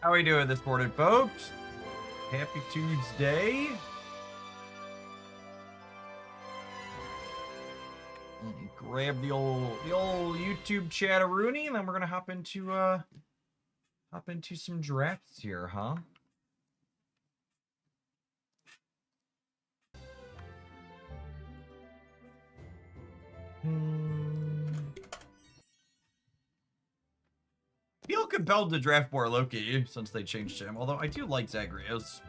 How we doing this morning, folks? Happy Tuesday. Grab the old YouTube chat-a-rooney, and then we're gonna hop into some drafts here, huh? Feel compelled to draft more Loki since they changed him, although I do like Zagreus.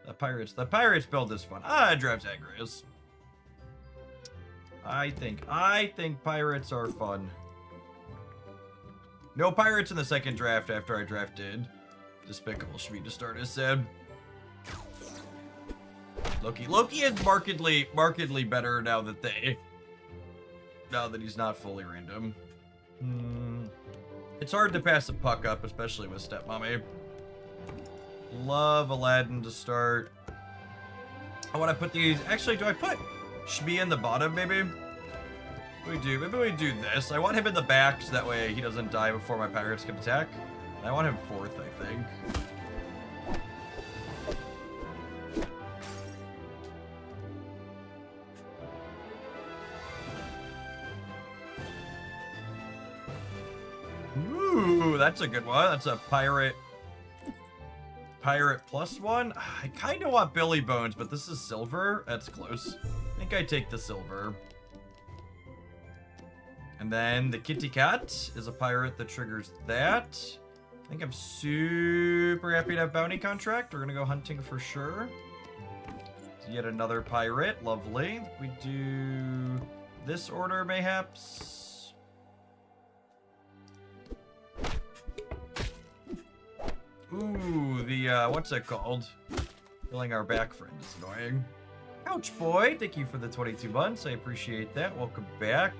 The Pirates build is fun. I draft Zagreus. I think pirates are fun. No pirates in the second draft after I drafted Despicable Schmied to start as said. Loki is markedly better now that he's not fully random. It's hard to pass a puck up, especially with Stepmommy. Love Aladdin to start. I want to put these. Actually, do I put Shmi in the bottom, maybe? Maybe we do this. I want him in the back so that way he doesn't die before my pirates can attack. And I want him fourth, I think. Ooh, that's a good one. That's a pirate +1. I kind of want Billy Bones, but this is silver. That's close. I think I take the silver. And then the Kitty Cat is a pirate that triggers that. I think I'm super happy to have bounty contract. We're gonna go hunting for sure. Yet another pirate. Lovely. We do this order, mayhaps. Ooh, the, what's it called? Filling our back friend is annoying. Couch Boy, thank you for the 22 months. I appreciate that. Welcome back.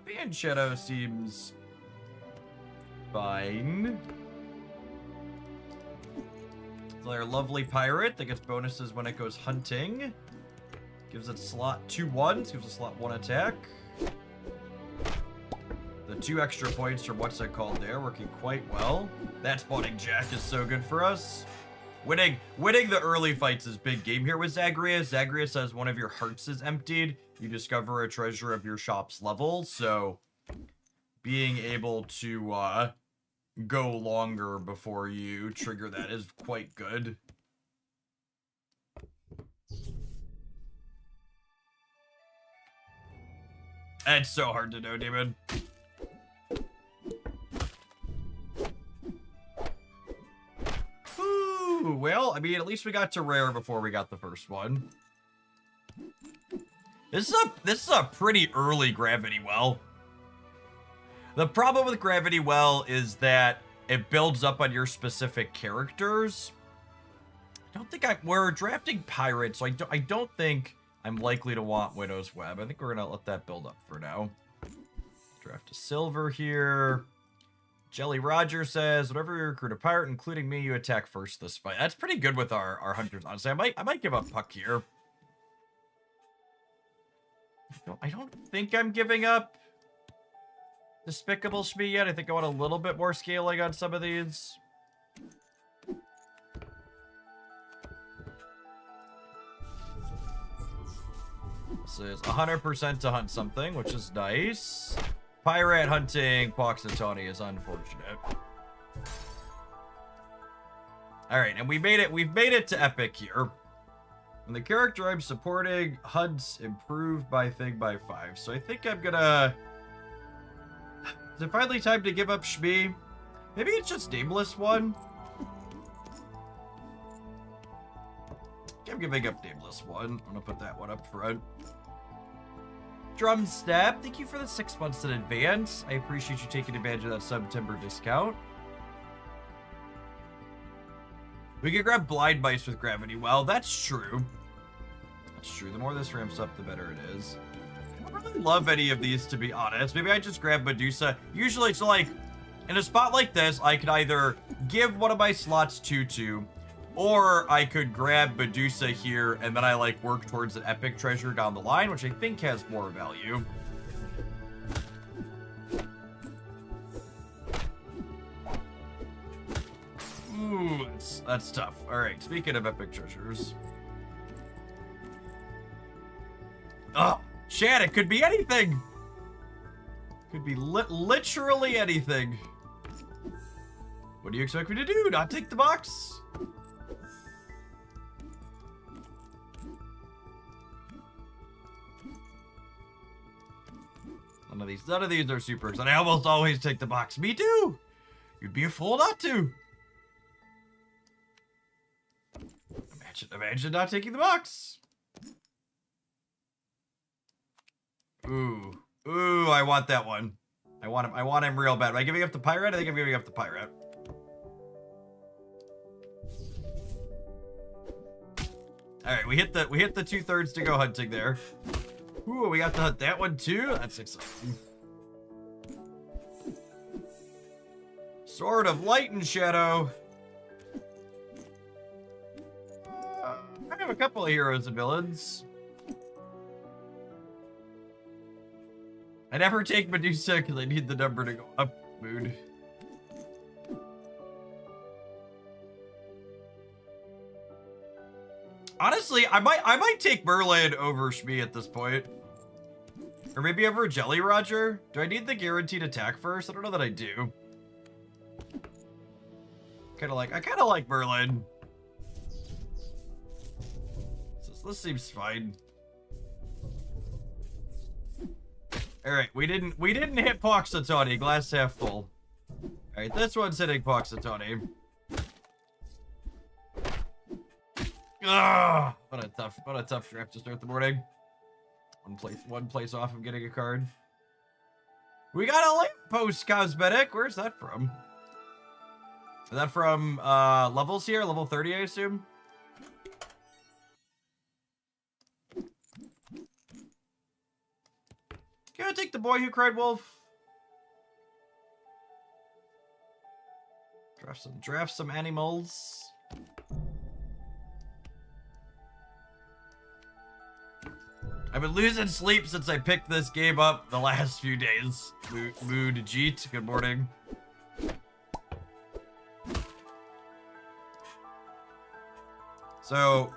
Band Shadow seems fine. It's our lovely pirate that gets bonuses when it goes hunting. Gives it slot 2 1s, gives it slot 1 attack. The 2 extra points from what's it called there, working quite well. That spawning Jack is so good for us. Winning the early fights is big game here with Zagreus. Zagreus says one of your hearts is emptied. You discover a treasure of your shop's level, so being able to go longer before you trigger that is quite good. It's so hard to know, David. Ooh, well, I mean, at least we got to rare before we got the first one. This is a pretty early Gravity Well. The problem with Gravity Well is that it builds up on your specific characters. I don't think we're drafting pirates, so I don't think I'm likely to want Widow's Web. I think we're gonna let that build up for now. Draft a silver here. Jelly Roger says, whenever you recruit a pirate, including me, you attack first this fight. That's pretty good with our hunters, honestly. I might give up Puck here. I don't think I'm giving up Despicable Schmied yet. I think I want a little bit more scaling on some of these. This is 100% to hunt something, which is nice. Pirate hunting Poxitani is unfortunate. Alright, and we've made it to epic here. And the character I'm supporting, HUD's improved by 5. So I think I'm gonna... Is it finally time to give up Shmi? Maybe it's just Nameless One? I'm giving up Nameless One. I'm gonna put that one up front. Drum Step, thank you for the 6 months in advance. I appreciate you taking advantage of that September discount. We could grab Blind Mice with Gravity Well. That's true. That's true. The more this ramps up, the better it is. I don't really love any of these, to be honest. Maybe I just grab Medusa. Usually, so like, in a spot like this, I could either give one of my slots 2/2, or I could grab Medusa here, and then I, like, work towards an epic treasure down the line, which I think has more value. That's tough. All right, speaking of epic treasures. Oh, Chad, it could be anything. Could be literally anything. What do you expect me to do? Not take the box? None of these are supers, and I almost always take the box. Me too. You'd be a fool not to. Imagine not taking the box. Ooh, I want that one. I want him real bad. Am I giving up the pirate? I think I'm giving up the pirate. All right, we hit the 2/3 to go hunting there. Ooh, we got to hunt that one too. That's exciting. Sword of Light and Shadow. I have a couple of heroes and villains. I never take Medusa because I need the number to go up. Mood. Honestly, I might take Merlin over Shmi at this point. Or maybe over Jelly Roger. Do I need the guaranteed attack first? I don't know that I do. I kind of like Merlin. So this seems fine. All right, we didn't hit Poxitani. Glass half full. All right, this one's hitting Poxitani. Ah, what a tough draft to start the morning. One place off of getting a card. We got a lamppost cosmetic. Where's that from? Is that from levels here? Level 30, I assume. Can I take the boy who cried wolf? Draft some animals. I've been losing sleep since I picked this game up the last few days. Mood Jeet, good morning. So,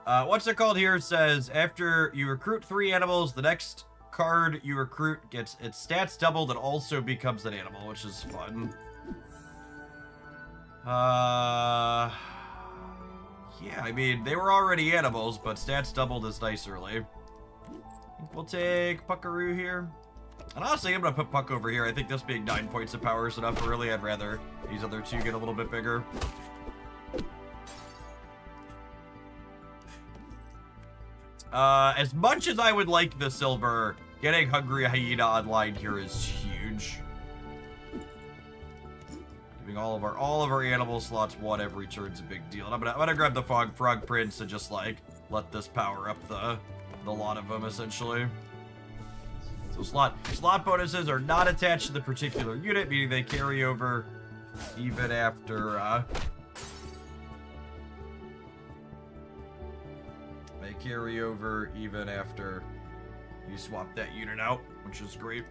what's it called here says, after you recruit 3 animals, the next card you recruit gets its stats doubled and also becomes an animal, which is fun. Yeah, I mean, they were already animals, but stats doubled is nice early. I think we'll take Puckaroo here. And honestly, I'm going to put Puck over here. I think this being 9 points of power is enough early. I'd rather these other 2 get a little bit bigger. As much as I would like the silver, getting Hungry Hyena online here is huge. Giving all of our animal slots 1 every turn's a big deal. And I'm gonna grab the Frog Prince and just like let this power up the lot of them essentially. So slot bonuses are not attached to the particular unit, meaning they carry over even after you swap that unit out, which is great.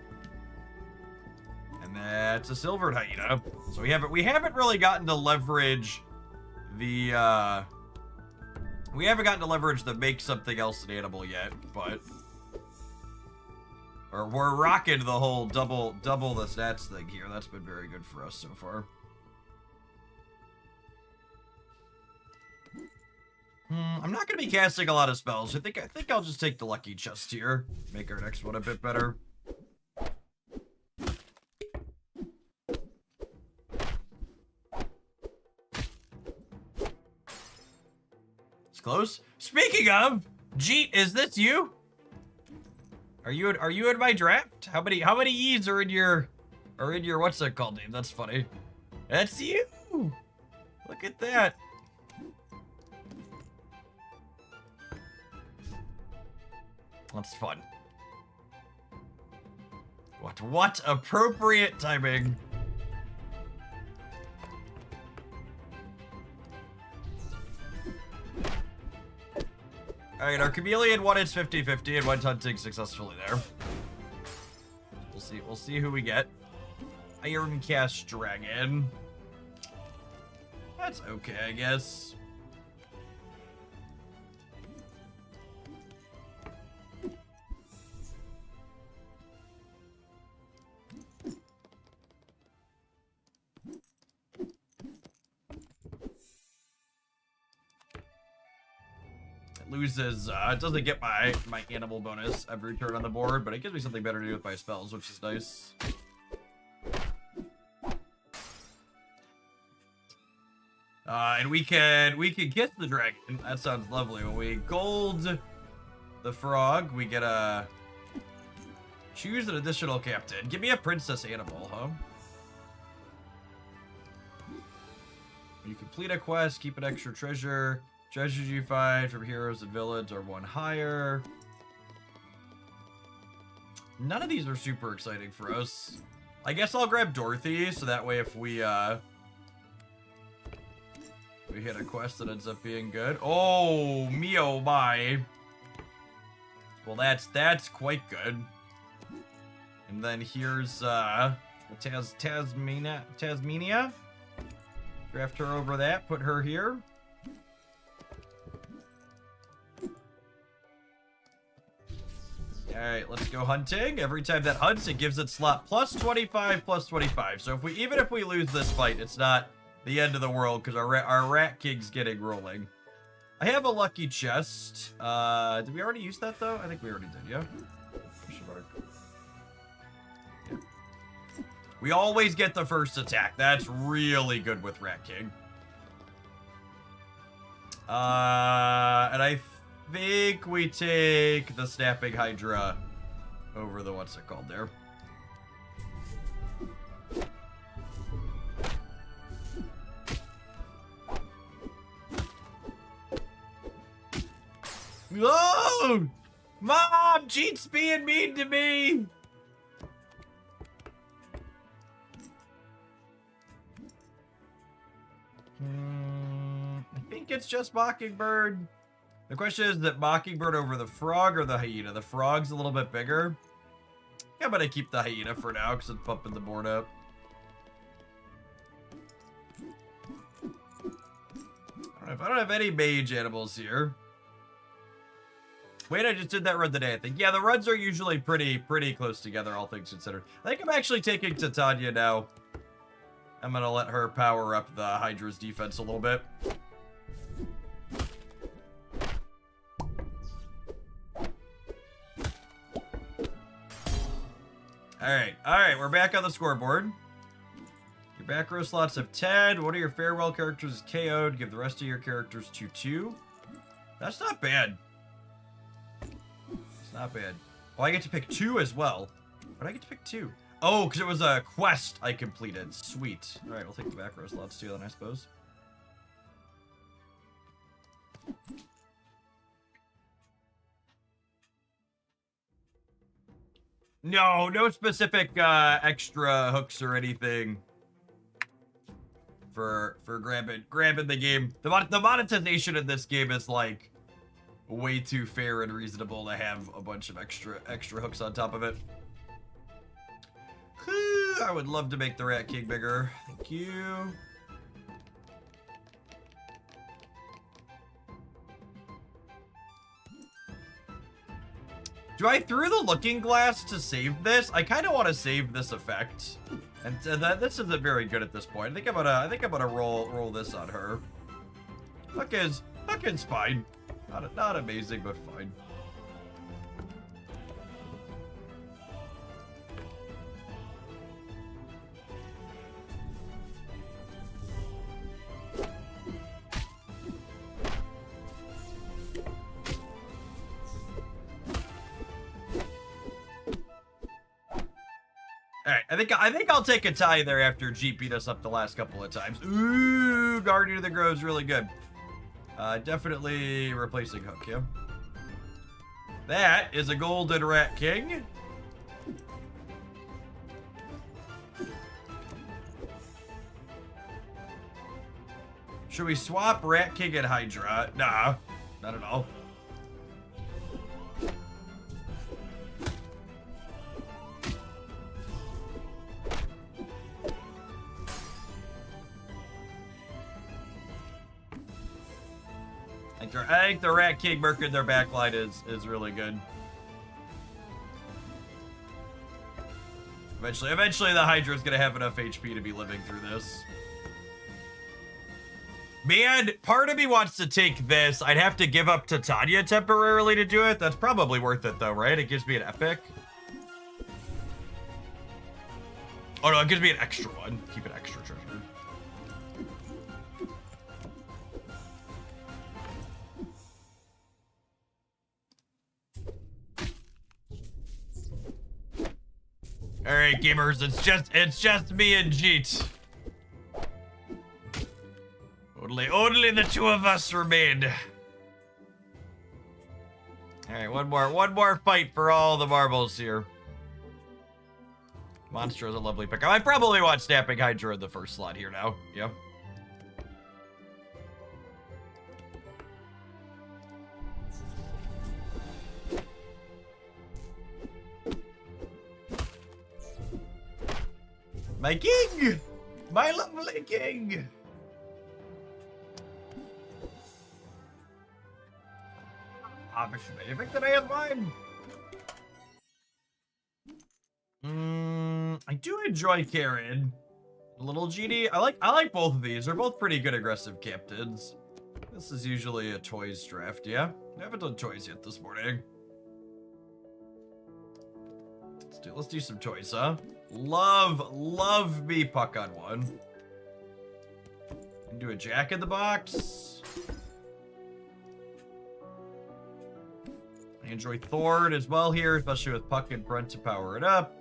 And that's a silvered hyena. So we haven't really gotten to leverage the make something else an animal yet, but we're rocking the whole double the stats thing here. That's been very good for us so far. I'm not going to be casting a lot of spells. I think I'll just take the lucky chest here. Make our next one a bit better. It's close. Speaking of, Jeet, is this you? Are you in my draft? How many E's are in your what's that called name? That's funny. That's you. Look at that. That's fun. What appropriate timing. Alright, our chameleon won its 50-50 and went hunting successfully there. We'll see who we get. Ironcast Dragon. That's okay, I guess. Loses, it doesn't get my animal bonus every turn on the board, but it gives me something better to do with my spells, which is nice. And we can kiss the dragon. That sounds lovely. When we gold the frog, we get a choose an additional captain. Give me a Princess Hannibal, huh? When you complete a quest, keep an extra treasure. Treasures you find from heroes and villains are one higher. None of these are super exciting for us. I guess I'll grab Dorothy, so that way if we hit a quest that ends up being good. Oh, me oh my. Well, that's quite good. And then here's Tasmania. Draft her over that, put her here. Alright, let's go hunting. Every time that hunts, it gives it slot plus 25, plus 25. So even if we lose this fight, it's not the end of the world, because our Rat King's getting rolling. I have a lucky chest. Did we already use that, though? I think we already did, yeah? Yeah. We always get the first attack. That's really good with Rat King. And I think we take the Snapping Hydra over the, what's it called there? Oh! Mom! Cheat's being mean to me! I think it's just Mockingbird. The question is that Mockingbird over the frog or the hyena? The frog's a little bit bigger. I'm gonna keep the hyena for now because it's pumping the board up. I don't have any mage animals here. Wait, I just did that run today, I think. Yeah, the runs are usually pretty close together, all things considered. I think I'm actually taking Titania now. I'm gonna let her power up the Hydra's defense a little bit. Alright, we're back on the scoreboard. Your back row slots have 10. One of your farewell characters is KO'd. Give the rest of your characters 2/2. That's not bad. It's not bad. Oh, I get to pick 2 as well. But I get to pick 2. Oh, because it was a quest I completed. Sweet. Alright, we'll take the back row slots too then, I suppose. No specific extra hooks or anything for grabbing the game. The monetization in this game is like way too fair and reasonable to have a bunch of extra hooks on top of it. I would love to make the Rat King bigger. Thank you. Do I throw the looking glass to save this? I kind of want to save this effect, and this isn't very good at this point. I think I'm gonna roll this on her. Hook is fine. Not amazing, but fine. Alright, I think I'll take a tie there after Jeep beat us up the last couple of times. Ooh, Guardian of the Grove's really good. Definitely replacing Hook, yeah. That is a golden Rat King. Should we swap Rat King and Hydra? Nah, not at all. I think the Rat King Merc in their backline is really good. Eventually the Hydra's gonna have enough HP to be living through this. Man, part of me wants to take this. I'd have to give up Titania temporarily to do it. That's probably worth it though, right? It gives me an epic. Oh no, it gives me an extra one. Keep an extra treasure. All right, gamers, it's just me and Jeet. Only the two of us remain. All right, one more fight for all the marbles here. Monster is a lovely pick. I probably want Snapping Hydra in the first slot here now. Yep. My king! My lovely king! Obviously, that I have mine. I do enjoy Karen. Little Genie. I like both of these. They're both pretty good aggressive captains. This is usually a toys draft, yeah? I haven't done toys yet this morning. Let's do some toys, huh? Love me puck on one. Do a Jack in the Box. I enjoy Thord as well here, especially with puck in front to power it up.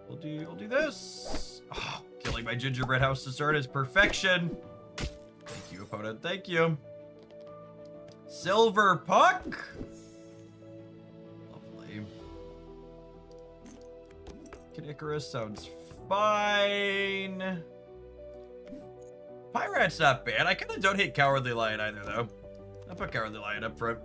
We'll do this. Oh, killing my gingerbread house to start is perfection. Thank you, opponent. Thank you. Silver puck. Lovely. Kid Icarus sounds fine. Pyrat's not bad. I kind of don't hate Cowardly Lion either, though. I'll put Cowardly Lion up front.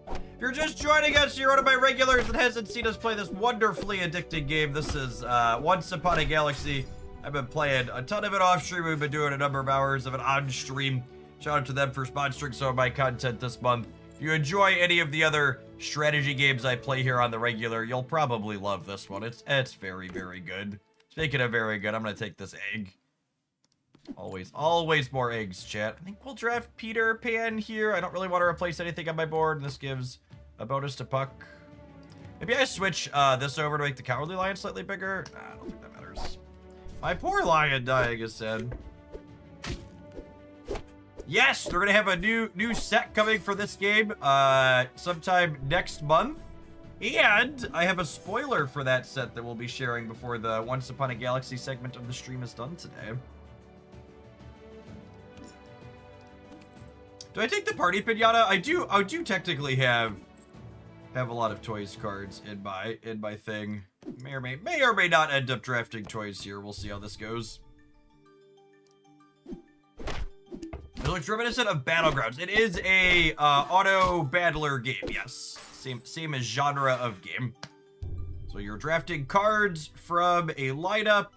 If you're just joining us, you're one of my regulars that hasn't seen us play this wonderfully addicting game. This is Once Upon a Galaxy. I've been playing a ton of it off stream. We've been doing a number of hours of it on stream. Shout out to them for sponsoring some of my content this month. If you enjoy any of the other strategy games I play here on the regular, you'll probably love this one. It's very, very good. Speaking of very good, I'm going to take this egg. Always more eggs, chat. I think we'll draft Peter Pan here. I don't really want to replace anything on my board. This gives a bonus to puck. Maybe I switch this over to make the Cowardly Lion slightly bigger. Nah, I don't think that matters. My poor lion dying is sad. Yes, they're gonna have a new set coming for this game sometime next month. And I have a spoiler for that set that we'll be sharing before the Once Upon a Galaxy segment of the stream is done today. Do I take the party pinata? I do technically have a lot of toys cards in my thing. May or may not end up drafting toys here. We'll see how this goes. It looks reminiscent of Battlegrounds. It is a auto battler game, yes. Same as genre of game. So you're drafting cards from a lineup,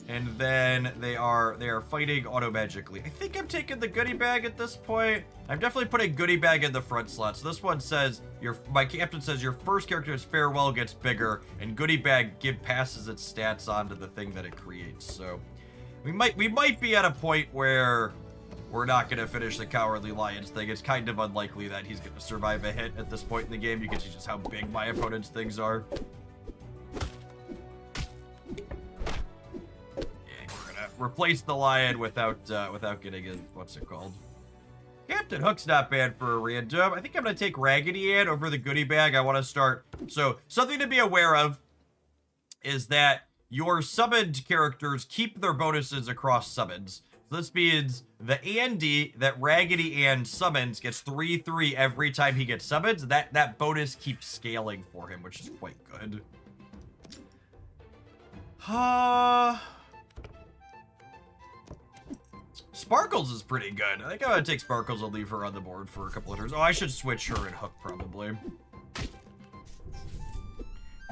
and then they are fighting auto-magically. I think I'm taking the goodie bag at this point. I'm definitely putting goodie bag in the front slot. So this one says, my captain says your first character's farewell gets bigger, and goodie bag passes its stats on to the thing that it creates. So we might be at a point where we're not gonna finish the Cowardly Lions thing. It's kind of unlikely that he's gonna survive a hit at this point in the game. You can see just how big my opponent's things are. Replace the lion without getting a, what's it called? Captain Hook's not bad for a random. I think I'm gonna take Raggedy Ann over the goodie bag. I want to start. So something to be aware of is that your summoned characters keep their bonuses across summons. So this means the Andy that Raggedy Ann summons gets 3/3 every time he gets summoned. That bonus keeps scaling for him, which is quite good. Sparkles is pretty good. I think I'm gonna take Sparkles and leave her on the board for a couple of turns. Oh, I should switch her and Hook probably.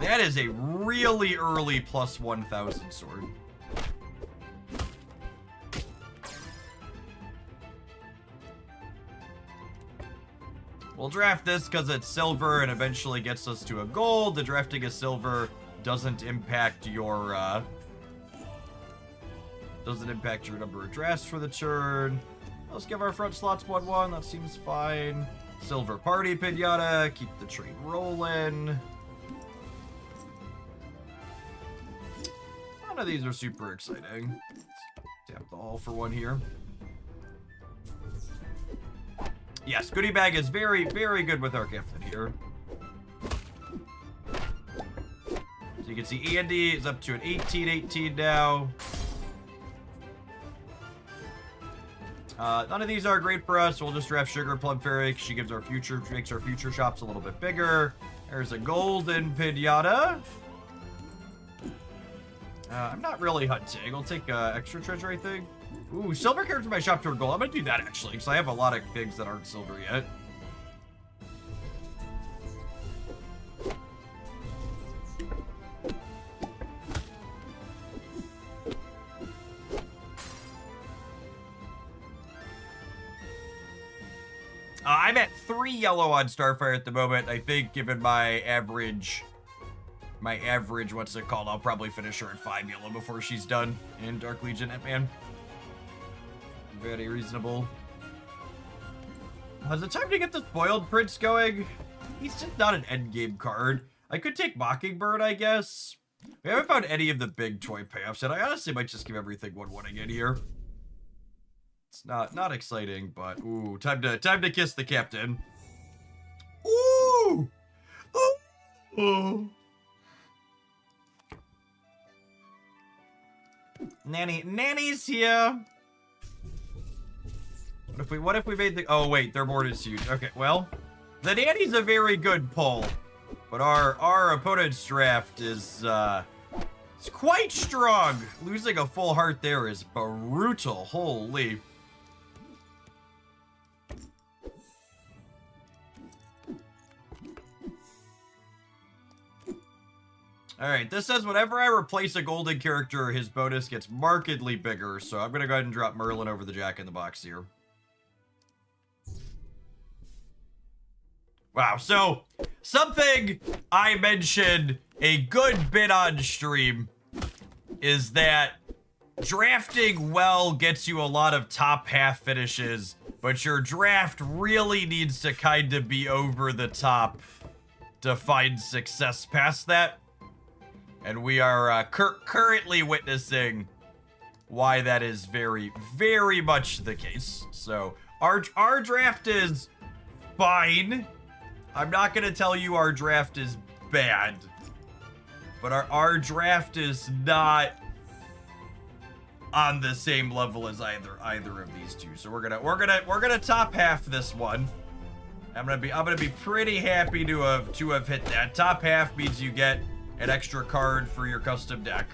That is a really early plus 1,000 sword. We'll draft this because it's silver and eventually gets us to a gold. The drafting a silver doesn't impact your number of drafts for the turn. Let's give our front slots 1-1. That seems fine. Silver party pinata. Keep the train rolling. None of these are super exciting. Let's tap the all for one here. Yes, goodie bag is very, very good with our captain here. So you can see Andy is up to an 18-18 now. None of these are great for us. We'll just draft Sugar Plum Fairy. She gives our future, makes our future shops a little bit bigger. There's a golden pinata. I'm not really hunting. I'll take extra treasure, I think. Ooh, silver characters in my shop to a gold. I'm gonna do that actually, because I have a lot of things that aren't silver yet. I'm at 3 yellow on Starfire at the moment. I think given my average, what's it called? I'll probably finish her at 5 yellow before she's done in Dark Legion Hitman. Very reasonable. Is it time to get the Spoiled Prince going? He's just not an endgame card. I could take Mockingbird, I guess. We haven't found any of the big toy payoffs yet. I honestly might just give everything 1-1 again here. It's not exciting, but ooh, time to kiss the captain. Ooh! Ooh! Nanny's here. What if we made the... Oh, wait, their board is huge. Okay, well, the Nanny's a very good pull, but our opponent's draft is, it's quite strong. Losing a full heart there is brutal. Holy. Alright, this says whenever I replace a golden character, his bonus gets markedly bigger, so I'm gonna go ahead and drop Merlin over the Jack in the Box here. Wow, so something I mentioned a good bit on stream is that drafting well gets you a lot of top half finishes, but your draft really needs to kind of be over the top to find success past that. And we are currently witnessing why that is very, very much the case. So our draft is fine. I'm not going to tell you our draft is bad, but our draft is not on the same level as either of these two. So we're gonna top half this one. I'm gonna be pretty happy to have hit that. Top half means you get an extra card for your custom deck.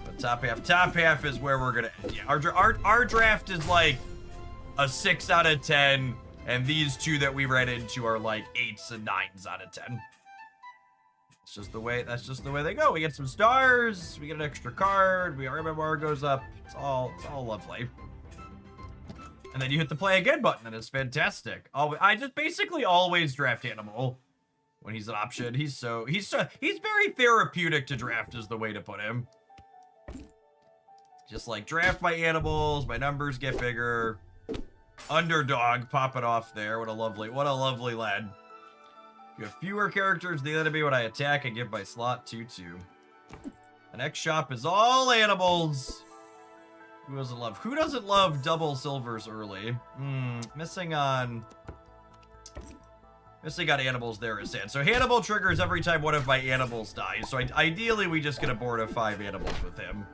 But top half is where we're gonna end. Yeah, our draft is like a 6 out of 10. And these two that we ran into are like 8s and 9s out of 10. It's just the way, that's just the way they go. We get some stars, we get an extra card, our MMR goes up. It's all lovely. And then you hit the play again button and it's fantastic. I just basically always draft Hannibal when he's an option. He's very therapeutic to draft is the way to put him. Just like draft my animals, my numbers get bigger. Underdog, pop it off there. What a lovely lad. You have fewer characters than the enemy when I attack. I give my slot 2/2. The next shop is all animals. Who doesn't love double silvers early? Missing on animals there is sad. So Hannibal triggers every time one of my animals dies. So ideally we just get a board of 5 animals with him.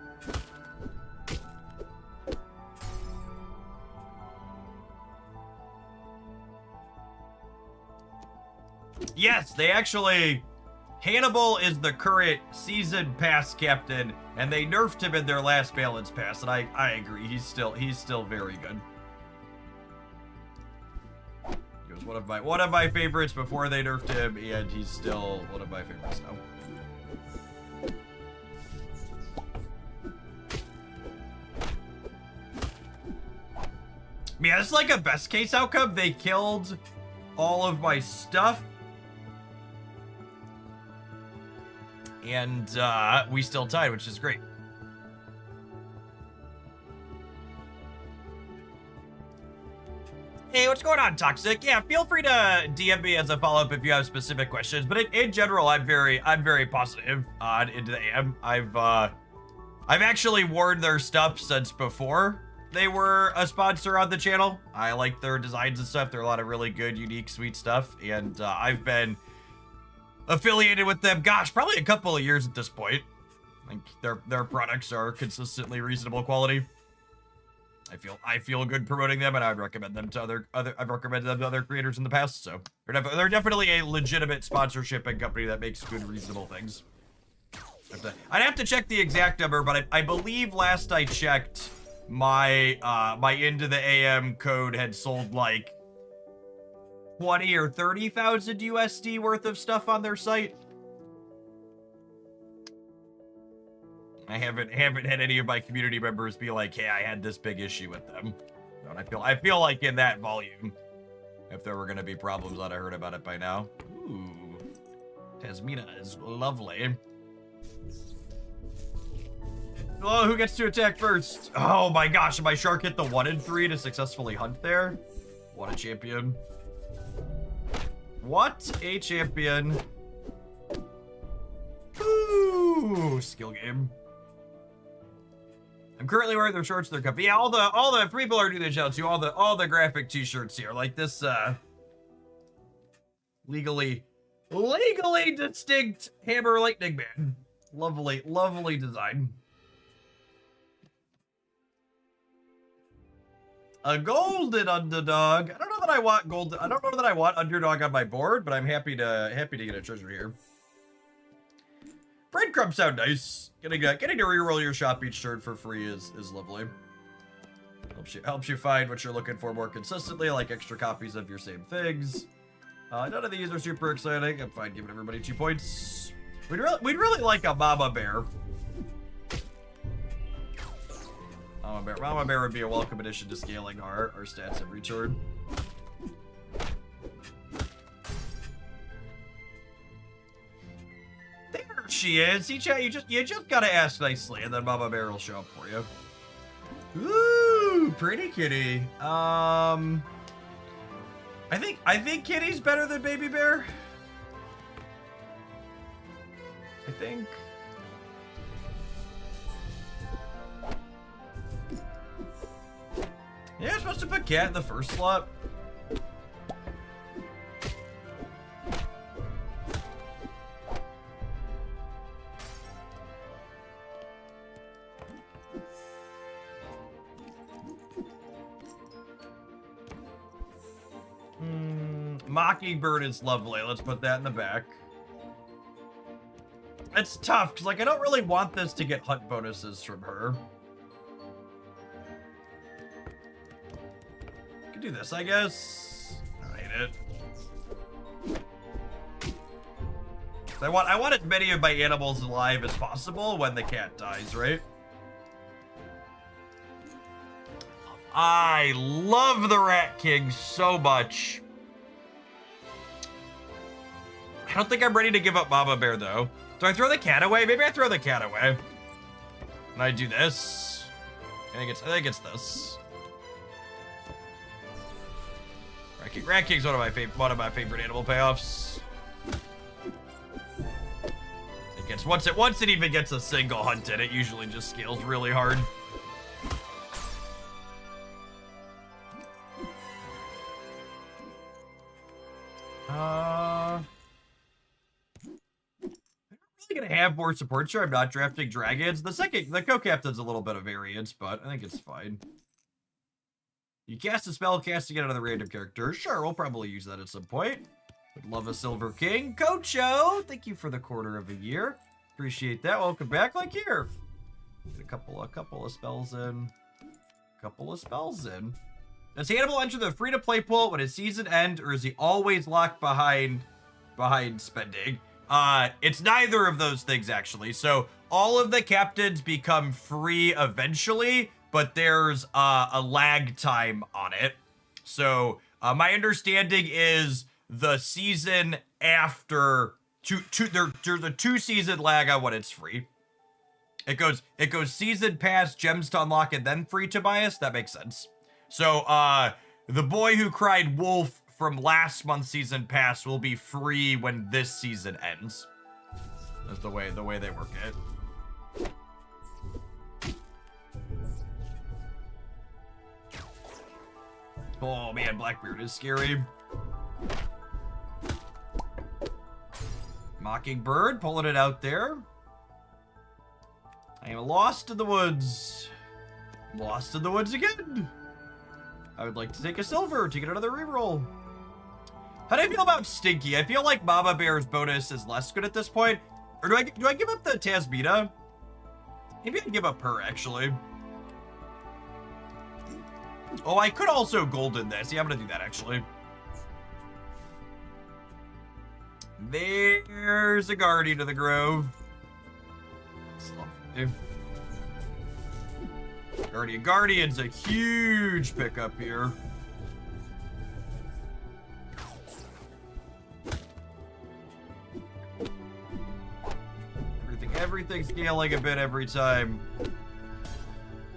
Yes, Hannibal is the current season pass captain, and they nerfed him in their last balance pass, and I agree, he's still very good. He goes one of my favorites before they nerfed him, and he's still one of my favorites now. Yeah, it's like a best case outcome. They killed all of my stuff. And we still tied, which is great. Hey, what's going on, Toxic? Yeah, feel free to DM me as a follow-up if you have specific questions. But in general, I'm very positive on Into the AM. I've actually worn their stuff since before they were a sponsor on the channel. I like their designs and stuff. They're a lot of really good, unique, sweet stuff. And I've been affiliated with them, gosh, probably a couple of years at this point. I think their products are consistently reasonable quality. I feel good promoting them, and I'd recommend them to I've recommended them to other creators in the past. So they're definitely a legitimate sponsorship and company that makes good, reasonable things. I'd have to check the exact number, but I believe last I checked, my Into the AM code had sold like 20 or 30,000 USD worth of stuff on their site. I haven't had any of my community members be like, hey, I had this big issue with them. And I feel like in that volume, if there were gonna be problems, I'd have heard about it by now. Ooh, Tasmina is lovely. Oh, who gets to attack first? Oh my gosh, my shark hit the 1 in 3 to successfully hunt there. What a champion. What a champion. Ooh, skill game. I'm currently wearing their shorts, their comfy. Yeah, all the people are doing the channel too. All the graphic t-shirts here, like this legally distinct Hammer Lightning Man. Lovely design. A golden underdog. I don't know that I want gold. I don't know that I want underdog on my board, but I'm happy to get a treasure here. Breadcrumbs sound nice. Getting to reroll your shop each turn for free is lovely. Helps you find what you're looking for more consistently, like extra copies of your same things. None of these are super exciting. I'm fine giving everybody 2 points. We'd really like a Mama Bear. Mama Bear would be a welcome addition to scaling our stats every turn. There she is. You just gotta ask nicely, and then Mama Bear will show up for you. Ooh, pretty kitty. I think Kitty's better than Baby Bear. I think. Yeah, I'm supposed to put Cat in the first slot. Mockingbird is lovely. Let's put that in the back. It's tough, because like I don't really want this to get hunt bonuses from her. Do this, I guess. I hate it. I want as many of my animals alive as possible when the cat dies, right? I love the Rat King so much. I don't think I'm ready to give up Mama Bear though. Do I throw the cat away? Maybe I throw the cat away. And I do this. I think it's this. Rat King's one of my favorite animal payoffs. Once it even gets a single hunt in, it usually just scales really hard. I'm really gonna have more support. Sure, I'm not drafting dragons. The co-captain's a little bit of variance, but I think it's fine. You cast a spell, casting it on another random character. Sure, we'll probably use that at some point. Would love a Silver King. Cocho, thank you for the quarter of a year. Appreciate that. Welcome back. Like here. Get a couple of spells in. Does Hannibal enter the free-to-play pool when his season ends, or is he always locked behind spending? It's neither of those things, actually. So all of the captains become free eventually, but there's a lag time on it. So my understanding is the season after there's a 2-season lag on when it's free. It goes season pass, gems to unlock, and then free, Tobias. That makes sense. So the boy who cried wolf from last month's season pass will be free when this season ends. That's the way they work it. Oh man, Blackbeard is scary. Mockingbird pulling it out there. I am lost in the woods. Lost in the woods again. I would like to take a silver to get another reroll. How do I feel about Stinky? I feel like Mama Bear's bonus is less good at this point. Or do I give up the Tasmina? Maybe I give up her, actually. Oh, I could also golden this. Yeah, I'm gonna do that, actually. There's a Guardian of the Grove. Guardian's a huge pickup here. Everything's scaling a bit every time.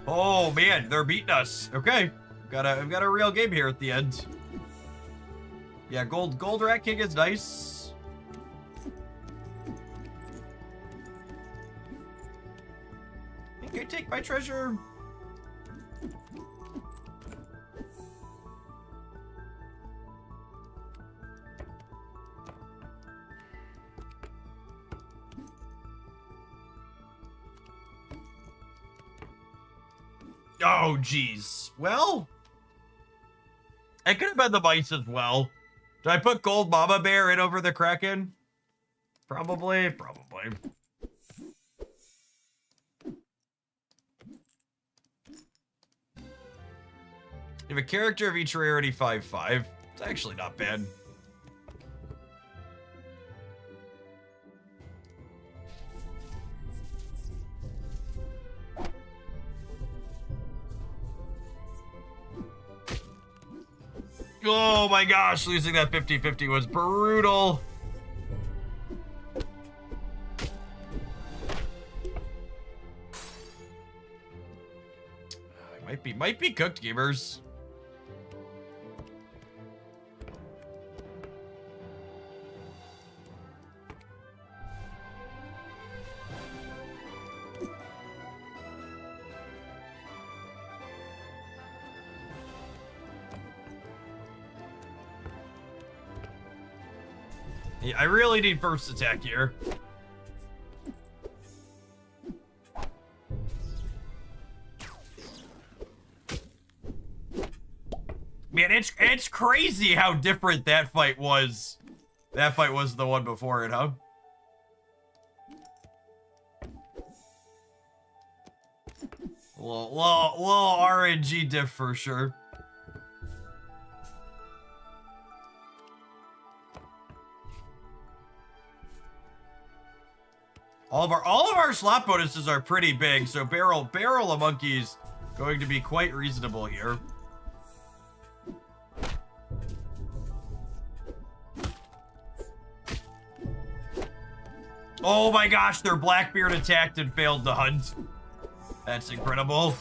Oh man, they're beating us. Okay, I've got a real game here at the end. Yeah, gold Rat King is nice. I think I take my treasure. Oh, geez. Well, it could have been the mice as well. Did I put Gold Mama Bear in over the Kraken? Probably. You have a character of each rarity 5/5. It's actually not bad. Oh my gosh, losing that 50-50 was brutal. Might be cooked, gamers. Yeah, I really need first attack here. Man, it's crazy how different that fight was. That fight was the one before it, huh? Little RNG diff for sure. All of our slot bonuses are pretty big, so barrel of monkeys going to be quite reasonable here. Oh my gosh, their Blackbeard attacked and failed to hunt. That's incredible.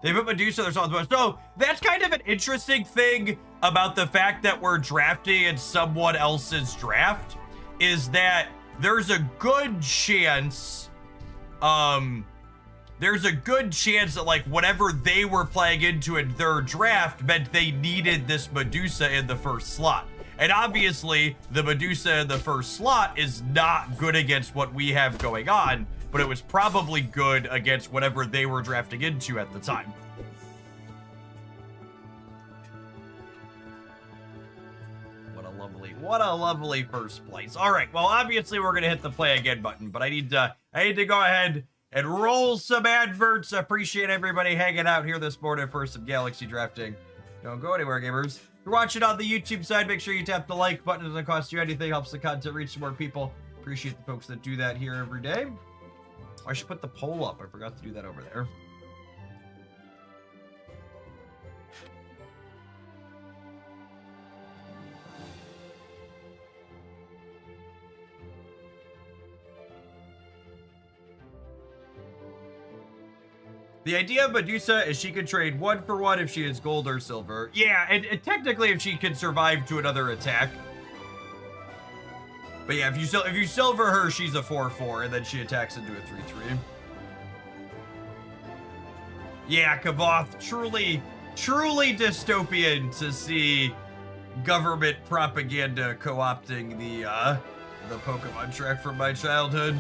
They put Medusa their songs. So that's kind of an interesting thing about the fact that we're drafting in someone else's draft, is that there's a good chance, that like whatever they were playing into in their draft meant they needed this Medusa in the first slot. And obviously the Medusa in the first slot is not good against what we have going on, but it was probably good against whatever they were drafting into at the time. What a lovely first place. All right, well, obviously we're gonna hit the play again button, but I need to go ahead and roll some adverts. Appreciate everybody hanging out here this morning for some Galaxy drafting. Don't go anywhere, gamers. If you're watching on the YouTube side, make sure you tap the like button. It doesn't cost you anything. Helps the content reach some more people. Appreciate the folks that do that here every day. I should put the poll up. I forgot to do that over there. The idea of Medusa is she can trade 1-for-1 if she is gold or silver. Yeah, and technically if she can survive to another attack. But yeah, if you silver her, she's a 4-4, and then she attacks into a 3-3. Yeah, Kavoth, truly dystopian to see government propaganda co-opting the Pokemon track from my childhood.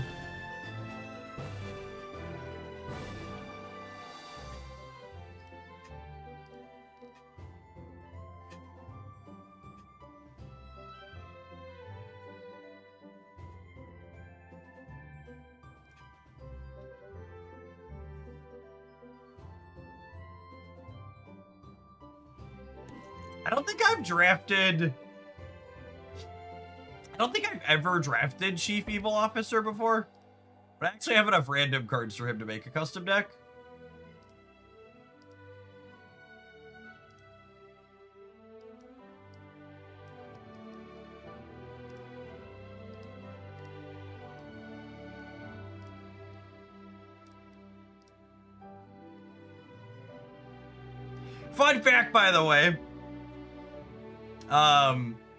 I don't think I've ever drafted Chief Evil Officer before, but I actually have enough random cards for him to make a custom deck. Fun fact, by the way,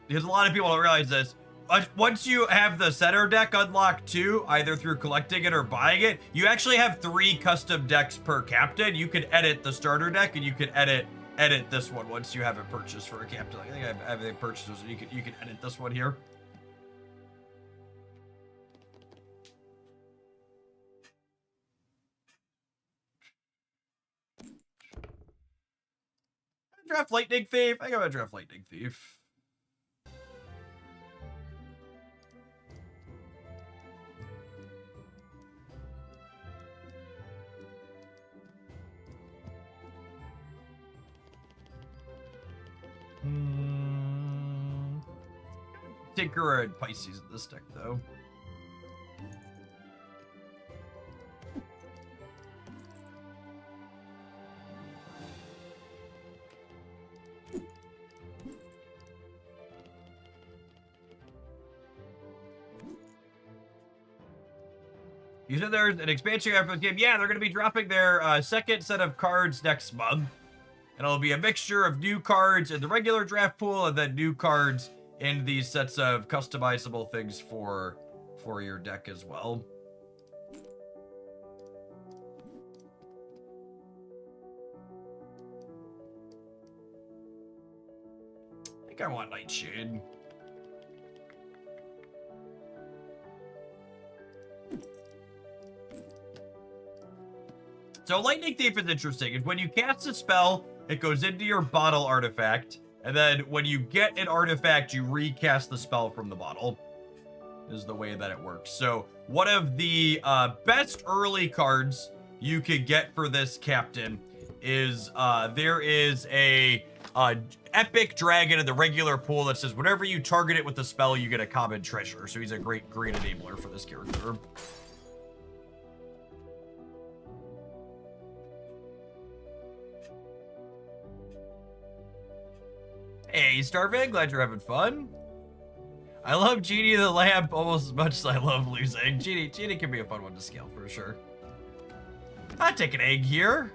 because a lot of people don't realize this, once you have the center deck unlocked too, either through collecting it or buying it, you actually have 3 custom decks per captain. You can edit the starter deck, and you can edit this one once you have it purchased for a captain. I think I have everything purchased, so you can edit this one here. Draft Lightning Thief. I gotta draft Lightning Thief. Tinkerer and Pisces in this deck, though. You said there's an expansion after the game. Yeah, they're going to be dropping their second set of cards next month. And it'll be a mixture of new cards in the regular draft pool and then new cards in these sets of customizable things for your deck as well. I think I want Nightshade. So Lightning Thief is interesting. It's when you cast a spell, it goes into your bottle artifact, and then when you get an artifact, you recast the spell from the bottle, is the way that it works. So one of the best early cards you could get for this captain is there is a epic dragon in the regular pool that says whenever you target it with the spell, you get a common treasure. So he's a great enabler for this character. Hey, Starving, glad you're having fun. I love Genie the Lamp almost as much as I love losing. Genie can be a fun one to scale for sure. I'll take an egg here.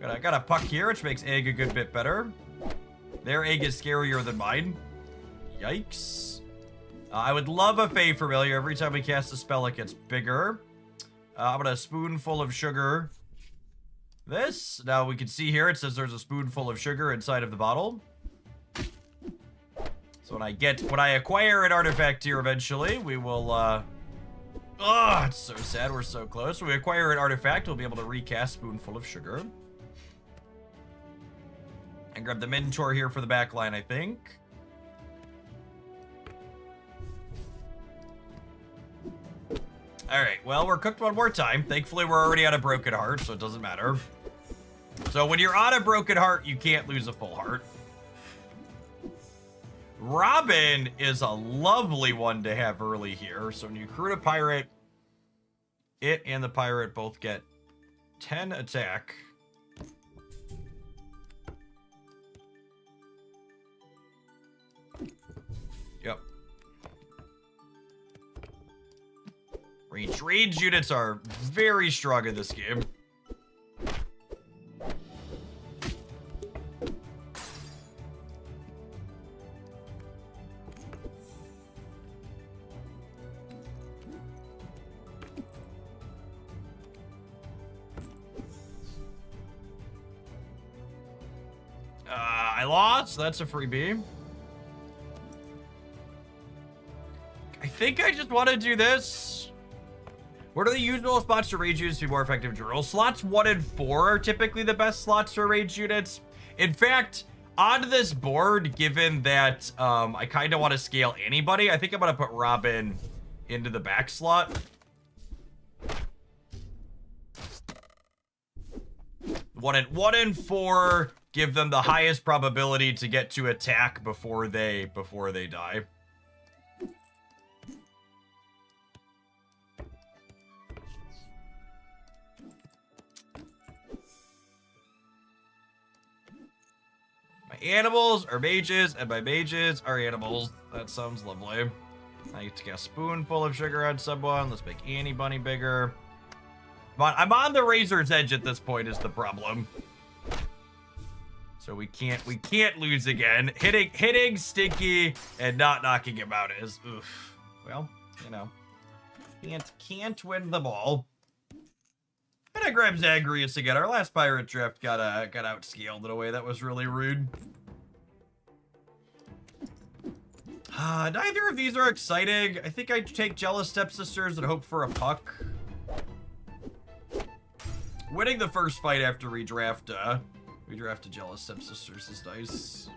Got a puck here, which makes egg a good bit better. Their egg is scarier than mine. Yikes. I would love a Fey Familiar. Every time we cast a spell, it gets bigger. I'm gonna spoonful of sugar. This. Now we can see here, it says there's a spoonful of sugar inside of the bottle. So when I acquire an artifact here eventually, we will, oh, it's so sad, we're so close. When we acquire an artifact, we'll be able to recast Spoonful of Sugar. And grab the Mentor here for the back line, I think. All right, well, we're cooked one more time. Thankfully, we're already on a broken heart, so it doesn't matter. So when you're on a broken heart, you can't lose a full heart. Robin is a lovely one to have early here. So when you recruit a pirate, it and the pirate both get 10 attack. Yep. Range units are very strong in this game. I lost. That's a freebie. I think I just want to do this. What are the usual spots to rage units to be more effective in general? Slots 1 and 4 are typically the best slots for rage units. In fact, on this board, given that I kind of want to scale anybody, I think I'm going to put Robin into the back slot. One and 4 give them the highest probability to get to attack before they die. My animals are mages, and my mages are animals. That sounds lovely. I get to get a spoonful of sugar on someone. Let's make Annie Bunny bigger. I'm on the razor's edge at this point is the problem. So we can't lose again. Hitting Stinky and not knocking him out is oof. Well, you know, can't win them all. And I grab Zagreus again. Our last pirate draft got outscaled in a way that was really rude. Neither of these are exciting. I think I take Jealous Stepsisters and hope for a puck. Winning the first fight after redraft to Jealous Stepsisters is nice.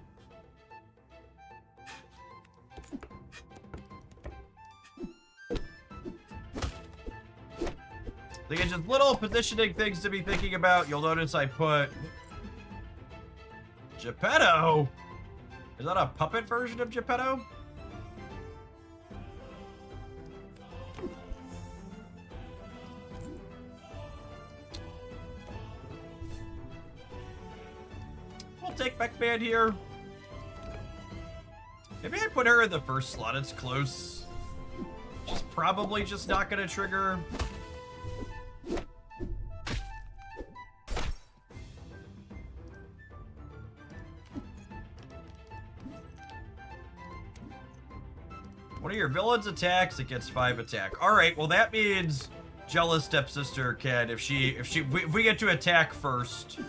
Again, just little positioning things to be thinking about. You'll notice I put Geppetto. Is that a puppet version of Geppetto? We'll take Beckman here. Maybe I put her in the first slot. It's close. She's probably just not going to trigger. One of your villains attacks, it gets 5 attack. All right, well that means Jealous Stepsister can, if we get to attack first.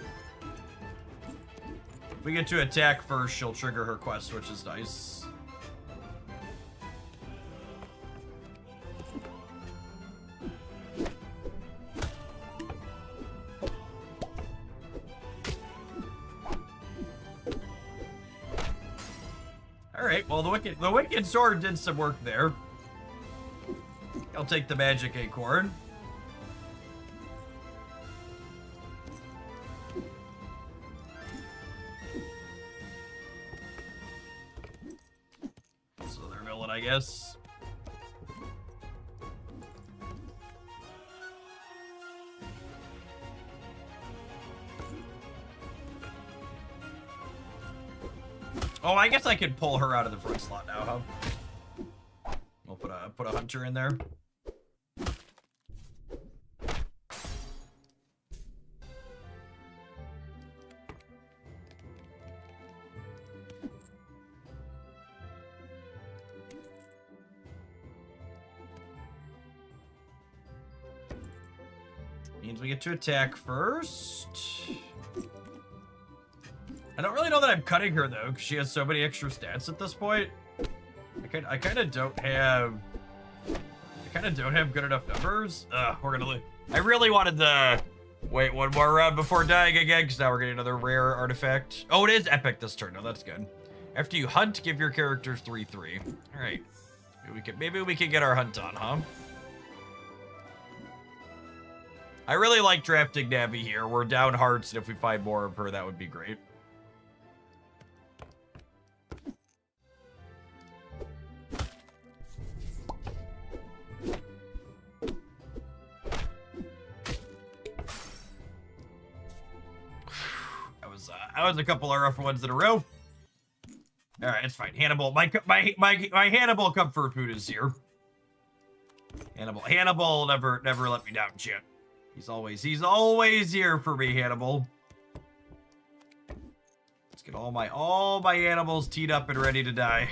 If we get to attack first, she'll trigger her quest, which is nice. Alright, well the Wicked Sword did some work there. I'll take the Magic Acorn. So they're villain, I guess. Oh, I guess I could pull her out of the front slot now, huh? We'll put a hunter in there. Means we get to attack first. I don't really know that I'm cutting her though, because she has so many extra stats at this point. I kind of don't have good enough numbers. We're gonna lose. I really wanted to wait one more round before dying again, because now we're getting another rare artifact. Oh, it is epic this turn. No, that's good. After you hunt, give your characters 3/3. All right, maybe we can get our hunt on, huh? I really like drafting Navi here. We're down hearts, and if we find more of her, that would be great. That was a couple of rough ones in a row. All right, it's fine. Hannibal, my Hannibal comfort food is here. Hannibal never let me down, chat. He's always here for me, Hannibal. Let's get all my animals teed up and ready to die.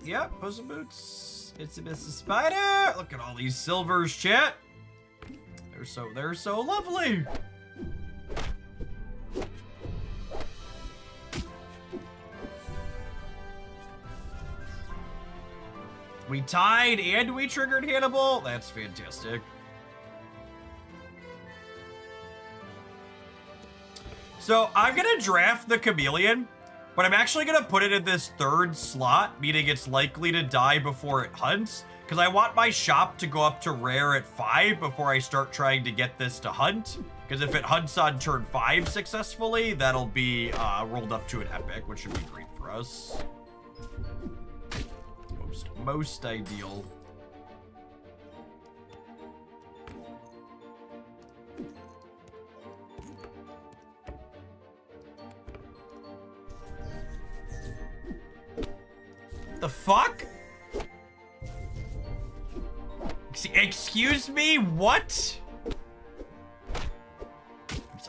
Yep, Puss Boots. It's a Mrs. Spider. Look at all these silvers, chat. They're so lovely. We tied and we triggered Hannibal. That's fantastic. So I'm gonna draft the chameleon. But I'm actually going to put it in this third slot, meaning it's likely to die before it hunts, because I want my shop to go up to rare at 5 before I start trying to get this to hunt. Because if it hunts on turn 5 successfully, that'll be rolled up to an epic, which would be great for us. Most ideal. The fuck? Excuse me? What?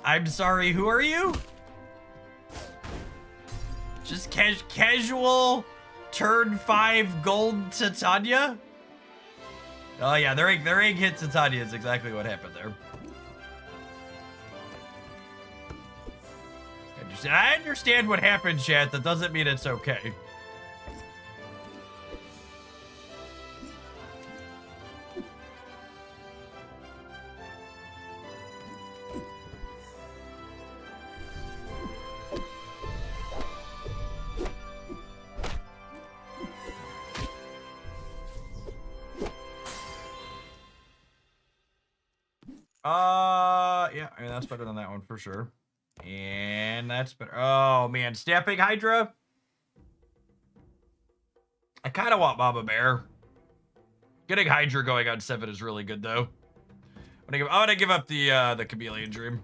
I'm sorry, who are you? Just casual turn 5 gold Titania? Oh yeah, their egg hit Titania is exactly what happened there. I understand what happened, chat. That doesn't mean it's okay. Yeah, I mean, that's better than that one for sure. And that's better. Oh, man. Snapping Hydra. I kind of want Mama Bear. Getting Hydra going on 7 is really good, though. I'm gonna give up the Chameleon Dream.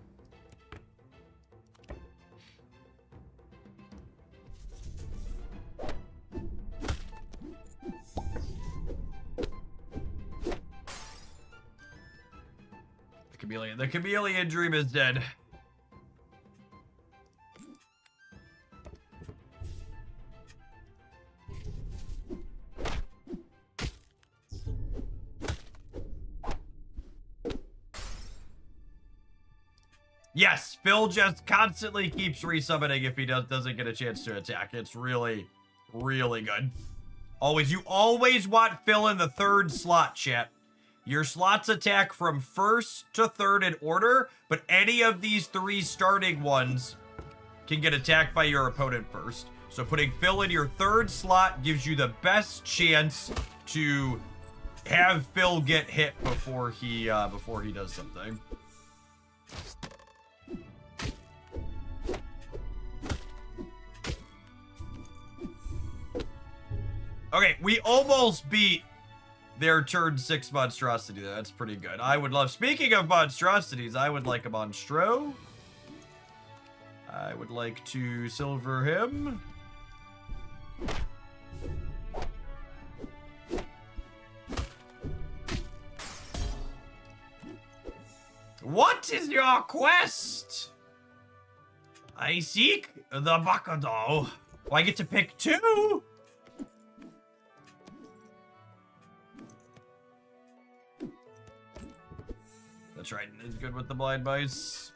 The Chameleon Dream is dead. Yes, Phil just constantly keeps resummoning if he doesn't get a chance to attack. It's really, really good. You always want Phil in the 3rd slot, chat. Your slots attack from 1st to 3rd in order, but any of these 3 starting ones can get attacked by your opponent first. So putting Phil in your 3rd slot gives you the best chance to have Phil get hit before he does something. Okay, we almost beat their turn 6 monstrosity there. That's pretty good. I would love, speaking of monstrosities, I would like a Monstro. I would like to silver him. What is your quest? I seek the Bakado. Oh, I get to pick 2? The Trident is good with the blind mice.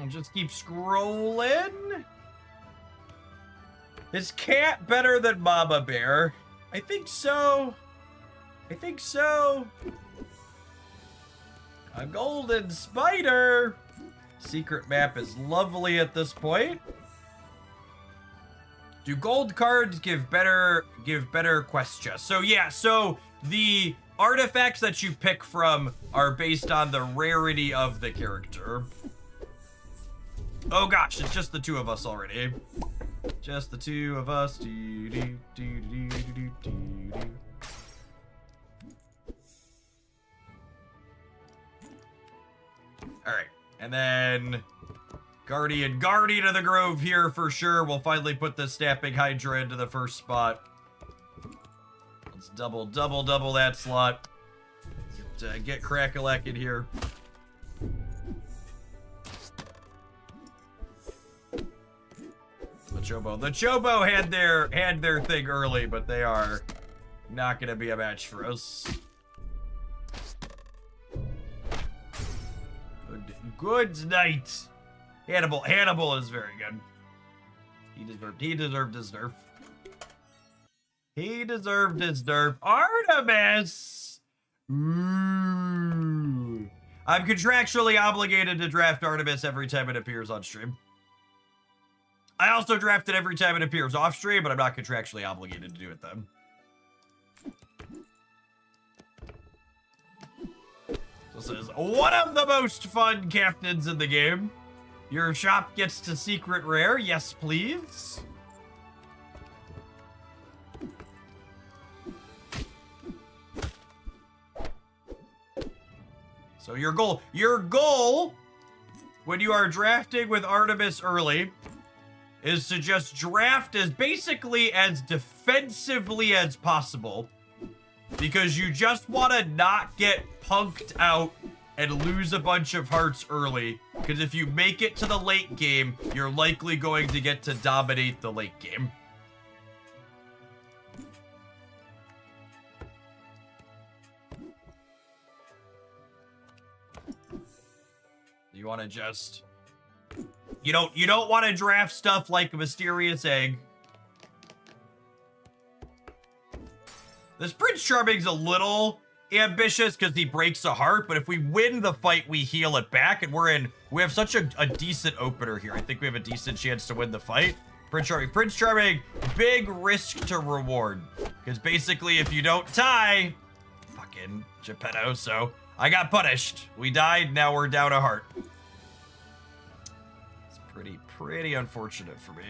Just keep scrolling. Is cat better than Mama Bear? I think so. I think so. A golden spider. Secret map is lovely at this point. Do gold cards give better quest chests? So yeah, so the artifacts that you pick from are based on the rarity of the character. Oh gosh, it's just the two of us already. Just the two of us. Alright, and then Guardian of the Grove here for sure. We'll finally put the Snapping Hydra into the first spot. Let's double that slot. Get Crack-a-Lack in here. The Chobo had their thing early, but they are not gonna be a match for us. Good night. Hannibal is very good. He deserved his nerf. He deserved his nerf. Artemis! Ooh. I'm contractually obligated to draft Artemis every time it appears on stream. I also draft it every time it appears off stream, but I'm not contractually obligated to do it then. This is one of the most fun captains in the game. Your shop gets to secret rare. Yes, please. So your goal when you are drafting with Artemis early is to just draft as basically as defensively as possible, because you just want to not get punked out and lose a bunch of hearts early, because if you make it to the late game, you're likely going to get to dominate the late game. You want to just... You don't want to draft stuff like a Mysterious Egg. This Prince Charming's a little ambitious because he breaks a heart, but if we win the fight, we heal it back, and we have such a decent opener here. I think we have a decent chance to win the fight. Prince Charming, big risk to reward, because basically if you don't tie, fucking Geppetto, so I got punished. We died, now we're down a heart. It's pretty unfortunate for me.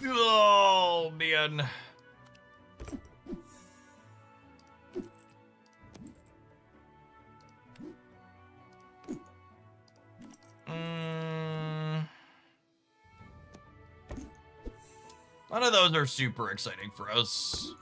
Oh, man. None of those are super exciting for us.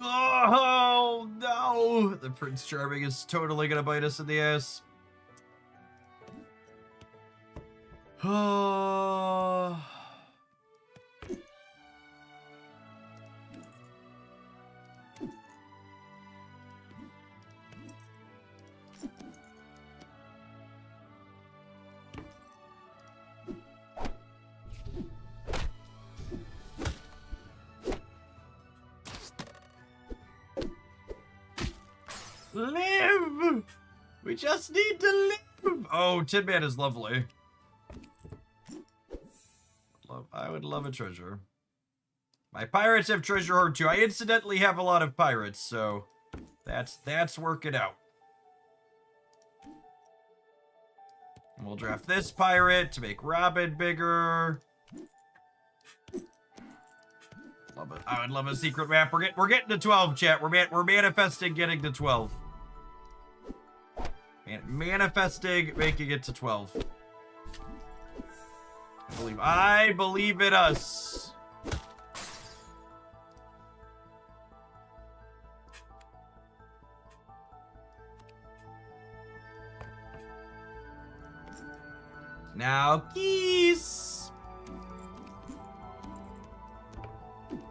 Oh, no! The Prince Charming is totally gonna bite us in the ass. Oh... Live! We just need to live! Oh, Tin Man is lovely. I would love a treasure. My pirates have treasure hoard too. I incidentally have a lot of pirates, so that's working out. And we'll draft this pirate to make Robin bigger. Love it. I would love a secret map. We're getting to 12, chat. We're manifesting getting to 12. Manifesting making it to 12. I believe in us. Now, kiss.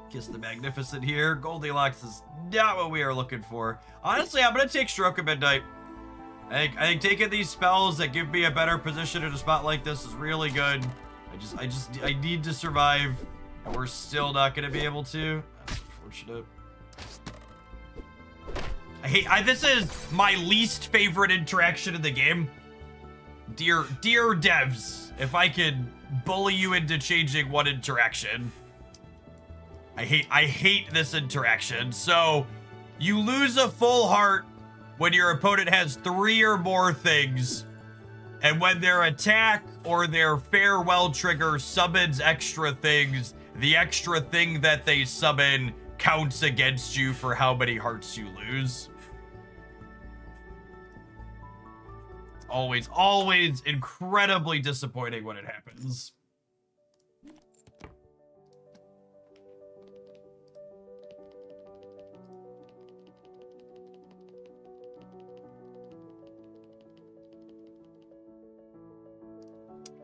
Kiss the Magnificent here. Goldilocks is not what we are looking for. Honestly, I'm gonna take Stroke of Midnight. I think taking these spells that give me a better position in a spot like this is really good. I need to survive, and we're still not gonna be able to. That's unfortunate. This is my least favorite interaction in the game. Dear devs, if I could bully you into changing one interaction. I hate this interaction. So, you lose a full heart when your opponent has 3 or more things, and when their attack or their farewell trigger summons extra things, the extra thing that they summon counts against you for how many hearts you lose. Always incredibly disappointing when it happens.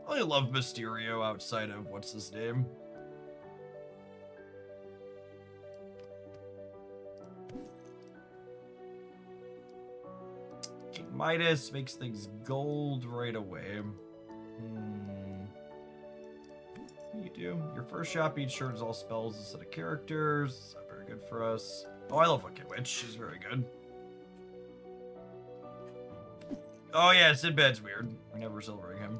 I love Mysterio outside of what's his name. King Midas makes things gold right away. What do you do? Your first shot beats turns all spells instead of characters. Not very good for us. Oh, I love Wicked Witch. She's very good. Oh yeah, Sinbad's weird. We're never silvering him.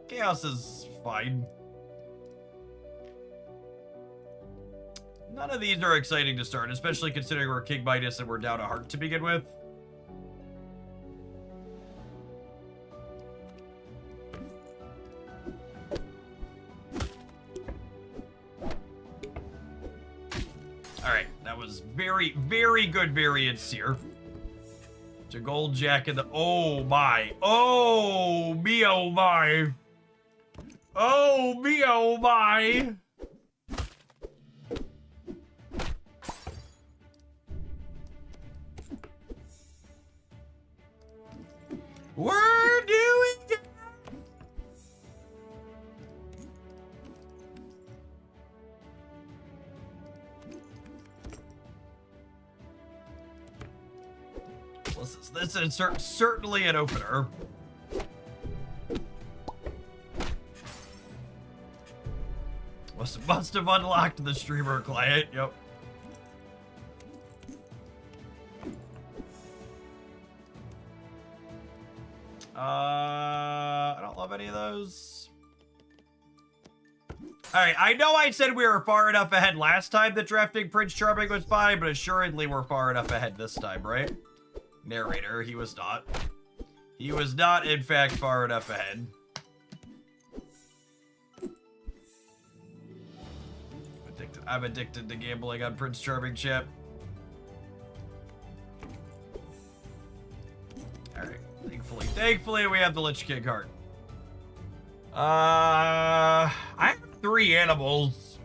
Chaos is fine. None of these are exciting to start, especially considering we're King Midas and we're down a heart to begin with. Alright, that was very, very good variance here. To Gold Jack in the... Oh my. Oh me, oh my. Oh me, oh my. We're doing it. This is certainly an opener. Must have unlocked the streamer client. Yep. I don't love any of those. Alright, I know I said we were far enough ahead last time that drafting Prince Charming was fine, but assuredly we're far enough ahead this time, right? Narrator, he was not. He was not, in fact, far enough ahead. I'm addicted to gambling on Prince Charming, chat. Alright, thankfully we have the Lich King card. I have 3 animals.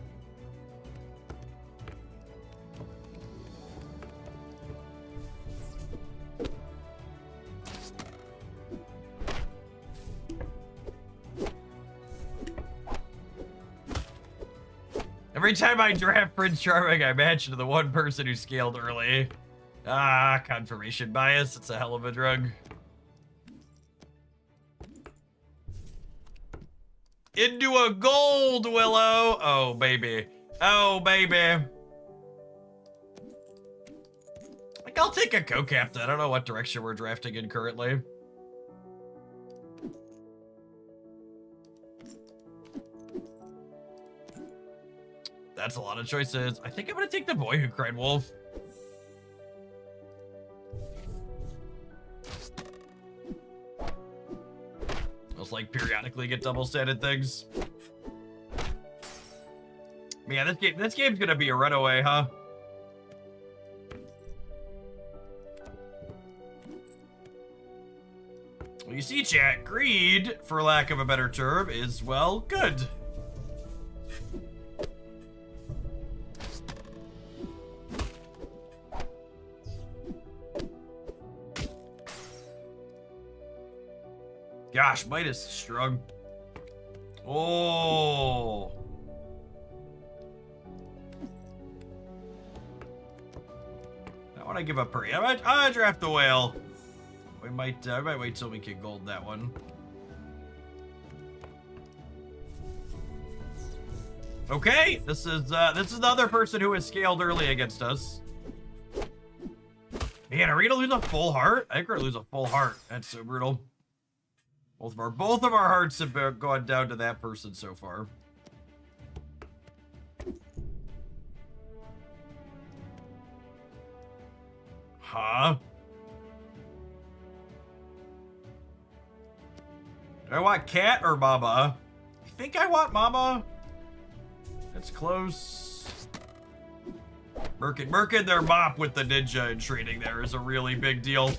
Every time I draft Prince Charming, I match to the one person who scaled early. Ah, confirmation bias. It's a hell of a drug. Into a gold, Willow. Oh, baby. Oh, baby. I think I'll take a co-captain. I don't know what direction we're drafting in currently. That's a lot of choices. I think I'm gonna take the Boy Who Cried Wolf. Just like periodically get double-standed things. Man, this game's gonna be a runaway, huh? Well, you see, chat, greed, for lack of a better term, is, well, good. Gosh, Midas is strong. Oh. I want to give up Purdy. I might draft the whale. We might wait till we can gold that one. Okay, this is the other person who was scaled early against us. Man, are we gonna lose a full heart? I think we're gonna lose a full heart. That's so brutal. Both of our hearts have gone down to that person so far. Huh? Do I want Cat or Mama? I think I want Mama. That's close. Merkin their mop with the ninja and trading there is a really big deal.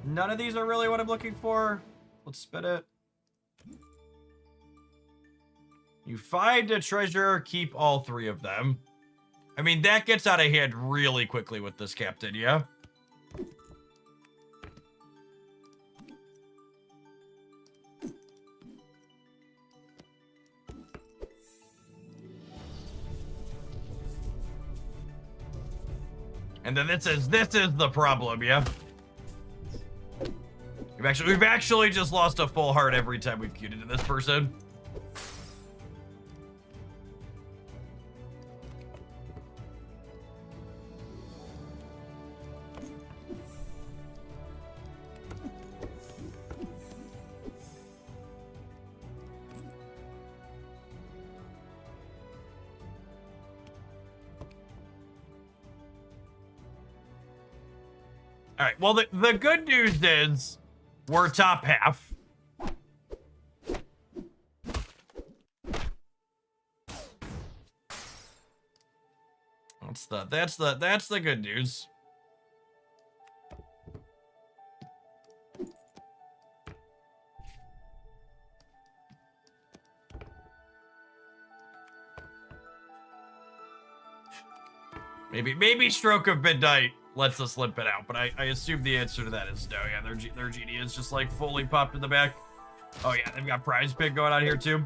None of these are really what I'm looking for. Let's spin it. You find a treasure, keep all 3 of them. I mean, that gets out of hand really quickly with this captain, yeah? And then this is the problem, yeah? We've actually just lost a full heart every time we've queued into this person. All right, well, the good news is we're top half. That's the good news. Maybe Stroke of Midnight lets us limp it out, but I assume the answer to that is no. Yeah, their genie is just like fully popped in the back. Oh yeah, they've got prize pick going on here too.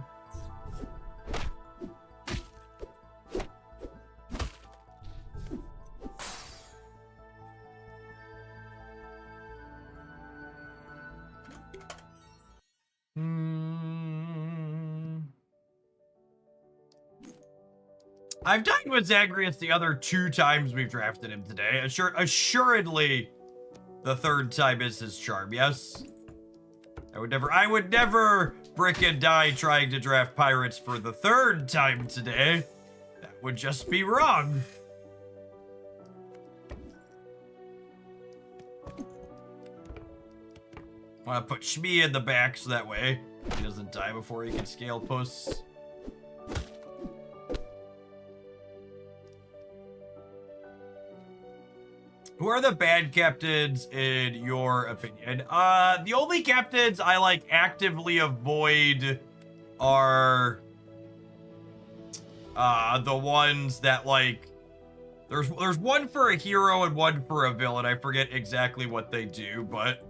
I've died with Zagreus the other 2 times we've drafted him today. Assuredly, the 3rd time is his charm, yes? I would never brick and die trying to draft pirates for the 3rd time today. That would just be wrong. I want to put Shmi in the back so that way he doesn't die before he can scale posts. Who are the bad captains in your opinion? The only captains I like actively avoid are the ones that like there's one for a hero and one for a villain. I forget exactly what they do, but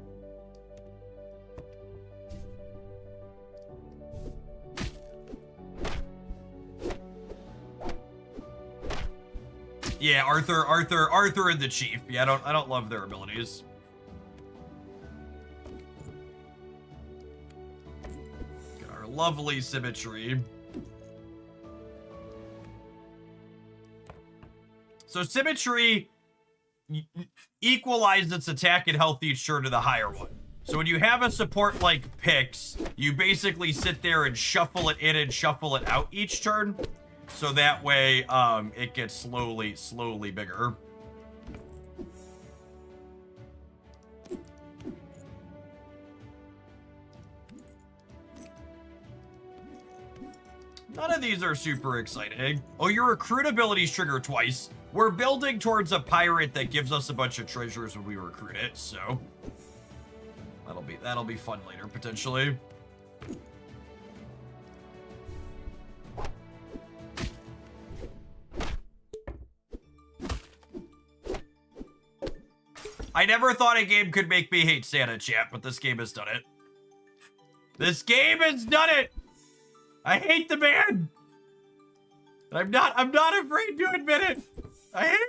yeah, Arthur and the Chief. Yeah, I don't love their abilities. Got our lovely symmetry. So symmetry equalizes its attack and health each turn to the higher one. So when you have a support like Pix, you basically sit there and shuffle it in and shuffle it out each turn. So that way, it gets slowly bigger. None of these are super exciting. Oh, your recruit abilities trigger twice. We're building towards a pirate that gives us a bunch of treasures when we recruit it, so that'll be fun later potentially. never thought a game could make me hate Santa, chat, but this game has done it. This game has done it! I hate the man! I'm not afraid to admit it! I hate him!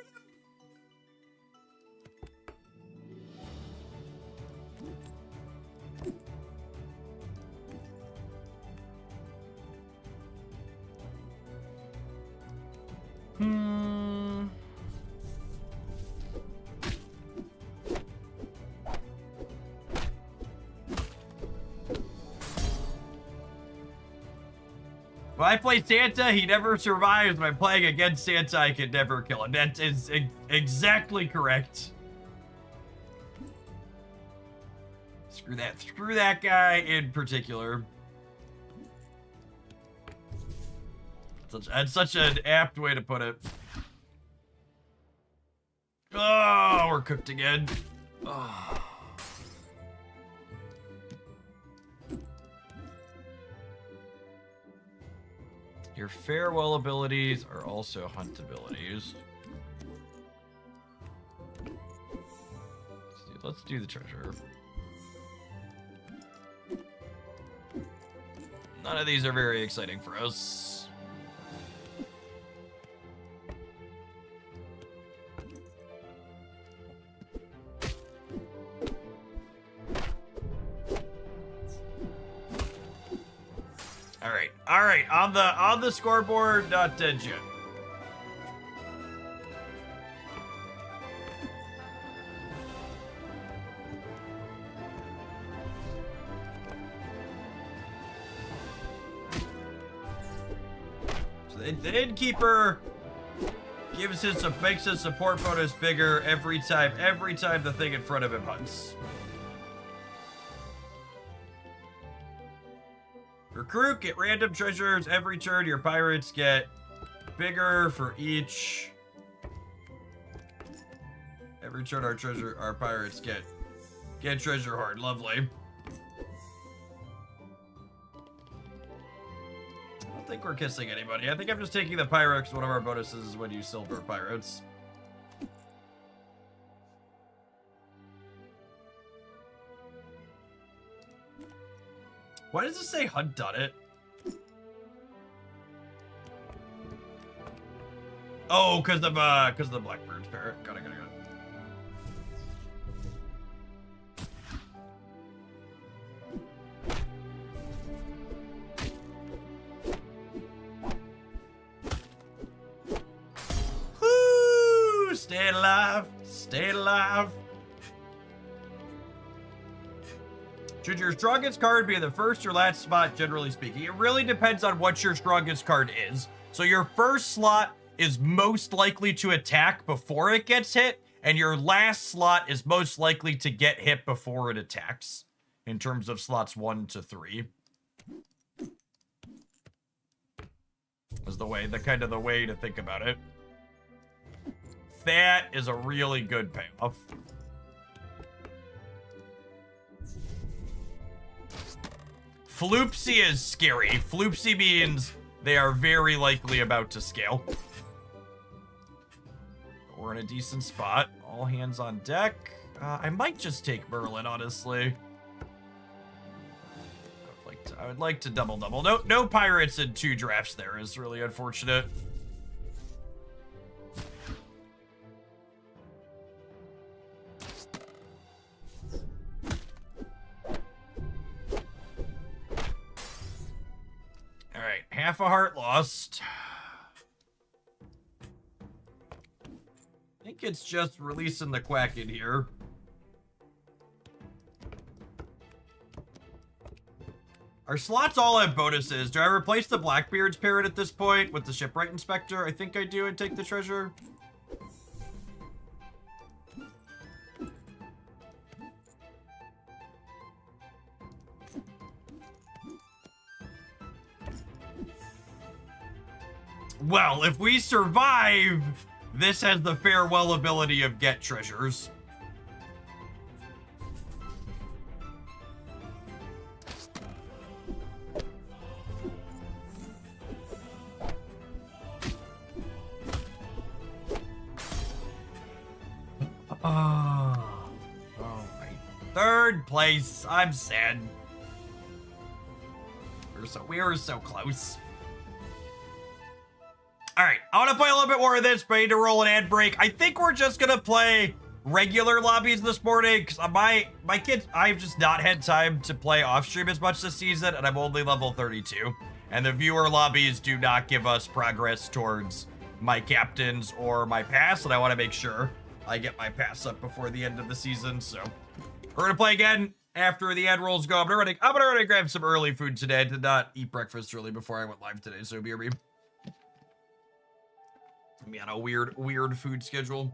When I play Santa, he never survives. When I'm playing against Santa, I can never kill him. That is exactly correct. Screw that guy in particular. That's such an apt way to put it. Oh, we're cooked again. Oh. Your farewell abilities are also hunt abilities. Let's do the treasure. None of these are very exciting for us. All right, on the scoreboard, not dead yet. So the innkeeper makes his support bonus bigger every time the thing in front of him hunts. Recruit, get random treasures every turn. Your pirates get bigger for each. Every turn our pirates get treasure hoard. Lovely. I don't think we're kissing anybody. I think I'm just taking the pirates. One of our bonuses is when you silver pirates. Why does it say hunt on it? Oh, because of the blackbird's parrot. Got it. Woo! Stay alive. Stay alive. Should your strongest card be in the first or last spot, generally speaking? It really depends on what your strongest card is. So your first slot is most likely to attack before it gets hit, and your last slot is most likely to get hit before it attacks, in terms of slots 1 to 3. Is the way to think about it. That is a really good payoff. Floopsy is scary. Floopsy means they are very likely about to scale. We're in a decent spot. All hands on deck. I might just take Merlin, honestly. I would like to double. No pirates in 2 drafts there is really unfortunate. Alright, half a heart lost. I think it's just releasing the quack in here. Our slots all have bonuses. Do I replace the Blackbeard's parrot at this point with the shipwright inspector? I think I do and take the treasure. Well, if we survive, this has the farewell ability of get treasures. place. I'm sad. We were so close. All right, I want to play a little bit more of this, but I need to roll an ad break. I think we're just gonna play regular lobbies this morning because my kids, I've just not had time to play off stream as much this season, and I'm only level 32. And the viewer lobbies do not give us progress towards my captains or my pass, and I want to make sure I get my pass up before the end of the season. So we're gonna play again after the ad rolls go. I'm gonna grab some early food today. I did not eat breakfast early before I went live today, so be on a weird food schedule.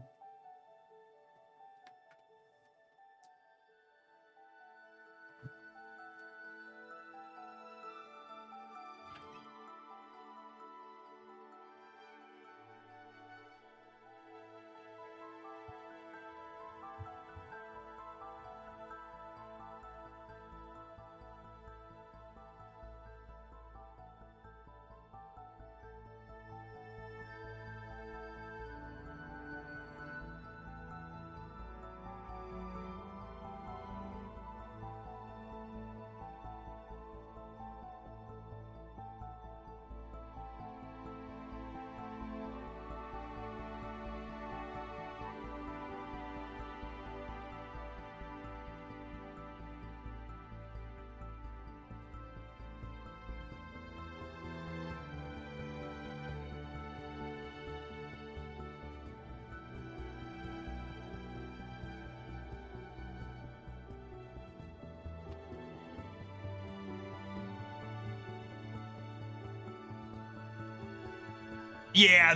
Yeah,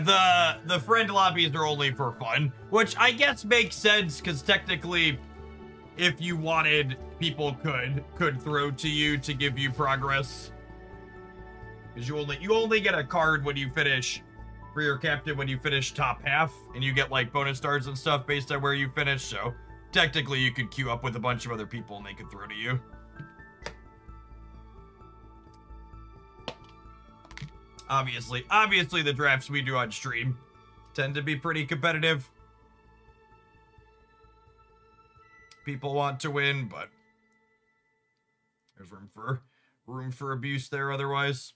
the friend lobbies are only for fun, which I guess makes sense because technically, if you wanted, people could throw to you to give you progress. Because you only get a card when you finish for your captain when you finish top half, and you get like bonus stars and stuff based on where you finish. So technically, you could queue up with a bunch of other people and they could throw to you. Obviously, the drafts we do on stream tend to be pretty competitive. People want to win, but there's room for abuse there otherwise.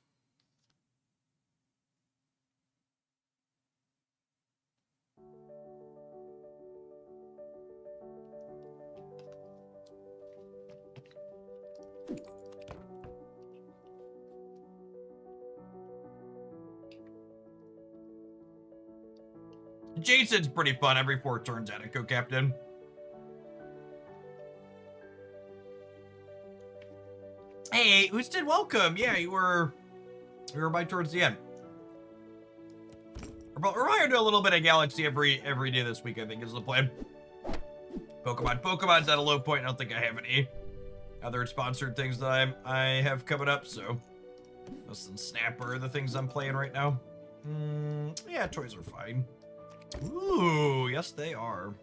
Jason's pretty fun every 4 turns at it, co-captain. Hey, Houston, welcome. Yeah, you were right towards the end. We're probably do a little bit of Galaxy every day this week, I think, is the plan. Pokemon's at a low point. I don't think I have any other sponsored things that I have coming up, so listen, Snapper are the things I'm playing right now. Yeah, toys are fine. Ooh, yes they are.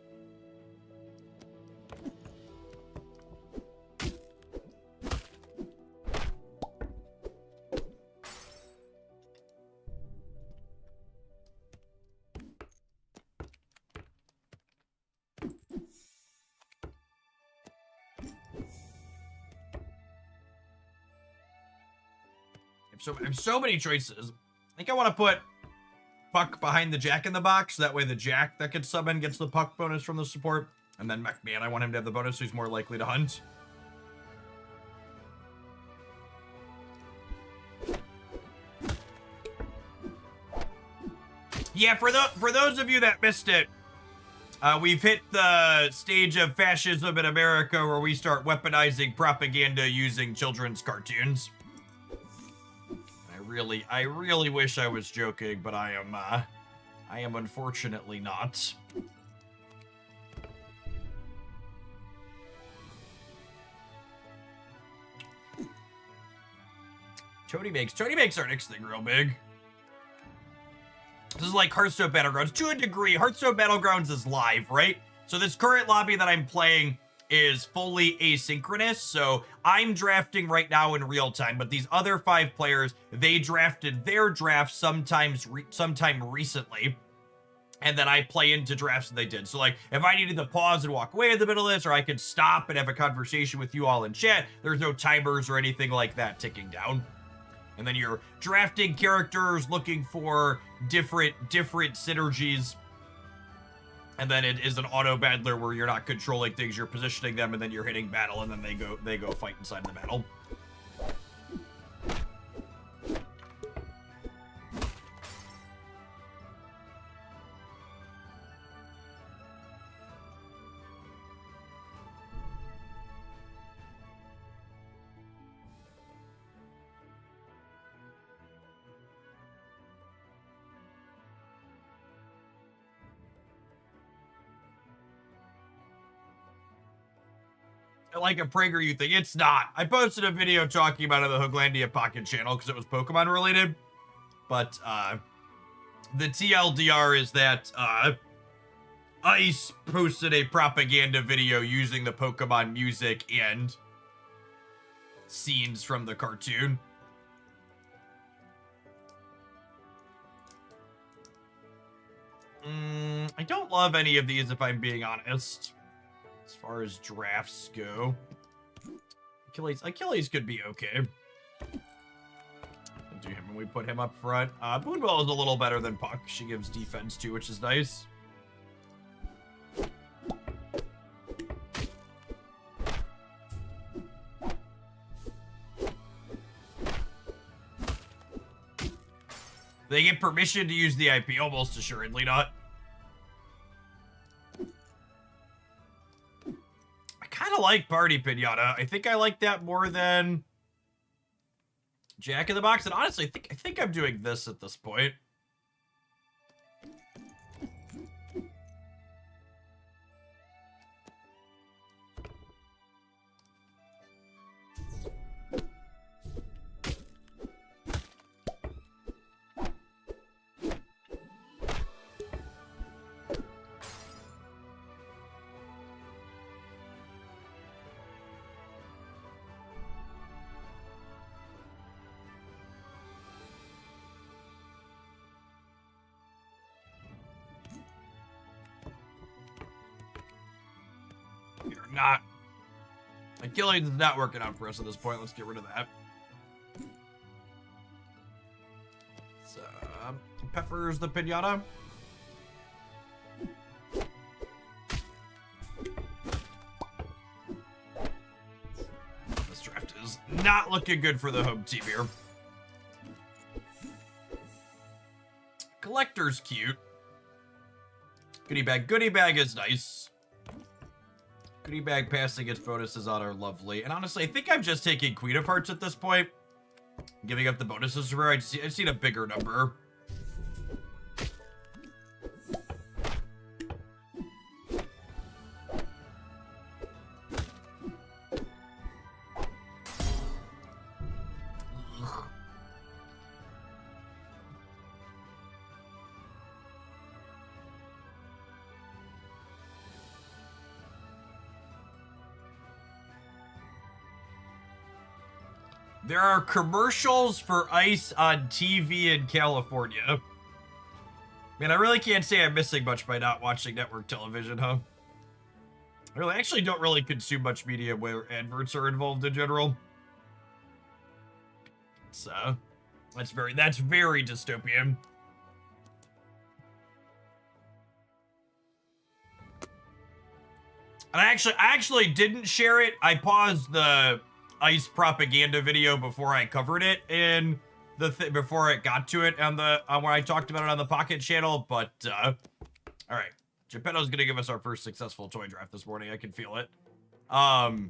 I have so many choices. I think I want to put Puck behind the Jack in the Box. That way the Jack that gets summon gets the Puck bonus from the support. And then McMahon, I want him to have the bonus so he's more likely to hunt. Yeah, for those of you that missed it, we've hit the stage of fascism in America where we start weaponizing propaganda using children's cartoons. I really wish I was joking, but I am unfortunately not. Tony makes our next thing real big. This is like Hearthstone Battlegrounds. To a degree, Hearthstone Battlegrounds is live, right? So this current lobby that I'm playing is fully asynchronous, so I'm drafting right now in real time, but these other 5 players, they drafted their draft sometime recently, and then I play into drafts that they did. So like, if I needed to pause and walk away in the middle of this, or I could stop and have a conversation with you all in chat, there's no timers or anything like that ticking down. And then you're drafting characters, looking for different synergies. And then it is an auto battler where you're not controlling things, you're positioning them, and then you're hitting battle, and then they go fight inside the battle. Like a PragerU thing. It's not. I posted a video talking about it on the Hooglandia Pocket channel because it was Pokemon related. But the TLDR is that Ice posted a propaganda video using the Pokemon music and scenes from the cartoon. I don't love any of these, if I'm being honest. As far as drafts go, Achilles could be okay. We'll do him when we put him up front. Boonwell is a little better than Puck. She gives defense too, which is nice. They get permission to use the IP, almost assuredly not. Kind of like Party Pinata. I think I like that more than Jack in the Box. And honestly, I think I'm doing this at this point. Not. Achilles is not working out for us at this point. Let's get rid of that. So, Pepper's the pinata. This draft is not looking good for the home team here. Collector's cute. Goodie bag is nice. Goodie bag passing its bonuses on are lovely. And honestly, I think I'm just taking Queen of Hearts at this point. Giving up the bonuses for her. I just need a bigger number. There are commercials for Ice on TV in California. Man, I really can't say I'm missing much by not watching network television, huh? I actually don't really consume much media where adverts are involved in general. So, that's very dystopian. And I actually didn't share it. I paused the Ice propaganda video before I covered it in the before it got to it on the when I talked about it on the Pocket channel. But all right, Geppetto's gonna give us our first successful toy draft this morning. I can feel it. I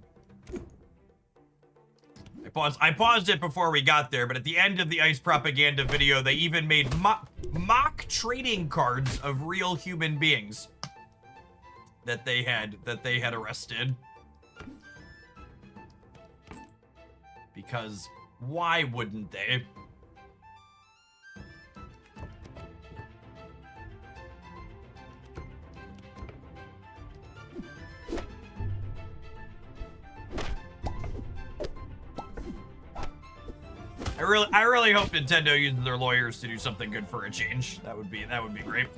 paused it before we got there, but at the end of the Ice propaganda video, they even made mock trading cards of real human beings that they had arrested. Because why wouldn't they? I really hope Nintendo uses their lawyers to do something good for a change. That would be great.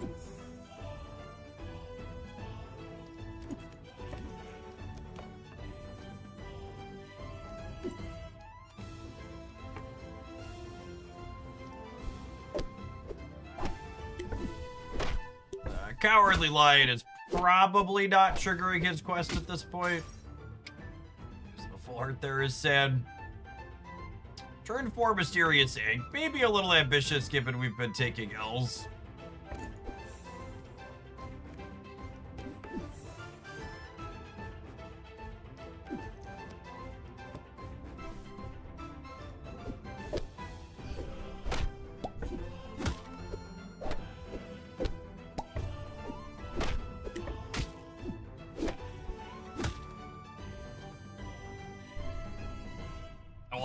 Cowardly Lion is probably not triggering his quest at this point. The full heart there is sad. Turn 4 Mysterious Ink. Maybe a little ambitious given we've been taking L's.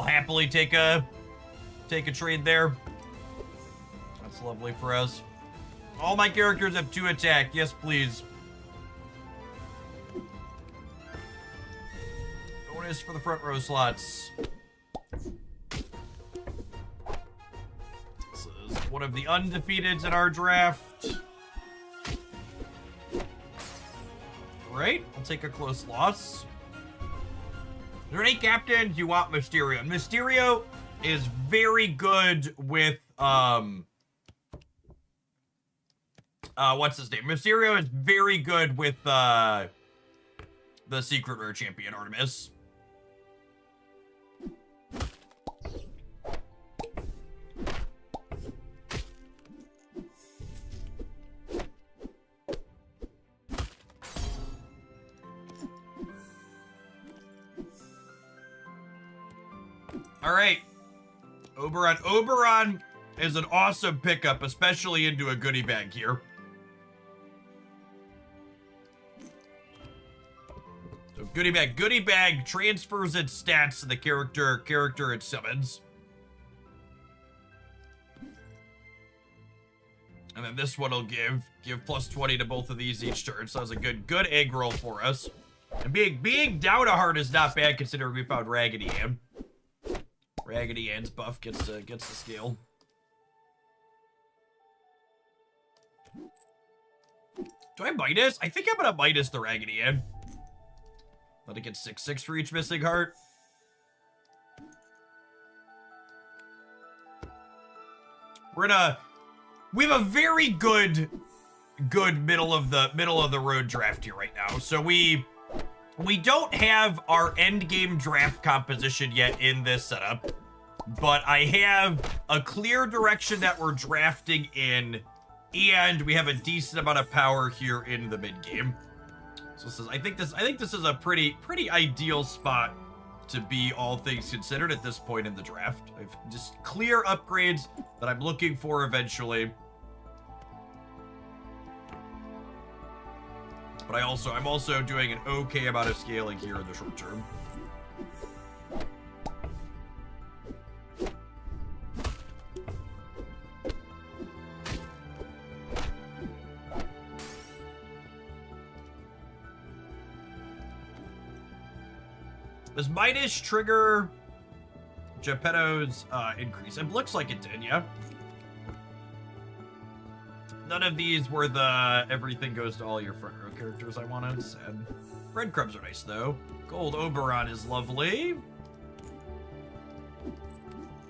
Happily take a trade there. That's lovely for us. All my characters have 2 attack. Yes, please. Bonus for the front row slots. This is one of the undefeateds in our draft. Great. I'll take a close loss. Is there any captains you want Mysterio? Mysterio is very good with, what's his name? Mysterio is very good with, the Secret Rare Champion, Artemis. All right, Oberon. Oberon is an awesome pickup, especially into a goodie bag here. So goodie bag transfers its stats to the character it summons. And then this one will give plus 20 to both of these each turn. So that's a good egg roll for us. And being down a heart is not bad considering we found Raggedy Ann. Raggedy Ann's buff gets the scale. Do I minus? I think I'm gonna minus the Raggedy Ann. Let it get 6/6 for each missing heart. We have a very good middle of the road draft here right now. So we don't have our endgame draft composition yet in this setup, but I have a clear direction that we're drafting in, and we have a decent amount of power here in the mid game. So I think this is a pretty ideal spot to be, all things considered, at this point in the draft. I've just clear upgrades that I'm looking for eventually. But I'm also doing an okay amount of scaling here in the short term. Does Midas trigger Geppetto's increase? It looks like it did, yeah. None of these were the everything goes to all your front row characters I wanted. Sad. Breadcrumbs are nice, though. Gold Oberon is lovely.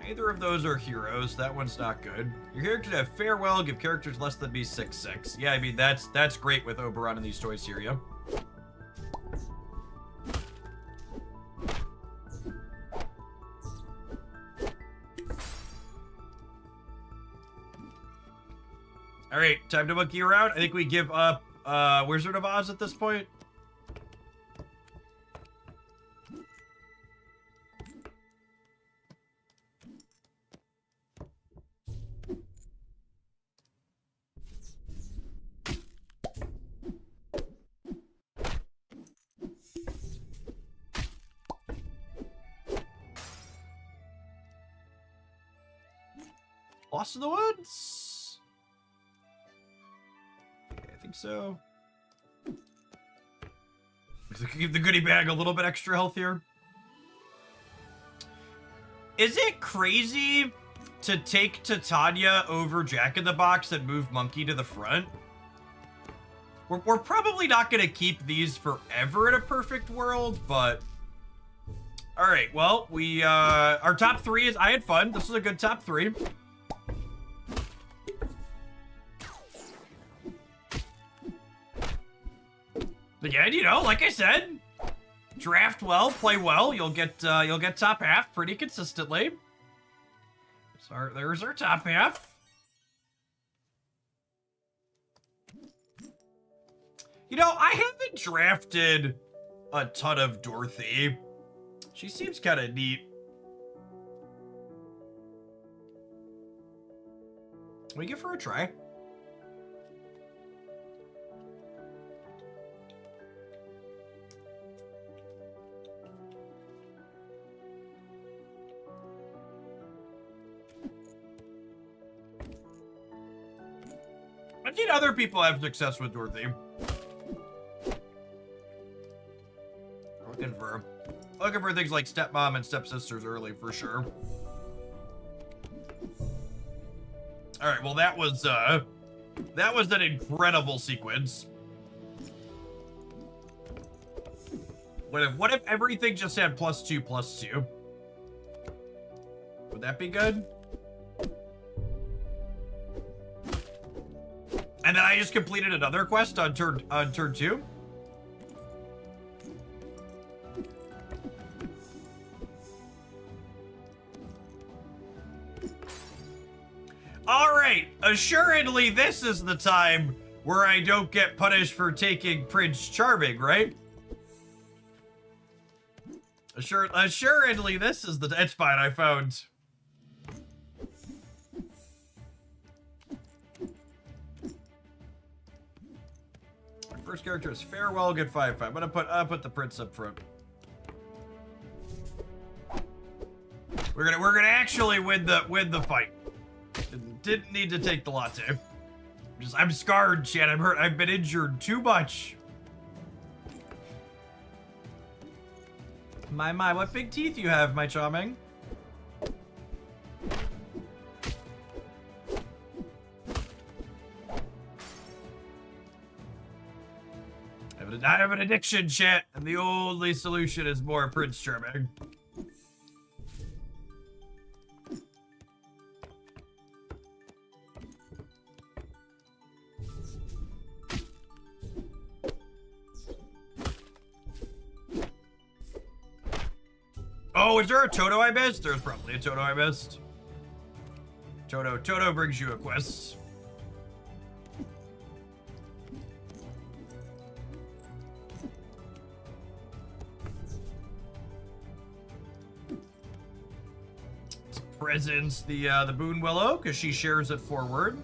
Neither of those are heroes. That one's not good. Your characters have farewell. Give characters less than me 6/6. Yeah, I mean, that's great with Oberon in these toys here, yeah. All right, time to monkey around. I think we give up Wizard of Oz at this point. Lost in the Woods? I think so. Give the goodie bag a little bit extra health here. Is it crazy to take Titania over Jack-in-the-Box and move Monkey to the front? We're probably not going to keep these forever in a perfect world, but... Alright, well, our top 3 is... I had fun. This is a good top 3. Again, you know, like I said, draft well, play well. You'll get top half pretty consistently. So there's our top half. You know, I haven't drafted a ton of Dorothy. She seems kind of neat. Can we give her a try? I've seen other people have success with Dorothy. Looking for things like stepmom and stepsisters early for sure. All right, well that was an incredible sequence. What if everything just had +2/+2? Would that be good? And then I just completed another quest on turn 2. All right, assuredly this is the time where I don't get punished for taking Prince Charming, right? Assuredly this is the... It's fine, I found... My first character is Farewell, good 5/5. I'm gonna put the Prince up front. We're gonna actually win the fight. Didn't need to take the latte. I'm scarred, Chad. I'm hurt. I've been injured too much. My, what big teeth you have, my charming. I have an addiction, chat, and the only solution is more Prince Charming. Oh, is there a Toto I missed? There's probably a Toto I missed. Toto brings you a quest. Presents the Boon Willow because she shares it forward.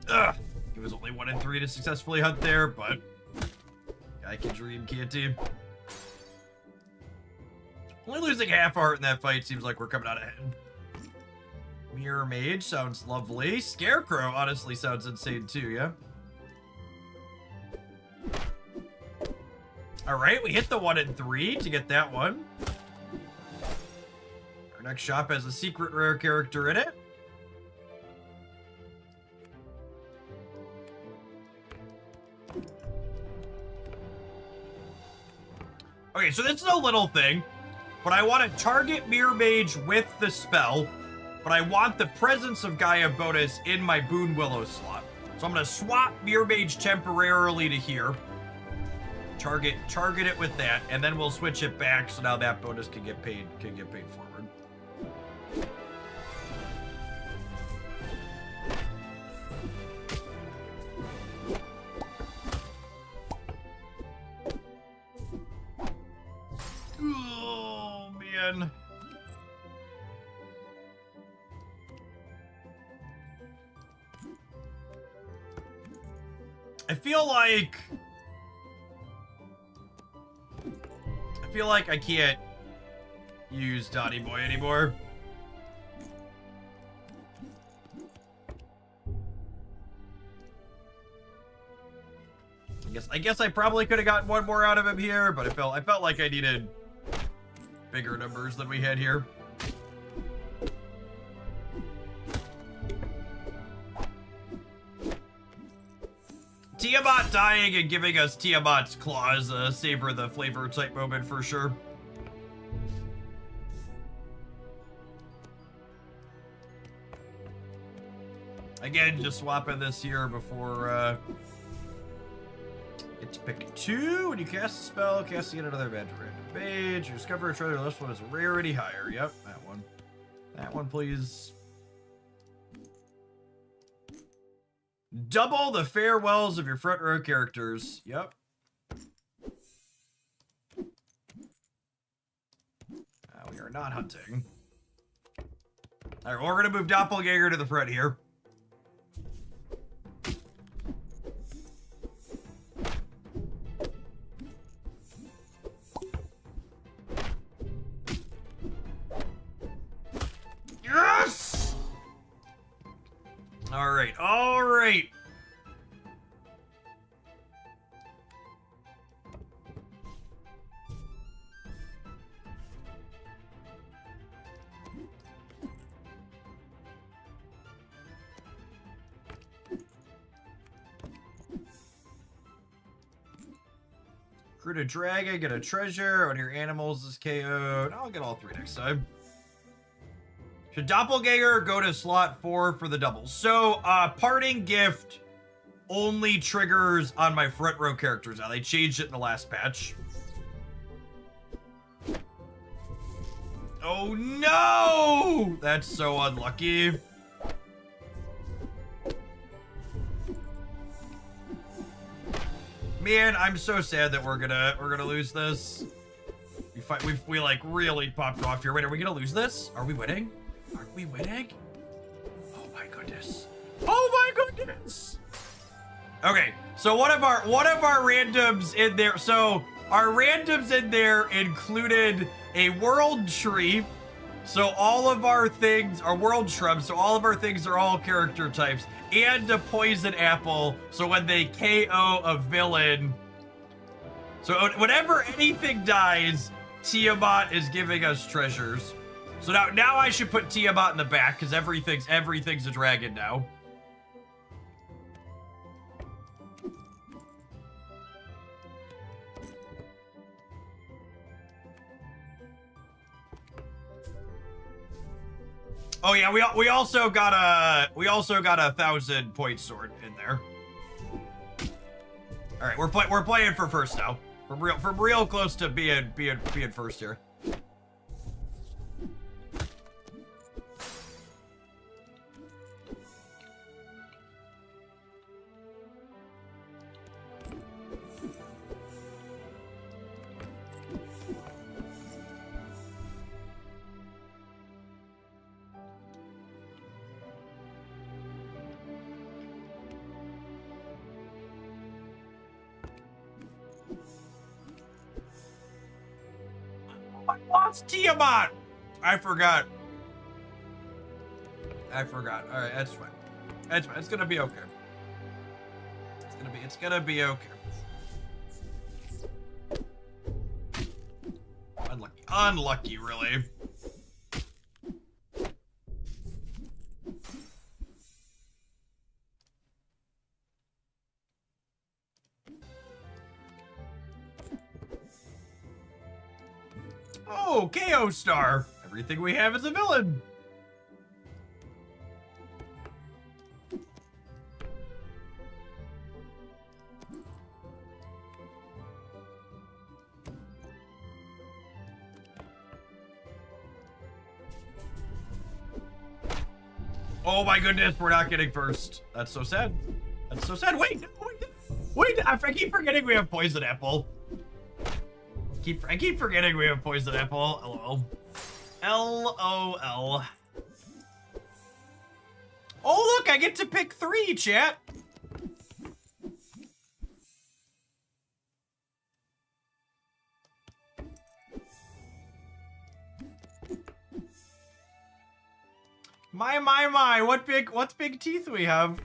Ugh. It was only 1 in 3 to successfully hunt there, but I can dream, can't he? Only losing half heart in that fight seems like we're coming out ahead. Mirror Mage sounds lovely. Scarecrow honestly sounds insane too, yeah? Alright, we hit the 1 in 3 to get that one. Our next shop has a secret rare character in it. Okay, so this is a little thing, but I want to target Mirror Mage with the spell, but I want the Presence of Gaia bonus in my Boon Willow slot. So I'm going to swap Mirror Mage temporarily to here, target it with that, and then we'll switch it back so now that bonus can get paid forward. Oh, man. I feel like I can't use Donny Boy anymore. I guess I probably could have gotten one more out of him here, but I felt like I needed bigger numbers than we had here. Tiamat dying and giving us Tiamat's claws, savor the flavor type moment for sure. Again, just swapping this here before, get to pick 2. When you cast a spell, casting it another event to random page. You discover a treasure, this one is rarity higher. Yep, that one. That one, please. Double the farewells of your front row characters. Yep. We are not hunting. Alright, well, we're gonna move Doppelganger to the front here. Yes! Alright, alright. Recruit a dragon, get a treasure. One of your animals is KO'd. I'll get all 3 next time. Should Doppelganger go to slot 4 for the double? So, parting gift only triggers on my front row characters now. They changed it in the last patch. Oh no! That's so unlucky. Man, I'm so sad that we're gonna lose this. We like really popped off here. Wait, are we gonna lose this? Are we winning? Are we winning? Oh my goodness. Oh my goodness. Okay, so one of our randoms in there. So our randoms in there included a world tree. So all of our things are world shrubs. So all of our things are all character types. And a poison apple, so when they KO a villain, so whenever anything dies, Tiamat is giving us treasures. So now I should put Tiamat in the back because everything's a dragon now. Oh yeah, we also got a 1,000-point sword in there. All right, we're playing for first now. From real close to being first here. Lost Tiamat! I forgot. All right, that's fine. That's fine. It's gonna be okay. It's gonna be okay. Unlucky, really. Oh, KO star. Everything we have is a villain. Oh my goodness, we're not getting first. That's so sad. That's so sad. Wait, no, wait. I keep forgetting we have poison apple. I keep forgetting we have poison apple. LOL. LOL. Oh look, I get to pick 3, chat. My, what big teeth we have.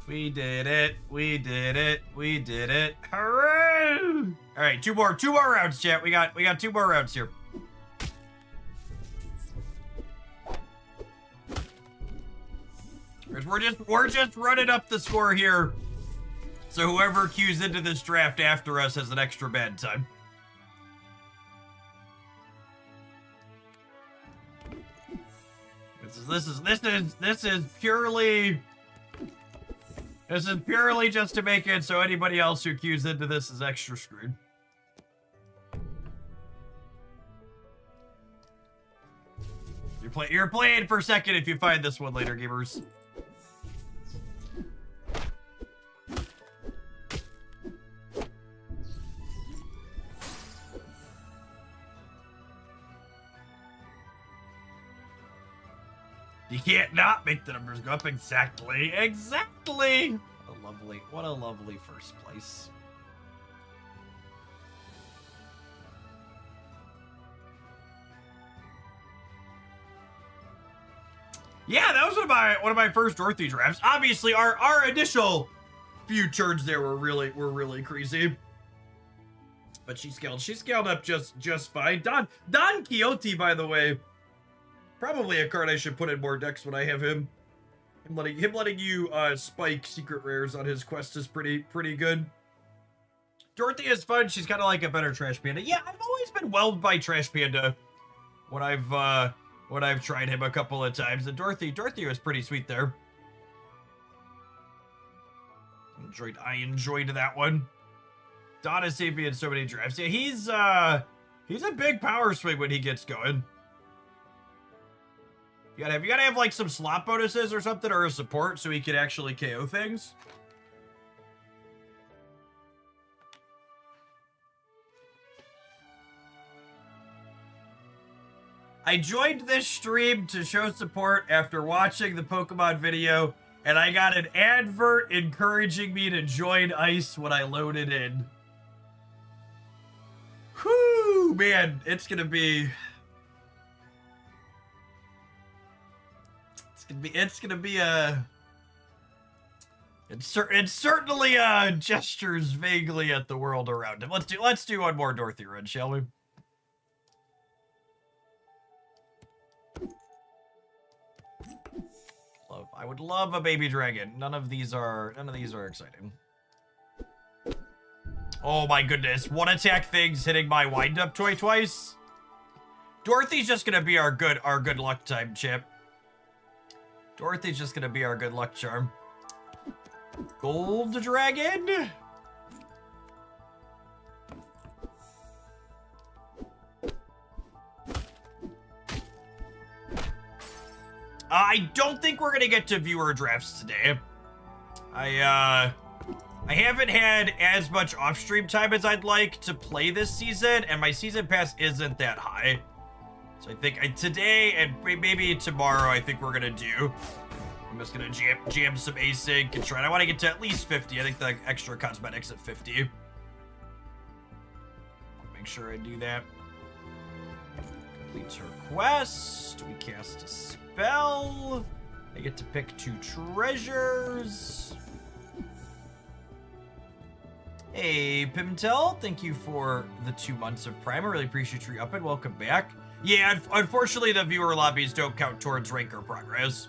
We did it. We did it. We did it. Hooray! All right, two more rounds, chat. We got 2 more rounds here. We're just running up the score here. So whoever queues into this draft after us has an extra bad time. This is purely just to make it so anybody else who queues into this is extra screwed. You're playing for second if you find this one later, gamers. You can't not make the numbers go up. Exactly. Exactly. What a lovely first place. Yeah, that was one of my first Dorothy drafts. Obviously, our initial few turns there were really crazy. But she scaled up just fine. Don Quixote, by the way. Probably a card I should put in more decks when I have him. Him letting you spike secret rares on his quest is pretty good. Dorothy is fun. She's kind of like a better Trash Panda. Yeah, I've always been whelmed by Trash Panda when I've tried him a couple of times. And Dorothy was pretty sweet there. I enjoyed that one. Donna saved me in so many drafts. Yeah, he's a big power swing when he gets going. You gotta have like some slot bonuses or something, or a support so he can actually KO things. I joined this stream to show support after watching the Pokemon video, and I got an advert encouraging me to join ICE when I loaded in. Whew, man, it's certainly gestures vaguely at the world around him. Let's do one more Dorothy run, shall we? I would love a baby dragon. None of these are exciting. Oh my goodness, one attack things hitting my wind up toy twice. Dorothy's just gonna be our good luck time chip. Dorothy's just gonna be our good luck charm. Gold dragon. I don't think we're gonna get to viewer drafts today. I haven't had as much off-stream time as I'd like to play this season, and my season pass isn't that high. So I think today and maybe tomorrow, I think we're gonna do. I'm just gonna jam some async and try. I want to get to at least 50. I think the extra cosmetics at 50. Make sure I do that. Completes her quest. We cast a spell. I get to pick 2 treasures. Hey, Pimtel, thank you for the 2 months of Prime. I really appreciate your up and welcome back. Yeah, unfortunately, the viewer lobbies don't count towards rank or progress.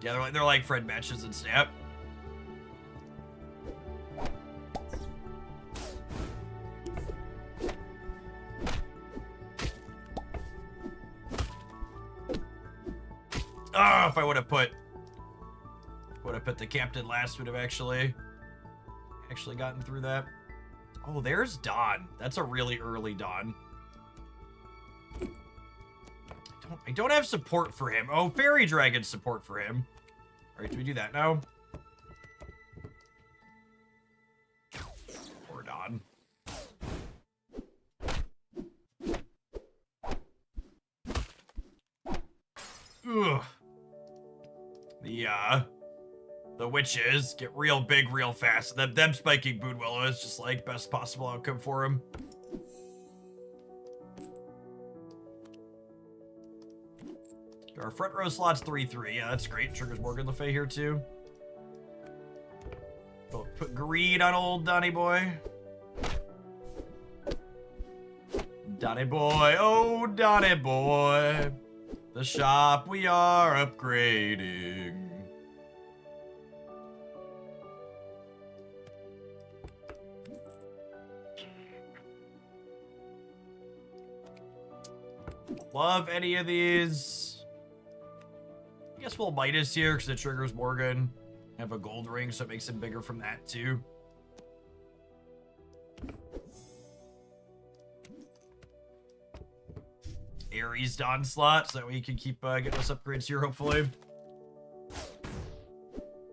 Yeah, they're like friend matches and Snap. Oh, if I would have put the captain last, would have actually gotten through that. Oh, there's Dawn. That's a really early Dawn. I don't have support for him. Oh, Fairy Dragon support for him. All right, do we do that now? Poor Dawn. Ugh. The witches get real big real fast. Them spiking Boonwillow is just like best possible outcome for him. Our front row slots 3-3. Yeah, that's great. Triggers Morgan Le Fay here too. Put greed on old Donny boy. Donny boy, oh Donny boy. The shop we are upgrading. Love any of these. I guess we'll Midas here because it triggers Morgan. Have a gold ring, so it makes him bigger from that too. Ares Dawn slot, so that way you can keep getting us upgrades here, hopefully.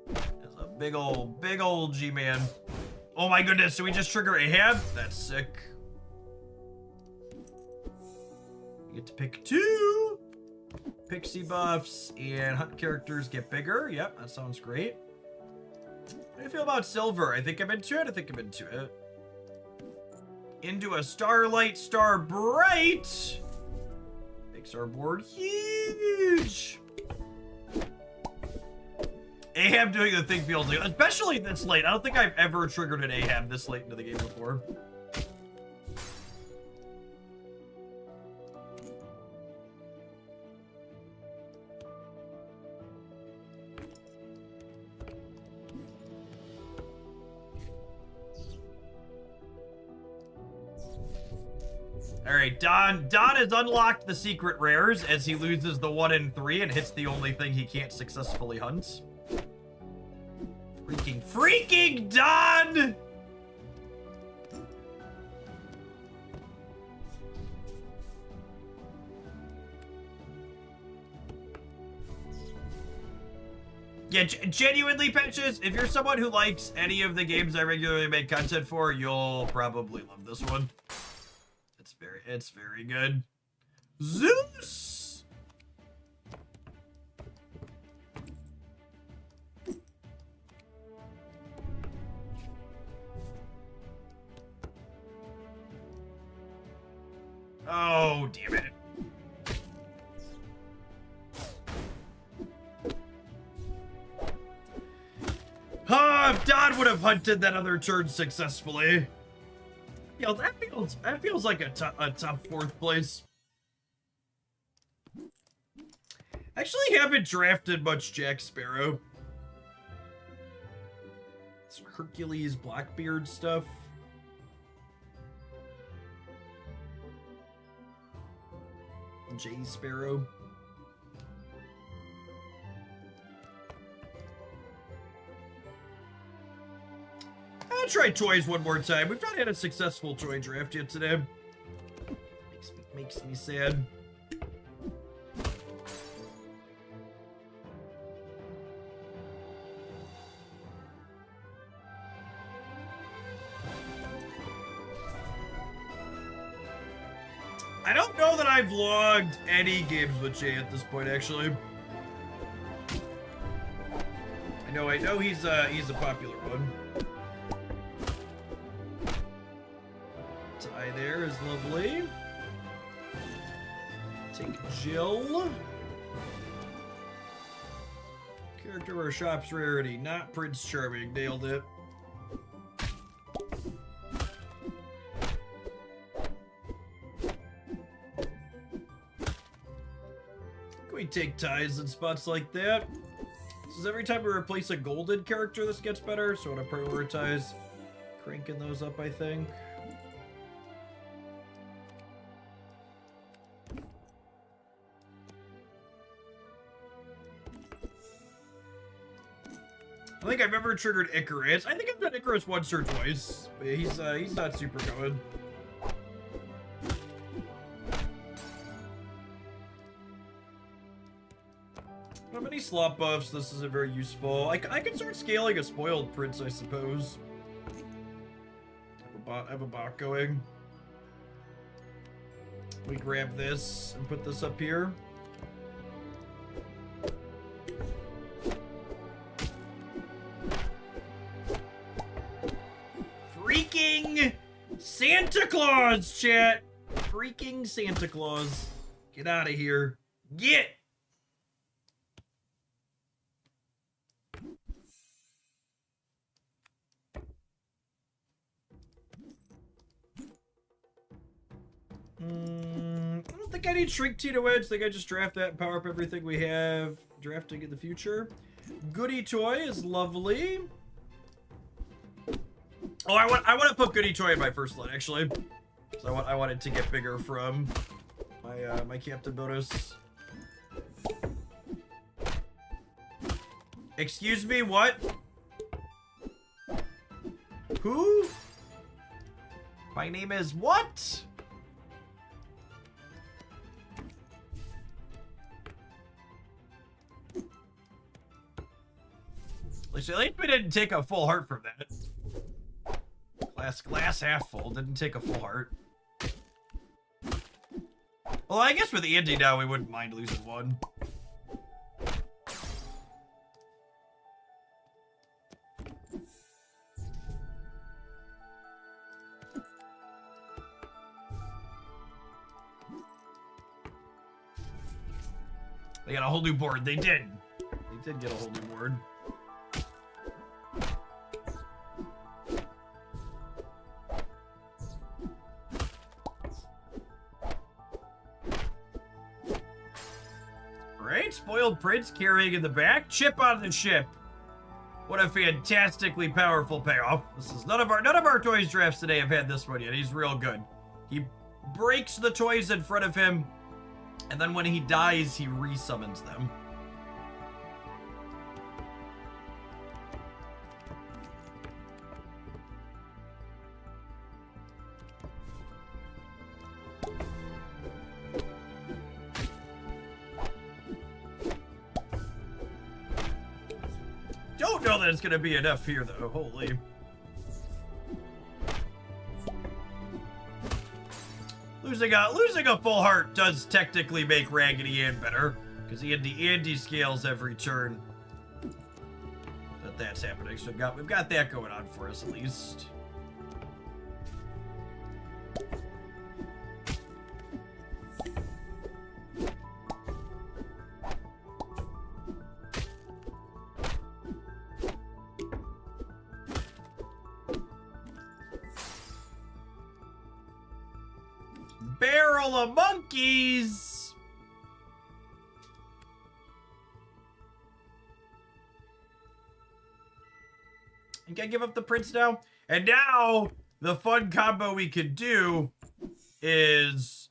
There's a big old G-Man. Oh my goodness, do we just trigger Ahab? That's sick. You get to pick 2 pixie buffs, and hunt characters get bigger. Yep, that sounds great. How do you feel about silver? I think I'm into it. I think I'm into it. Into a Starlight Star Bright. Makes our board huge. Ahab doing the thing feels like, especially this late. I don't think I've ever triggered an Ahab this late into the game before. All right, Don has unlocked the secret rares as he loses the 1 and 3 and hits the only thing he can't successfully hunt. Freaking Don! Yeah, genuinely, Patches, if you're someone who likes any of the games I regularly make content for, you'll probably love this one. It's very good. Zeus! Oh, damn it. Oh, if Don would have hunted that other turn successfully. Yo, that feels like a tough 4th place. I actually haven't drafted much Jack Sparrow. It's Hercules Blackbeard stuff. Jay Sparrow. I'll try toys one more time. We've not had a successful toy draft yet today. Makes me sad. I don't know that I've logged any games with Jay at this point, actually. I know he's a popular one. Tie there is lovely. Take Jill. Character or shop's rarity, not Prince Charming. Nailed it. Can we take ties in spots like that? This is every time we replace a golden character, this gets better, so I want to prioritize cranking those up, I think. I think I've ever triggered Icarus. I think I've done Icarus once or twice, but he's not super good. How many slot buffs? This isn't very useful. I can start scaling a spoiled prince, I suppose. I have a bot going. We grab this and put this up here. Freaking Santa Claus, chat! Freaking Santa Claus. Get out of here. Get! think I need Shrink Tito Edge. I think I just draft that and power up everything we have drafting in the future. Goody Toy is lovely. Oh, I want to put Goody Toy in my first slot, actually. So I wanted to get bigger from my my Captain bonus. Excuse me, what? Who? My name is what? At least we didn't take a full heart from that. Glass half full, didn't take a full heart. Well, I guess with the Andy now, we wouldn't mind losing one. They got a whole new board. They did. They did get a whole new board. Right? Spoiled Prince carrying in the back. Chip on the ship. What a fantastically powerful payoff. This is none of our toys drafts today have had this one yet. He's real good. He breaks the toys in front of him. And then when he dies, he resummons them. Don't know that it's gonna be enough here, though. Holy. Losing a full heart does technically make Raggedy Ann better, because Andy scales every turn that's happening. So we've got that going on for us at least. Barrel of monkeys! You can give up the prince now. And now, the fun combo we could do is...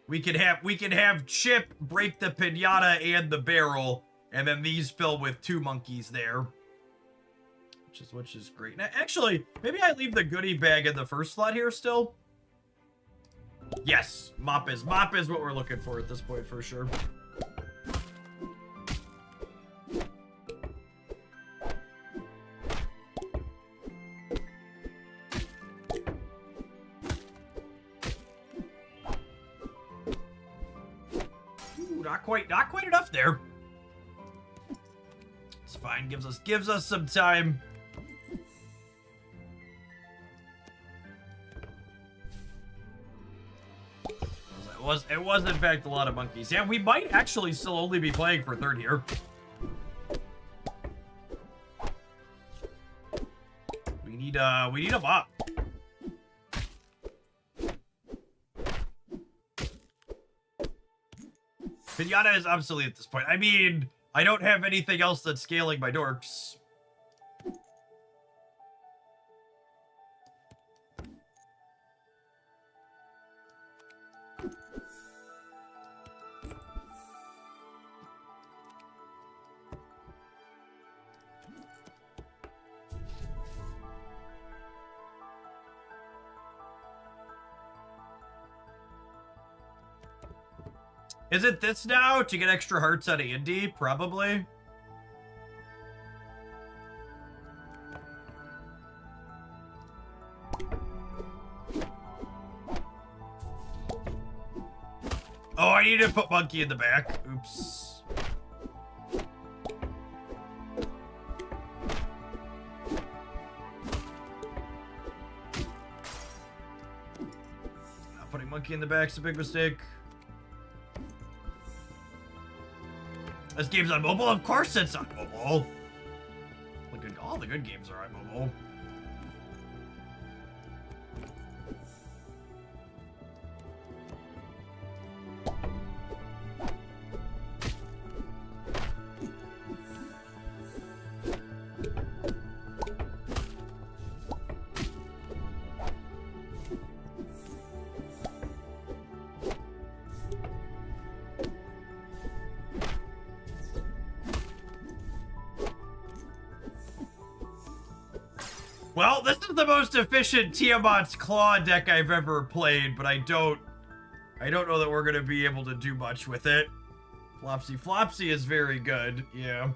We could have Chip break the pinata and the barrel, and then these fill with 2 monkeys there. Which is great. Now, actually, maybe I leave the goodie bag in the first slot here still. Yes, mop is what we're looking for at this point for sure. Ooh, not quite enough there. It's fine. Gives us some time. It was in fact a lot of monkeys. Yeah, we might actually still only be playing for third here. We need a mop. Pinata is obsolete at this point. I mean, I don't have anything else that's scaling my dorks. Is it this now to get extra hearts out of Indy? Probably. Oh, I need to put monkey in the back. Oops. Not putting monkey in the back's a big mistake. This game's on mobile? Of course it's on mobile. All the good games are on mobile. Well, this is the most efficient Tiamat's Claw deck I've ever played, but I don't know that we're gonna be able to do much with it. Flopsy is very good, yeah.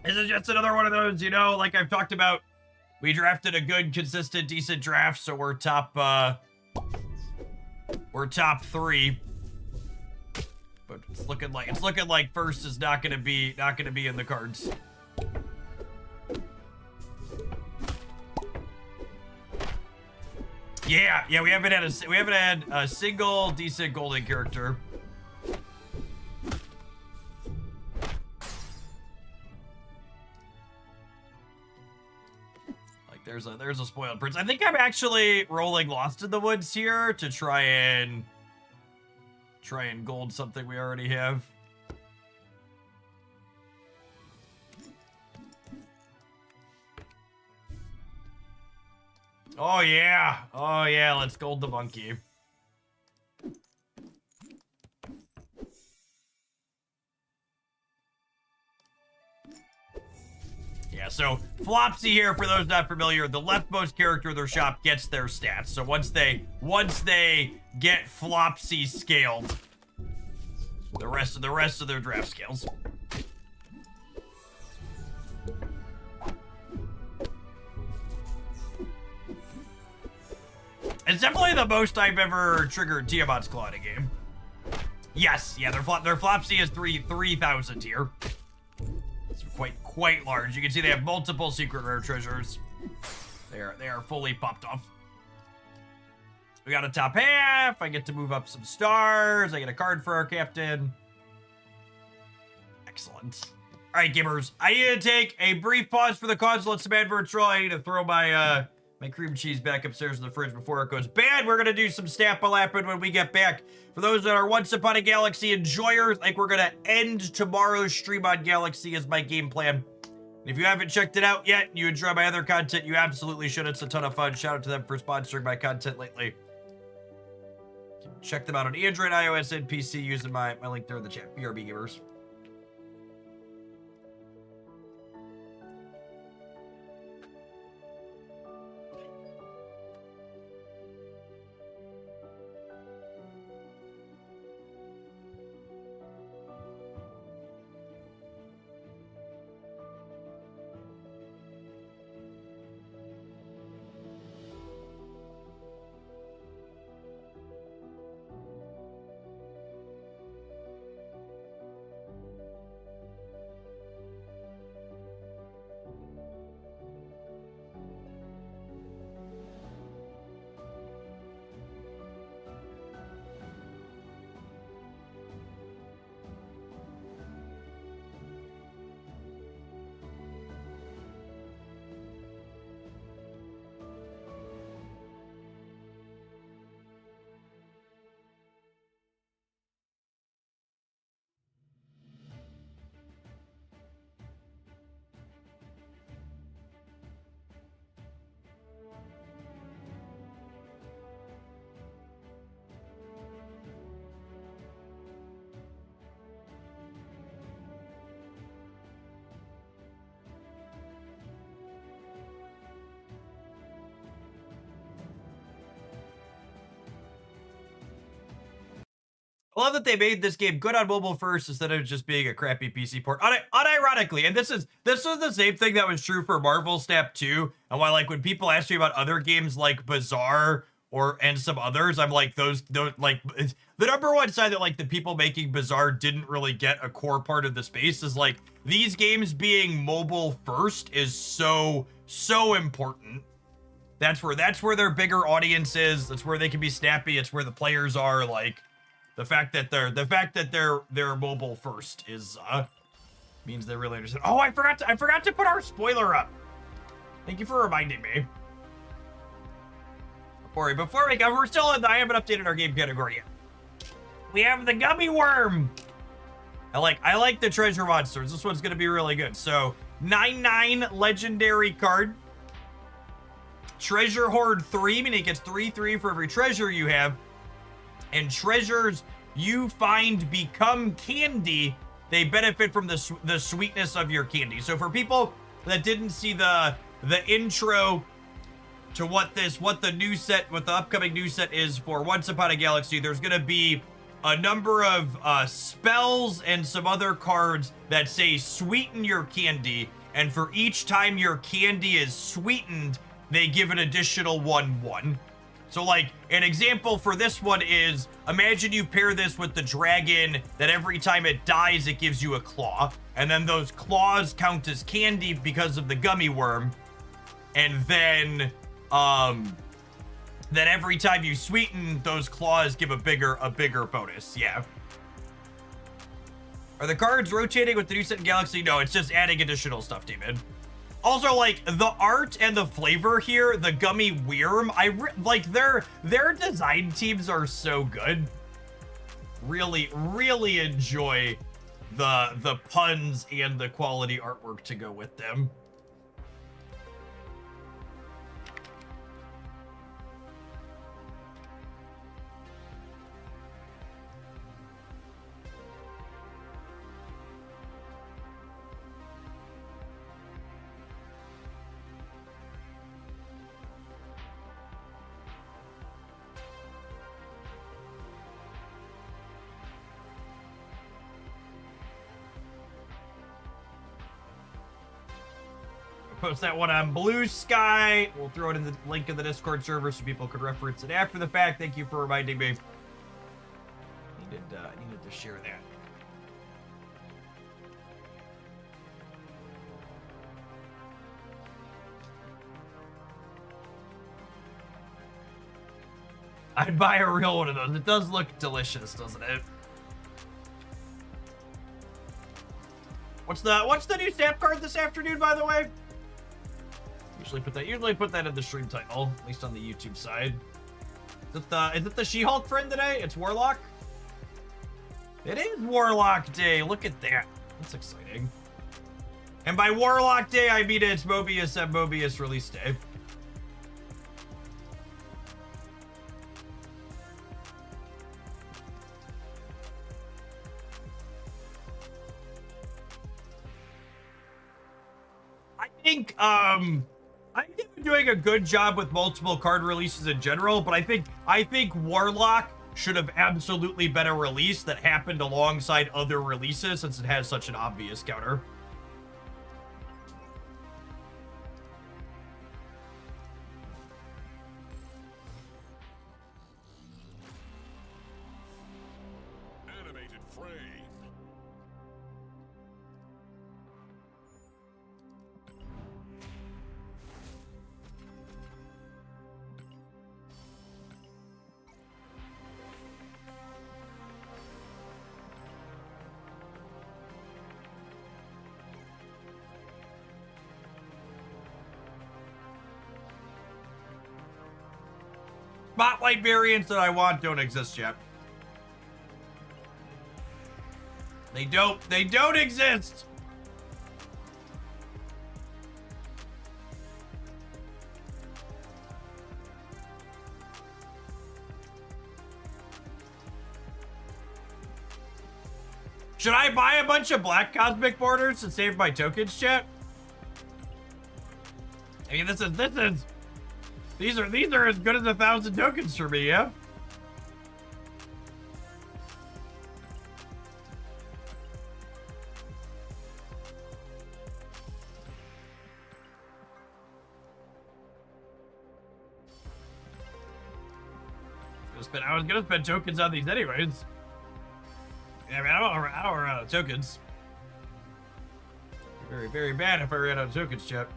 This is just another one of those, you know, like I've talked about. We drafted a good, consistent, decent draft, so we're top 3. But it's looking like first is not gonna be in the cards. Yeah, we haven't had a single decent golden character. There's a spoiled prince. I think I'm actually rolling Lost in the Woods here to try and gold something we already have. Oh yeah, let's gold the monkey. Yeah, so Flopsy here, for those not familiar, the leftmost character of their shop gets their stats. So once they get Flopsy scaled, the rest of their draft scales. It's definitely the most I've ever triggered Tiamat's Claw in a game. Yes, yeah, their Flopsy is 3,000 here. It's quite large. You can see they have multiple secret rare treasures. They are fully popped off. We got a top half. I get to move up some stars. I get a card for our captain. Excellent. All right, gamers. I need to take a brief pause for the cause. Let some adverts roll. I need to throw my my cream cheese back upstairs in the fridge before it goes bad. We're gonna do some snap-a-lapping when we get back. For those that are Once Upon a Galaxy enjoyers, like we're gonna end tomorrow's stream on Galaxy as my game plan. And if you haven't checked it out yet, and you enjoy my other content, you absolutely should. It's a ton of fun. Shout out to them for sponsoring my content lately. Check them out on Android, iOS, and PC using my link there in the chat. BRB gamers. I love that they made this game good on mobile first instead of just being a crappy PC port. Unironically, and this was the same thing that was true for Marvel Snap 2. And why, like, when people ask me about other games like Bazaar and some others, I'm like, those like, the number one sign that like the people making Bazaar didn't really get a core part of the space is like these games being mobile first is so important. That's where their bigger audience is. That's where they can be snappy. It's where the players are. Like, the fact that they're mobile first is means they really understand. Oh, I forgot to put our spoiler up. Thank you for reminding me. Before we go, I haven't updated our game category yet. We have the gummy worm. I like the treasure monsters. This one's gonna be really good. So 9/9 legendary card. Treasure Hoard 3, meaning it gets 3/3 for every treasure you have. And treasures you find become candy. They benefit from the sweetness of your candy. So for people that didn't see the intro to what the upcoming new set is for Once Upon a Galaxy, there's gonna be a number of spells and some other cards that say sweeten your candy, and for each time your candy is sweetened, they give an additional 1/1. So like an example for this one is, imagine you pair this with the dragon that every time it dies it gives you a claw, and then those claws count as candy because of the gummy worm, and then every time you sweeten, those claws give a bigger bonus. Yeah. Are the cards rotating with the new set in Galaxy? No, it's just adding additional stuff, David. Also, like, the art and the flavor here, the gummy worm, like, their design teams are so good. Really, really enjoy the puns and the quality artwork to go with them. Post that one on Blue Sky. We'll throw it in the link in the Discord server so people could reference it after the fact. Thank you for reminding me. Needed to share that. I'd buy a real one of those. It does look delicious, doesn't it? What's the new stamp card this afternoon, by the way? Usually put that in the stream title, at least on the YouTube side. Is it the She-Hulk friend today? It's Warlock? It is Warlock Day. Look at that. That's exciting. And by Warlock Day, I mean it's Mobius and Mobius release day. I think they've been doing a good job with multiple card releases in general, but I think Warlock should have absolutely been a release that happened alongside other releases, since it has such an obvious counter. Animated frame. Spotlight variants that I want don't exist yet. They don't exist. Should I buy a bunch of black cosmic borders to save my tokens, chat? I mean, these are as good as 1,000 tokens for me, yeah? I was gonna spend tokens on these anyways. Yeah, I mean, I don't run out of tokens. Very, very bad if I ran out of tokens, chat.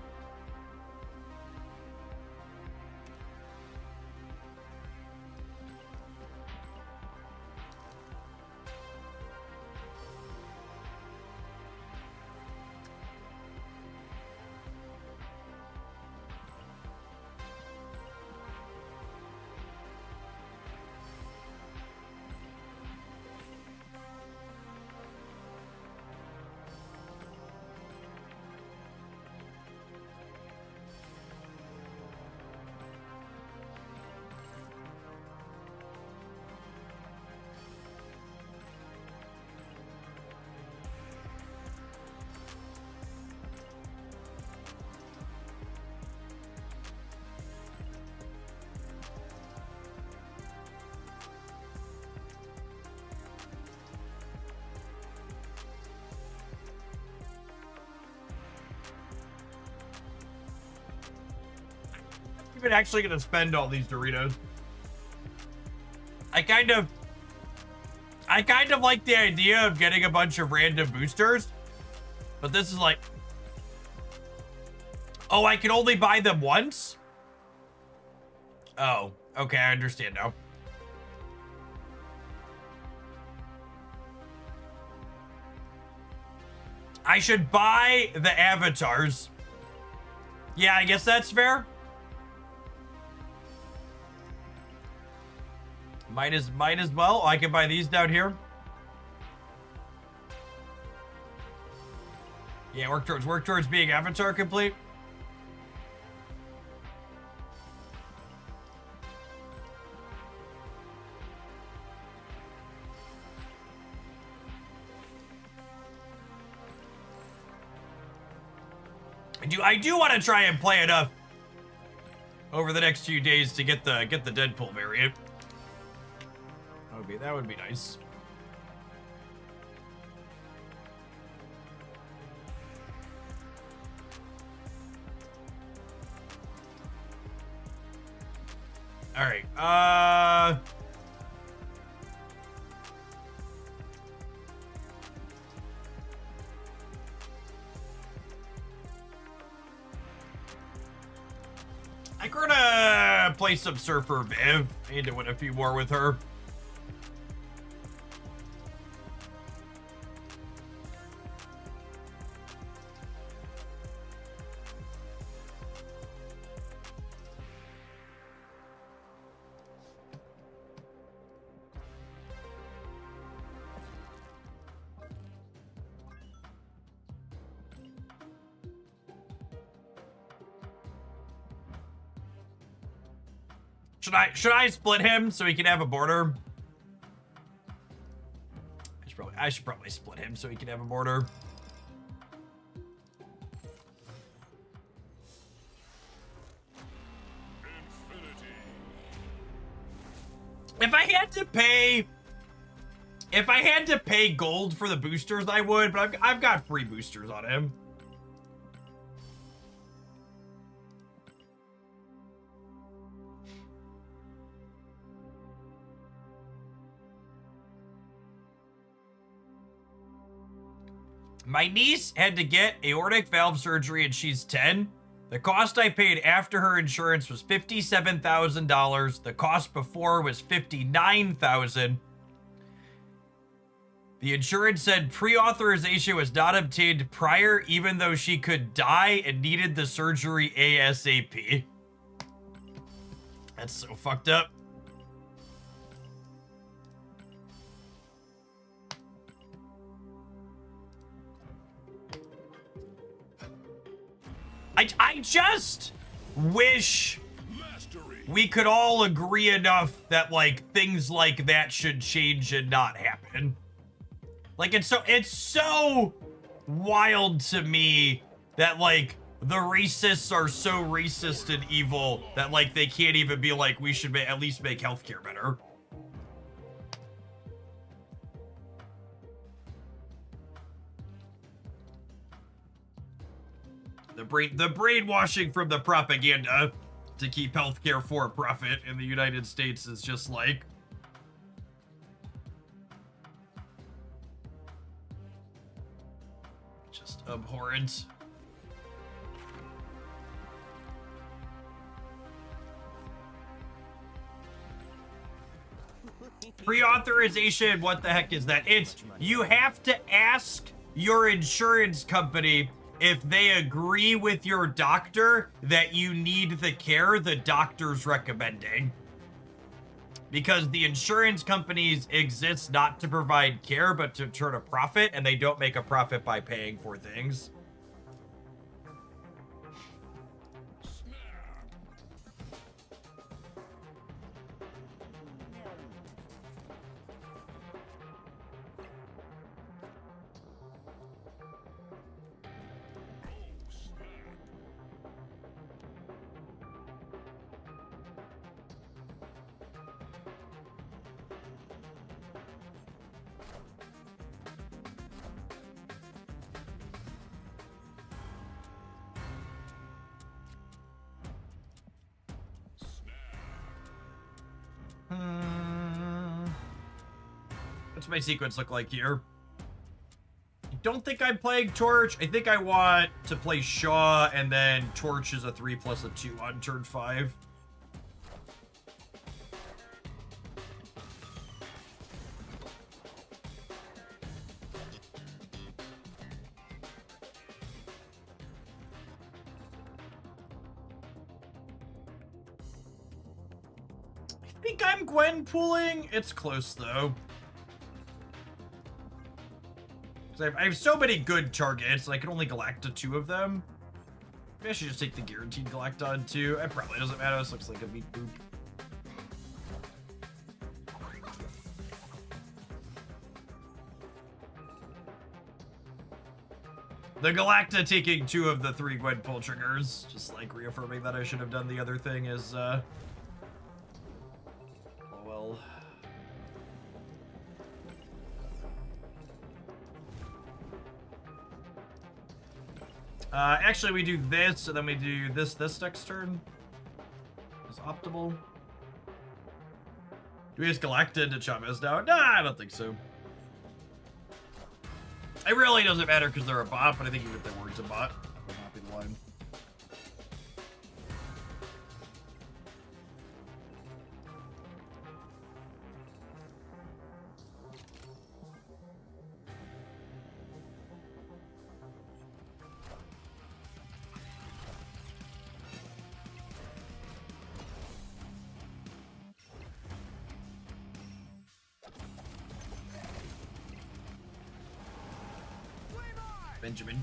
even actually gonna spend all these Doritos. I kind of like the idea of getting a bunch of random boosters, but this is like, oh, I can only buy them once? Oh, okay, I understand now. I should buy the avatars. Yeah, I guess that's fair. Might as well. I can buy these down here. Yeah, work towards being avatar complete. I do want to try and play enough over the next few days to get the Deadpool variant. That would be nice. All right. I'm gonna play some Surfer Viv. I need to win a few more with her. Should I split him so he can have a border? I should probably split him so he can have a border. If I had to pay gold for the boosters, I would, but I've got free boosters on him. My niece had to get aortic valve surgery and she's 10. The cost I paid after her insurance was $57,000. The cost before was $59,000. The insurance said pre-authorization was not obtained prior, even though she could die and needed the surgery ASAP. That's so fucked up. I just wish we could all agree enough that, like, things like that should change and not happen. Like, it's so wild to me that, like, the racists are so racist and evil that, like, they can't even be like, we should at least make healthcare better. The brainwashing from the propaganda to keep healthcare for profit in the United States is just like, just abhorrent. Pre-authorization, what the heck is that? It's, you have to ask your insurance company if they agree with your doctor that you need the care the doctor's recommending. Because the insurance companies exist not to provide care, but to turn a profit, and they don't make a profit by paying for things. What's my sequence look like here? I don't think I'm playing Torch. I think I want to play Shaw, and then Torch is a 3 plus a 2 on turn 5. I think I'm Gwen pooling. It's close, though. I have so many good targets, I can only Galacta 2 of them. Maybe I should just take the guaranteed Galacta on 2. It probably doesn't matter. This looks like a meat boop. The Galacta taking 2 of the 3 Gwen pull triggers, just like reaffirming that I should have done the other thing is, oh well. Actually, we do this, and then we do this next turn. Is optimal. Do we just Galacta into Chavez now? Nah, I don't think so. It really doesn't matter because they're a bot, but I think even if they weren't a bot, that would not be the line.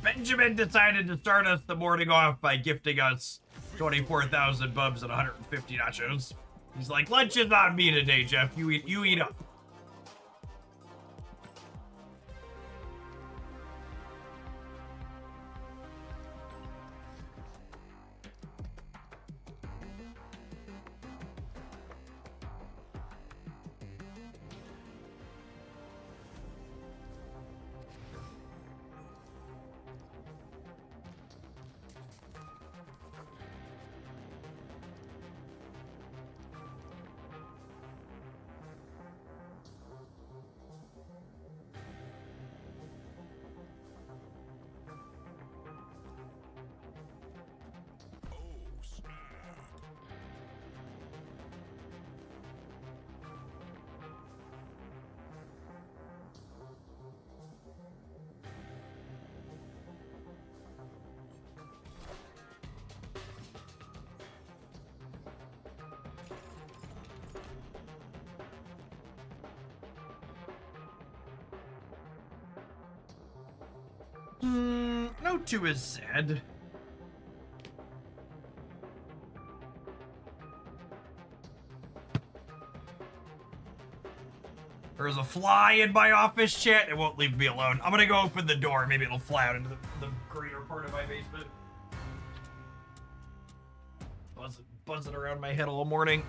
Benjamin decided to start us the morning off by gifting us 24,000 bubs and 150 nachos. He's like, lunch is on me today, Jeff. You eat up. No 2 is sad. There's a fly in my office chat. It won't leave me alone. I'm gonna go open the door. Maybe it'll fly out into the greater part of my basement. Buzzing around my head all morning.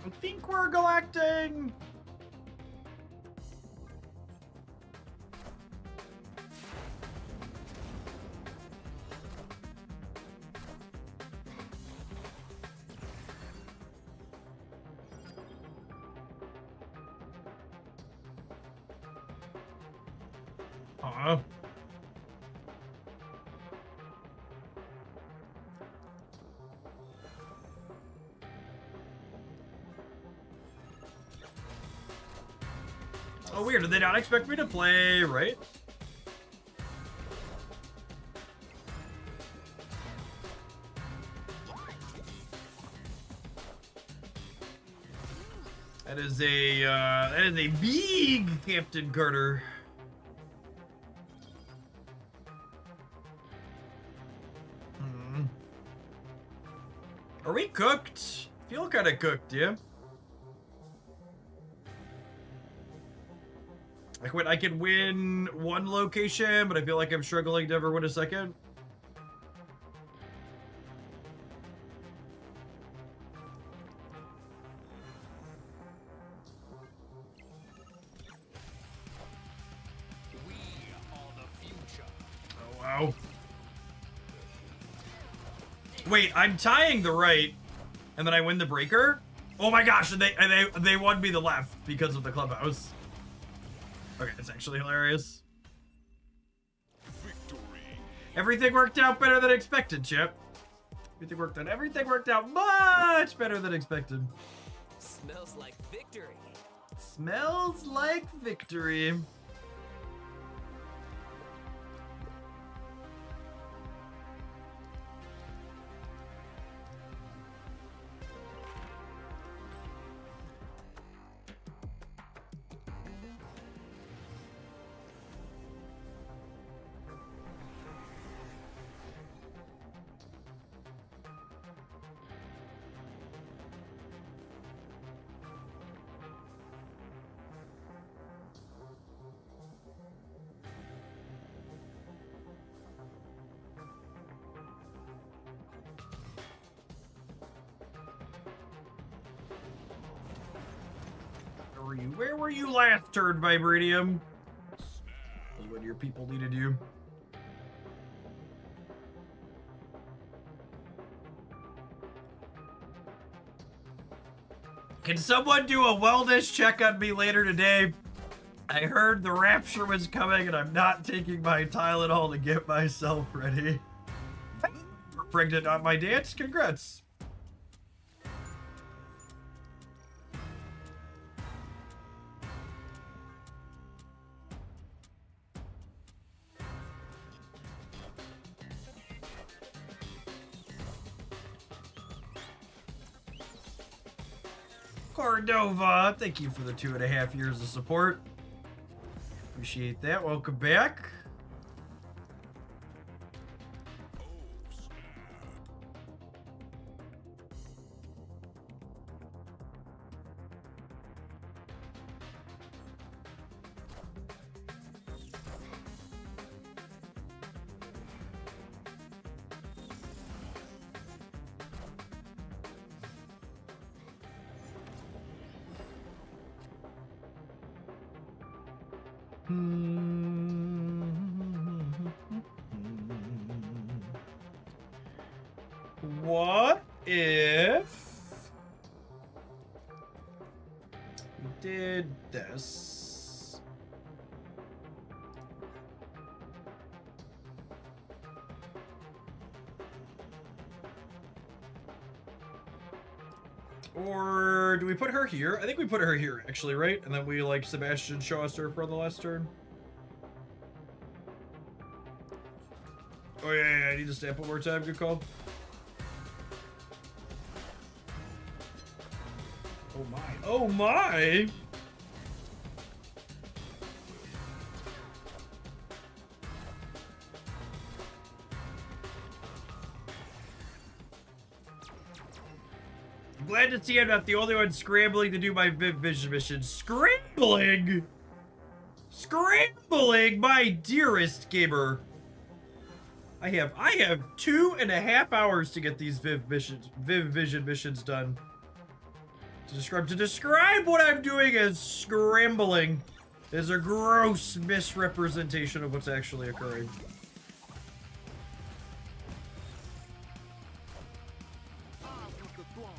I think we're galacting. Oh, weird. Did they not expect me to play, right? That is a big Captain Carter. Are we cooked? Feel kind of cooked, yeah. I can win one location, but I feel like I'm struggling to ever win a second. We are the future. Oh, wow. Wait, I'm tying the right, and then I win the breaker? Oh my gosh, and they won me the left because of the clubhouse. Okay, it's actually hilarious. Victory. Everything worked out better than expected, Chip. Everything worked out much better than expected. Smells like victory. Smells like victory. Where were you last turn, Vibranium? Was when your people needed you. Can someone do a wellness check on me later today? I heard the rapture was coming and I'm not taking my Tylenol to get myself ready. You're pregnant on my dance? Congrats. Cordova, thank you for the 2.5 years of support. Appreciate that. Welcome back. What if we did this? Or do we put her here? I think we put her here, actually, right? And then we, like, Sebastian show us her for the last turn. Oh, yeah, I need to stamp one more time. Good call. Oh, my. Oh, my! I'm glad to see I'm not the only one scrambling to do my Viv Vision mission. Scrambling? Scrambling, my dearest gamer. I have 2.5 hours to get these Viv Vision missions done. To describe what I'm doing as scrambling is a gross misrepresentation of what's actually occurring. I want the throne.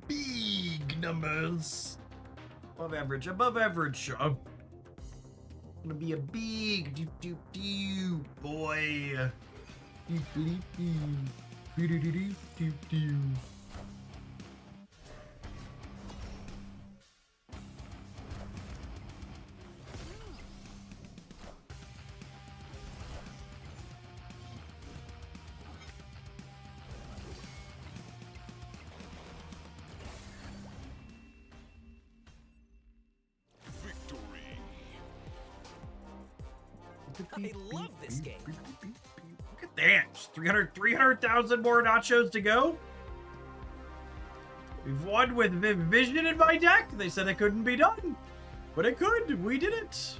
Big numbers. Above average, above average. Gonna be a big boy. I love this game. Look at that. Just 300,000 more nachos to go. We've won with Vision in my deck. They said it couldn't be done. But it could. We did it.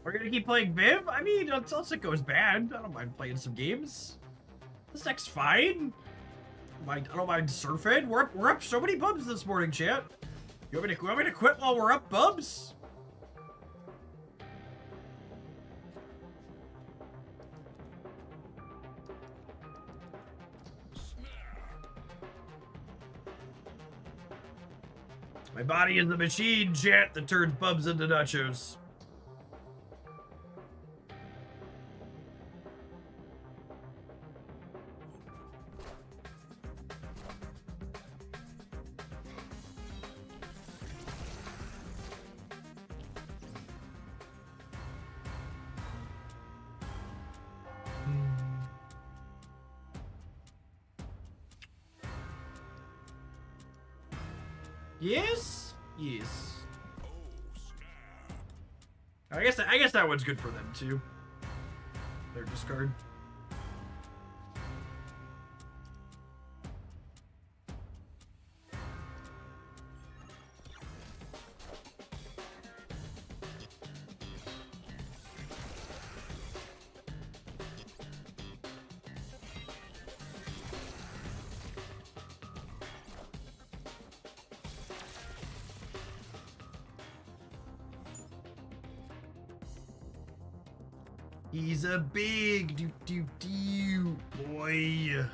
We're gonna keep playing Viv? I mean, unless it goes bad, I don't mind playing some games. This deck's fine. I don't mind surfing. We're up so many bubs this morning, chat. You want me to quit while we're up bubs? My body is the machine, chat, that turns bubs into nachos. Yes? Yes. I guess that one's good for them too. Their discard. He's a big boy.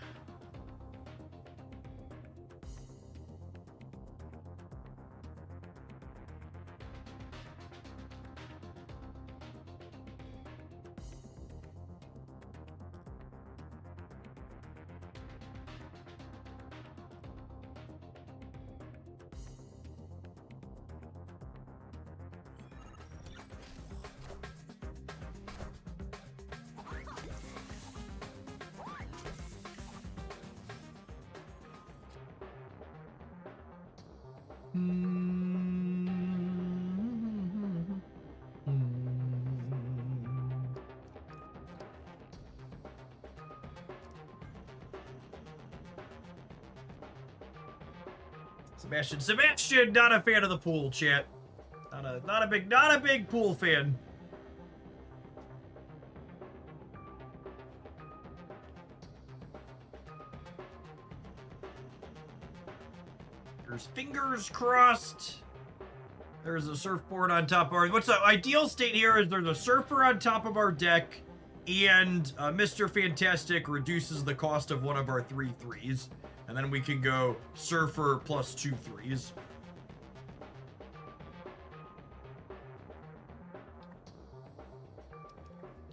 Sebastian, not a fan of the pool, chat. Not a big pool fan. There's fingers crossed. There's a surfboard on top of our... What's the ideal state here is there's a surfer on top of our deck, and Mr. Fantastic reduces the cost of one of our 3/3s. And then we can go surfer plus 2 3s.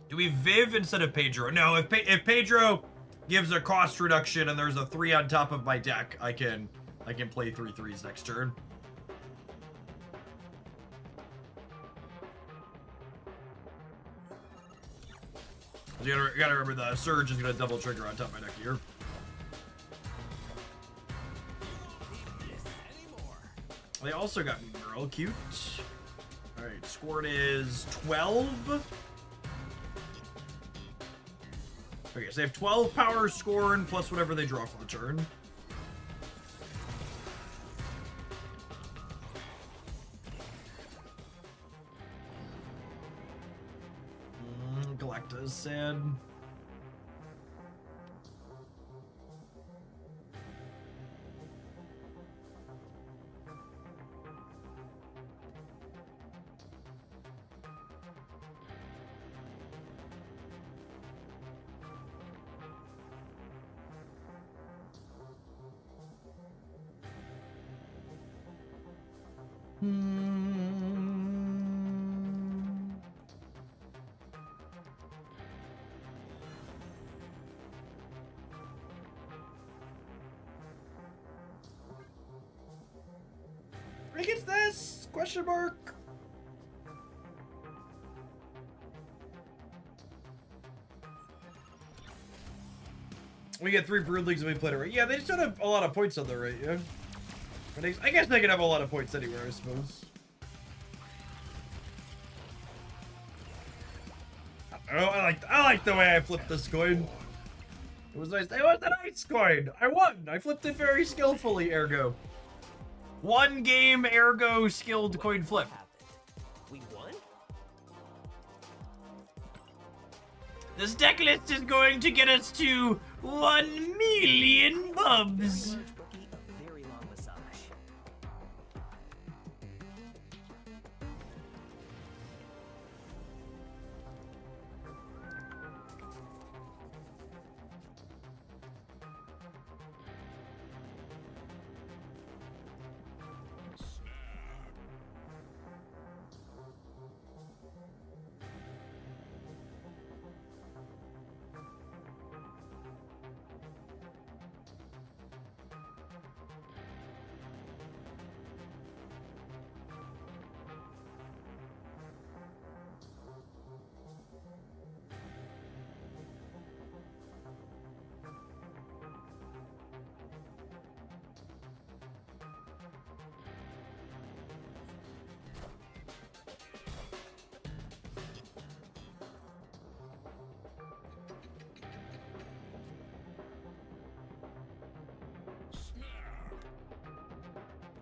Do we Viv instead of Pedro? No, if Pedro gives a cost reduction and there's a 3 on top of my deck, I can play 3/3s next turn. You gotta remember the Surge is gonna double trigger on top of my deck here. They also got me Girl, cute. Alright, scored is 12. Okay, so they have 12 power scorn plus whatever they draw for the turn. Galacta is sad. Question mark. We get 3 Brood Leagues and we played it right. Yeah, they just don't have a lot of points on the right, yeah. I guess they can have a lot of points anywhere, I suppose. Oh, I like the way I flipped this coin. It was nice. It was a nice coin. I won. I flipped it very skillfully, ergo. 1 game, ergo, skilled coin flip. We won? This deck list is going to get us to 1 million bubs. Bookie, a very long massage.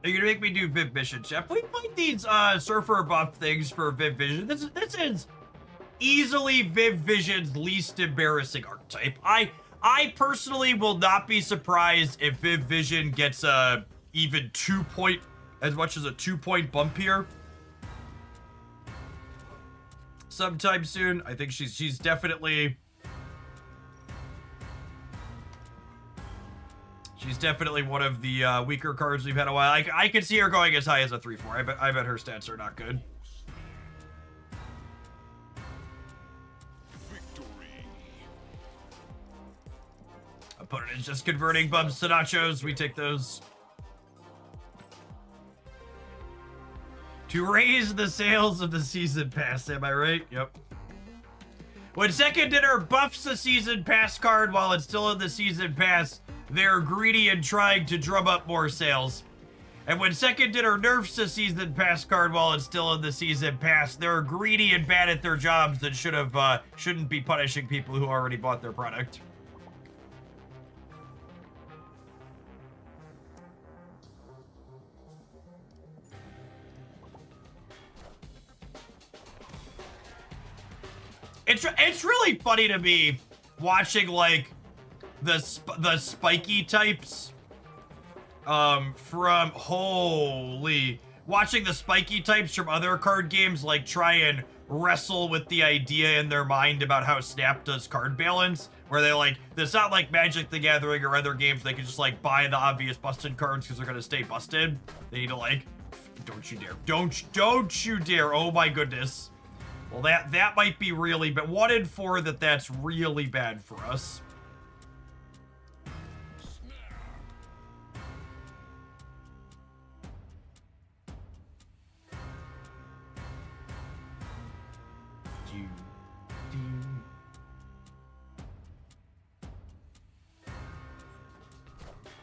Are you gonna make me do Viv Vision, Jeff? We find these surfer buff things for Viv Vision. This is easily Viv Vision's least embarrassing archetype. I personally will not be surprised if Viv Vision gets a even 2-point, as much as a 2-point bump here sometime soon. I think she's definitely. She's definitely one of the weaker cards we've had a while. I could see her going as high as a 3-4. I bet her stats are not good. Victory. Opponent is just converting bumps to nachos. We take those. To raise the sales of the season pass, am I right? Yep. When second dinner buffs a season pass card while it's still in the season pass, they're greedy and trying to drum up more sales. And when second dinner nerfs a season pass card while it's still in the season pass, they're greedy and bad at their jobs that shouldn't be punishing people who already bought their product. It's really funny to me watching like the spiky types from watching the spiky types from other card games like try and wrestle with the idea in their mind about how Snap does card balance, where they like, it's not like Magic the Gathering or other games they can just like buy the obvious busted cards because they're gonna stay busted. They need to like, don't you dare, don't you dare, oh my goodness. Well, that might be really bad. 1 in 4 that's really bad for us.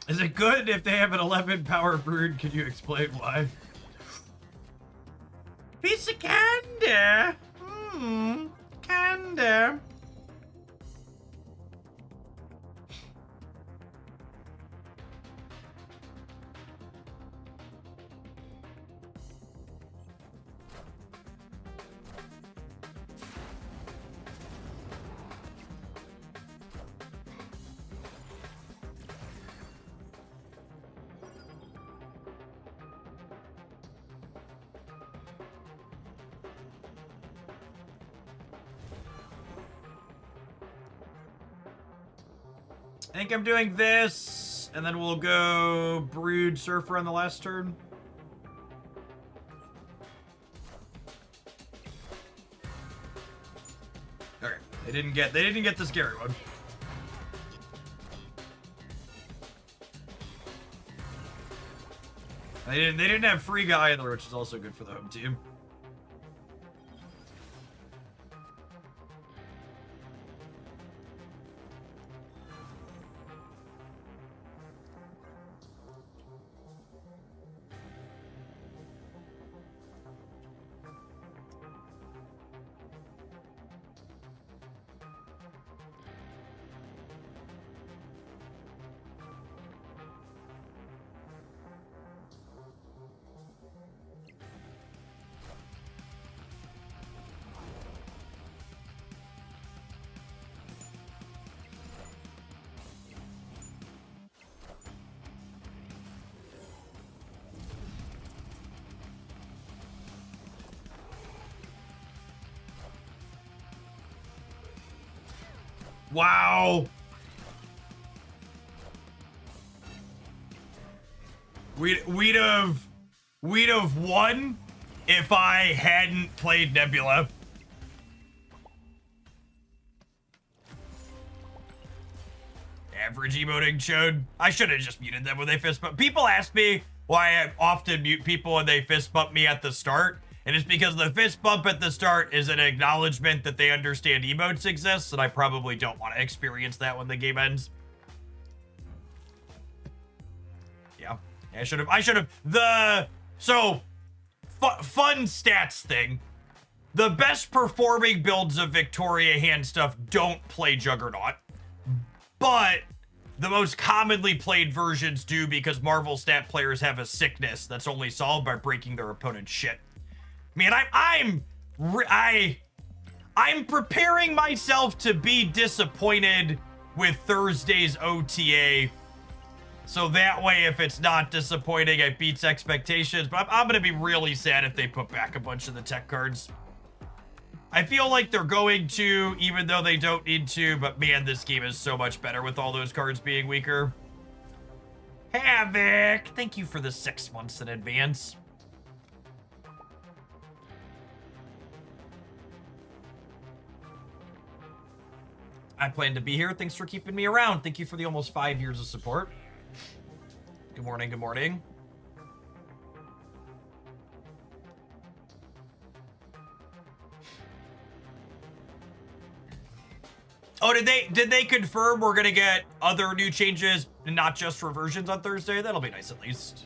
Is it good if they have an 11 power brood? Can you explain why? Piece of candy. Candy. I think I'm doing this, and then we'll go Brood Surfer on the last turn. Okay, they didn't get the scary one. They didn't have Frigga either, which is also good for the home team. Wow. We'd have won if I hadn't played Nebula. Average emoting showed. I should have just muted them when they fist bump. People ask me why I often mute people when they fist bump me at the start. And it's because the fist bump at the start is an acknowledgement that they understand emotes exist, and I probably don't want to experience that when the game ends. Yeah, I should have. Fun stats thing. The best performing builds of Victoria hand stuff don't play Juggernaut, but the most commonly played versions do because Marvel stat players have a sickness that's only solved by breaking their opponent's shit. Man, I'm preparing myself to be disappointed with Thursday's OTA. So that way, if it's not disappointing, it beats expectations. But I'm going to be really sad if they put back a bunch of the tech cards. I feel like they're going to, even though they don't need to. But man, this game is so much better with all those cards being weaker. Havoc, thank you for the 6 months in advance. I plan to be here. Thanks for keeping me around. Thank you for the almost 5 years of support. Good morning, good morning. Oh, did they confirm we're gonna get other new changes, not just reversions on Thursday? That'll be nice at least.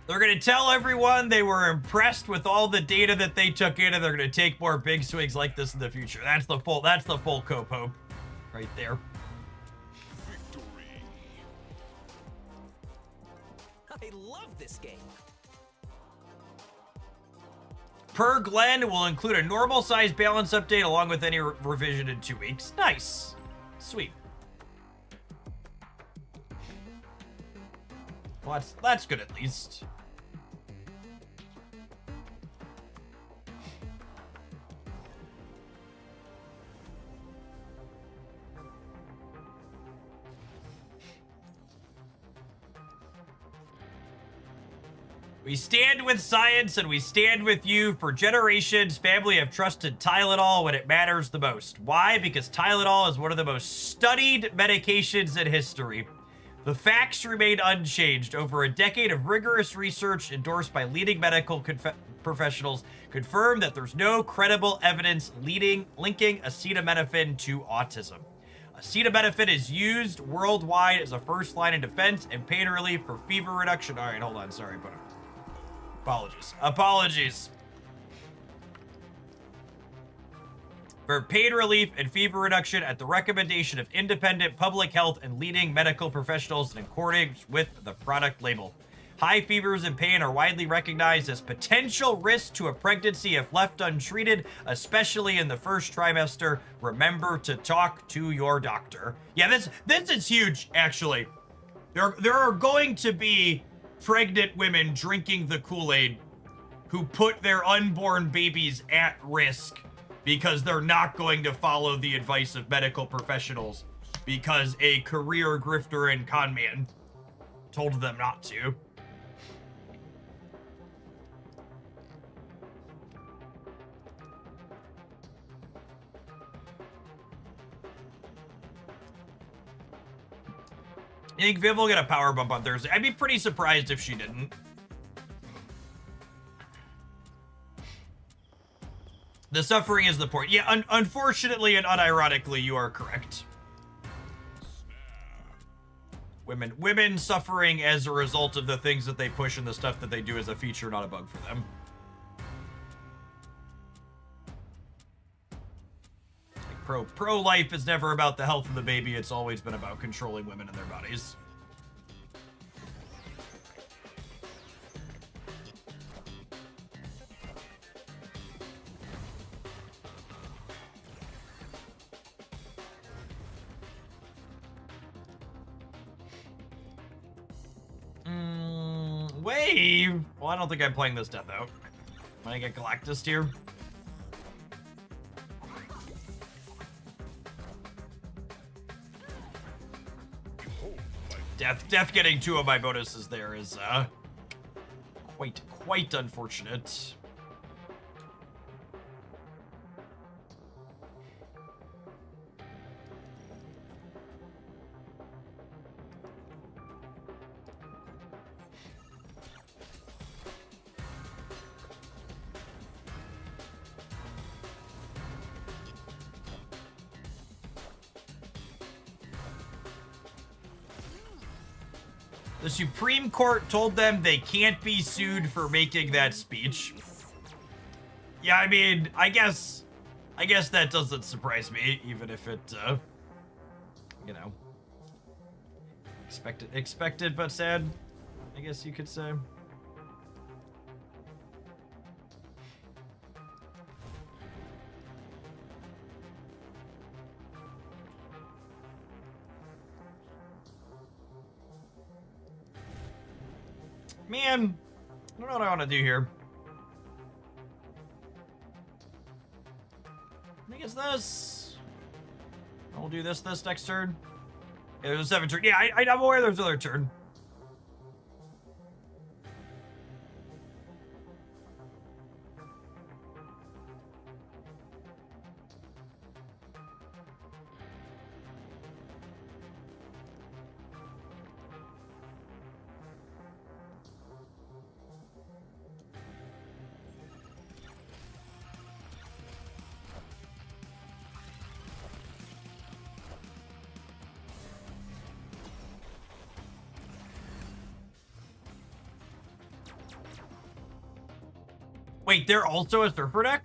They're going to tell everyone they were impressed with all the data that they took in, and they're going to take more big swings like this in the future. That's the full Cope hope right there. Victory. I love this game. Per Glenn will include a normal size balance update along with any revision in 2 weeks. Nice. Sweet. Well, that's good at least. We stand with science and we stand with you. For generations, family have trusted Tylenol when it matters the most. Why? Because Tylenol is one of the most studied medications in history. The facts remain unchanged. Over a decade of rigorous research endorsed by leading medical professionals confirm that there's no credible evidence linking acetaminophen to autism. Acetaminophen is used worldwide as a first line of defense and pain relief for fever reduction. All right, hold on. Sorry, but apologies. For pain relief and fever reduction at the recommendation of independent public health and leading medical professionals in accordance with the product label. High fevers and pain are widely recognized as potential risks to a pregnancy if left untreated, especially in the first trimester. Remember to talk to your doctor. Yeah, this is huge, actually. There are going to be pregnant women drinking the Kool-Aid who put their unborn babies at risk because they're not going to follow the advice of medical professionals because a career grifter and conman told them not to. You think Viv will get a power bump on Thursday? I'd be pretty surprised if she didn't. The suffering is the point. Yeah, unfortunately and unironically, you are correct. Women suffering as a result of the things that they push and the stuff that they do is a feature, not a bug for them. Pro-life is never about the health of the baby. It's always been about controlling women and their bodies. Wave? Well, I don't think I'm playing this death out. Am I gonna get Galactus here? Death getting 2 of my bonuses there is quite unfortunate. The Supreme Court told them they can't be sued for making that speech. Yeah, I mean, I guess that doesn't surprise me, even if it, you know, expected but sad, I guess you could say. Man, I don't know what I want to do here. I think it's this. I'll do this next turn. Yeah, there's a 7 turn. Yeah, I'm aware there's another turn. Wait, they're also a surfer deck?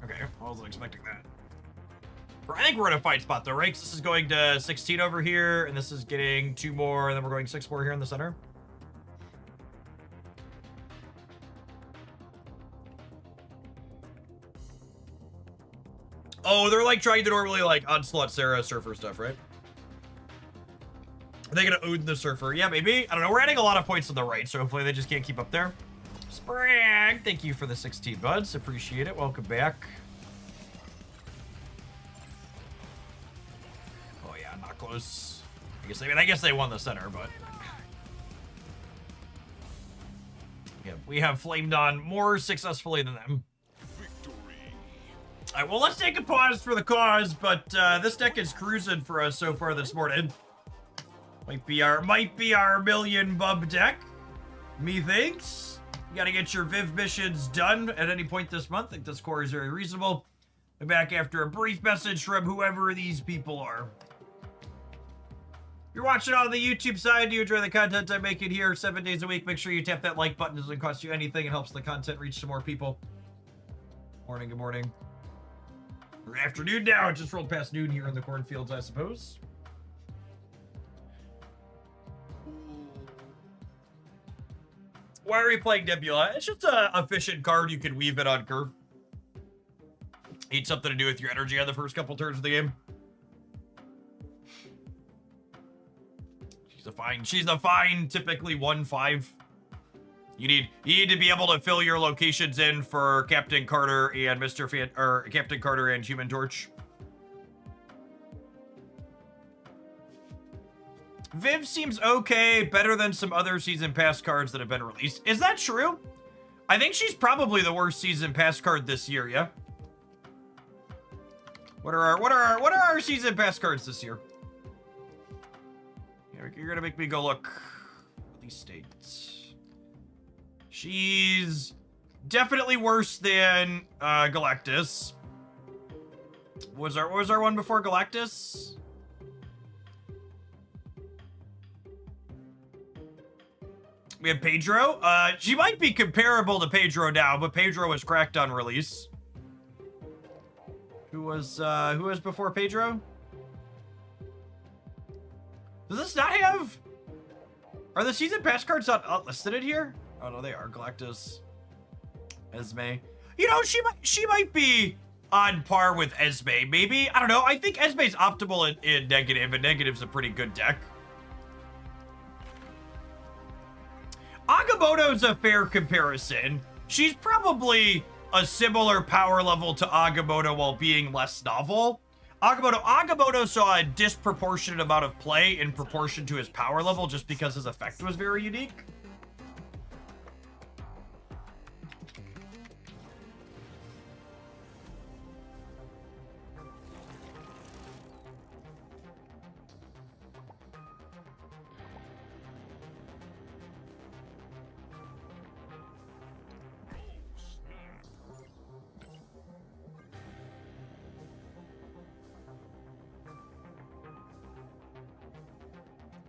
Okay, I wasn't expecting that. I think we're in a fight spot though, right? 'Cause this is going to 16 over here, and this is getting 2 more, and then we're going 6 more here in the center. Oh, they're like trying to normally like onslaught Sarah surfer stuff, right? Are they gonna Odin the surfer? Yeah, maybe. I don't know. We're adding a lot of points on the right, so hopefully they just can't keep up there. Sprag, thank you for the 16 buds. Appreciate it. Welcome back. Oh yeah, not close. I guess they won the center, but yeah, we have flamed on more successfully than them. All right, well, let's take a pause for the cause, but this deck is cruising for us so far this morning. Might be our million bub deck. Methinks. You gotta get your Viv missions done at any point this month. I think the score is very reasonable. Be back after a brief message from whoever these people are. If you're watching on the YouTube side, do you enjoy the content I'm making here 7 days a week? Make sure you tap that like button. It doesn't cost you anything. It helps the content reach some more people. Morning, good morning. Or afternoon now. It just rolled past noon here in the cornfields, I suppose. Why are we playing Nebula? It's just a efficient card. You can weave it on curve. Need something to do with your energy on the first couple turns of the game. She's a fine, typically 1/5. You need to be able to fill your locations in for Captain Carter and Captain Carter and Human Torch. Viv seems okay, better than some other season pass cards that have been released. Is that true? I think she's probably the worst season pass card this year, yeah? What are our season pass cards this year? You're gonna make me go look. Release dates. She's definitely worse than Galactus. What was our one before Galactus? We have Pedro. She might be comparable to Pedro now, but Pedro was cracked on release. Who was before Pedro? Does this not have? Are the season pass cards not listed in here? Oh no, they are. Galactus, Esme. You know, she might be on par with Esme. Maybe, I don't know. I think Esme's optimal in negative, and negative's a pretty good deck. Agamotto's a fair comparison. She's probably a similar power level to Agamotto while being less novel. Agamotto saw a disproportionate amount of play in proportion to his power level just because his effect was very unique.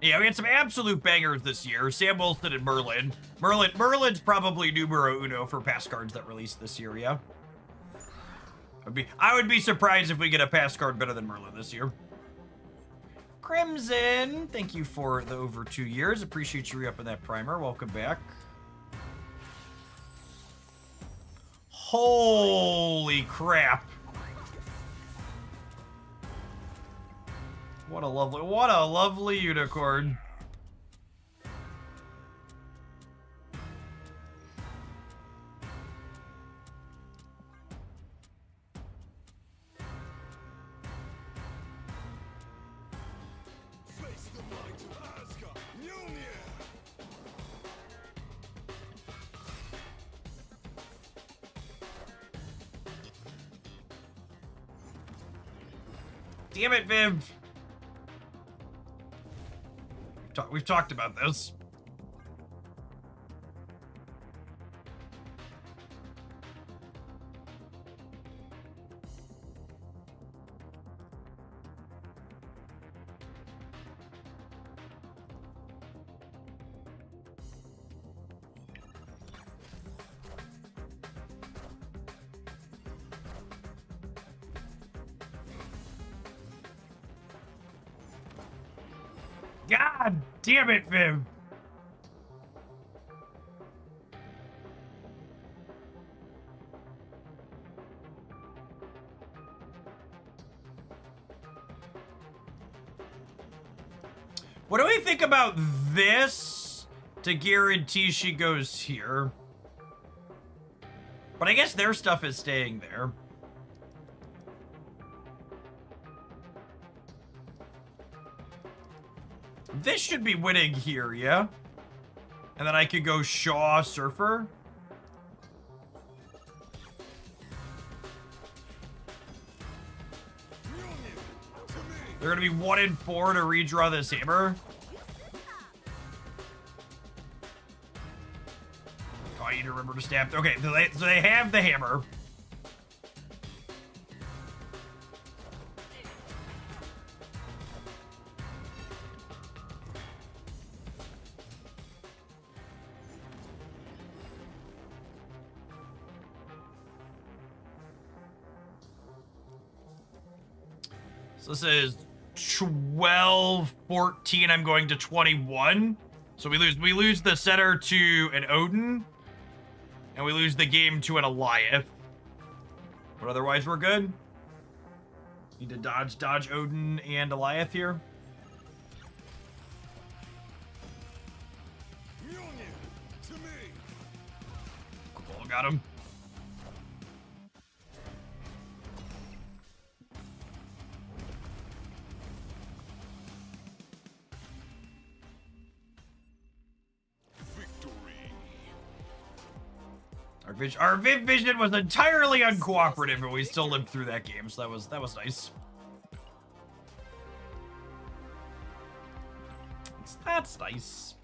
Yeah, we had some absolute bangers this year. Sam Wilson and Merlin. Merlin's probably numero uno for pass cards that released this year, yeah? I would be surprised if we get a pass card better than Merlin this year. Crimson, thank you for the over 2 years. Appreciate you re-upping that primer. Welcome back. Holy crap. What a lovely unicorn. Face the might of Asgard. Mjolnir. Damn it, Viv. We've talked about this. God damn it, Viv. What do we think about this to guarantee she goes here? But I guess their stuff is staying there. This should be winning here, yeah? And then I could go Shaw Surfer. They're gonna be 1 in 4 to redraw this hammer. Oh, I need to remember to stab. Okay, so they have the hammer. So this is 12, 14. I'm going to 21. So we lose the center to an Odin, and we lose the game to an Eliath. But otherwise, we're good. Need to dodge Odin and Eliath here. Mjolnir to me. Cool, got him. Our vision was entirely uncooperative, but we still lived through that game, so that was nice. That's nice.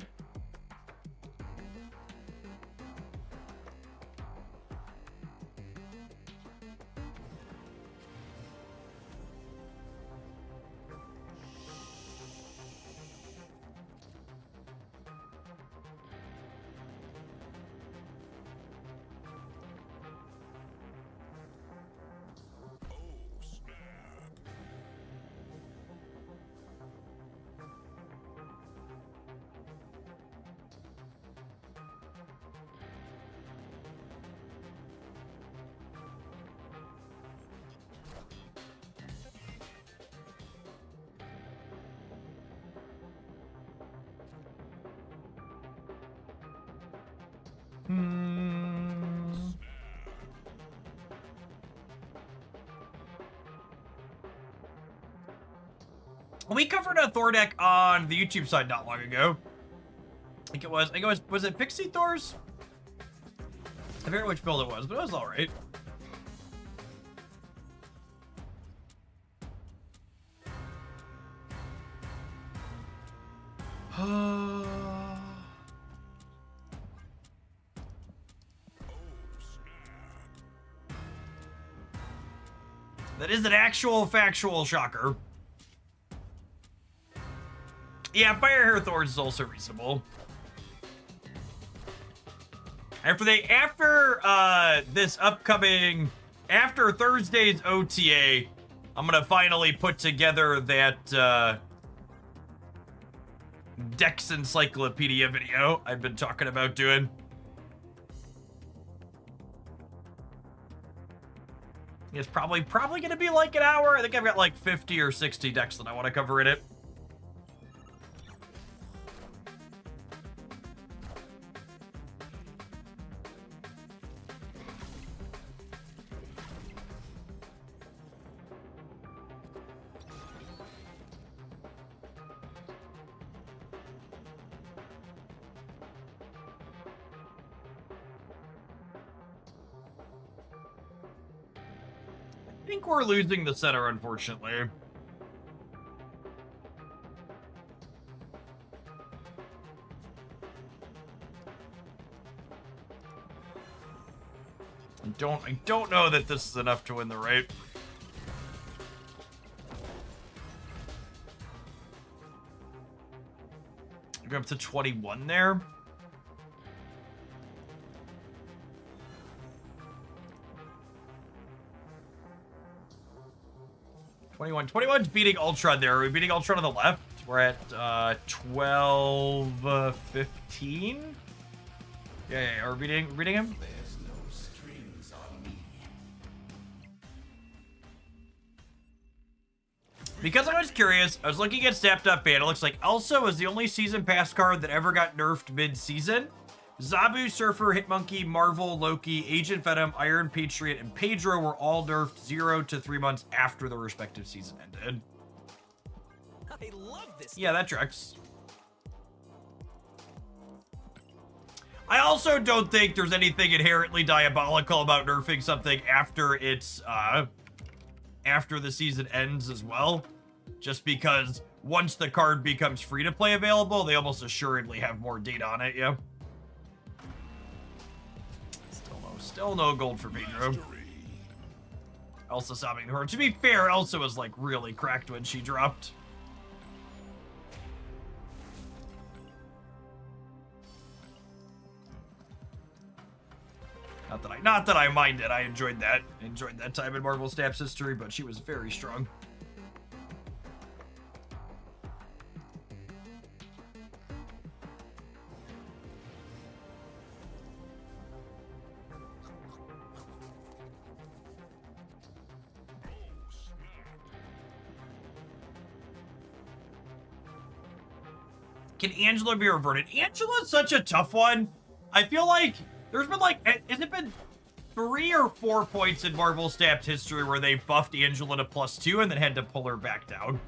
We covered a Thor deck on the YouTube side not long ago. I think it was it Pixie Thors? I forget which build it was, but it was alright. That is an actual factual shocker. Yeah, Firehair Thorns is also reasonable. After Thursday's OTA, I'm gonna finally put together that Dex Encyclopedia video I've been talking about doing. It's probably gonna be like an hour. I think I've got like 50 or 60 decks that I want to cover in it. I think we're losing the center, unfortunately. I don't know that this is enough to win the raid. We're up to 21 there. Twenty-one's beating Ultron there. Are we beating Ultron on the left? We're at 12, 15. Yeah, are we beating him? There's no strings on me. Because I was curious, I was looking at Snap.fan. It looks like Elsa was the only season pass card that ever got nerfed mid-season. Zabu, Surfer, Hitmonkey, Marvel, Loki, Agent Venom, Iron Patriot, and Pedro were all nerfed 0 to 3 months after the respective season ended. I love this. Yeah, that tracks. I also don't think there's anything inherently diabolical about nerfing something after it's, after the season ends as well. Just because once the card becomes free-to-play available, they almost assuredly have more data on it, yeah. Still no gold for Pedro. Elsa sobbing her. To be fair, Elsa was like really cracked when she dropped. Not that I minded. I enjoyed that. Enjoyed that time in Marvel Snap's history, but she was very strong. Can Angela be reverted? Angela's such a tough one. I feel like there's been like, has it been 3 or 4 points in Marvel Snap's history where they buffed Angela to +2 and then had to pull her back down?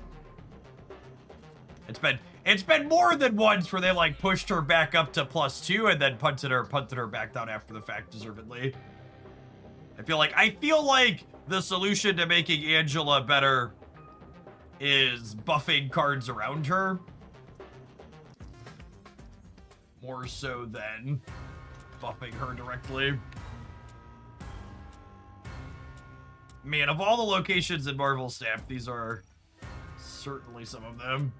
It's been more than once where they like pushed her back up to +2 and then punted her back down after the fact, deservedly. I feel like the solution to making Angela better is buffing cards around her. More so than buffing her directly. Man, of all the locations in Marvel Snap, these are certainly some of them.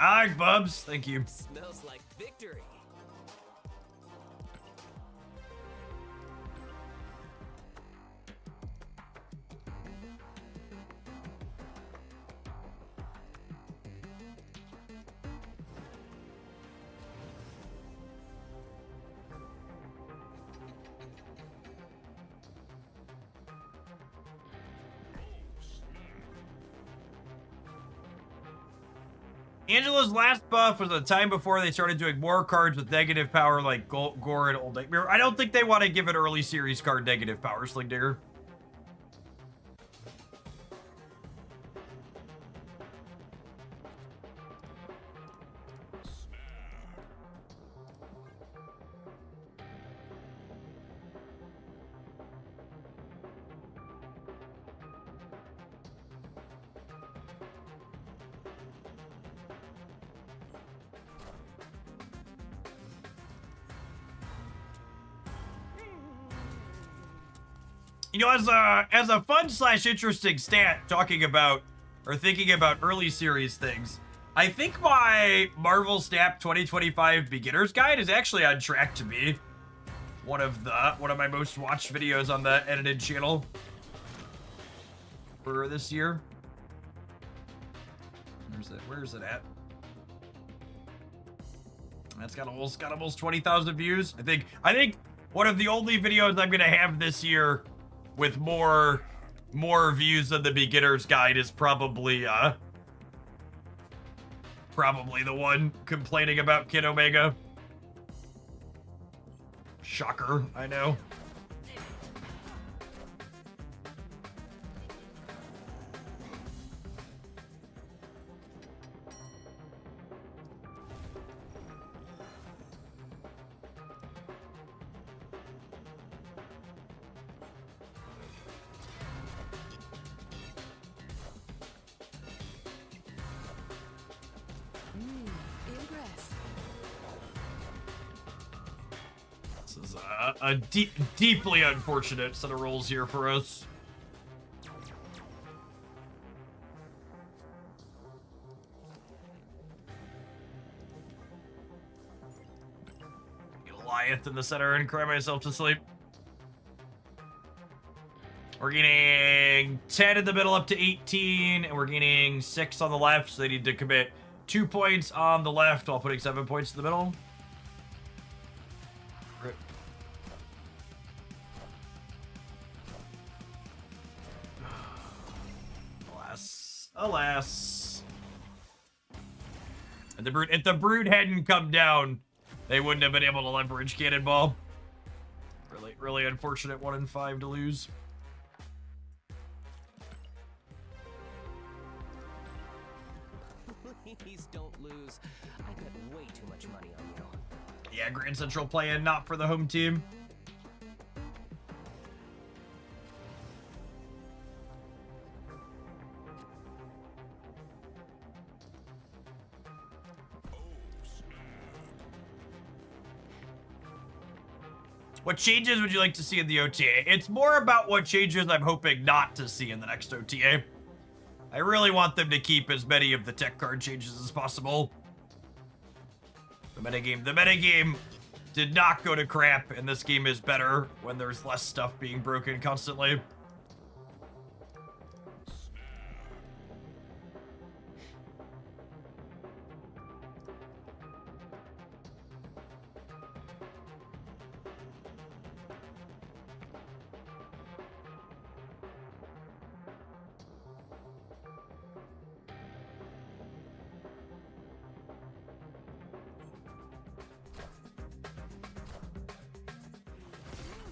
Alright, Bubs. Thank you. Smells like victory. Angela's last buff was the time before they started doing more cards with negative power like Gore and Old Nightmare. I don't think they want to give an early series card negative power, Slingdigger. You know, as a fun / interesting stat, talking about or thinking about early series things, I think my Marvel Snap 2025 Beginner's Guide is actually on track to be one of my most watched videos on the edited channel for this year. Where's it at? That's got almost 20,000 views. I think one of the only videos I'm gonna have this year with more views than the Beginner's Guide is probably the one complaining about Kid Omega. Shocker, I know. This is a deeply unfortunate set of rolls here for us. Goliath in the center and cry myself to sleep. We're gaining 10 in the middle up to 18, and we're gaining 6 on the left, so they need to commit 2 points on the left while putting 7 points in the middle. Rip. Alas. If the Brood hadn't come down, they wouldn't have been able to leverage Cannonball. Really unfortunate 1 in 5 to lose. Please don't lose. I bet way too much money on you. Yeah, Grand Central play-in, not for the home team. What changes would you like to see in the OTA? It's more about what changes I'm hoping not to see in the next OTA. I really want them to keep as many of the tech card changes as possible. The metagame did not go to crap, and this game is better when there's less stuff being broken constantly.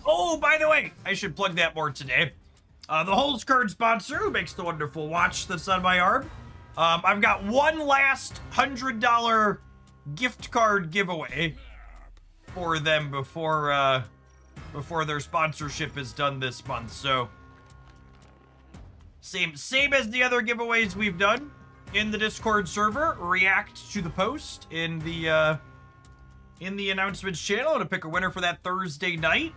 Oh, by the way, I should plug that more today. The Holes Card sponsor who makes the wonderful watch that's on my arm. I've got one last $100 gift card giveaway for them before their sponsorship is done this month. So same as the other giveaways we've done in the Discord server. React to the post in the announcements channel to pick a winner for that Thursday night.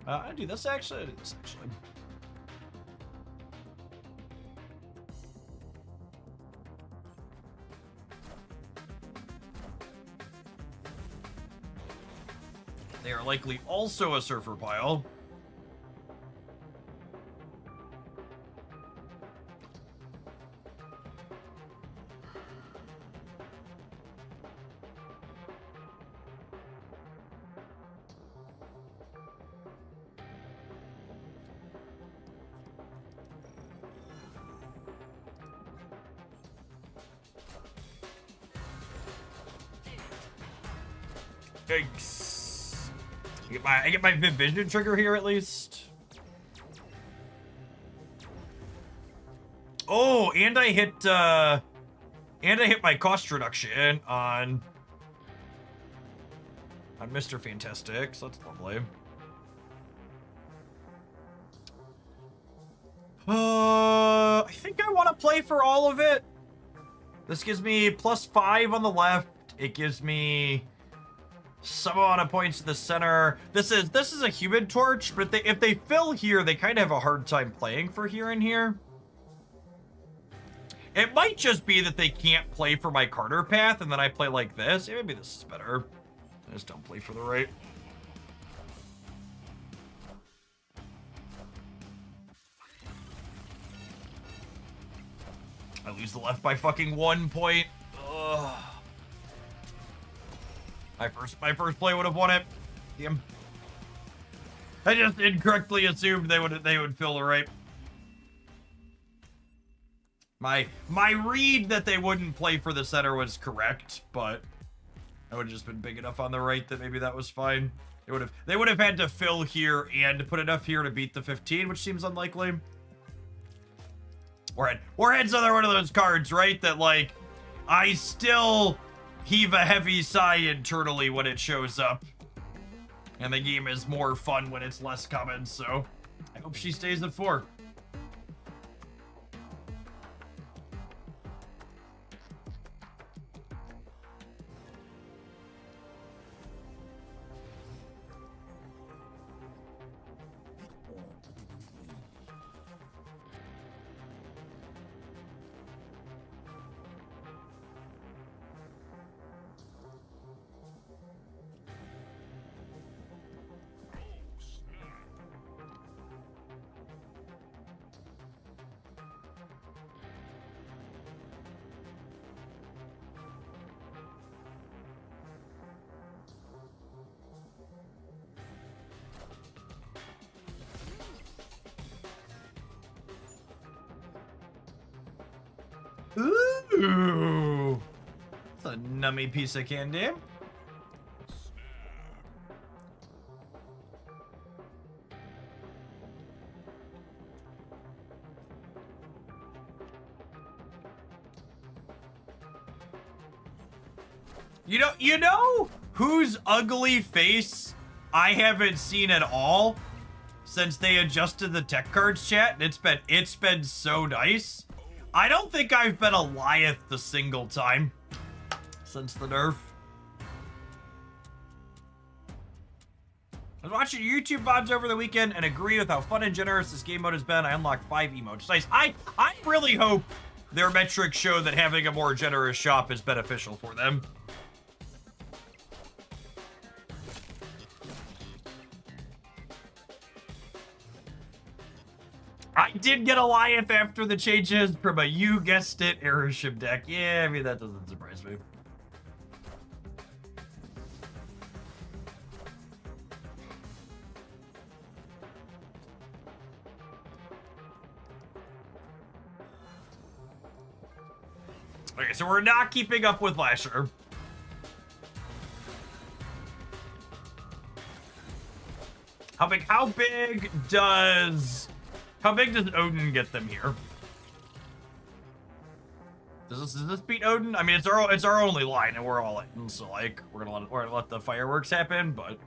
I do this actually. I do this actually. They are likely also a surfer pile. Yikes. I get my vision trigger here at least. Oh, and I hit my cost reduction on Mr. Fantastic, so that's lovely. I think I want to play for all of it. This gives me +5 on the left. It gives me some amount of points to the center. This is a human torch, but if they fill here, they kind of have a hard time playing for here and here. It might just be that they can't play for my Carter path, and then I play like this. Yeah, maybe this is better. I just don't play for the right. I lose the left by fucking 1 point. Ugh. My first play would have won it. Damn. I just incorrectly assumed they would fill the right. My read that they wouldn't play for the center was correct, but I would have just been big enough on the right that maybe that was fine. They would have had to fill here and put enough here to beat the 15, which seems unlikely. Warhead's another one of those cards, right? That like I still heave a heavy sigh internally when it shows up. And the game is more fun when it's less common, so I hope she stays at 4. Ooh, it's a nummy piece of candy. You know whose ugly face I haven't seen at all since they adjusted the tech cards chat, and it's been so nice. I don't think I've been a Lyeth a single time since the nerf. I was watching YouTube VODs over the weekend and agree with how fun and generous this game mode has been. I unlocked 5 emotes. Nice. I really hope their metrics show that having a more generous shop is beneficial for them. I did get a Lyeth after the changes from a, you guessed it, Airship deck. Yeah, I mean, that doesn't surprise me. Okay, so we're not keeping up with Lasher. How big does Odin get them here? Does this beat Odin? I mean, it's our only line, and we're all in, so like we're gonna let the fireworks happen, but.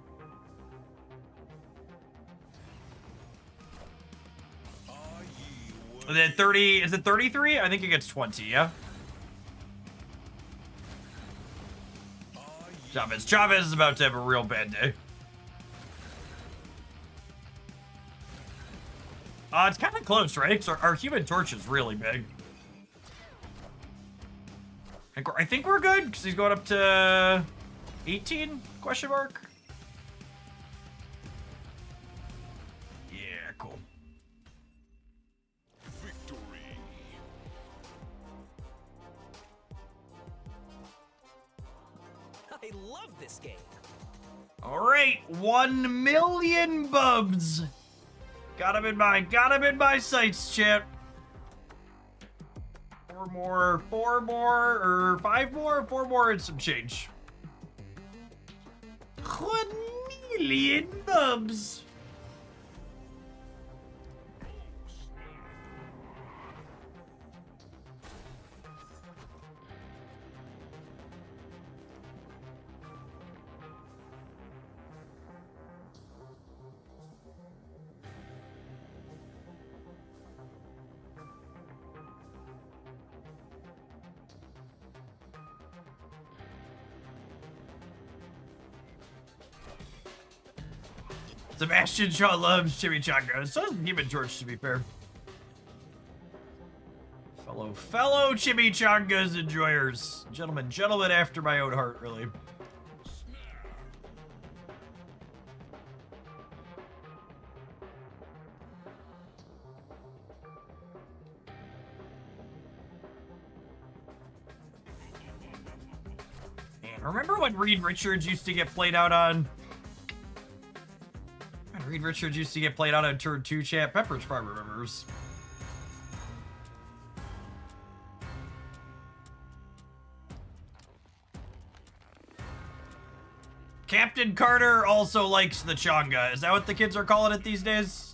And then 30, is it 33? I think it gets 20, yeah? Chavez is about to have a real bad day. It's kind of close, right? So our Human Torch is really big. I think we're good, because he's going up to 18, question mark? Yeah, cool. I love this game. All right, 1 million bubs. Got him in my sights, chat. 4 more, or 5 more? 4 more and some change. 1 million bubs. Sebastian Shaw loves chimichangas. So does Human Torch, to be fair. Fellow chimichangas enjoyers. Gentlemen after my own heart, really. Man, remember when Reed Richards used to get played out on? Reed Richards used to get played out on turn 2, chat. Pepperidge Farm remembers. Captain Carter also likes the changa. Is that what the kids are calling it these days?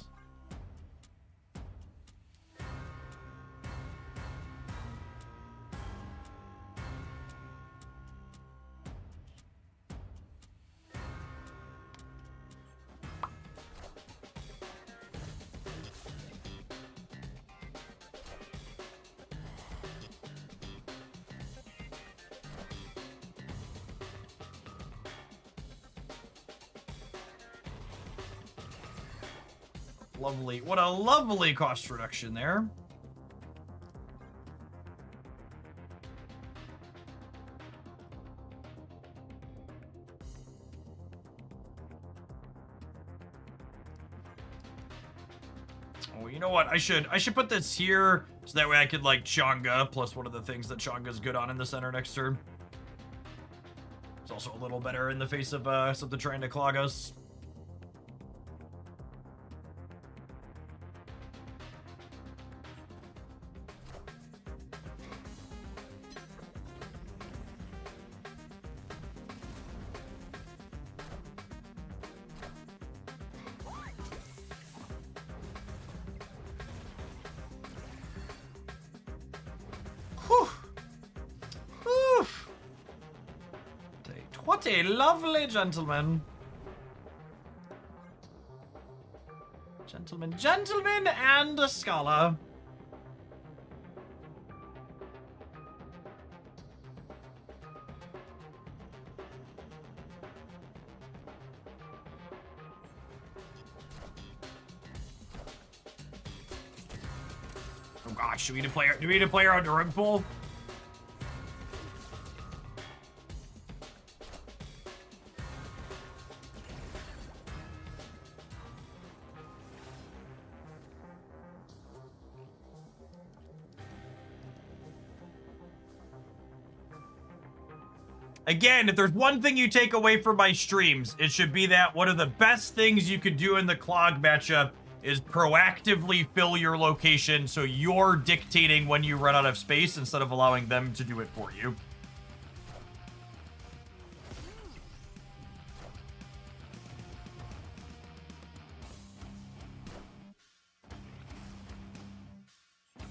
Lovely. What a lovely cost reduction there. Oh, you know what? I should put this here so that way I could like Changa plus one of the things that Changa's good on in the center next turn. It's also a little better in the face of something trying to clog us. What a lovely gentleman. Gentleman and a scholar. Oh gosh, do we need to play around the rug pool? Again, if there's one thing you take away from my streams, it should be that one of the best things you could do in the clog matchup is proactively fill your location so you're dictating when you run out of space instead of allowing them to do it for you.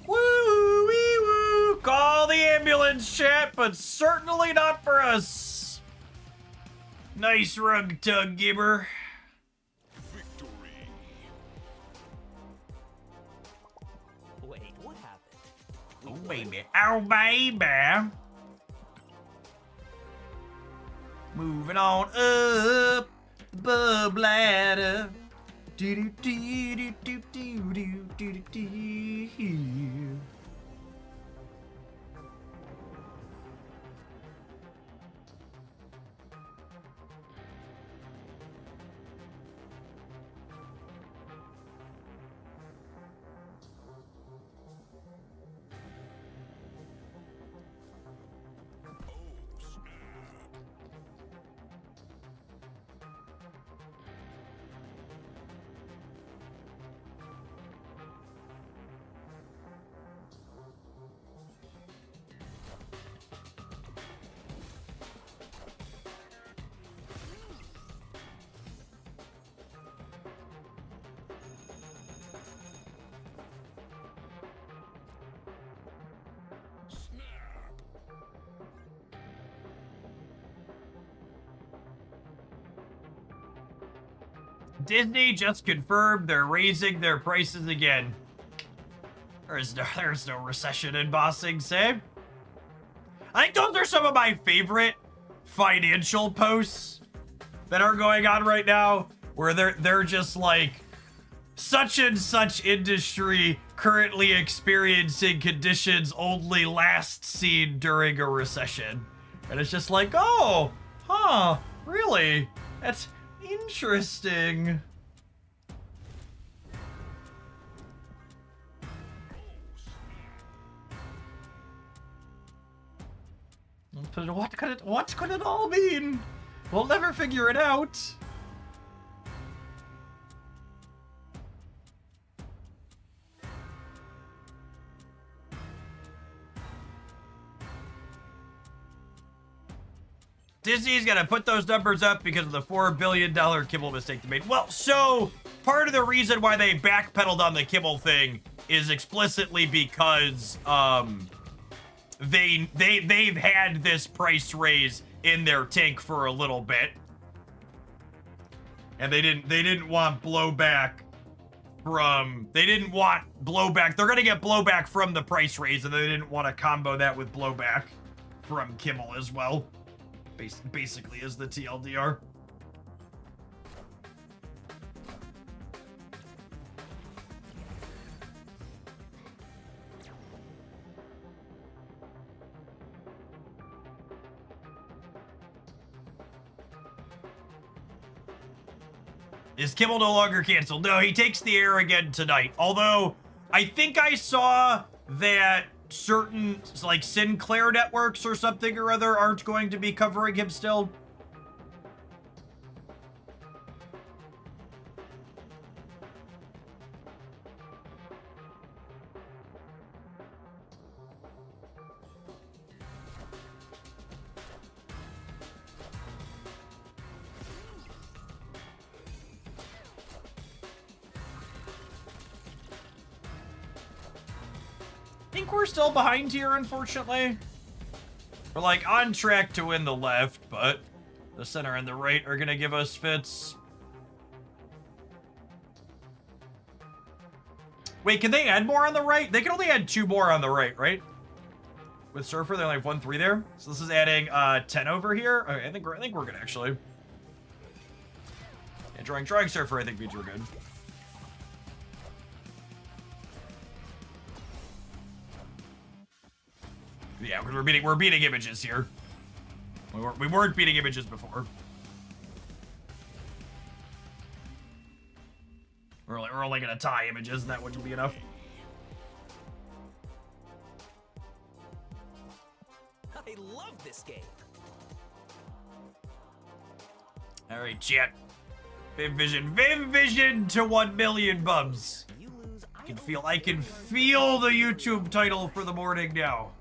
Woo, wee, woo. Call the ambulance, chat, but certainly not for us. Nice rug tug, Gibber. Victory. Wait, what happened? Oh, baby. Oh, baby. Moving on up the ladder. Do do do do do do do do do. Disney just confirmed they're raising their prices again. There's no recession in Bossing, say. I think those are some of my favorite financial posts that are going on right now, where they're just like, such and such industry currently experiencing conditions only last seen during a recession. And it's just like, oh, huh, really? That's interesting. But what could it all mean? We'll never figure it out. Disney's gonna put those numbers up because of the $4 billion Kimmel mistake they made. Well, so part of the reason why they backpedaled on the Kimmel thing is explicitly because they've had this price raise in their tank for a little bit, and they didn't want blowback from they're gonna get blowback from the price raise, and they didn't want to combo that with blowback from Kimmel as well. Basically is the TLDR. Is Kimmel no longer canceled? No, he takes the air again tonight. Although, I think I saw that certain, like, Sinclair networks or something or other aren't going to be covering him still. I think we're still behind here, unfortunately. We're like on track to win the left, but the center and the right are gonna give us fits. Wait, can they add more on the right? They can only add 2 more on the right? With Surfer, they only have 1, 3 there. So this is adding 10 over here. Okay, I think we're good actually. And drawing Surfer, I think means we're good. Yeah, because we're beating images here. We weren't beating images before. We're only gonna tie images, and that wouldn't be enough. I love this game. All right, chat. Viv Vision to 1 million bubs. You lose. I can feel the YouTube title for the morning now.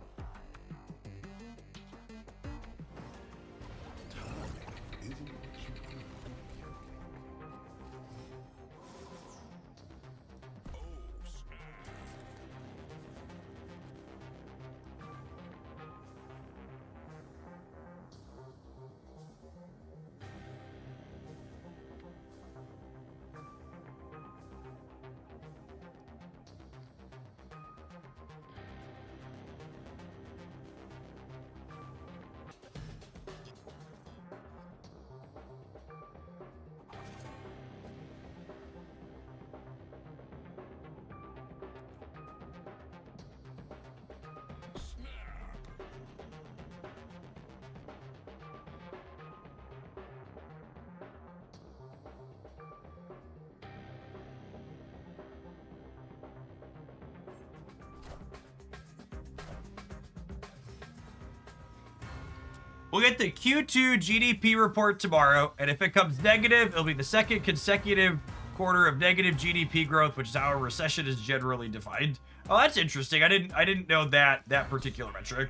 We'll get the Q2 GDP report tomorrow, and if it comes negative, it'll be the second consecutive quarter of negative GDP growth, which is how a recession is generally defined. Oh, that's interesting. I didn't know that particular metric.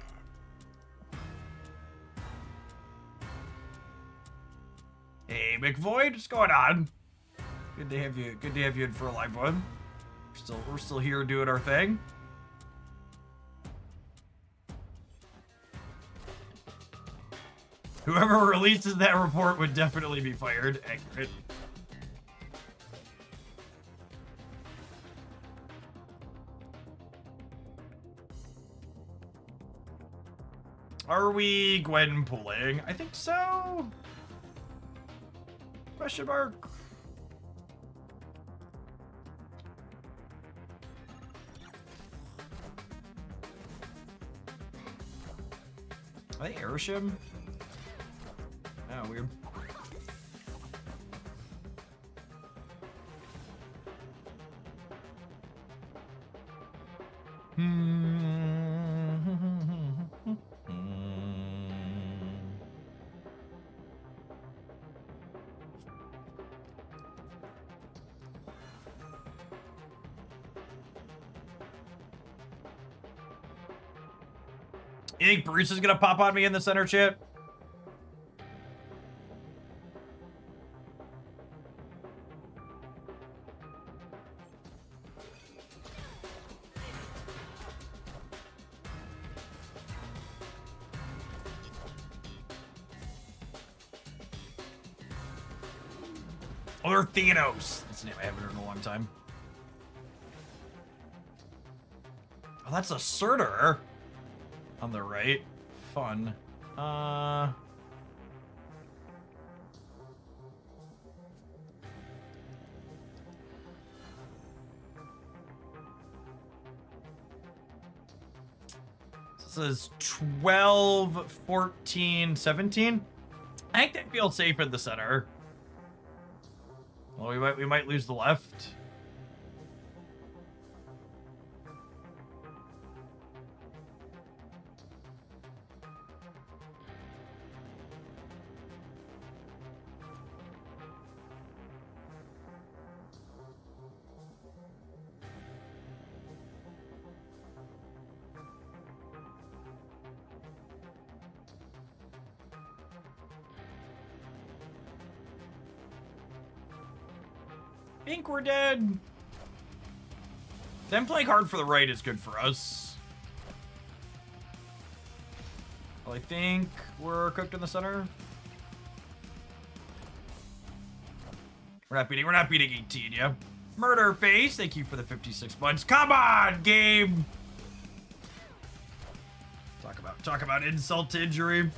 Hey, McVoid, what's going on? Good to have you. Good to have you in for a live one. We're still here doing our thing. Whoever releases that report would definitely be fired. Accurate. Are we Gwen pulling? I think so. Question mark. Are they Airshim? Oh, weird. You think Bruce is gonna pop on me in the center chat? Or Thanos. That's a name I haven't heard in a long time. Oh, that's a Surtur on the right. Fun. This is 12, 14, 17. I think they feel safe in the center. Well, we might lose the left. Think we're dead. Them playing hard for the right is good for us. Well, I think we're cooked in the center. We're not beating 18, yeah. Murder Face, thank you for the 56 months. Come on, game. Talk about insult to injury.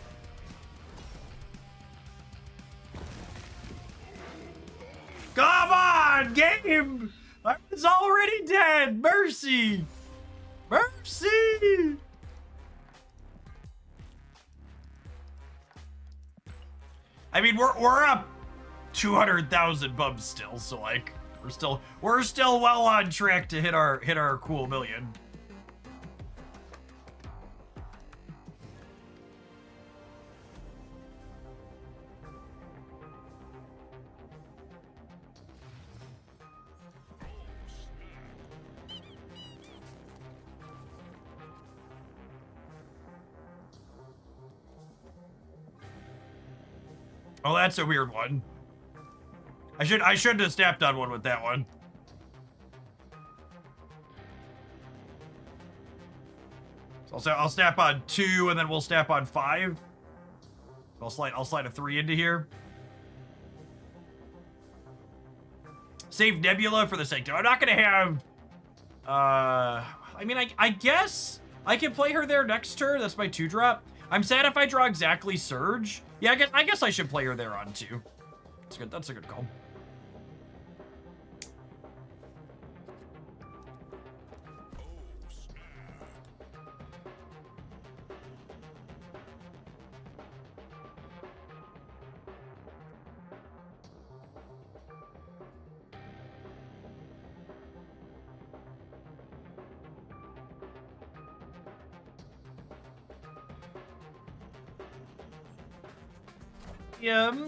Come on, game! I was already dead. Mercy! Mercy! I mean, we're up 200,000 bubs still, so like we're still well on track to hit our cool million. Oh, that's a weird one. I should have snapped on one with that one. So I'll snap on 2 and then we'll snap on 5. I'll slide a 3 into here. Save Nebula for the Sanctum. I'm not gonna have I mean I guess I can play her there next turn. That's my 2-drop. I'm sad if I draw exactly Surge. Yeah, I guess I should play her there on 2. That's a good call.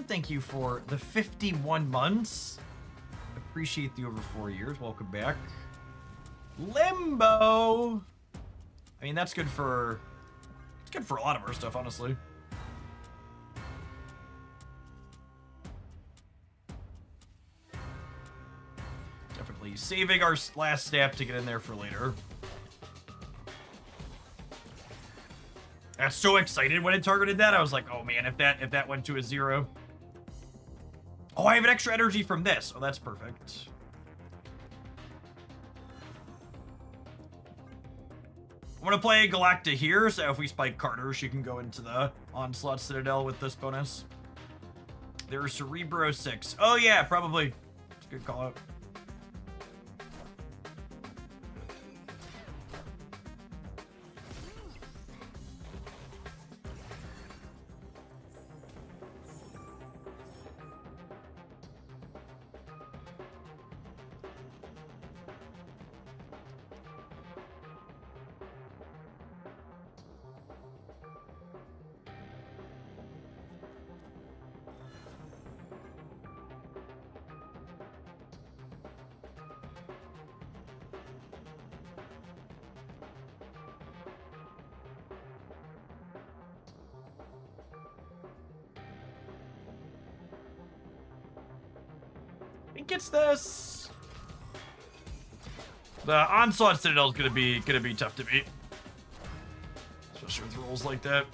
Thank you for the 51 months. Appreciate the over 4 years. Welcome back. Limbo. I mean, it's good for a lot of our stuff, honestly. Definitely saving our last snap to get in there for later. I was so excited when it targeted that. I was like, oh man, if that went to a 0. Oh, I have an extra energy from this. Oh, that's perfect. I'm gonna play Galacta here, so if we spike Carter, she can go into the Onslaught Citadel with this bonus. There's Cerebro 6. Oh yeah, probably. It's a good call out. I think it's this. The Onslaught Citadel is gonna be tough to beat, especially with rolls like that.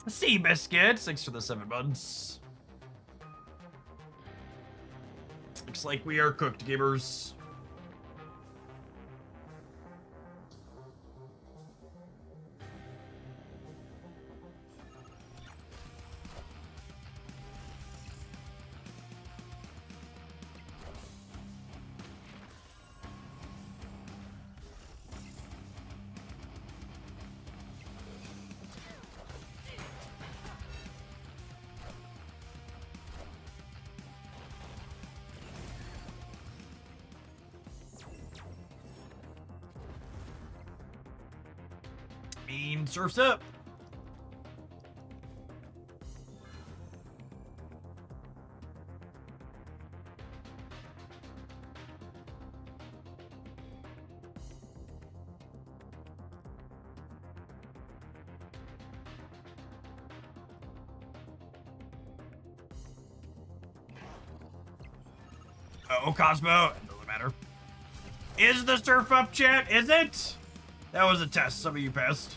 Sea Biscuit, thanks for the 7 months. Looks like we are cooked, gamers. Beam surfs up. Oh, Cosmo. It doesn't matter. Is the surf up, chat? Is it? That was a test. Some of you passed.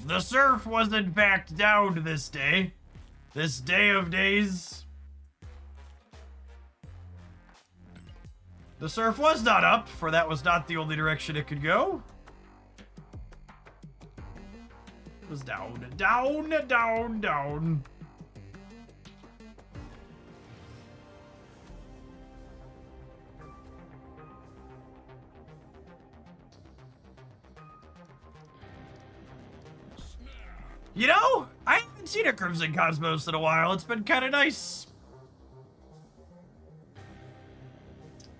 The surf was in fact down this day. This day of days. The surf was not up, for that was not the only direction it could go. It was down, down, down, down. You know, I haven't seen a Crimson Cosmos in a while. It's been kind of nice.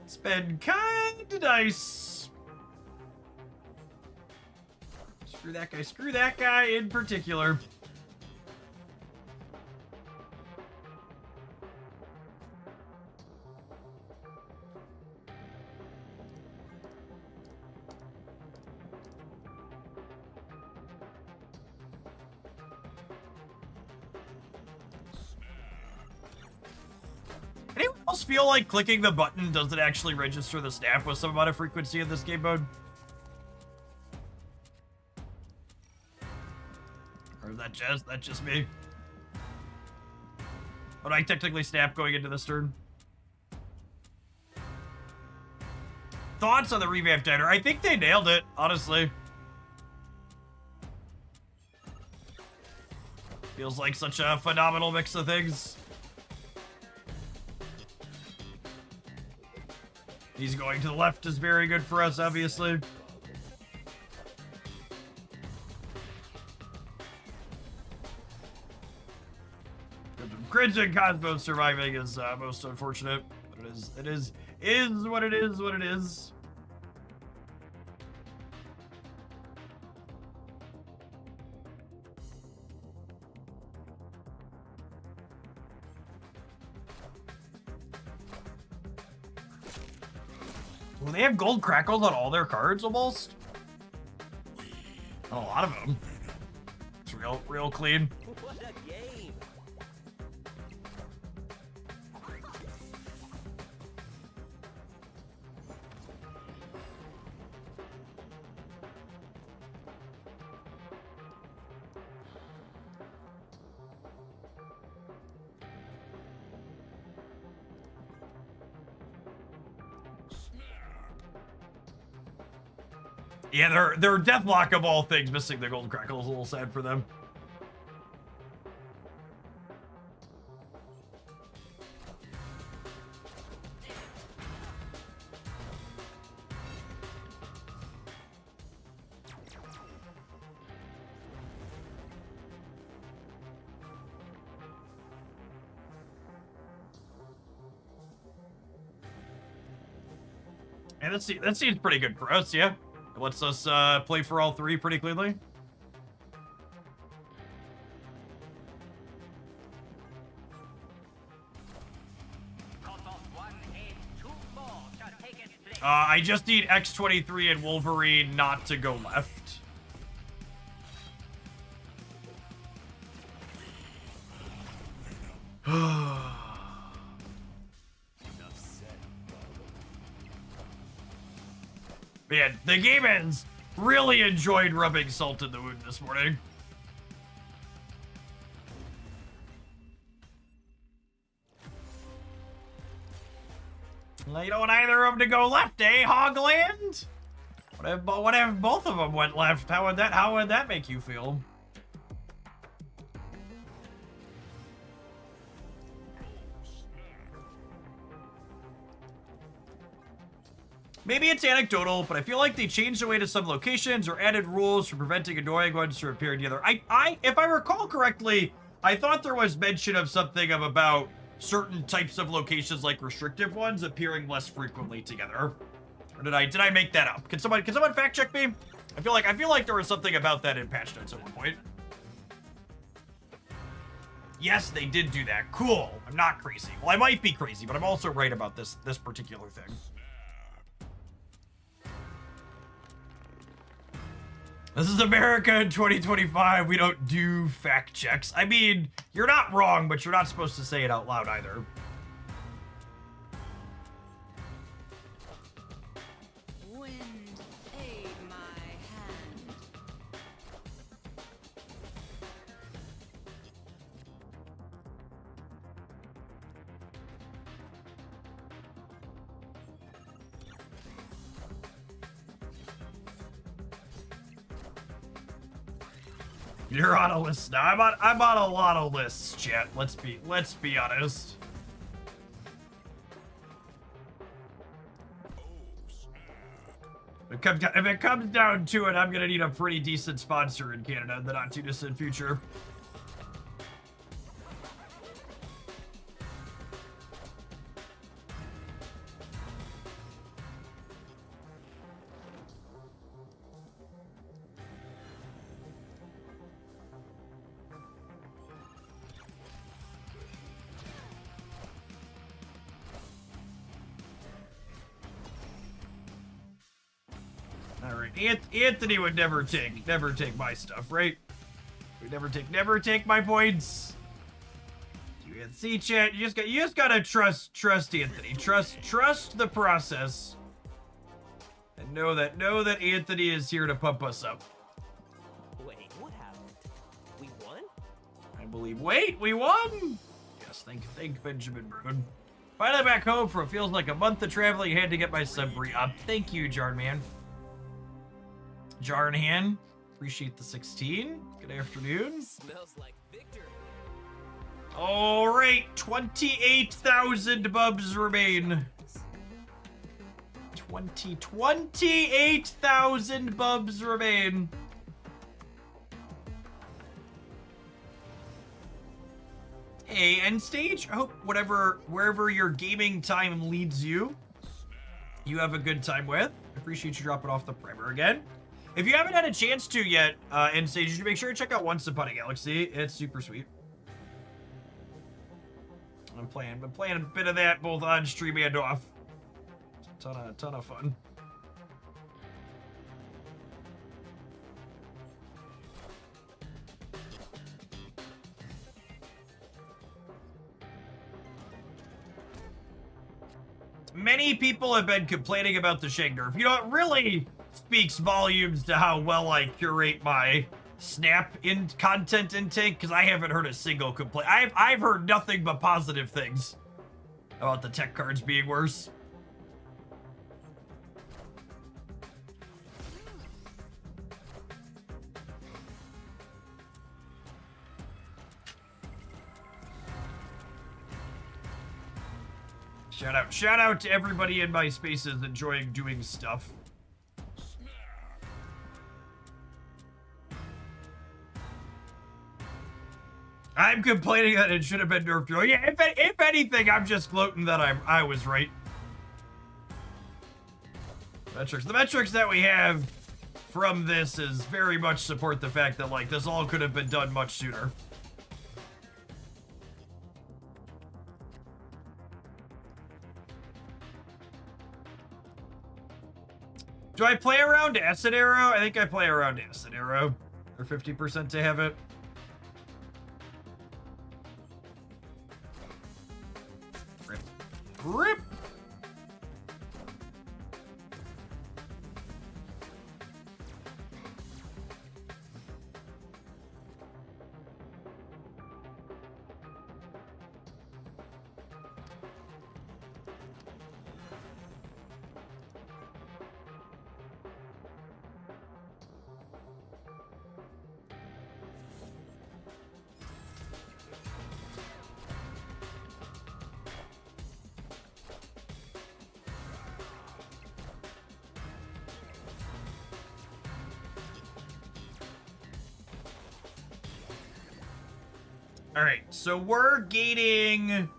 It's been kind of nice. Screw that guy. Screw that guy in particular. Anyone else feel like clicking the button doesn't actually register the snap with some amount of frequency in this game mode? Or is that just me? But I technically snap going into this turn. Thoughts on the revamped diner? I think they nailed it, honestly. Feels like such a phenomenal mix of things. He's going to the left is very good for us, obviously. Crimson Cosmos surviving is most unfortunate, but it is what it is, what it is. Well, they have gold crackles on all their cards almost. On a lot of them. It's real clean. What a game! Yeah, they're deathlock of all things. Missing the gold crackle is a little sad for them. And that seems pretty good for us, yeah. It lets us play for all three pretty cleanly. I just need X-23 and Wolverine not to go left. Man, the game ends. Really enjoyed rubbing salt in the wound this morning. Well, you don't want either of them to go left, eh, Hogland? What if both of them went left? How would that make you feel? Maybe it's anecdotal, but I feel like they changed the way to some locations or added rules for preventing annoying ones from appearing together. If I recall correctly, I thought there was mention of something about certain types of locations, like restrictive ones, appearing less frequently together. Or did I make that up? Can someone fact check me? I feel like there was something about that in patch notes at one point. Yes, they did do that. Cool. I'm not crazy. Well, I might be crazy, but I'm also right about this particular thing. This is America in 2025. We don't do fact checks. I mean, you're not wrong, but you're not supposed to say it out loud either. Wind, aid my hand. You're on a list now. I'm on a lot of lists, chat. Let's be honest. if it comes down to it, I'm gonna need a pretty decent sponsor in Canada in the not too distant future. All right, Anthony would never take my stuff, right? Would never take my points. You can see, chat. You just gotta trust Anthony. Trust the process, and know that Anthony is here to pump us up. Wait, what happened? We won? I believe. Wait, we won. Yes, thank Benjamin Bruin. Finally back home for what feels like a month of traveling. I had to get my sub re-up. Thank you, Jarnman. Jarnhan, appreciate the 16. Good afternoon. Smells like victory. All right, 28,000 bubs remain. 28,000 bubs remain. Hey, end stage. I hope wherever your gaming time leads you, you have a good time with. I appreciate you dropping off the primer again. If you haven't had a chance to yet, end stage, you should make sure to check out Once Upon a Galaxy. It's super sweet. I've been playing a bit of that both on stream and off. It's a ton of fun. Many people have been complaining about the Shag nerf. You know, it really speaks volumes to how well I curate my Snap in content intake, because I haven't heard a single complaint. I've heard nothing but positive things about the tech cards being worse. Shout out to everybody in my spaces enjoying doing stuff. I'm complaining that it should have been nerfed. Yeah, if anything, I'm just gloating that I was right. The metrics that we have from this is very much support the fact that, like, this all could have been done much sooner. Do I play around Acid Arrow? I think I play around Acid Arrow. Or 50% to have it. Rip. All right, so we're gating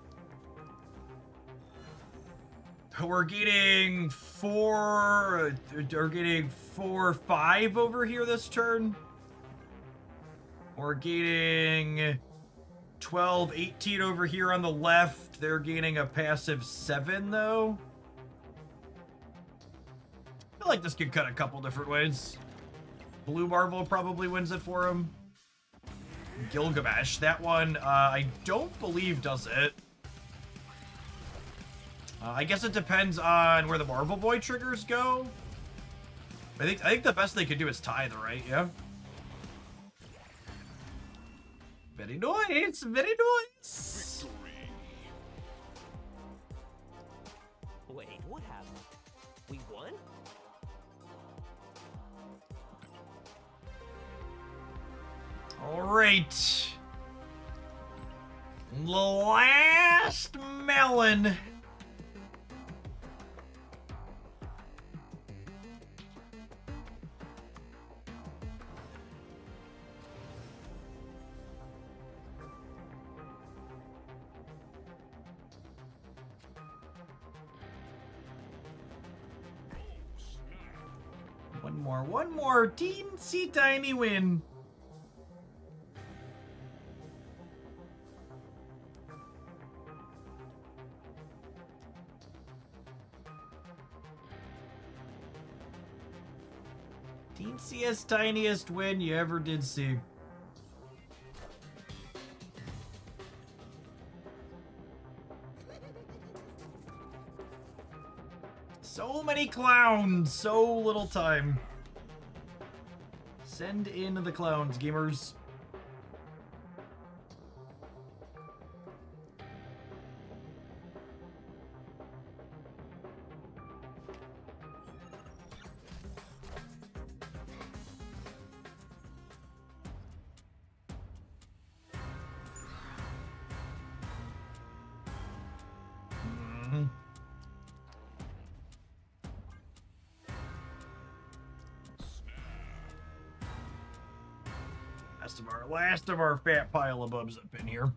4-5 over here this turn. We're gating 12-18 over here on the left. They're gaining a passive 7 though. I feel like this could cut a couple different ways. Blue Marvel probably wins it for him. Gilgamesh, that one, I don't believe does it. I guess it depends on where the Marvel Boy triggers go. I think the best they could do is tithe, right? Yeah. Very nice, very nice. Victory. Wait, what happened? We won? All right. Last melon. One more teensy tiny win. Teensiest, tiniest win you ever did see. So many clowns, so little time. Send in the clowns, gamers. Last of our fat pile of bubs up in here.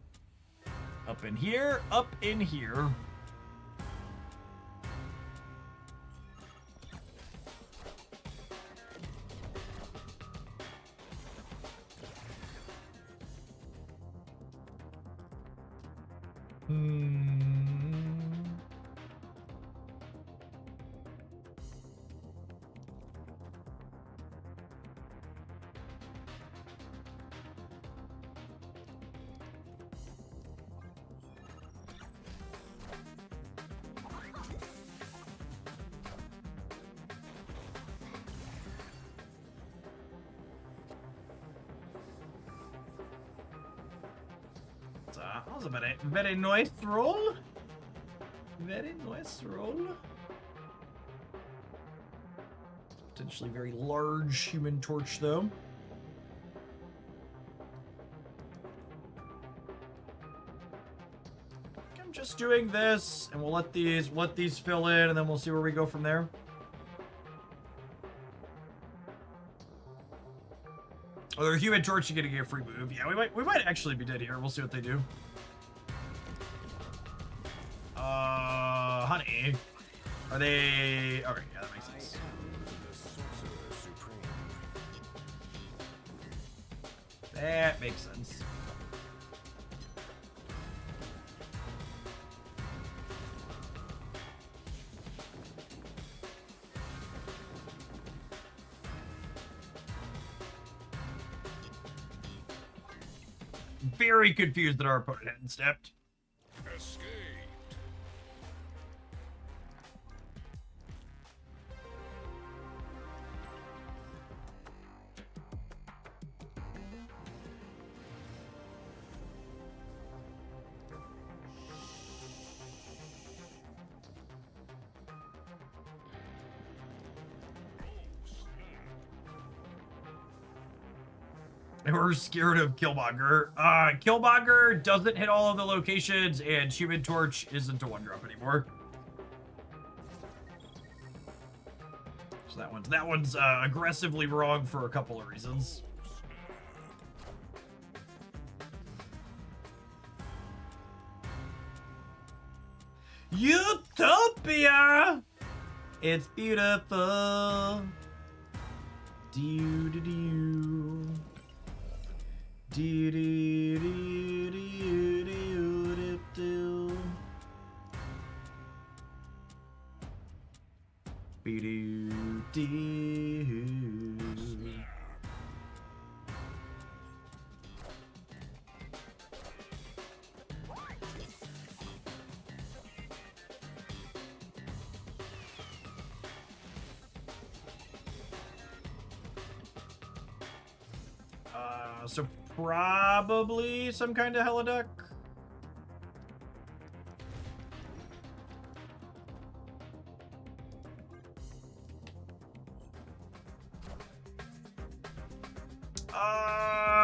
Up in here, up in here. That was a very nice roll. Very nice roll. Potentially very large Human Torch, though. I'm just doing this, and we'll let these fill in, and then we'll see where we go from there. Oh, they're Human Torch, you're getting a free move. Yeah, we might actually be dead here. We'll see what they do. Honey. Are they... Okay, yeah, that makes sense. That makes sense. Very confused that our opponent hadn't stepped. Escaped. We're scared of Killmonger. Killmonger doesn't hit all of the locations, and Human Torch isn't a 1-drop anymore. So that one's aggressively wrong for a couple of reasons. Utopia! It's beautiful. Do do do. Do do do do do do. Be do do. So probably some kind of heliduck.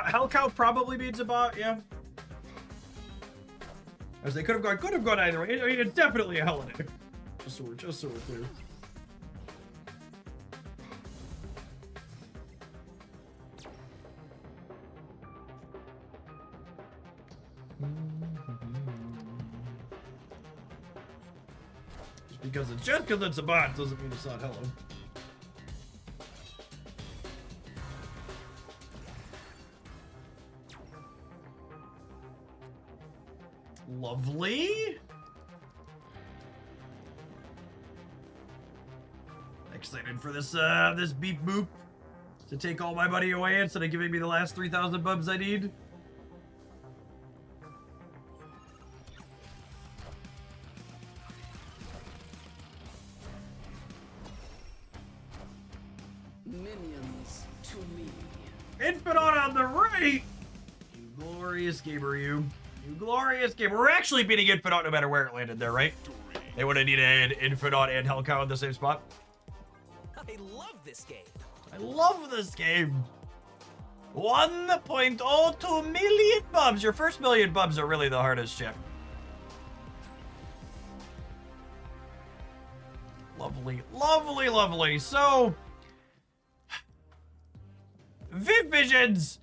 Hellcow probably beats a bot, yeah. As they could have gone either way. I mean, it's definitely a heliduck. Just so we're clear. Just because it's a bot doesn't mean it's not hello. Lovely. Excited for this this beep boop to take all my money away instead of giving me the last 3,000 bubs I need. Minions to me. Infinite on the right! You glorious gamer, you. You glorious gamer. We're actually beating Infinite no matter where it landed there, right? They would have needed Infinite and Hellcow in the same spot. I love this game. I love this game. 1.02 million bubs. Your first million bubs are really the hardest ship. Lovely, lovely, lovely. So, Viv Visions.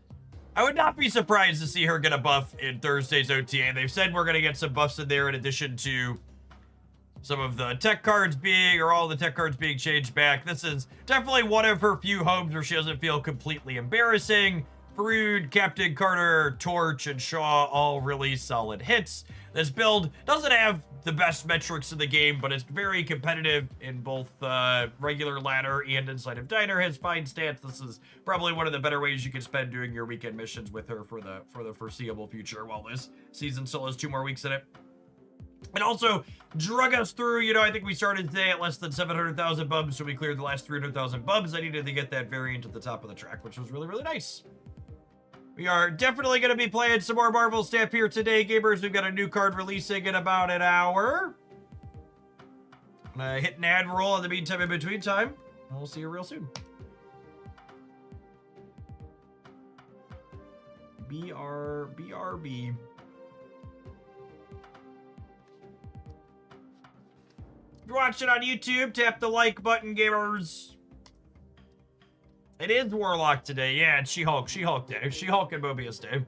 I would not be surprised to see her get a buff in Thursday's OTA. They've said we're going to get some buffs in there in addition to some of the tech cards being, or all the tech cards being changed back. This is definitely one of her few homes where she doesn't feel completely embarrassing. Brood, Captain Carter, Torch, and Shaw, all really solid hits. This build doesn't have the best metrics in the game, but it's very competitive in both regular ladder and inside of Diner. Has fine stats. This is probably one of the better ways you can spend doing your weekend missions with her for the foreseeable future, while this season still has 2 more weeks in it. And also drug us through, you know, I think we started today at less than 700,000 bubs, so we cleared the last 300,000 bubs. I needed to get that variant at the top of the track, which was really, really nice. We are definitely going to be playing some more Marvel Snap here today, gamers. We've got a new card releasing in about an hour. I'm going to hit an ad roll in the meantime, in between time. And we'll see you real soon. BRB. If you're watching on YouTube, tap the like button, gamers. It is Warlock today. Yeah, it's She-Hulk. She-Hulk day. She-Hulk and Mobius day.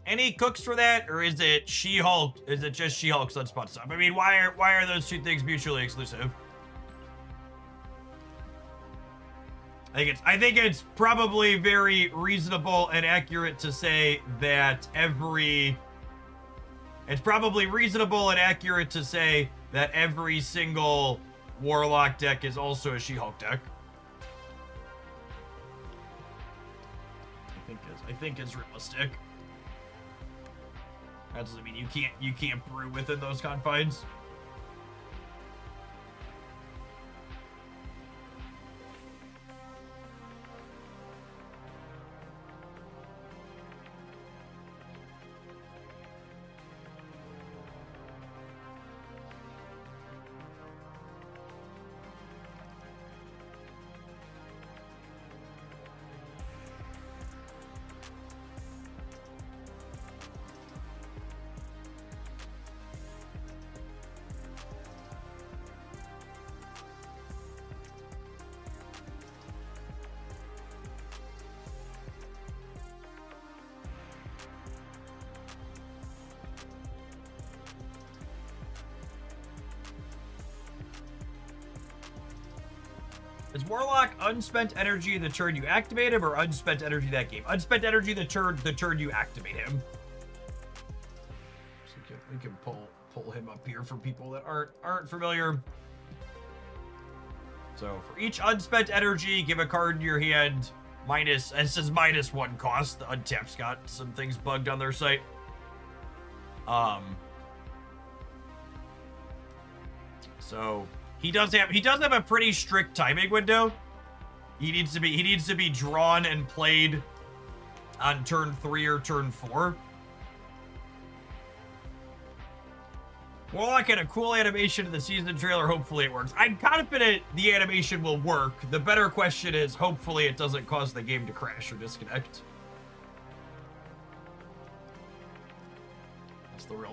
Any cooks for that, or is it She-Hulk? Is it just She-Hulk Sunspot stuff? I mean, why are those two things mutually exclusive? I think it's probably very reasonable and accurate to say that every single Warlock deck is also a She-Hulk deck. I think is realistic. That doesn't mean you can't brew within those confines. Is Warlock unspent energy the turn you activate him, or unspent energy that game? Unspent energy the turn you activate him. So we can pull him up here for people that aren't familiar. So for each unspent energy, give a card in your hand minus. It says -1 cost. The Untap's got some things bugged on their site. So he does have a pretty strict timing window. He needs to be drawn and played on turn 3 or turn 4. Warlock had a cool animation in the season trailer. Hopefully it works. I'm confident the animation will work. The better question is, hopefully it doesn't cause the game to crash or disconnect.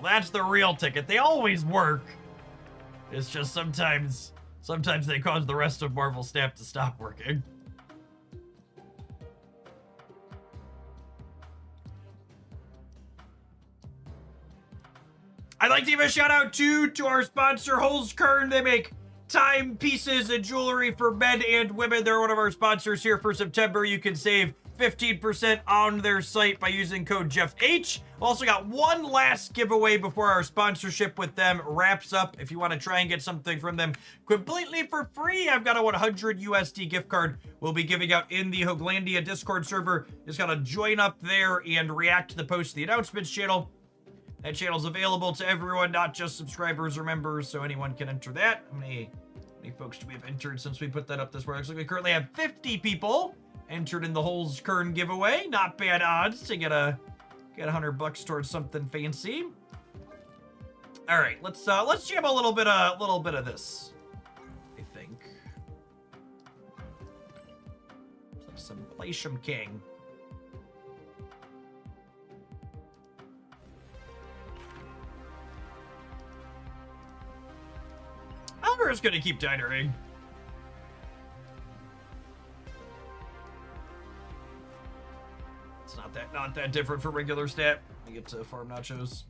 That's the real ticket. They always work. It's just sometimes they cause the rest of Marvel Snap to stop working. I'd like to give a shout out to our sponsor, Holzkern. They make timepieces and jewelry for men and women. They're one of our sponsors here for September. You can save 15% on their site by using code JeffH. Also got one last giveaway before our sponsorship with them wraps up. If you want to try and get something from them completely for free, I've got a 100 USD gift card we'll be giving out in the Hoglandia Discord server. Just gotta join up there and react to the post of the announcements channel. That channel's available to everyone, not just subscribers or members, so anyone can enter that. How many folks do we have entered since we put that up this morning? Looks like we currently have 50 people entered in the Holzkern giveaway. Not bad odds to get $100 towards something fancy. All right, let's jam a little bit of this. I think play some King. I'm just gonna keep dinering. It's not that different from regular stat. I get to farm nachos.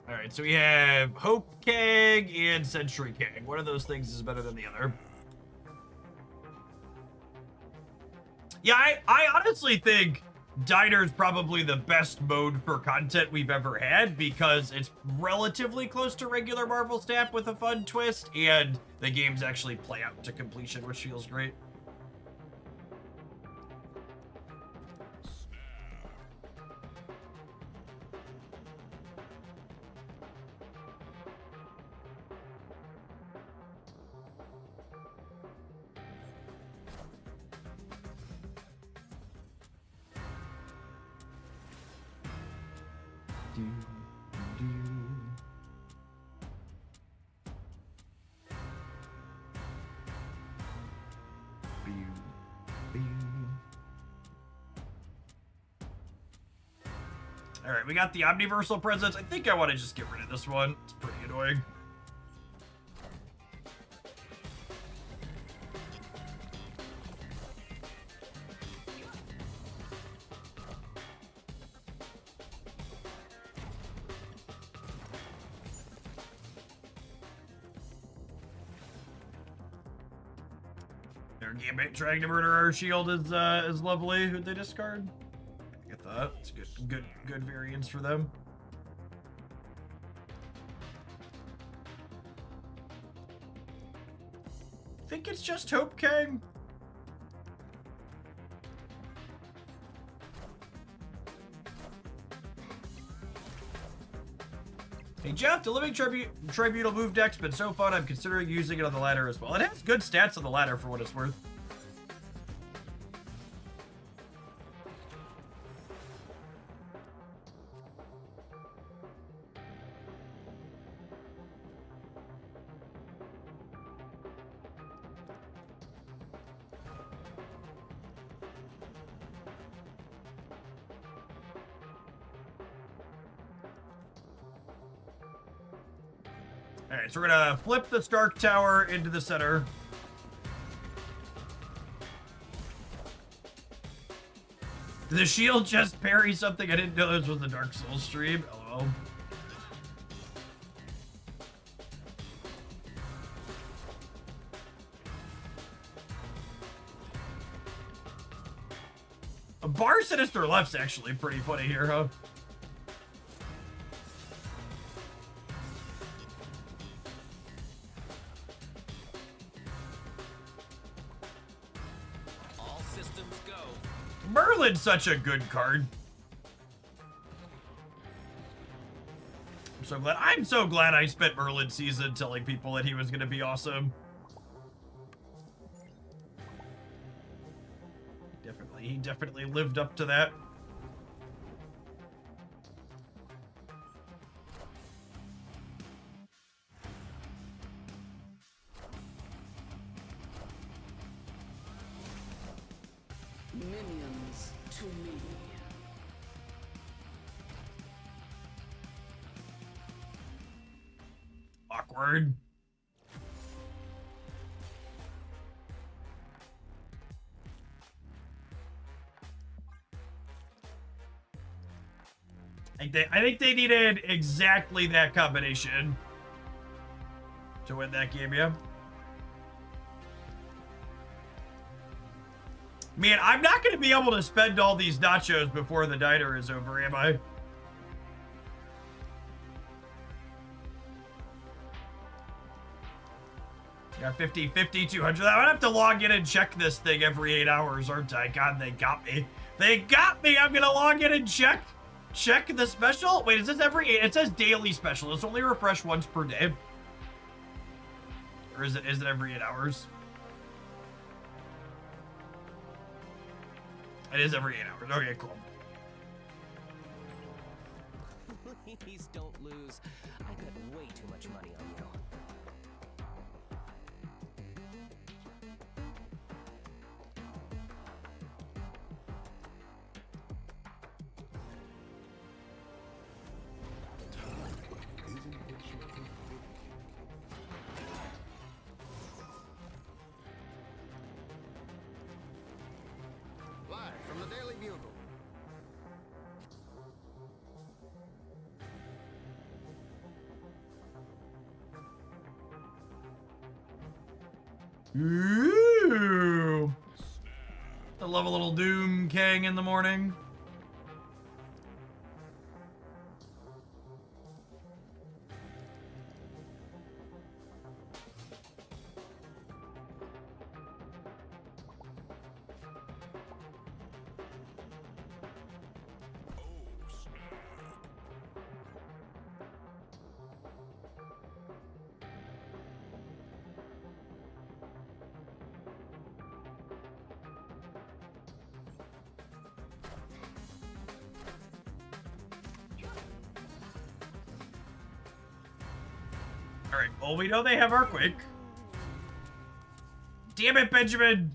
All right, so we have Hope Keg and Century Keg. One of those things is better than the other. Yeah, I honestly think Diner's probably the best mode for content we've ever had because it's relatively close to regular Marvel Snap with a fun twist, and the games actually play out to completion, which feels great. All right, we got the Omniversal Presence. I think I want to just get rid of this one. It's pretty annoying. Their Gambit trying to murder our shield is lovely. Who'd they discard? Get that. It's good variance for them. Think it's just Hope King. Hey Jeff, the Living Tribunal move deck's been so fun, I'm considering using it on the ladder as well. It has good stats on the ladder for what it's worth. Alright, so we're gonna flip the Stark Tower into the center. Did the shield just parry something? I didn't know this was the Dark Souls stream. LOL. A Bar Sinister Left's actually pretty funny here, huh? Merlin's such a good card. I'm so glad I spent Merlin season telling people that he was going to be awesome. He definitely lived up to that. to me. Awkward. I think they needed exactly that combination to win that game, yeah. Man, I'm not going to be able to spend all these nachos before the diner is over, am I? Yeah, 50, 50, 200. I would have to log in and check this thing every 8 hours, aren't I? God, they got me. They got me! I'm going to log in and check the special. Wait, it says it says daily special. It's only refresh once per day. Or is it every 8 hours? It is every 8 hours. Okay, cool. Please don't lose. I bet way too much money on you. Live from the Daily Bugle. Ooh. I love a little Doom King in the morning. Alright, well, we know they have Earthquake. Damn it, Benjamin!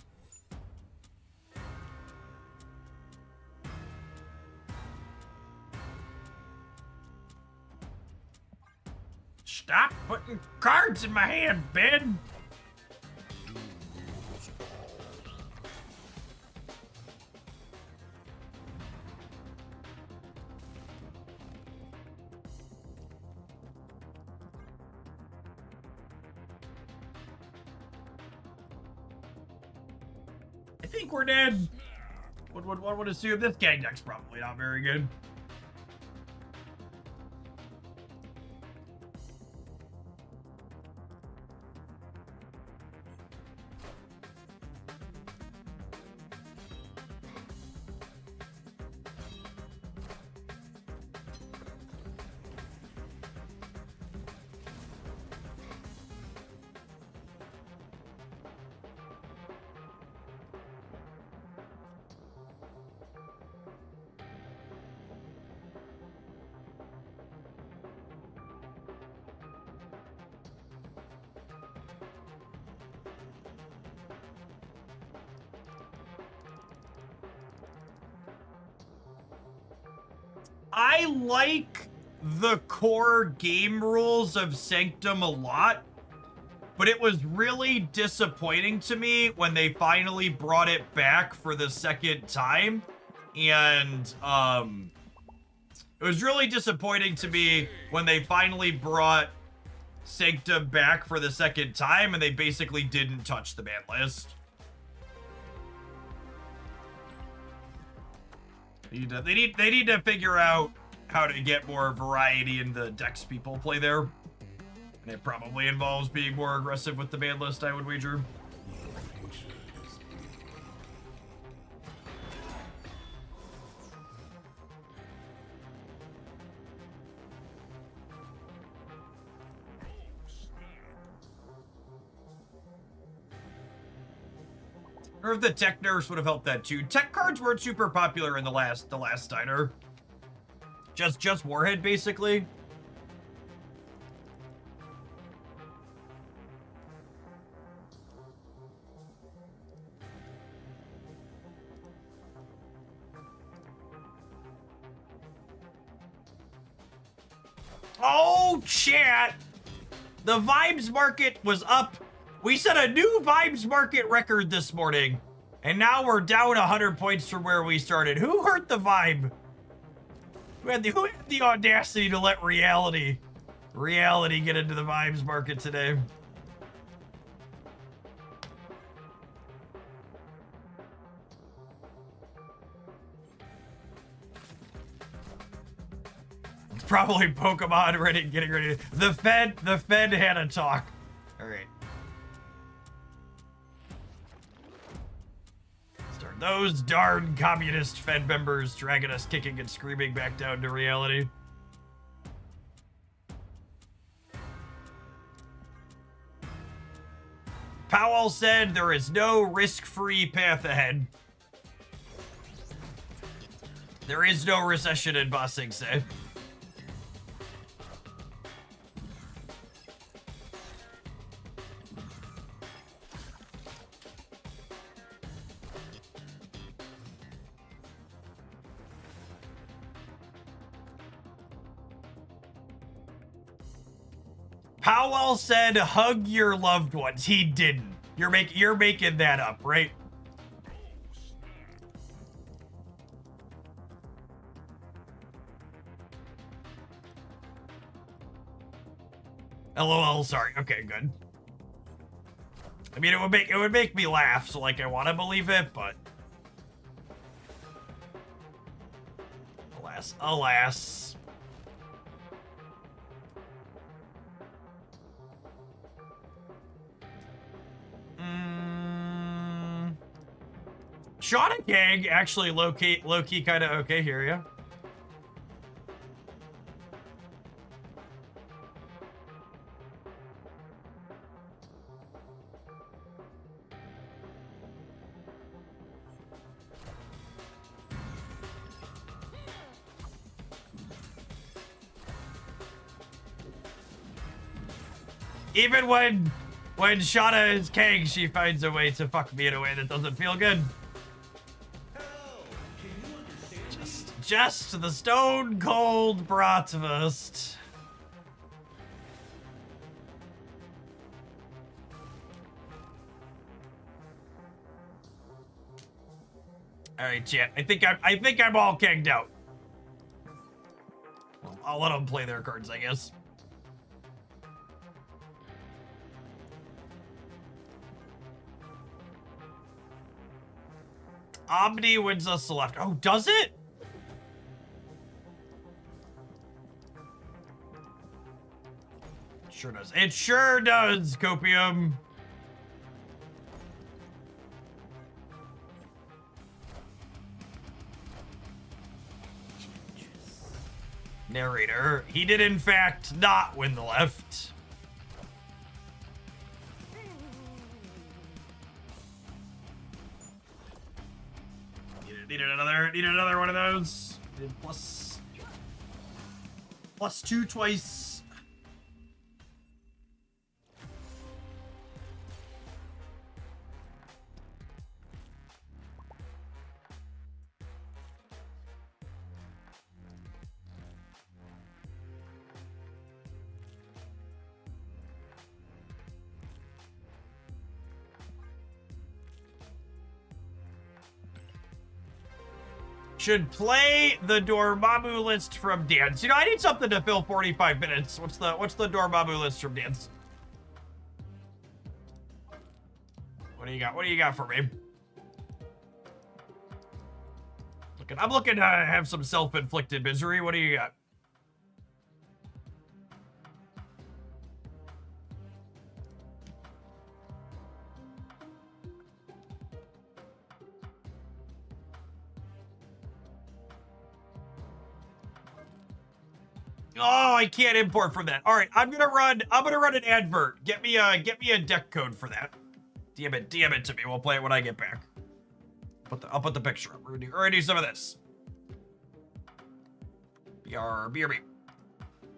Stop putting cards in my hand, Ben! I think we're dead. One would assume this gang deck's probably not very good. I like the core game rules of Sanctum a lot, but it was really disappointing to me when they finally brought it back for the second time. And it was really disappointing to me when they finally brought Sanctum back for the second time and they basically didn't touch the ban list. They need to figure out how to get more variety in the decks people play there. And it probably involves being more aggressive with the ban list, I would wager. Or if the tech nerfs would have helped that too. Tech cards weren't super popular in the last diner. Just Warhead, basically. Oh, chat. The Vibes Market was up. We set a new Vibes Market record this morning. And now we're down 100 points from where we started. Who hurt the vibe? Who had the audacity to let reality get into the Vibes Market today? It's probably Pokemon getting ready. The Fed had a talk. All right. Start those darn communist Fed members dragging us kicking and screaming back down to reality. Powell said there is no risk-free path ahead. There is no recession in Bossing said. Powell said hug your loved ones. He didn't. You're making that up, right? LOL, sorry. Okay, good. I mean, it would make me laugh, so like I want to believe it, but alas. Sean and Gang actually low-key kind of okay here, yeah? Even when Shauna is Kang, she finds a way to fuck me in a way that doesn't feel good. Just the stone cold bratwurst. All right, chat. I think I'm all kanged out. Well, I'll let them play their cards, I guess. Omni wins us the left. Oh, does it? Sure does. It sure does, Copium. Narrator. He did, in fact, not win the left. Needed another one of those. Did plus 2 twice. Should play the Dormammu list from Dance. You know, I need something to fill 45 minutes. What's the Dormammu list from Dance? What do you got? What do you got for me? I'm looking to have some self-inflicted misery. What do you got? Oh, I can't import from that. All right, I'm gonna run an advert. Get me a deck code for that. DM it to me. We'll play it when I get back. I'll put the picture up. We're gonna do some of this. BRB.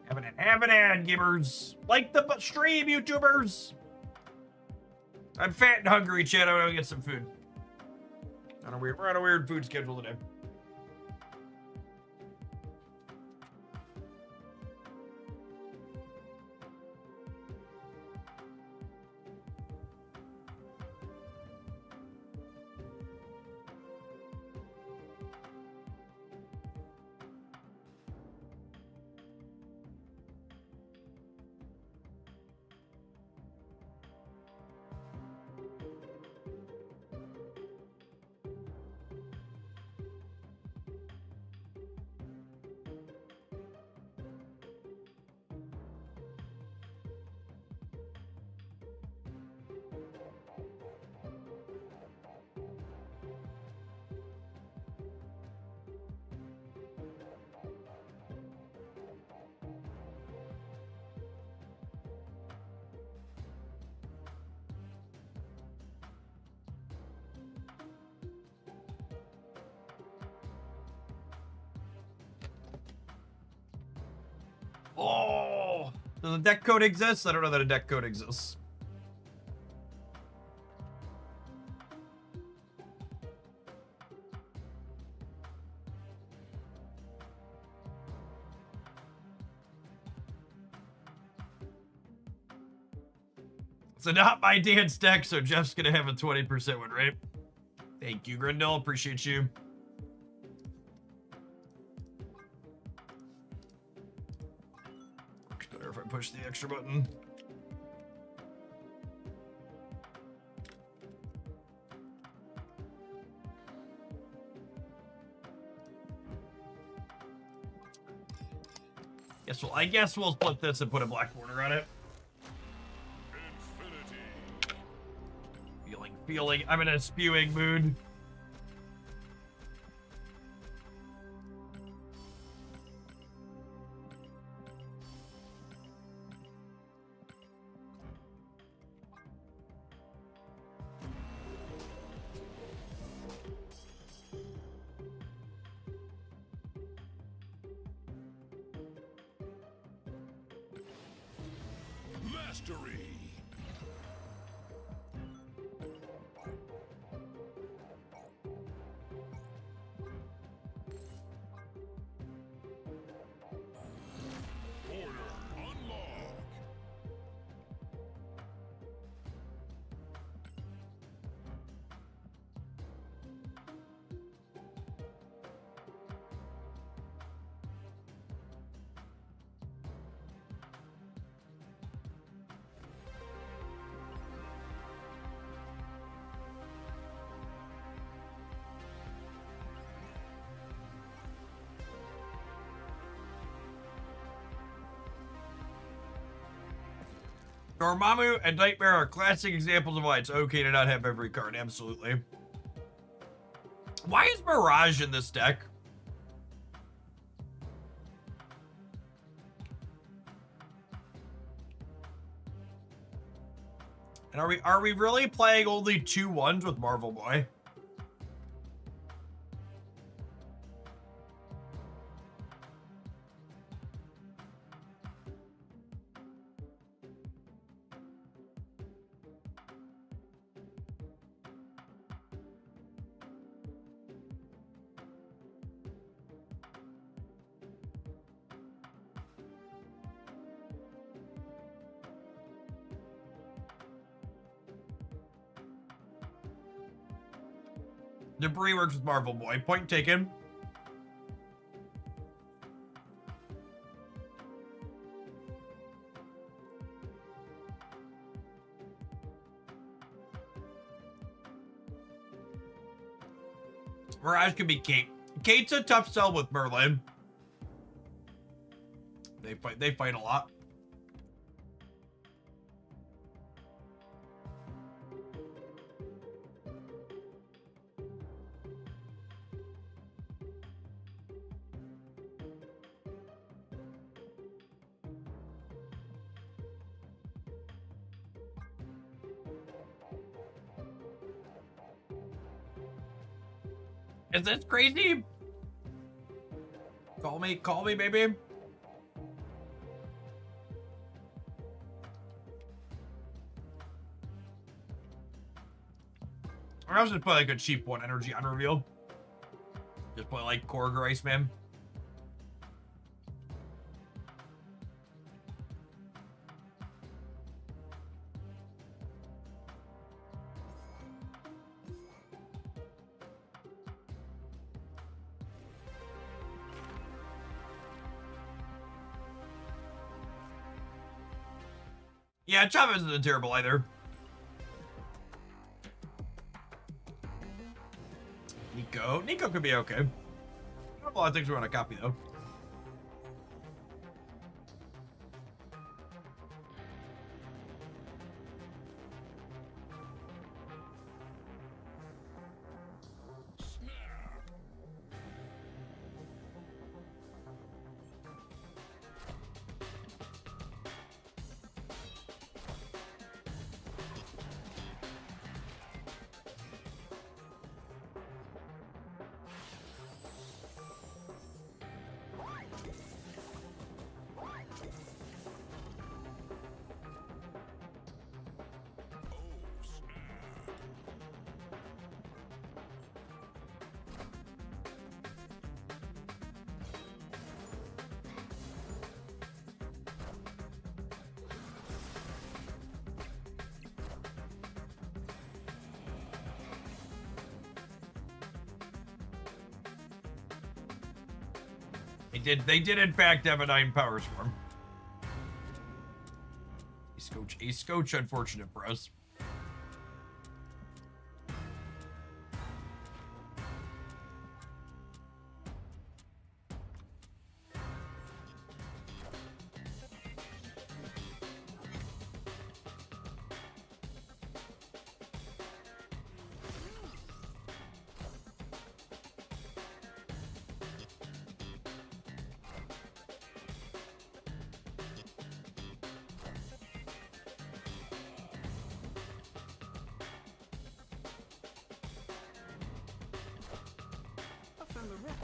Have an ad, givers. Like the stream, YouTubers. I'm fat and hungry, chat. I'm gonna get some food. We're on a weird food schedule today. Oh, does a deck code exist? I don't know that a deck code exists. So not my dance deck, so Jeff's gonna have a 20% win rate. Thank you, Grindel. Appreciate you. Works better if I push the extra button. I guess we'll split this and put a black border on it. Feeling, I'm in a spewing mood. Mastery. Dormammu and Nightmare are classic examples of why it's okay to not have every card. Absolutely. Why is Mirage in this deck? And are we really playing only 2-1s with Marvel Boy? Debris works with Marvel Boy. Point taken. Mirage could be Kate. Kate's a tough sell with Merlin. They fight a lot. Is this crazy? Call me, baby. I was just play like a cheap 1 energy on reveal. Just play like Korg Iceman. Yeah, Chavez isn't terrible either. Nico could be okay. I have a lot of things we want to copy though. They did in fact have a 9 power swarm. A scotch, unfortunate for us. I found a rock.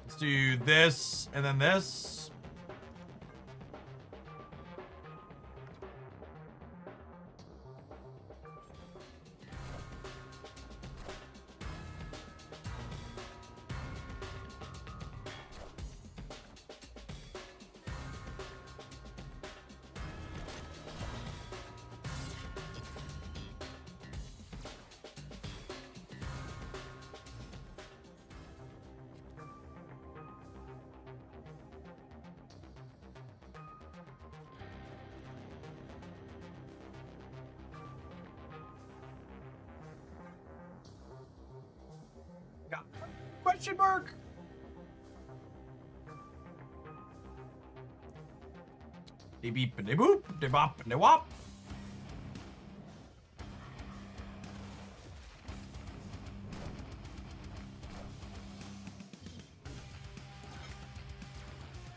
Let's do this and then this. Question mark? De beep de boop de bop de wop.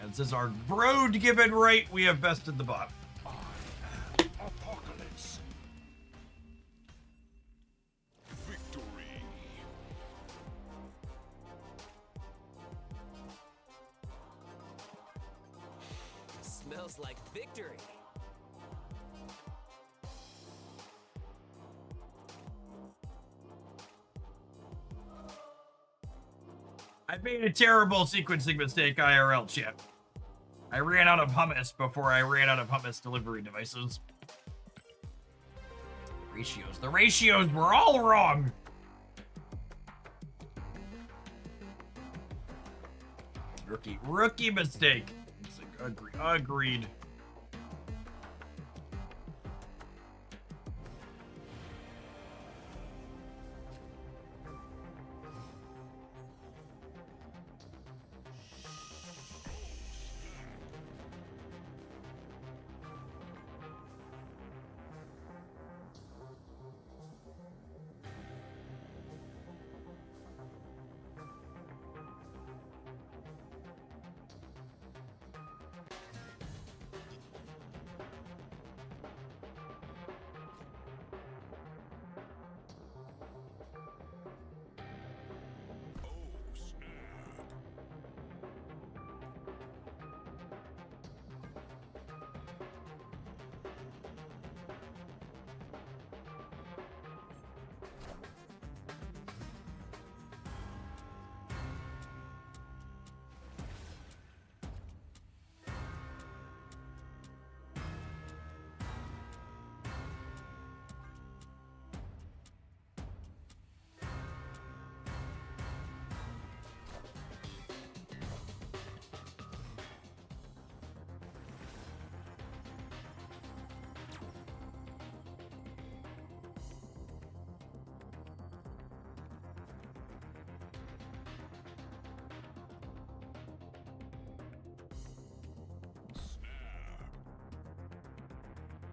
And since our road given right, we have bested the bot. Apocalypse. Victory. Smells like victory. I made a terrible sequencing mistake, IRL chat. I ran out of hummus before I ran out of hummus delivery devices. The ratios were all wrong. Rookie mistake. Agreed.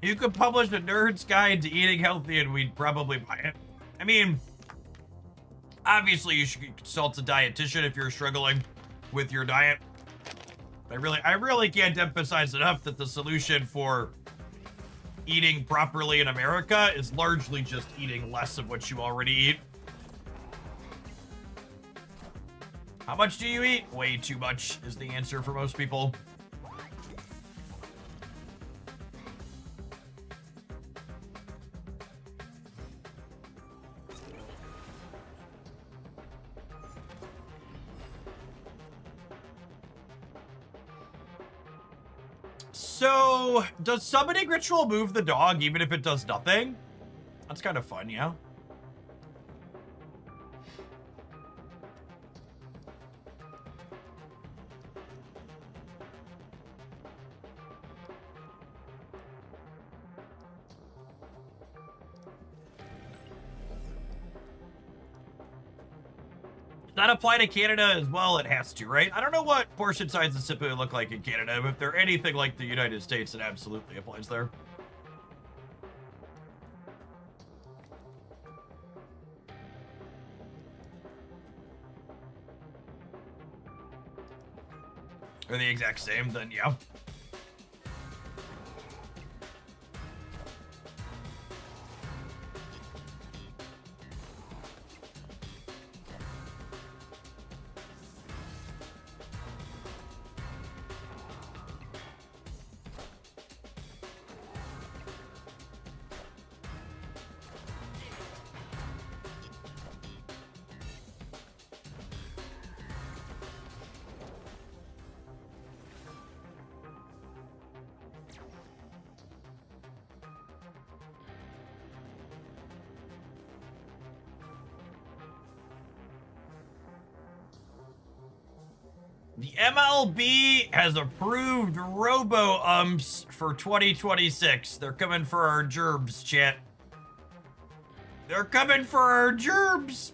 You could publish a nerd's guide to eating healthy and we'd probably buy it. I mean, obviously you should consult a dietitian if you're struggling with your diet. I really can't emphasize enough that the solution for eating properly in America is largely just eating less of what you already eat. How much do you eat? Way too much is the answer for most people. So, does summoning ritual move the dog even if it does nothing? That's kind of fun, yeah. Does that apply to Canada as well? It has to, right? I don't know what portion sizes typically look like in Canada, but if they're anything like the United States, it absolutely applies there. Are the exact same, then yeah. The MLB has approved robo-umps for 2026. They're coming for our gerbs, chat. They're coming for our gerbs.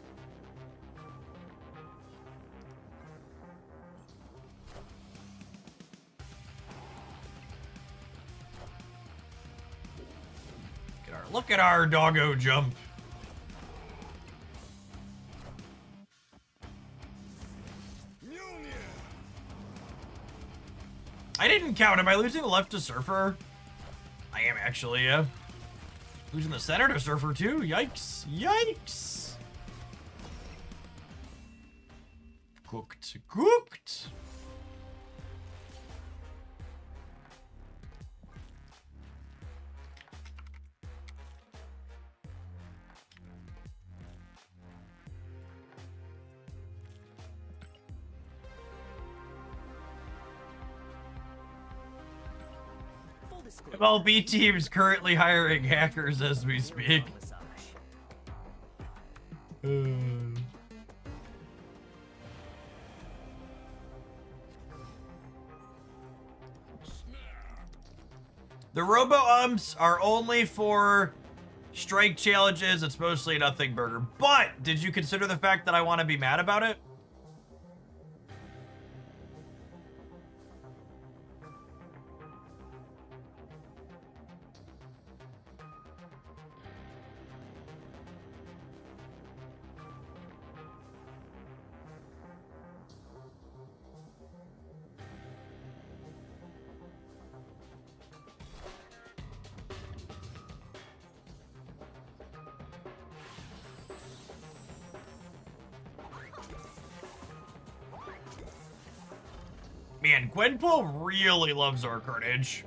Look at our doggo jump. I didn't count. Am I losing the left to Surfer? I am actually, yeah. Losing the center to Surfer too. Yikes. Yikes. Cooked. Cooked. MLB team's currently hiring hackers as we speak. The robo-umps are only for strike challenges. It's mostly nothing burger. But did you consider the fact that I want to be mad about it? Man, Gwenpool really loves our carnage.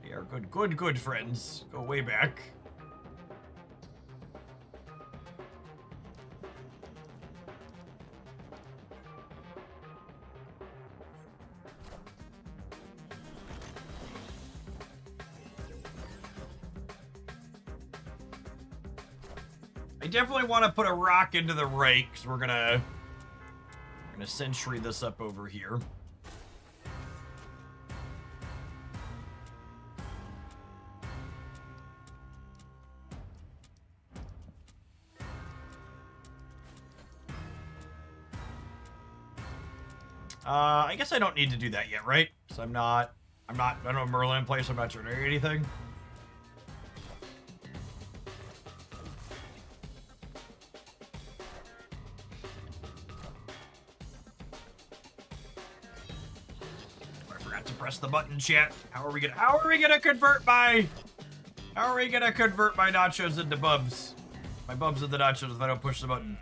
They are good friends. Go way back. I definitely want to put a rock into the right, because we're gonna sentry this up over here. I guess I don't need to do that yet, right? So I don't have Merlin in place, so I'm not generating anything. Press the button, chat. How are we gonna convert my nachos into bubs? My bubs into nachos if I don't push the button.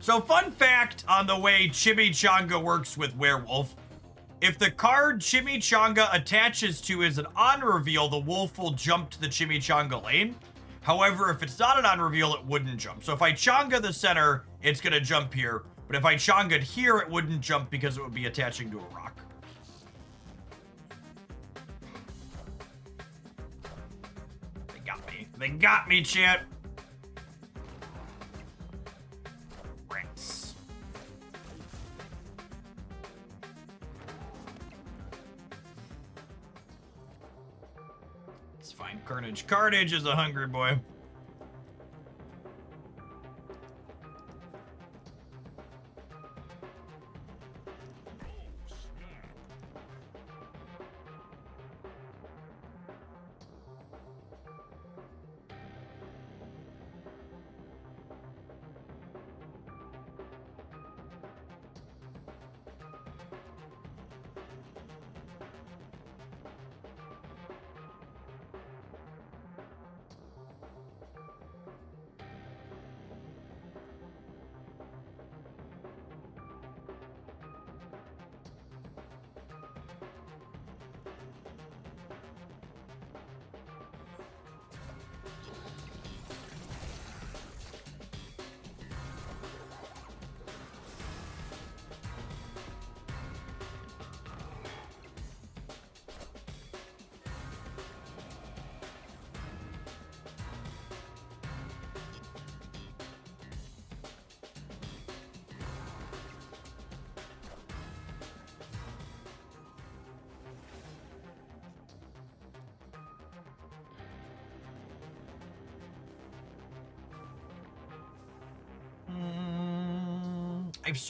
So fun fact on the way Chimichanga works with Werewolf. If the card Chimichanga attaches to is an on reveal, the wolf will jump to the Chimichanga lane. However, if it's not an on reveal, it wouldn't jump. So if I Changa the center, it's gonna jump here. But if I Changa'd here, it wouldn't jump because it would be attaching to a rock. They got me. They got me, chat. Rats. It's fine. Carnage. Carnage is a hungry boy.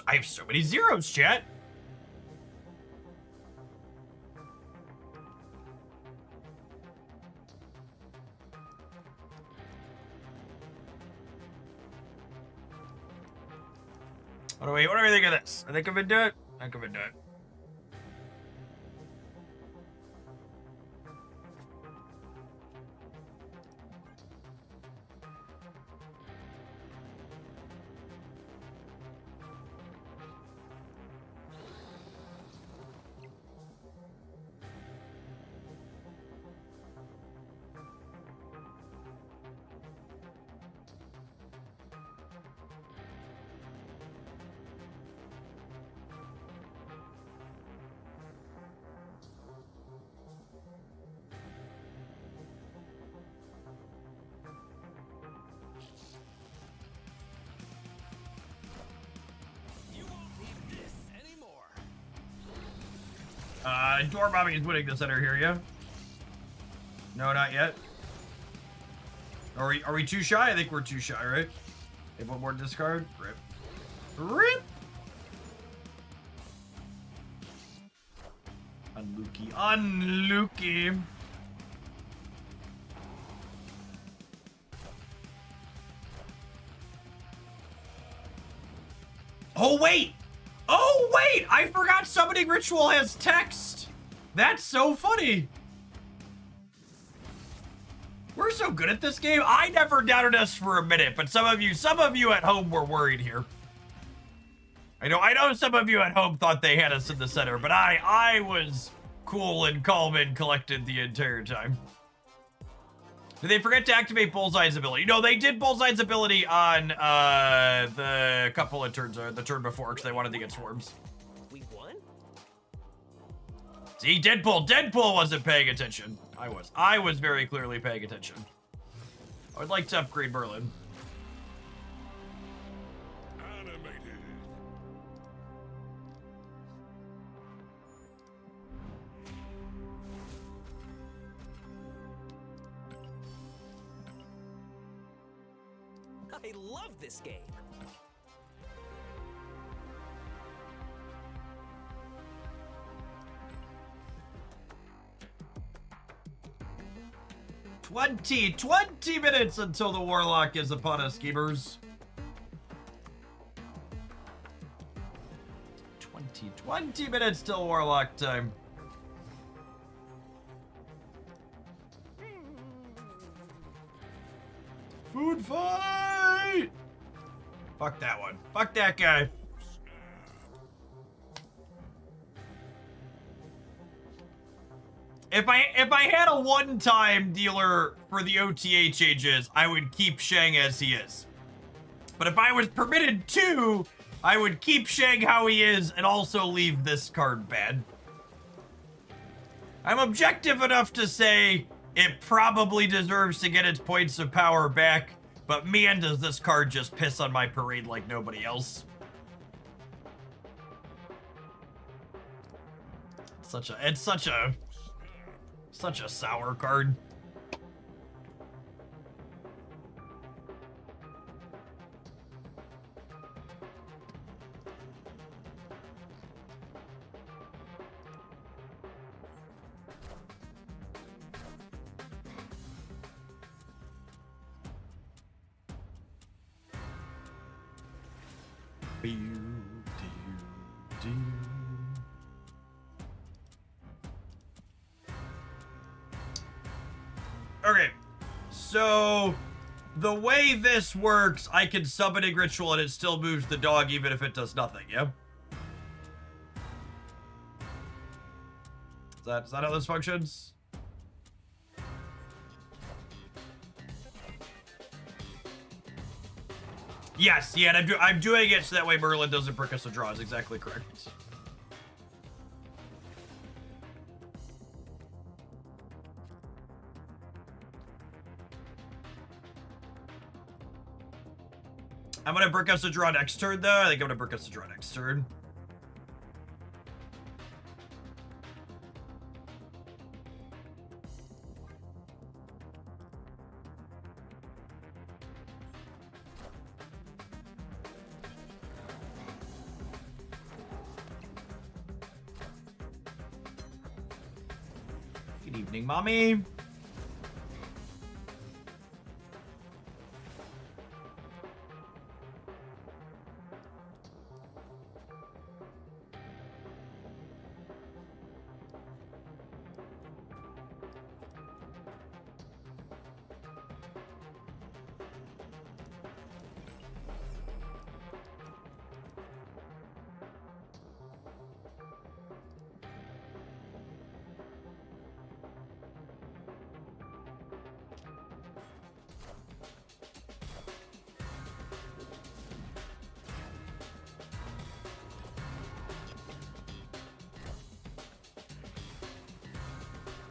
I have so many zeros, chat. What do we think of this? I think I can do it. I think I can do it. Dormammu is winning the center here, yeah? No, not yet. Are we too shy? I think we're too shy, right? Have one more discard. Rip. Rip! Unlucky. Unlucky. Oh, wait! Oh, wait! I forgot Summoning Ritual has text! That's so funny! We're so good at this game. I never doubted us for a minute, but some of you at home were worried here. I know some of you at home thought they had us in the center, but I was cool and calm and collected the entire time. Did they forget to activate Bullseye's ability? No, they did Bullseye's ability on the couple of turns, the turn before, because they wanted to get swarms. We won? See, Deadpool wasn't paying attention. I was very clearly paying attention. I would like to upgrade Merlin. Animated. I love this game. Twenty minutes until the Warlock is upon us, gamers. 20 minutes till Warlock time. Food fight! Fuck that one. Fuck that guy. If I had a one-time dealer for the OTA changes, I would keep Shang as he is. But if I was permitted to, I would keep Shang how he is and also leave this card bad. I'm objective enough to say it probably deserves to get its points of power back, but man, does this card just piss on my parade like nobody else. It's such a sour card. Okay, so the way this works, I can summoning ritual and it still moves the dog even if it does nothing, yeah? Is that how this functions? Yes, yeah, and I'm doing it so that way Merlin doesn't brick us a draw, is exactly correct. I'm gonna brick us a draw next turn, though. I think I'm gonna brick us a draw next turn. Good evening, mommy.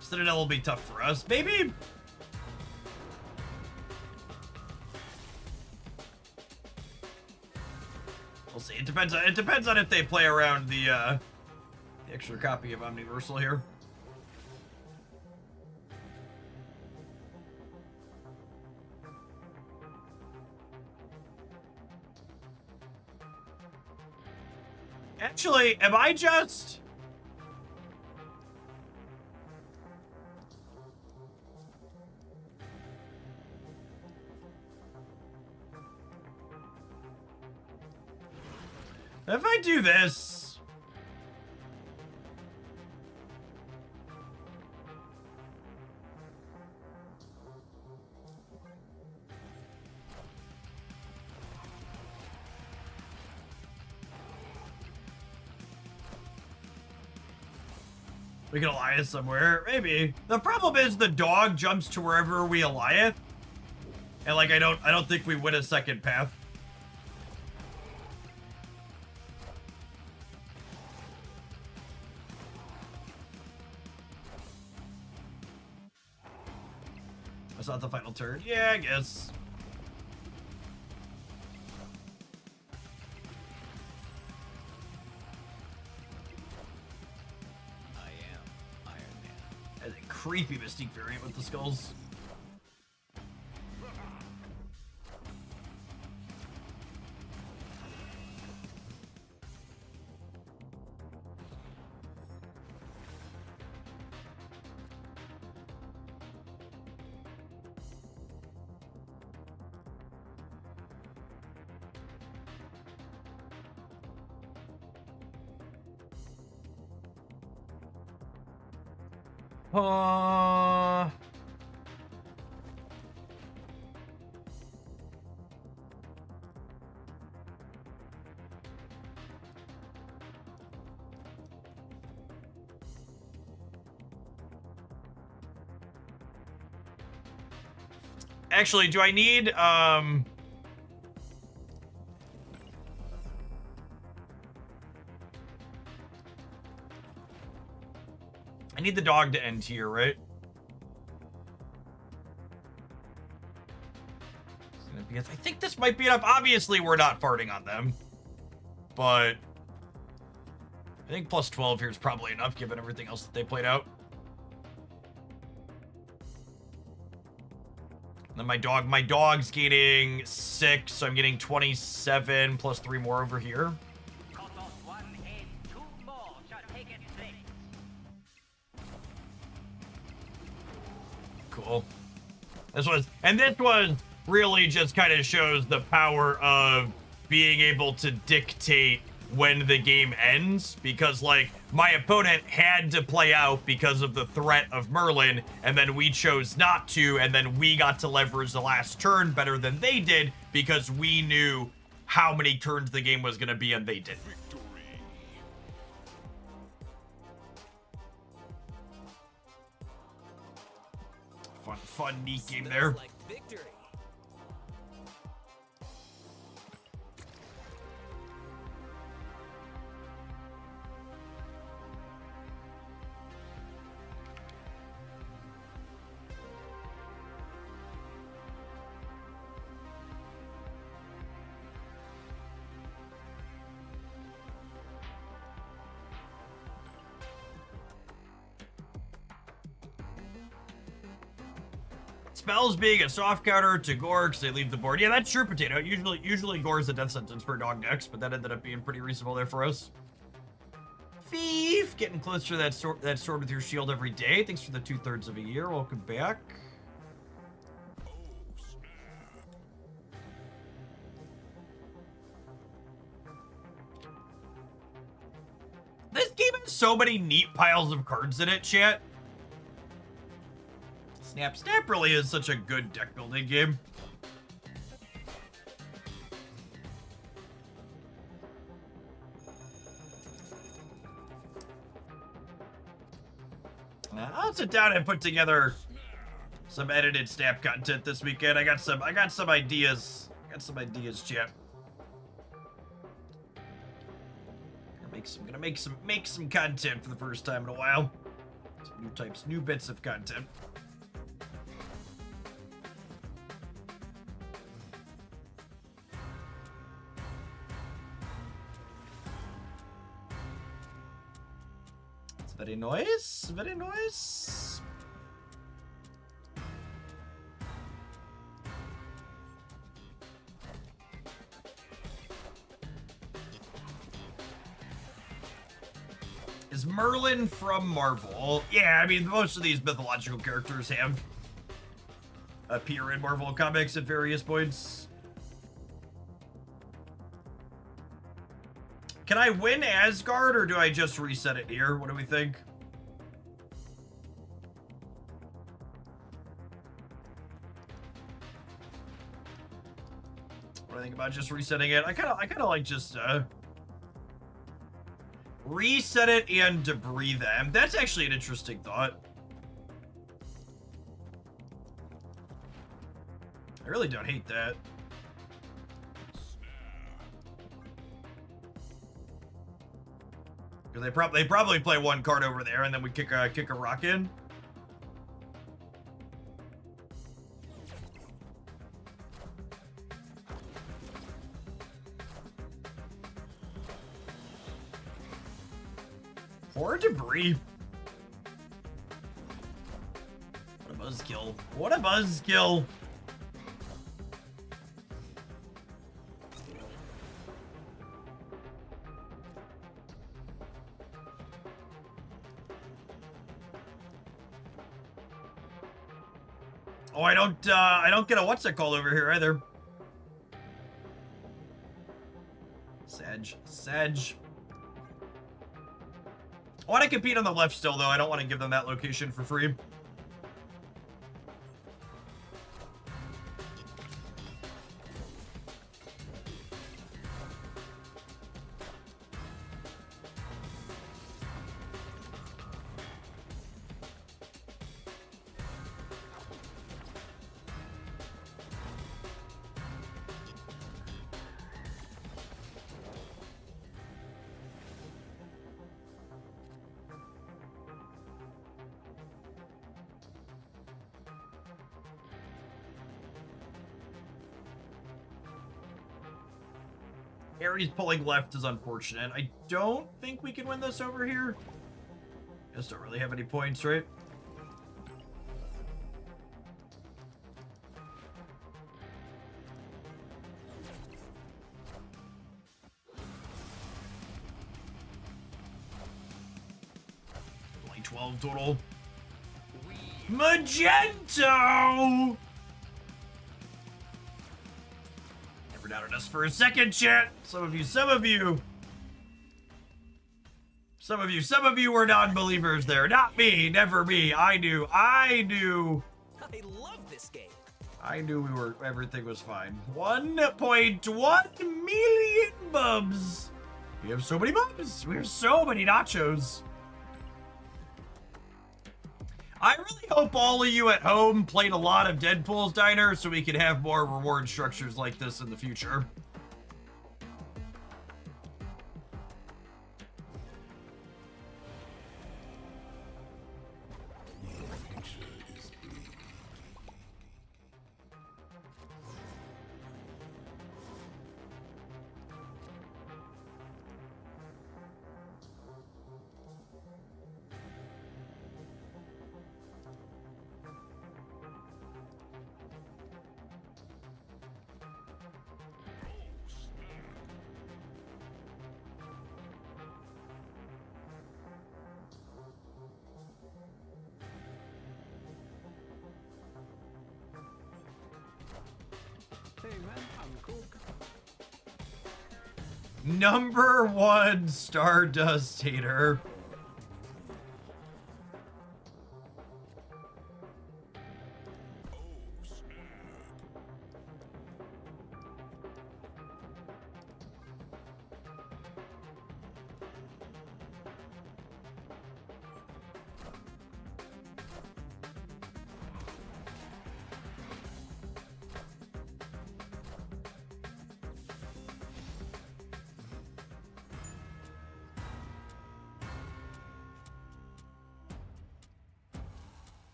Citadel will be tough for us, maybe? We'll see. It depends on if they play around the extra copy of Omniversal here. Actually, am I just... If I do this... We can Alliance somewhere, maybe. The problem is the dog jumps to wherever we Alliance. And like I don't think we win a second path. That's not the final turn. Yeah, I guess. I am Iron Man. That's a creepy Mystique variant with the skulls. Actually, do I need, I need the dog to end here, right? I think this might be enough. Obviously, we're not farting on them. But I think plus 12 here is probably enough, given everything else that they played out. And then my dog's gaining 6, so I'm getting 27 plus 3 more over here. Cool. This was really just kind of shows the power of being able to dictate when the game ends, because like my opponent had to play out because of the threat of Merlin, and then we chose not to, and then we got to leverage the last turn better than they did because we knew how many turns the game was going to be, and they didn't. Fun neat game there. Like victory. Spells being a soft counter to gore because they leave the board. Yeah, that's true, Potato. Usually gore is a death sentence for dog decks, but that ended up being pretty reasonable there for us. Thief, getting closer to that sword with your shield every day. Thanks for the 2/3 of a year. Welcome back. This game has so many neat piles of cards in it, chat. Snap really is such a good deck building game. I'll sit down and put together some edited Snap content this weekend. I got some ideas. Chat. Gonna make some content for the first time in a while. Some new bits of content. Very nice, very nice. Is Merlin from Marvel? Yeah, I mean, most of these mythological characters have appear in Marvel comics at various points. Can I win Asgard, or do I just reset it here? What do we think? What do I think about just resetting it? I kind of like just reset it and debris them. That's actually an interesting thought. I really don't hate that. They probably play one card over there, and then we kick a rock in. Poor debris. What a buzzkill. What a buzzkill. Oh, I don't get a what's it called over here either. Sag. I want to compete on the left still, though. I don't want to give them that location for free. Harry's pulling left is unfortunate. I don't think we can win this over here. Just don't really have any points, right? Only 12 total. Magento! Never doubted us for a second, chat. Some of you were non-believers there. Not me, never me. I knew. I love this game. I knew everything was fine. 1.1 million bubs. We have so many bubs. We have so many nachos. I really hope all of you at home played a lot of Deadpool's Diner so we could have more reward structures like this in the future. Hey man, I'm cool. Number 1 Stardust Hater.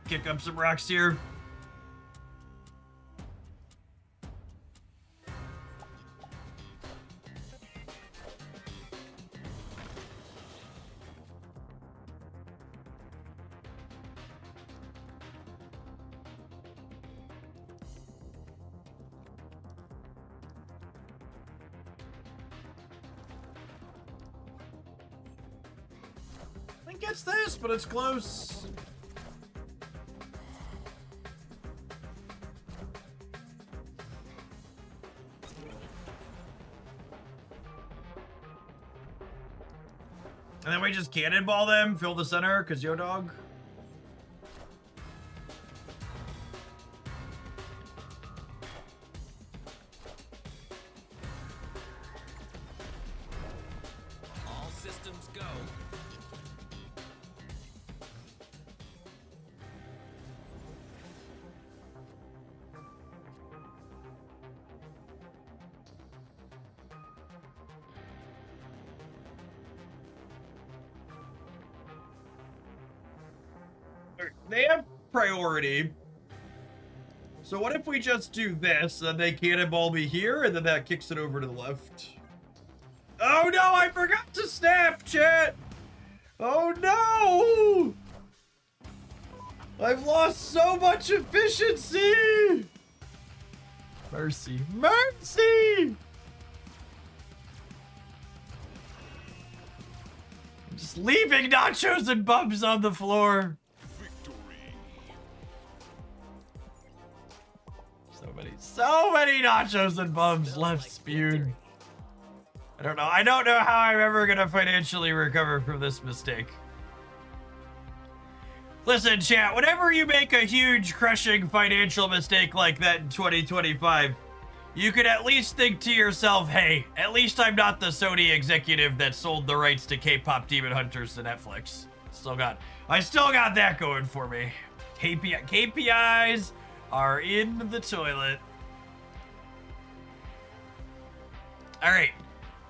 Kick up some rocks here. I think it's this, but it's close. And then we just cannonball them, fill the center, cause yo dog. All systems go. They have priority. So what if we just do this, and they cannonball me here, and then that kicks it over to the left? Oh no, I forgot to snap, chat! Oh no! I've lost so much efficiency! Mercy. Mercy! I'm just leaving nachos and bubs on the floor. So many nachos and bums left spewed. I don't know how I'm ever gonna financially recover from this mistake. Listen, chat, whenever you make a huge, crushing financial mistake like that in 2025, you could at least think to yourself, hey, at least I'm not the Sony executive that sold the rights to K-pop Demon Hunters to Netflix. I still got that going for me. KPIs are in the toilet. All right,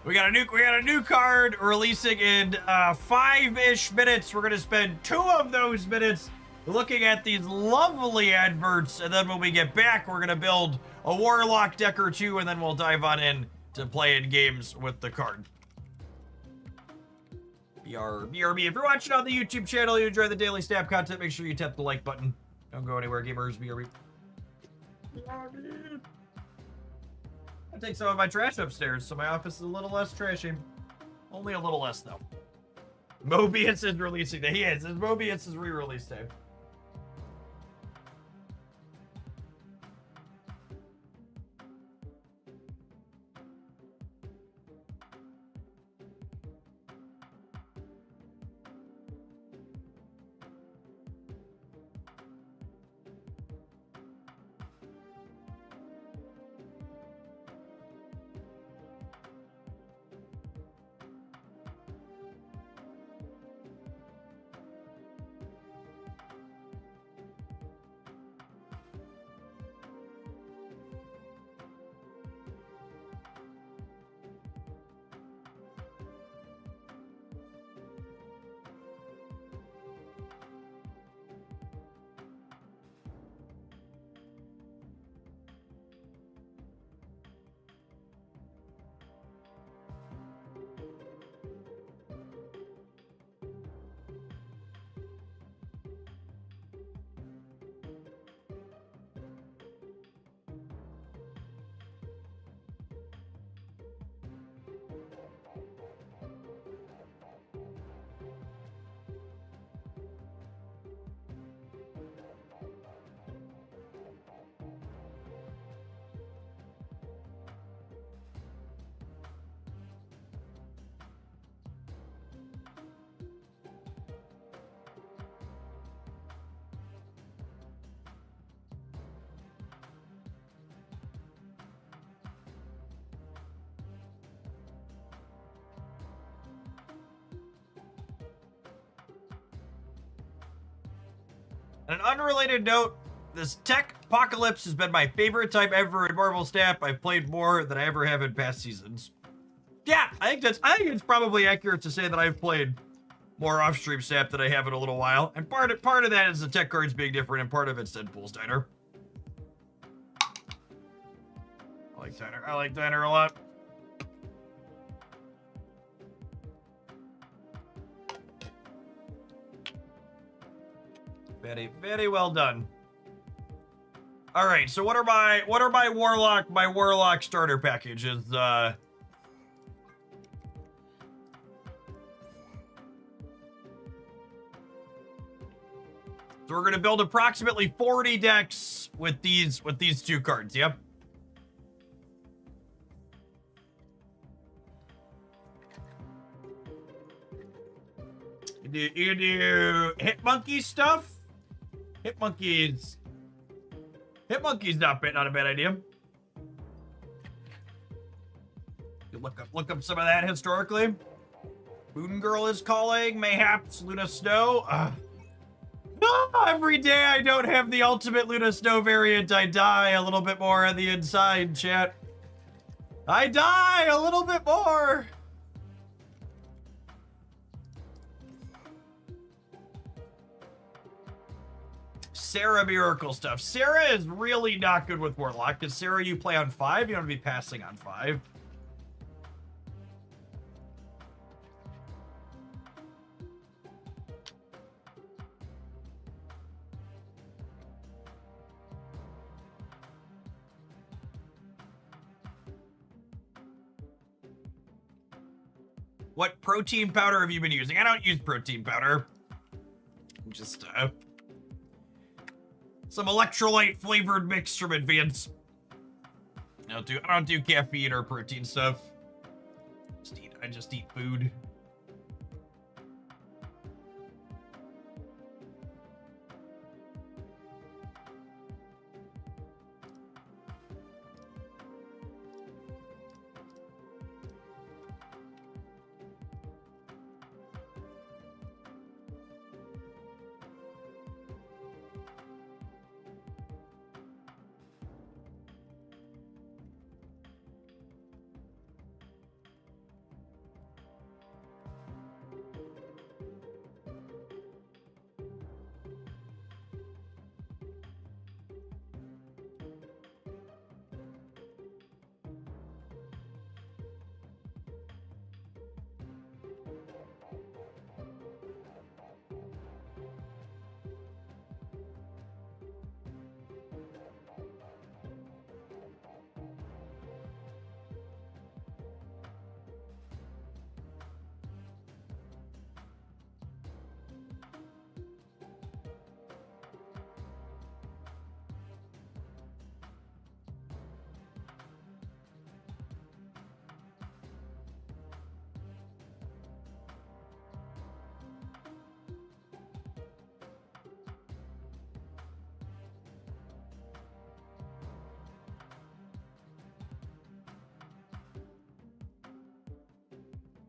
We got a new card releasing in 5-ish minutes. We're gonna spend 2 of those minutes looking at these lovely adverts, and then when we get back, we're gonna build a Warlock deck or 2, and then we'll dive on in to playing games with the card. BRB. If you're watching on the YouTube channel, you enjoy the daily snap content, make sure you tap the like button. Don't go anywhere, gamers. BRB. I take some of my trash upstairs, so my office is a little less trashy. Only a little less, though. Mobius is releasing day. He is. It's Mobius' re-release day. On an unrelated note, this tech apocalypse has been my favorite type ever in Marvel Snap. I've played more than I ever have in past seasons. Yeah, I think it's probably accurate to say that I've played more off-stream Snap than I have in a little while. And part of that is the tech cards being different, and part of it's Deadpool's Diner. I like Diner a lot. Very, very well done. All right, so what are my Warlock starter packages? So we're gonna build approximately 40 decks with these 2 cards. Yep. You do Hit Monkey stuff. Hit Monkey's not a bad idea. You look up some of that historically. Moon Girl is calling. Mayhaps Luna Snow. Every day I don't have the ultimate Luna Snow variant, I die a little bit more on the inside, chat. I die a little bit more. Sarah Miracle stuff. Sarah is really not good with Warlock, because Sarah, you play on 5, you want to be passing on 5. What protein powder have you been using? I don't use protein powder. Just, some electrolyte flavored mix from Advance. I don't do caffeine or protein stuff. I just eat food.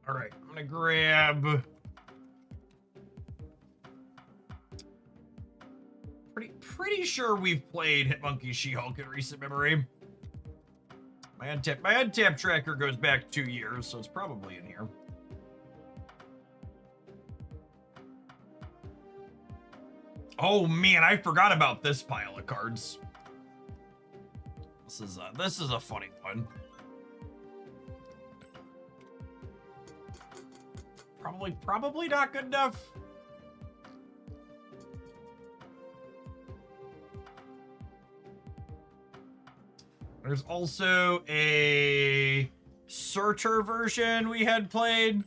All right, I'm gonna grab. Pretty sure we've played Hitmonkey She-Hulk in recent memory. My untap tracker goes back 2 years, so it's probably in here. Oh man, I forgot about this pile of cards. This is a funny one. Probably not good enough. There's also a Searcher version we had played.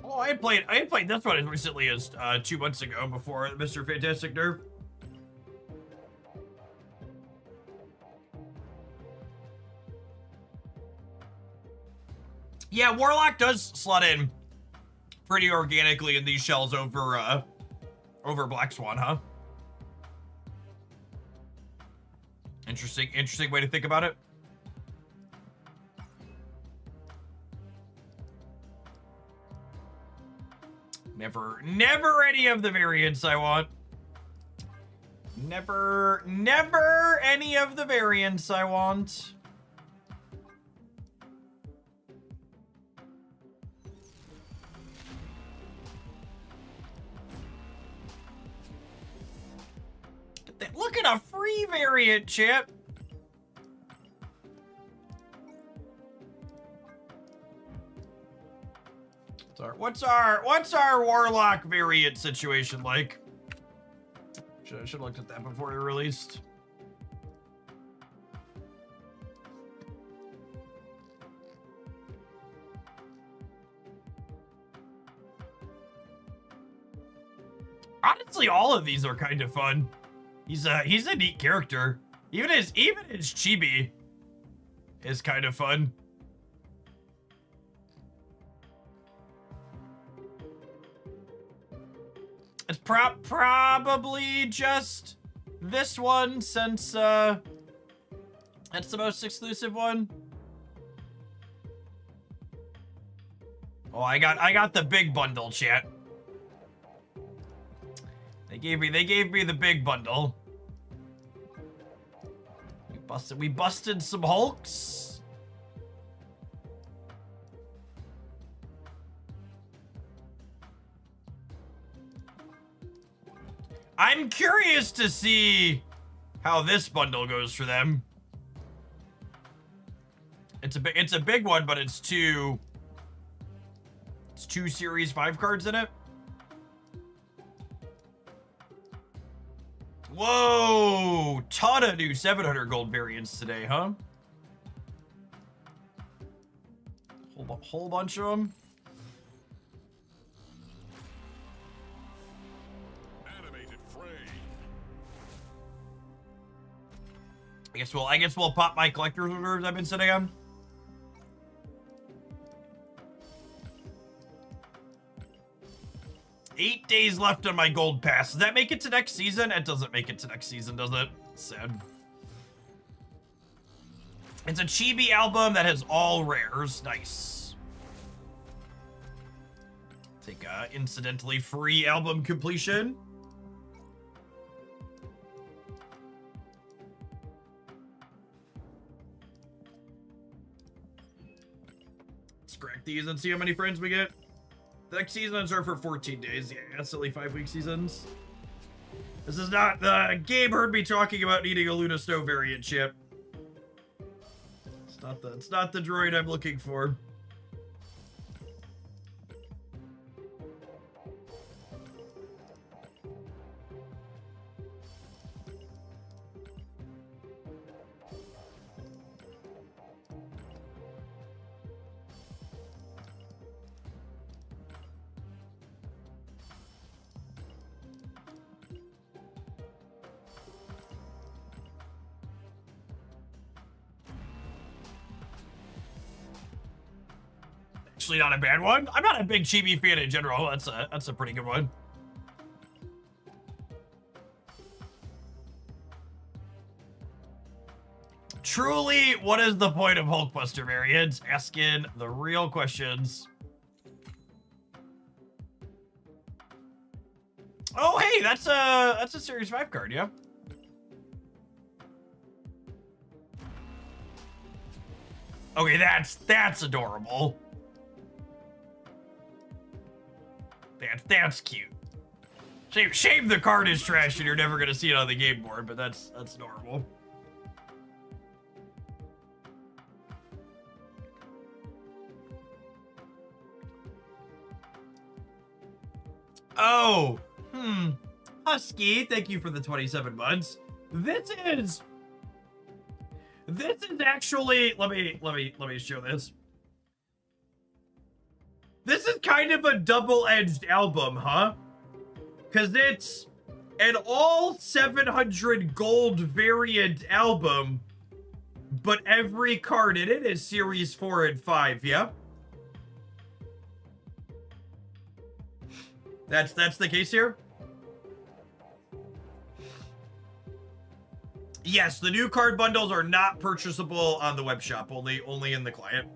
Oh, I had played this one as recently as 2 months ago before Mr. Fantastic Nerf. Yeah, Warlock does slot in pretty organically in these shells over Black Swan, huh? Interesting way to think about it. Never any of the variants I want. Never any of the variants I want. Look at a free variant, chip. What's our Warlock variant situation like? Should have looked at that before it released. Honestly, all of these are kind of fun. He's a neat character. Even his chibi is kind of fun. It's probably just this one since that's the most exclusive one. Oh, I got the big bundle, chat. They gave me the big bundle. We busted some Hulks. I'm curious to see how this bundle goes for them. It's a big one, but it's two Series 5 cards in it. Whoa! Ton of new 700 gold variants today, huh? Whole bunch of them. Animated frame. I guess we'll pop my collector's reserves I've been sitting on. Eight days left on my gold pass. Does that make it to next season? It doesn't make it to next season, does it? Sad. It's a chibi album that has all rares. Nice. Take a incidentally free album completion. Let's crack these and see how many friends we get. The next seasons are for 14 days. Yeah, that's only 5-week seasons. This is not the Gabe heard me talking about needing a Luna Snow variant chip. It's not the droid I'm looking for. actually not a bad one. I'm not a big chibi fan in general. That's a pretty good one. Truly, what is the point of Hulkbuster variants? Asking the real questions. Oh, hey, that's a Series 5 card, yeah. Okay, that's adorable. That's cute. Shame the card is trash and you're never gonna see it on the game board, but that's adorable. Oh, Husky, thank you for the 27 months. This is actually, let me show this. This is kind of a double-edged album, huh? Because it's an all 700 gold variant album, but every card in it is Series 4 and 5, yeah? That's the case here? Yes, the new card bundles are not purchasable on the web shop, only in the client.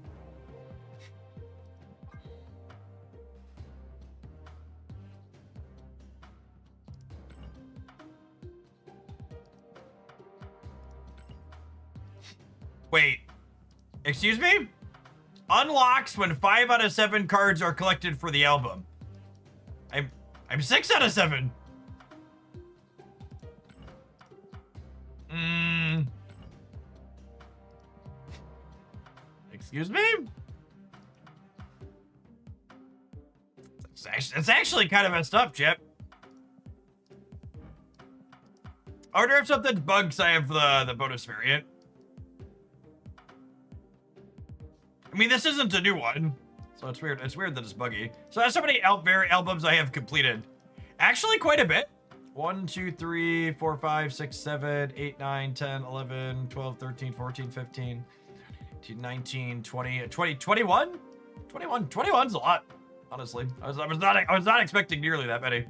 Wait, excuse me? Unlocks when 5 out of 7 cards are collected for the album. I'm 6 out of 7. Excuse me? It's actually kind of messed up, Chip. I wonder if something's bugged because I have the bonus variant. I mean, this isn't a new one, so it's weird. It's weird that it's buggy. So that's how many albums I have completed. Actually, quite a bit. 1, 2, 3, 4, 5, 6, 7, 8, 9, 10, 11, 12, 13, 14, 15, 19, 20, 21? 21's a lot, honestly. I was not expecting nearly that many.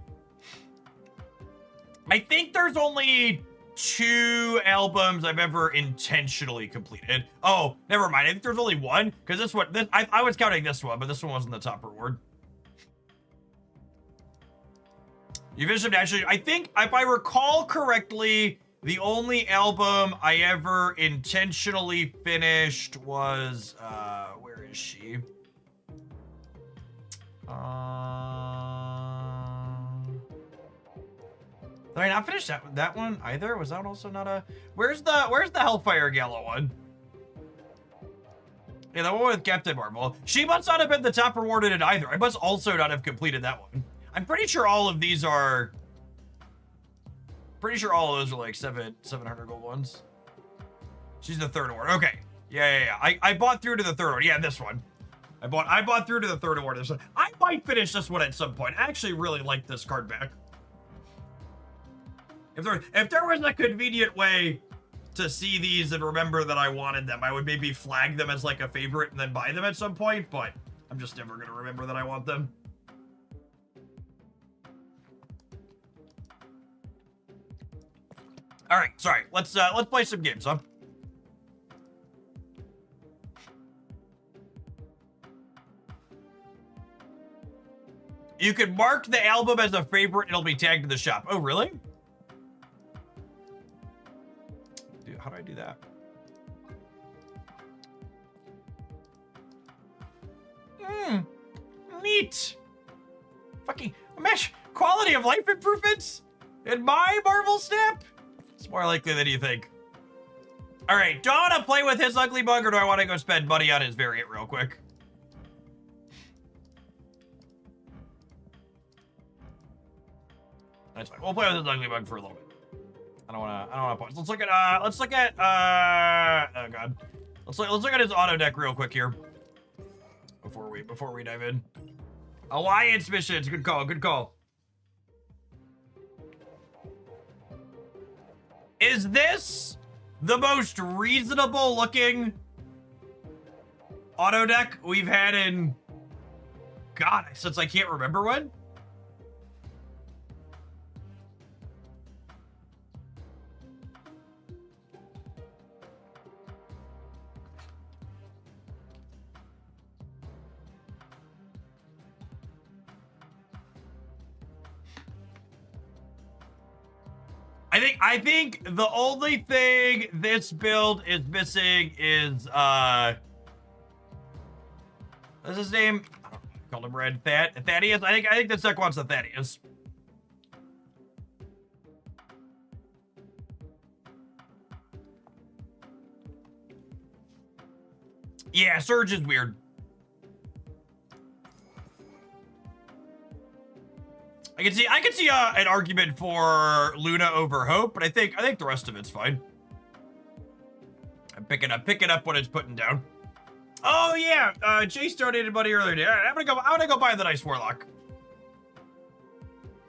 I think there's only 2 albums I've ever intentionally completed. Oh, never mind. I think there's only 1, because I was counting this one, but this one wasn't the top reward. You finished them naturally. I think, if I recall correctly, the only album I ever intentionally finished was, where is she? Did I not finish that one either? Was that also not a... Where's the Hellfire Gala one? Yeah, the one with Captain Marvel. She must not have been the top rewarded in either. I must also not have completed that one. I'm pretty sure all of these are... Pretty sure all of those are like 700 gold ones. She's the third award. Okay. Yeah. I bought through to the third award. Yeah, this one. I bought through to the third award. This one. I might finish this one at some point. I actually really like this card back. If there was a convenient way to see these and remember that I wanted them, I would maybe flag them as like a favorite and then buy them at some point, but I'm just never gonna remember that I want them. All right, sorry. Let's play some games, huh? You can mark the album as a favorite and it'll be tagged to the shop. Oh, really? Dude, how do I do that? Neat. Fucking, mesh, quality of life improvements in my Marvel Snap? It's more likely than you think. All right, do I want to play with his ugly bug or do I want to go spend money on his variant real quick? That's fine. We'll play with his ugly bug for a little bit. I don't want to pause. Let's look at oh god. Let's look at his auto deck real quick here. Before we dive in. Alliance missions. Good call. Good call. Is this the most reasonable looking auto deck we've had in God, since I can't remember when. I think the only thing this build is missing is what's his name? I don't know. I called him Red Thaddeus. I think this deck wants a Thaddeus. Yeah, Surge is weird. I can see an argument for Luna over Hope, but I think the rest of it's fine. I'm picking up what it's putting down. Oh yeah, Chase donated money earlier today. All right, I'm gonna go buy the nice Warlock.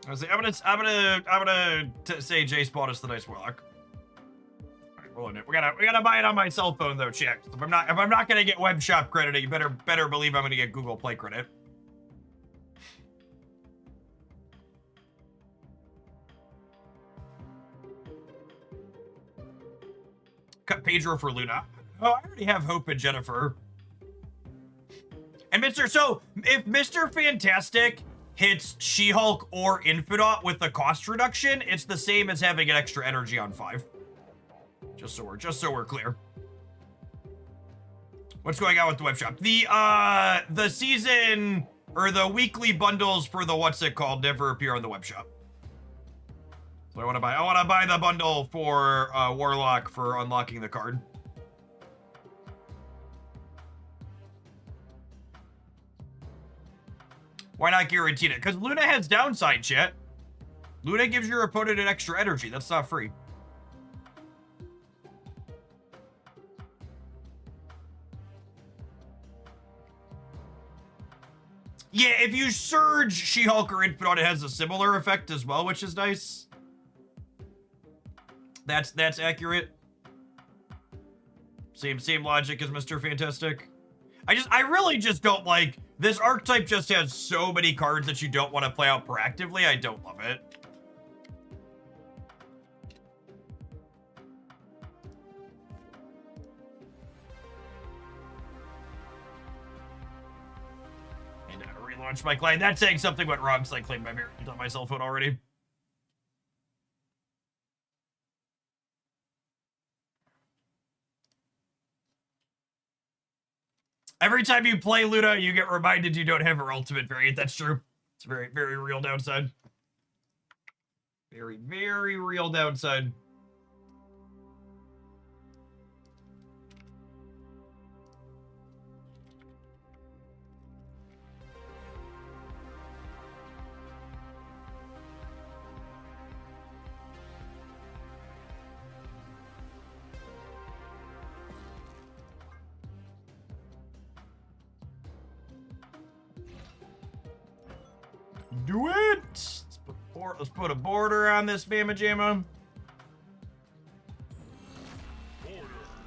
I'm gonna say Jace bought us the nice Warlock. All right, rolling it. We gotta buy it on my cell phone though, chat. If I'm not gonna get web shop credit, you better believe I'm gonna get Google Play credit. Cut Pedro for Luna. Oh, I already have Hope and Jennifer. And so if Mr. Fantastic hits She-Hulk or Infinite with the cost reduction, it's the same as having an extra energy on 5. Just so we're clear. What's going on with the web shop? The season or the weekly bundles for the what's it called never appear on the web shop. So I want to buy the bundle for Warlock for unlocking the card. Why not guaranteed it? Because Luna has downside, chat. Luna gives your opponent an extra energy. That's not free. Yeah, if you Surge She-Hulk or Infinite, it has a similar effect as well, which is nice. That's accurate. Same logic as Mr. Fantastic. I really just don't like this archetype. Just has so many cards that you don't want to play out proactively. I don't love it. And relaunch my client. That's saying something went wrong, so I claimed my variant on my cell phone already. Every time you play Luna, you get reminded you don't have her ultimate variant. That's true. It's a very, very real downside. Very, very real downside. Do it! Let's put a border on this Bama Jamma.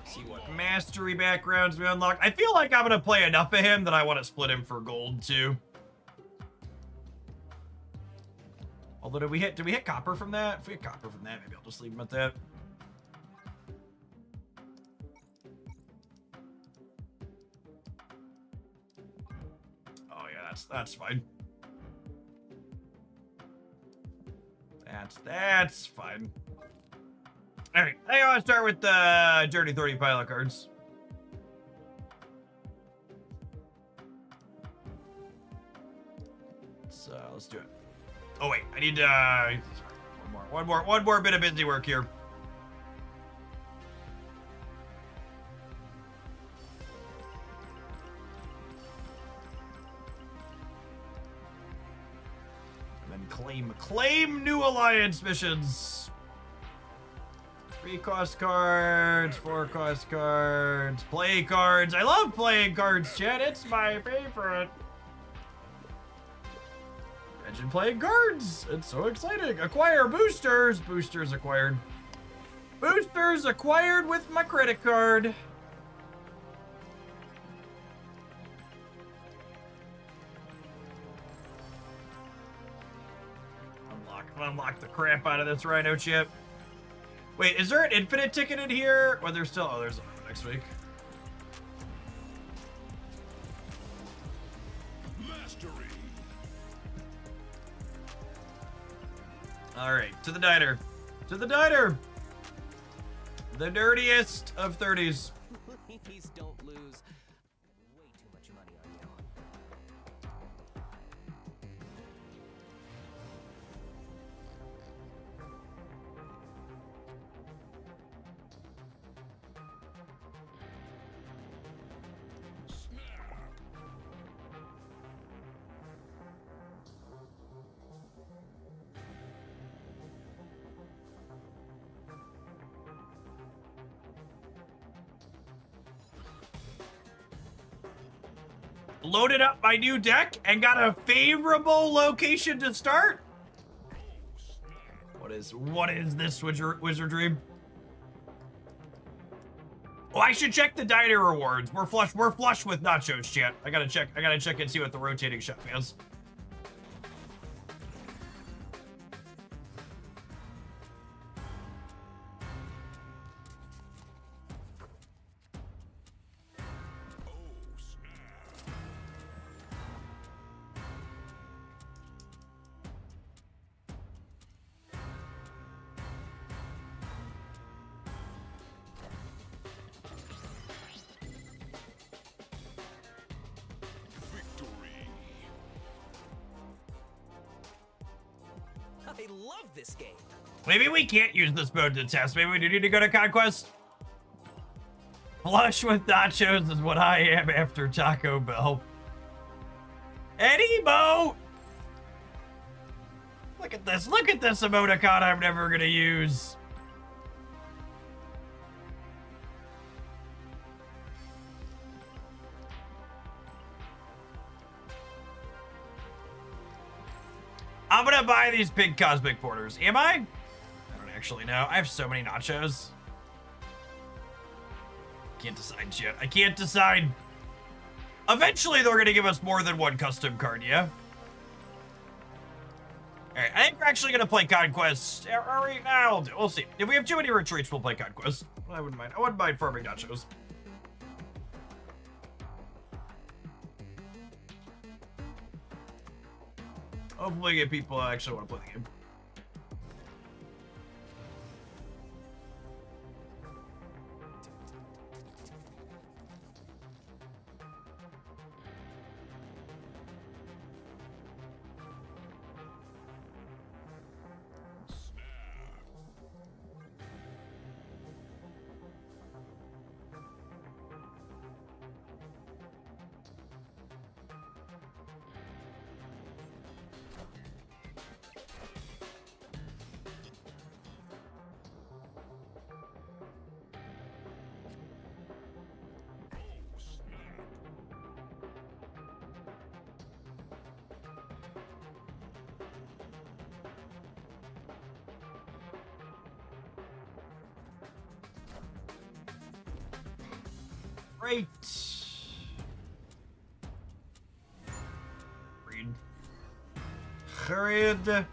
See what mastery backgrounds we unlock. I feel like I'm gonna play enough of him that I want to split him for gold too. Although did we hit copper from that? If we hit copper from that, maybe I'll just leave him at that. Oh yeah, that's fine. That's fine. Alright, I want to start with the Dirty 30 pilot cards. So let's do it. Oh wait, I need one more bit of busy work here. Claim new alliance missions. 3 cost cards, 4 cost cards, play cards. I love playing cards, chat. It's my favorite. Imagine playing cards. It's so exciting. Acquire boosters. Boosters acquired. Boosters acquired with my credit card. unlock the crap out of this rhino chip. Wait, is there an infinite ticket in here? Well, there's still... Oh, there's another next week. Mastery. Alright, to the diner. To the diner! The dirtiest of 30s. Please don't lose way too much money on you. Loaded up my new deck and got a favorable location to start. What is this wizardry? Oh, I should check the diner rewards. We're flush with nachos, chat. I gotta check and see what the rotating shop is. I love this game. Maybe we can't use this mode to test. Maybe we do need to go to Conquest. Flush with nachos is what I am after Taco Bell. Eddie Bo! Look at this emoticon I'm never gonna use. I'm gonna buy these pink cosmic porters. Am I? I don't actually know. I have so many nachos. Can't decide yet. I can't decide. Eventually, they're gonna give us more than one custom card, yeah? Alright, I think we're actually gonna play Conquest. Are we? Nah, we'll see. If we have too many retreats, we'll play Conquest. I wouldn't mind. I wouldn't mind farming nachos. Hopefully get people who actually want to play the game. Great. Read.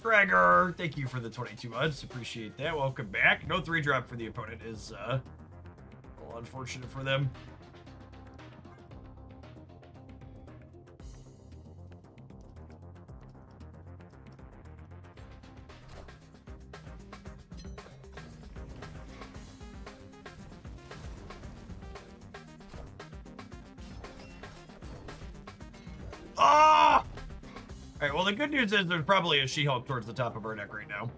Gregor, thank you for the 22 months. Appreciate that. Welcome back. No 3-drop for the opponent is a little unfortunate for them. Ah! Alright, well the good news is there's probably a She-Hulk towards the top of our deck right now.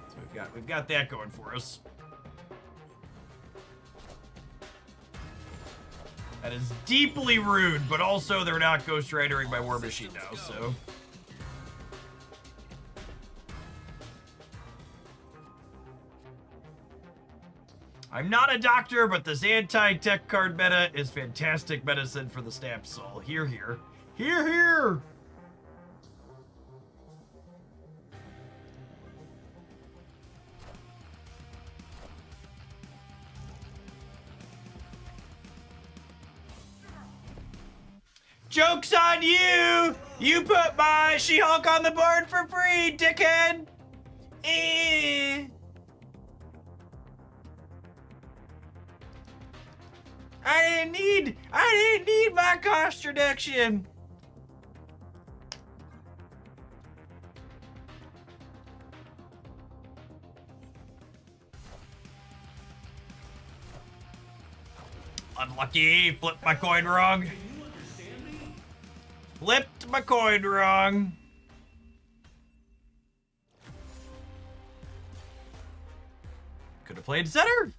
So we've got that going for us. That is deeply rude, but also they're not Ghost Ridering my War Machine now, so. I'm not a doctor, but this anti-tech card meta is fantastic medicine for the Stamp Soul. Hear, hear. Hear, hear! Joke's on you! You put my She-Hulk on the board for free, dickhead! I didn't need my cost reduction. Unlucky, flipped my coin wrong. Flipped my coin wrong. Could have played center.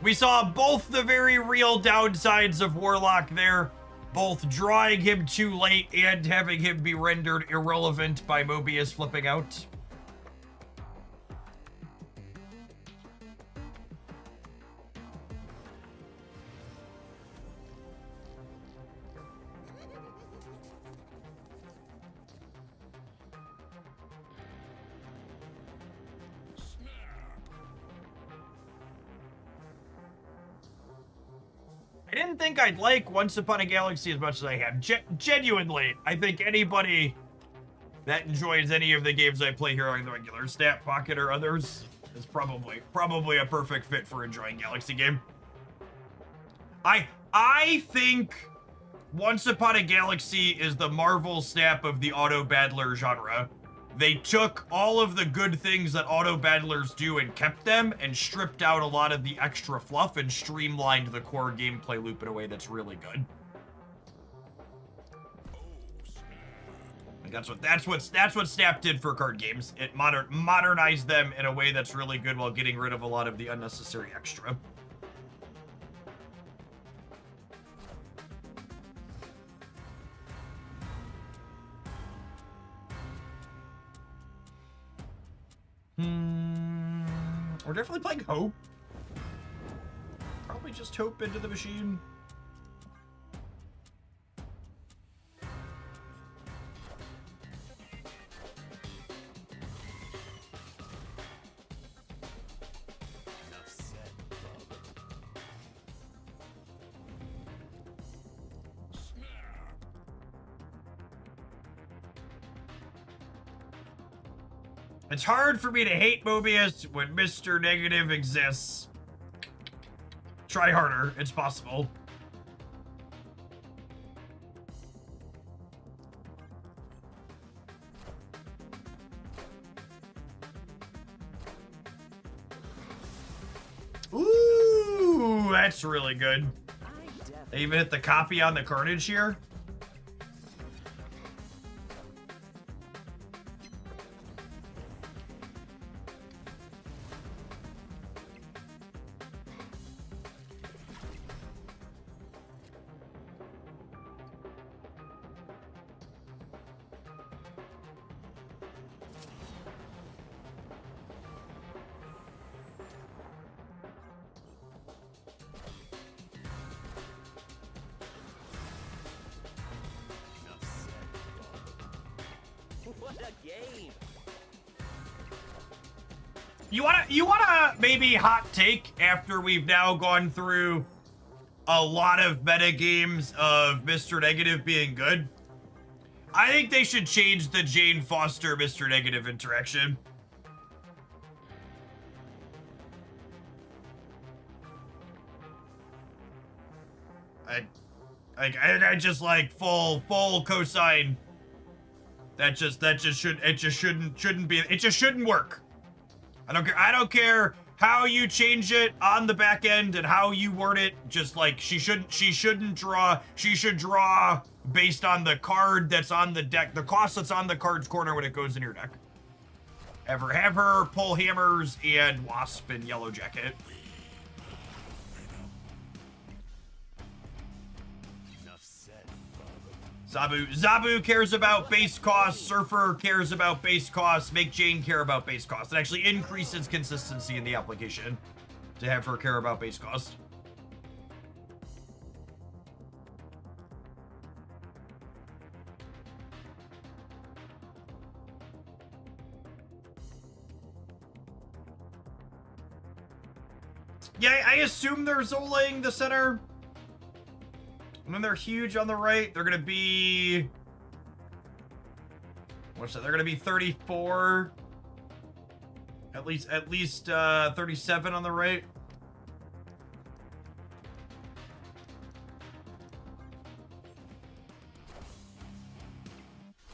We saw both the very real downsides of Warlock there, both drawing him too late and having him be rendered irrelevant by Mobius flipping out. I didn't think I'd like Once Upon a Galaxy as much as I have. Genuinely, I think anybody that enjoys any of the games I play here on the regular Stat Pocket or others is probably a perfect fit for enjoying Galaxy game. I think Once Upon a Galaxy is the Marvel Snap of the auto battler genre. They took all of the good things that auto battlers do and kept them and stripped out a lot of the extra fluff and streamlined the core gameplay loop in a way that's really good. And that's what Snap did for card games. It modernized them in a way that's really good while getting rid of a lot of the unnecessary extra. We're definitely playing Hope. Probably just Hope into the machine. It's hard for me to hate Mobius when Mr. Negative exists. Try harder, it's possible. Ooh, that's really good. They even hit the copy on the Carnage here. What a game! You wanna maybe hot take after we've now gone through a lot of meta games of Mr. Negative being good? I think they should change the Jane Foster Mr. Negative interaction. I just like full cosign. It just shouldn't work. I don't care how you change it on the back end and how you word it. Just like she should draw based on the card that's on the deck, the cost that's on the card's corner when it goes in your deck. Have her pull hammers and Wasp and Yellow Jacket. Zabu cares about base cost, Surfer cares about base cost, make Jane care about base cost. It actually increases consistency in the application to have her care about base cost. Yeah, I assume they're Zoling the center. And then they're huge on the right. They're gonna be... What's that? They're gonna be 34. At least 37 on the right.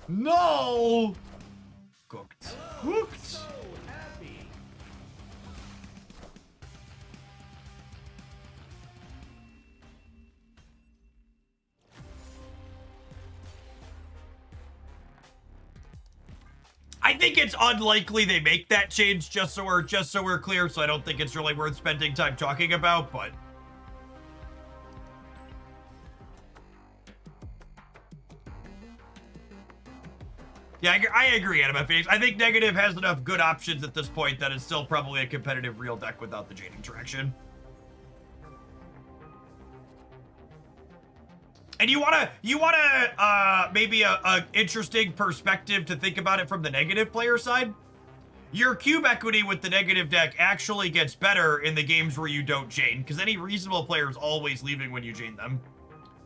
No! Cooked. Cooked! I think it's unlikely they make that change, just so we're clear, so I don't think it's really worth spending time talking about, but yeah, I agree, Anima Phoenix. I think Negative has enough good options at this point that it's still probably a competitive real deck without the Jade interaction. And you wanna maybe a interesting perspective to think about it from the Negative player side? Your cube equity with the Negative deck actually gets better in the games where you don't Jane, because any reasonable player is always leaving when you Jane them.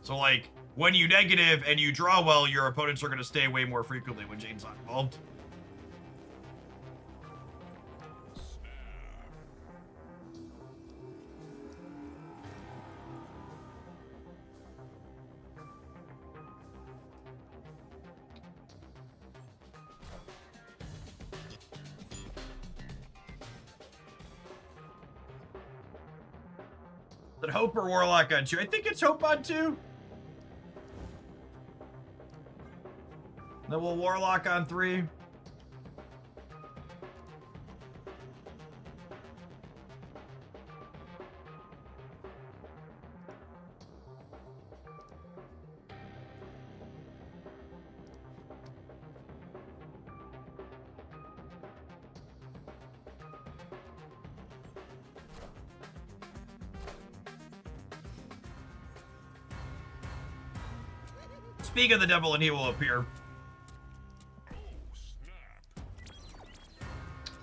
So like, when you Negative and you draw well, your opponents are gonna stay away more frequently when Jane's not involved. Did Hope or Warlock on 2? I think it's Hope on 2. Then we'll Warlock on 3. Speak of the devil and he will appear.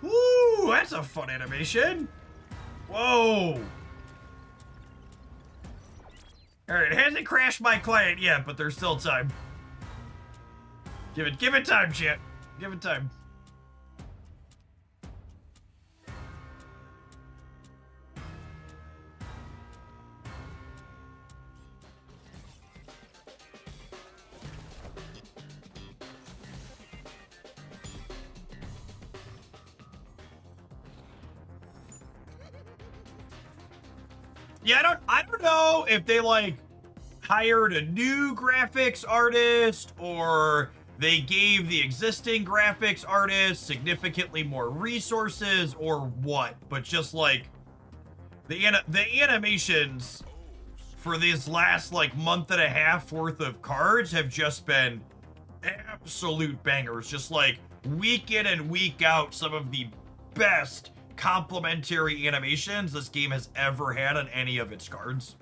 Woo, that's a fun animation. Whoa. Alright, it hasn't crashed my client yet, but there's still time. Give it time, chat. Give it time. Yeah, I don't know if they like hired a new graphics artist or they gave the existing graphics artist significantly more resources or what, but just like the animations for these last like month and a half worth of cards have just been absolute bangers. Just like week in and week out, some of the best complementary animations this game has ever had on any of its cards.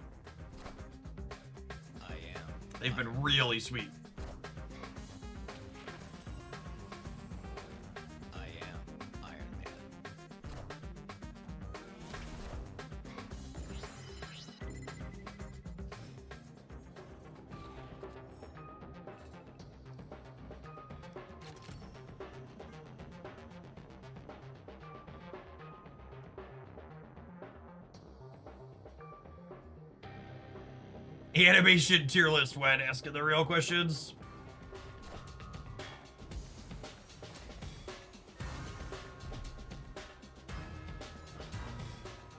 They've been really sweet. Animation tier list when asking the real questions.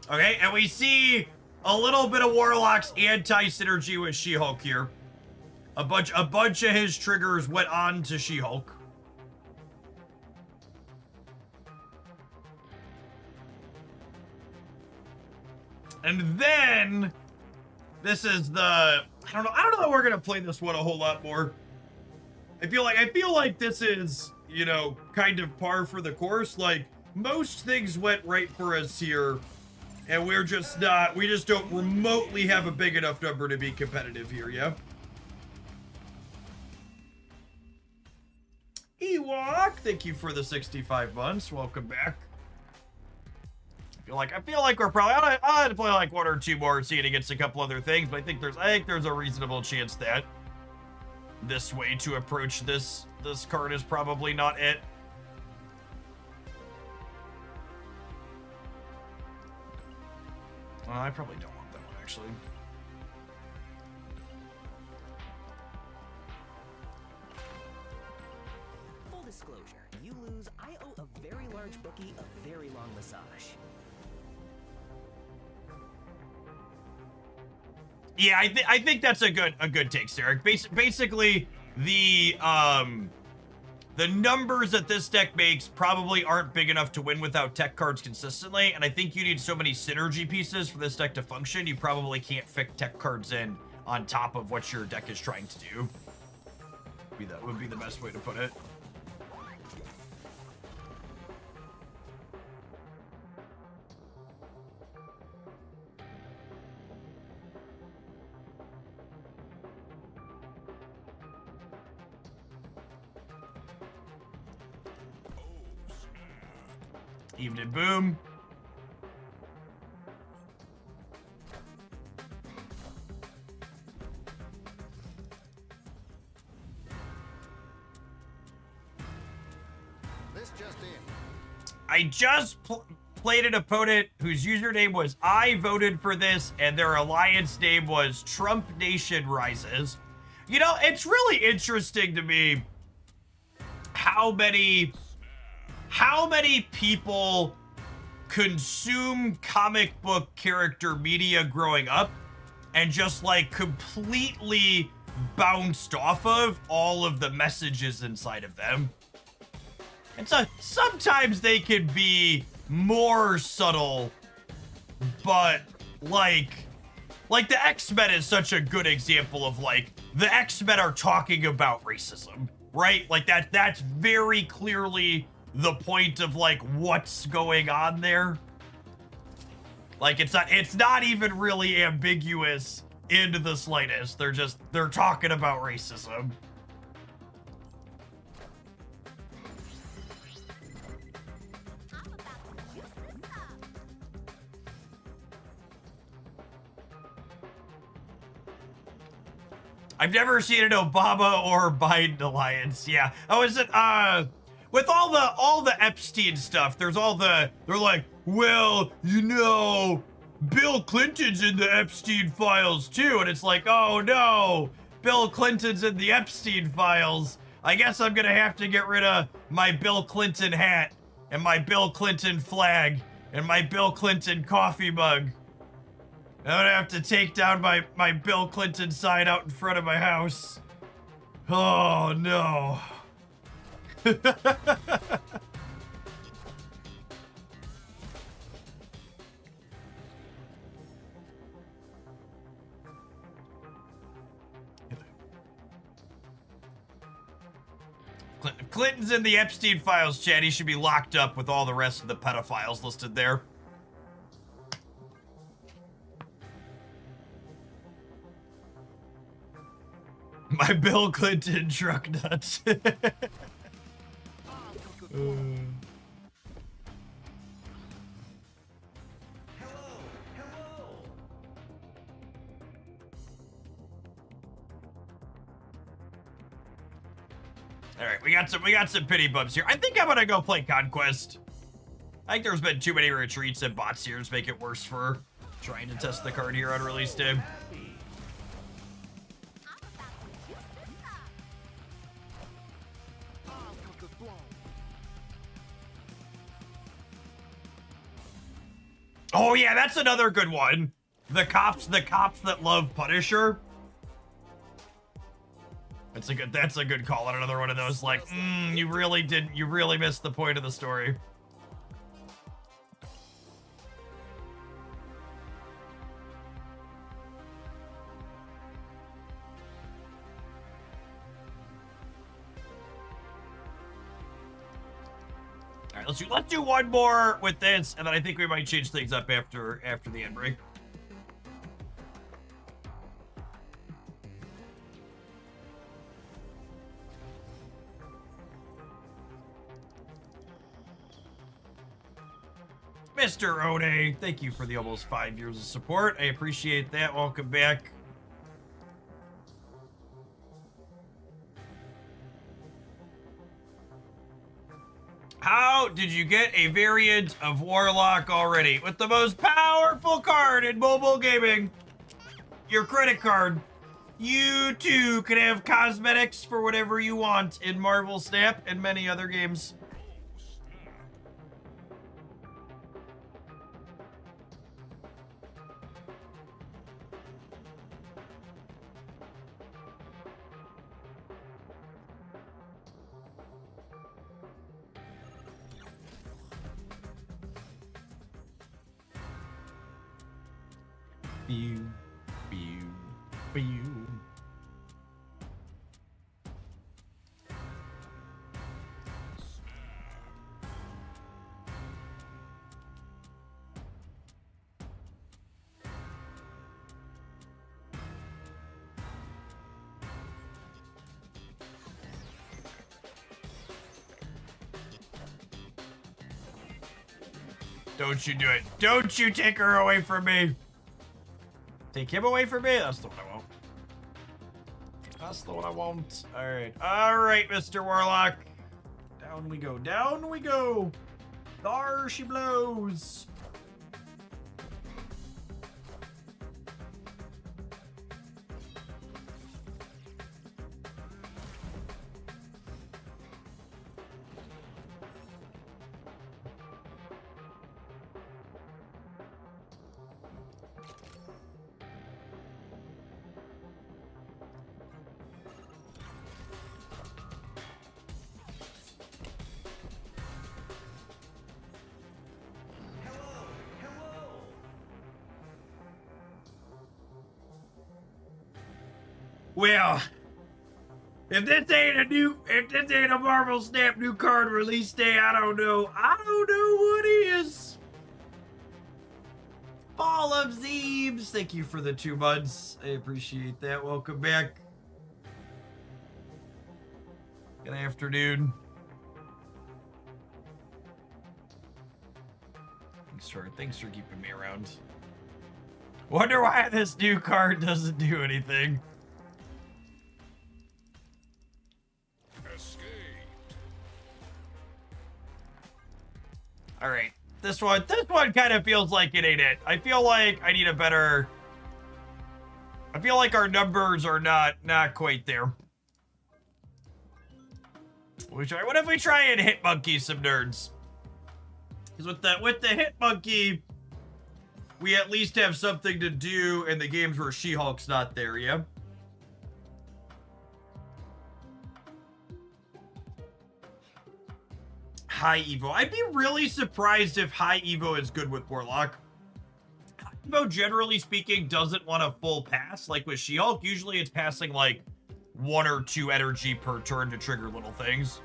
Okay, and we see a little bit of Warlock's anti-synergy with She-Hulk here. A bunch of his triggers went on to She-Hulk. And then this is the I don't know that we're gonna play this one a whole lot more. I feel like this is, you know, kind of par for the course. Like most things went right for us here, and we just don't remotely have a big enough number to be competitive here, yeah? Ewok, thank you for the 65 months. Welcome back. I feel like we're probably I'll have to play like 1 or 2 more, see it against a couple other things, but I think there's a reasonable chance that this way to approach this card is probably not it. Well, I probably don't want that one actually. Full disclosure, you lose, I owe a very large bookie a very long massage. Yeah, I think that's a good take, Derek. Basically, the numbers that this deck makes probably aren't big enough to win without tech cards consistently, and I think you need so many synergy pieces for this deck to function, you probably can't fit tech cards in on top of what your deck is trying to do. That would be the best way to put it. Evening boom. This just in. I just played an opponent whose username was I voted for this, and their alliance name was Trump Nation Rises. You know, it's really interesting to me how many people consume comic book character media growing up and just like completely bounced off of all of the messages inside of them. And so sometimes they can be more subtle, but like the X-Men is such a good example of like the X-Men are talking about racism, right? Like that's very clearly the point of like what's going on there. Like it's not even really ambiguous in the slightest. They're talking about racism. I've never seen an Obama or Biden alliance. Yeah. Oh, is it with all the Epstein stuff, they're like, well, you know, Bill Clinton's in the Epstein files too, and it's like, oh no, Bill Clinton's in the Epstein files. I guess I'm gonna have to get rid of my Bill Clinton hat and my Bill Clinton flag and my Bill Clinton coffee mug. I'm gonna have to take down my Bill Clinton sign out in front of my house. Oh no. Clinton's in the Epstein files, Chad. He should be locked up with all the rest of the pedophiles listed there. My Bill Clinton truck nuts. All right, we got some pity bumps here. I think I'm gonna go play Conquest. I think there's been too many retreats and bots here to make it worse for trying to test the card here on release day. Oh yeah, that's another good one. The cops that love Punisher. That's a good call on another one of those. Like, you really missed the point of the story. All right, let's do one more with this, and then I think we might change things up after the end break. Mr. Ode, thank you for the almost 5 years of support. I appreciate that. Welcome back. How did you get a variant of Warlock already with the most powerful card in mobile gaming? Your credit card. You too can have cosmetics for whatever you want in Marvel Snap and many other games. Pew, pew, pew. Don't you do it. Don't you take her away from me. Take him away from me? That's the one I won't. That's the one I won't. Alright. Alright, Mr. Warlock. Down we go. Down we go. There she blows. Well, if this ain't a Marvel Snap new card release day, I don't know. I don't know what is. Fall of Zebes, thank you for the 2 months. I appreciate that. Welcome back. Good afternoon. Thanks for keeping me around. Wonder why this new card doesn't do anything. All right, this one kind of feels like it ain't it. I feel like I need a better. I feel like our numbers are not quite there. What if we try and hit monkey some nerds? Because with the hit monkey, we at least have something to do in the games where She-Hulk's not there, yeah? High Evo. I'd be really surprised if High Evo is good with Warlock. High Evo, generally speaking, doesn't want a full pass. Like with She-Hulk, usually it's passing like 1 or 2 energy per turn to trigger little things.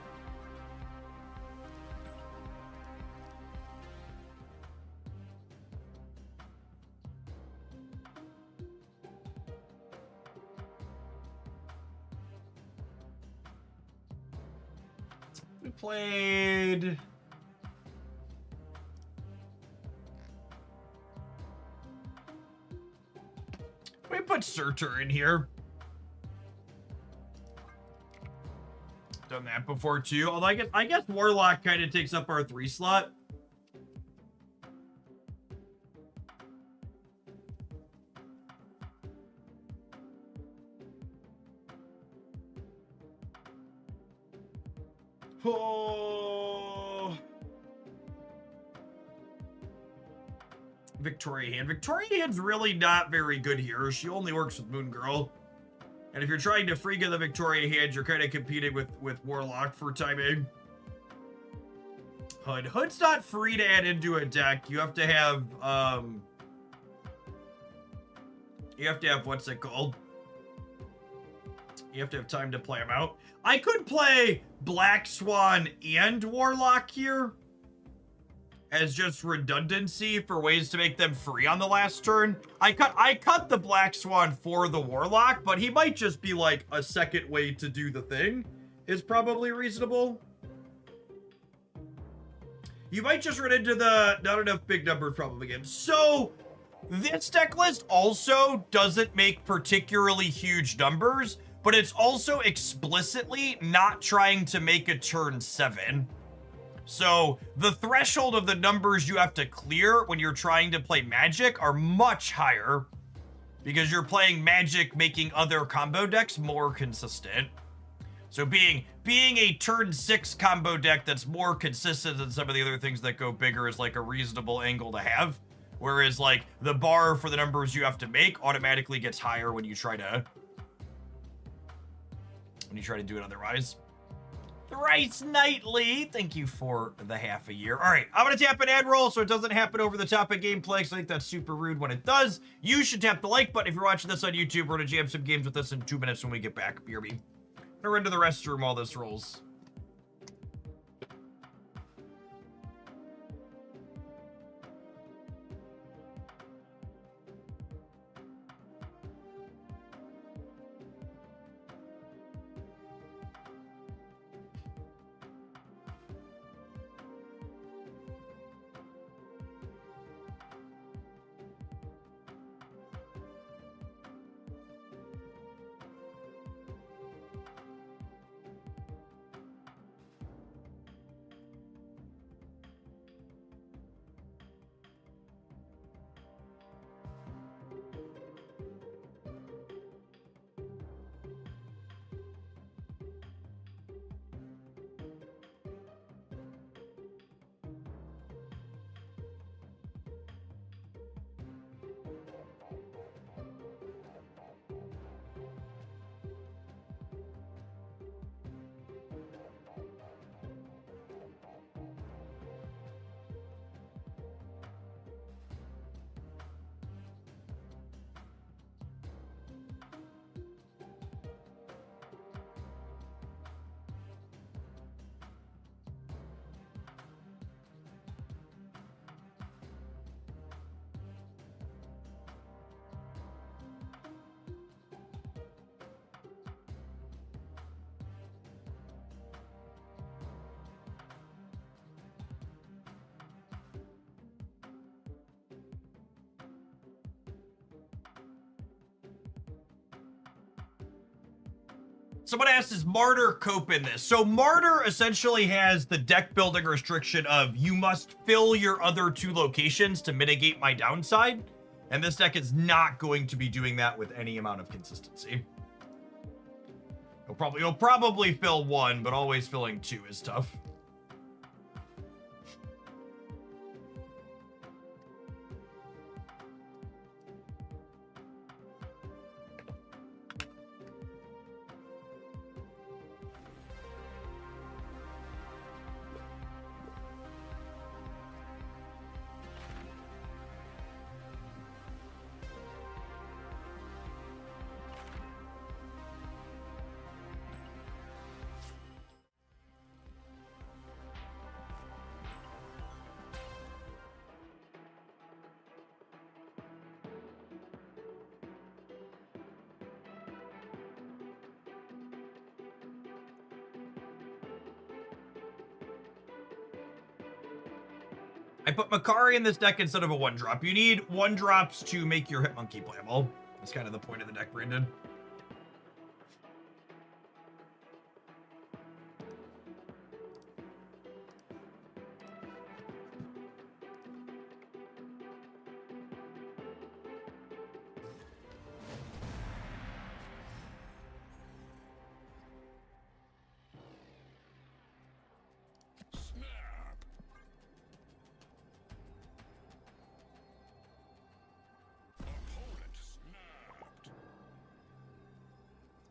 We played... We put Surtur in here. Done that before too. Although I guess Warlock kind of takes up our 3 slot. Oh. Victoria Hand. Victoria Hand's really not very good here. She only works with Moon Girl. And if you're trying to free get the Victoria Hand, you're kind of competing with Warlock for timing. Hood. Hood's not free to add into a deck. You have to have, what's it called? You have to have time to play them out. I could play Black Swan and Warlock here as just redundancy for ways to make them free on the last turn. I cut the Black Swan for the Warlock, but he might just be like a second way to do the thing is probably reasonable. You might just run into the not enough big numbers problem again. So this deck list also doesn't make particularly huge numbers, but it's also explicitly not trying to make a turn 7. So the threshold of the numbers you have to clear when you're trying to play Magic are much higher because you're playing Magic, making other combo decks more consistent. So being a turn 6 combo deck that's more consistent than some of the other things that go bigger is like a reasonable angle to have. Whereas like the bar for the numbers you have to make automatically gets higher when you try to do it otherwise. Thrice Nightly, thank you for the half a year. All right, I'm gonna tap an ad roll so it doesn't happen over the top of gameplay, because I think that's super rude when it does. You should tap the like button if you're watching this on YouTube. We're gonna jam some games with us in 2 minutes when we get back. BRB. I'm gonna run to the restroom while this rolls. Someone asked, does Martyr cope in this? So Martyr essentially has the deck building restriction of you must fill your other 2 locations to mitigate my downside. And this deck is not going to be doing that with any amount of consistency. You'll probably fill 1, but always filling 2 is tough. I put Makari in this deck instead of a 1-drop. You need 1-drops to make your Hitmonkey playable. That's kind of the point of the deck, Brandon.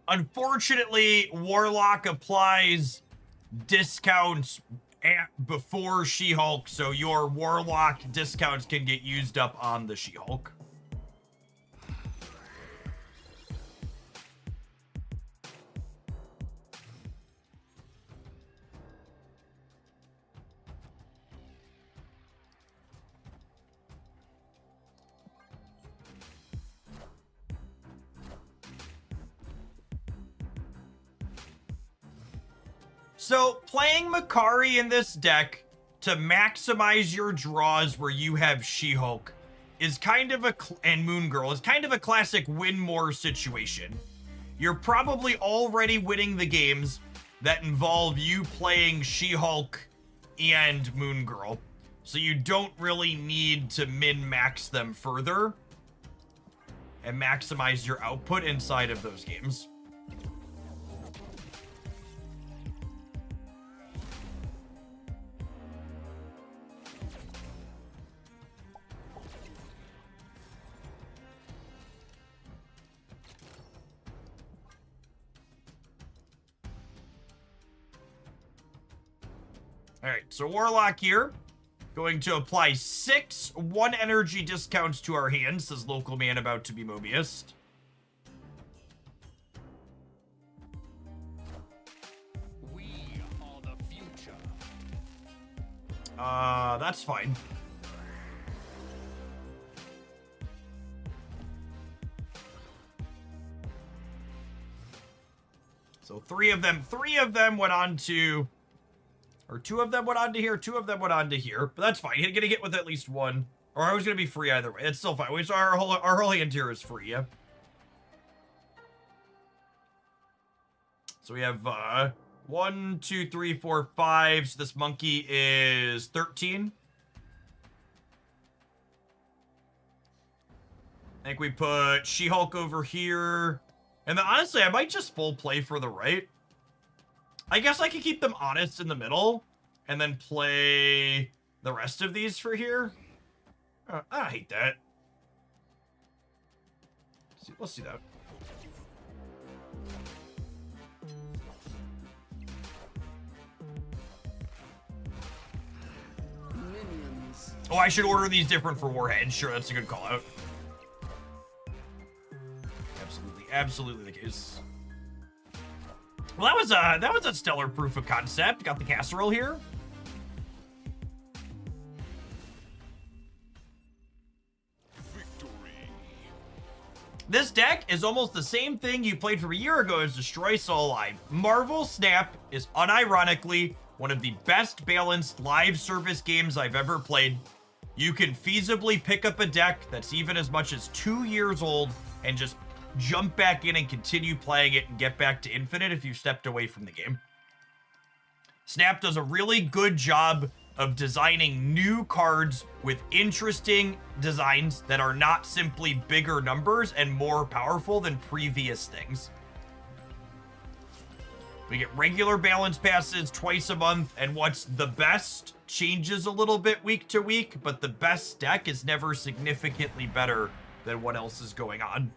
Unfortunately, Warlock applies discounts before She-Hulk, so your Warlock discounts can get used up on the She-Hulk. So, playing Makari in this deck to maximize your draws where you have She-Hulk is kind of and Moon Girl is kind of a classic win more situation. You're probably already winning the games that involve you playing She-Hulk and Moon Girl. So you don't really need to min-max them further and maximize your output inside of those games. All right, so Warlock here. Going to apply 6 1 energy discounts to our hands, says local man about to be Mobius. We are the future. That's fine. So 3 of them went on to, or 2 of them went on to here, 2 of them went on to here, but that's fine. You're gonna get with at least 1, or I was gonna be free either way. It's still fine. So our whole hand here is free, yeah. So we have 1, 2, 3, 4, 5. So this monkey is 13. I think we put She-Hulk over here. And then honestly, I might just full play for the right. I guess I could keep them honest in the middle and then play the rest of these for here. I hate that. Let's do that. Minions. Oh, I should order these different for Warhead. Sure, that's a good call out. Absolutely the case. Well, that was a stellar proof of concept. Got the casserole here. Victory. This deck is almost the same thing you played from a year ago as Destroy Soul Live. Marvel Snap is unironically one of the best balanced live service games I've ever played. You can feasibly pick up a deck that's even as much as 2 years old and just jump back in and continue playing it and get back to infinite if you stepped away from the game. Snap does a really good job of designing new cards with interesting designs that are not simply bigger numbers and more powerful than previous things. We get regular balance passes twice a month, and what's the best changes a little bit week to week, but the best deck is never significantly better than what else is going on.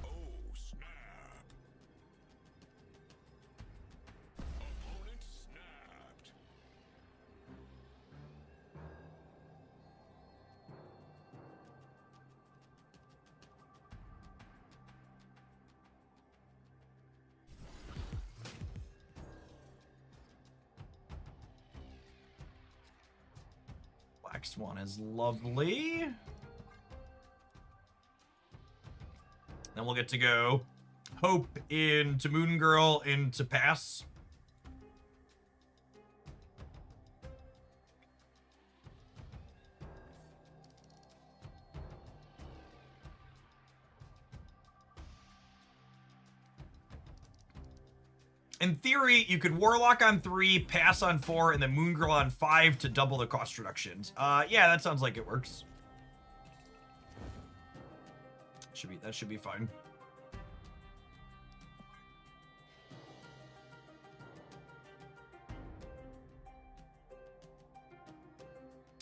Oh, snap. Opponent snapped. Black Swan is lovely. Then we'll get to go Hope into Moon Girl into Pass. In theory, you could Warlock on 3, Pass on 4, and then Moon Girl on 5 to double the cost reductions. Yeah, that sounds like it works. That should be fine.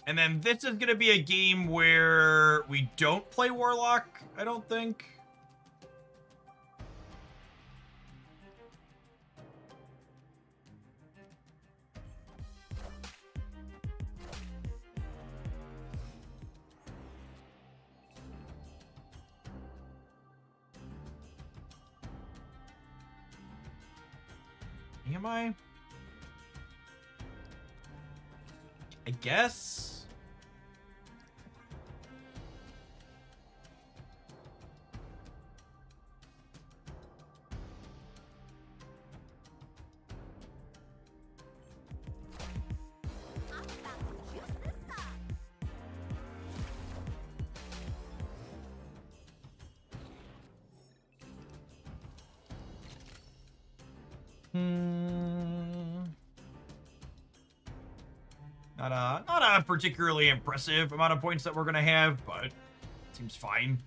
And then this is gonna be a game where we don't play Warlock, I don't think. Am I? I guess. Not a particularly impressive amount of points that we're gonna have, but it seems fine.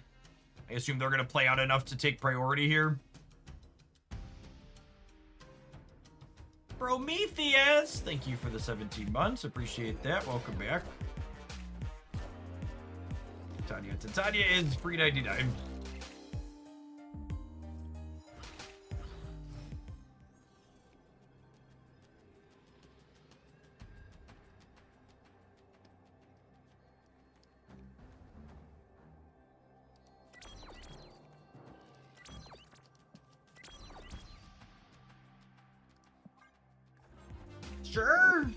I assume they're gonna play out enough to take priority here. Prometheus, thank you for the 17 months. Appreciate that. Welcome back. Titania is free 99. Sure.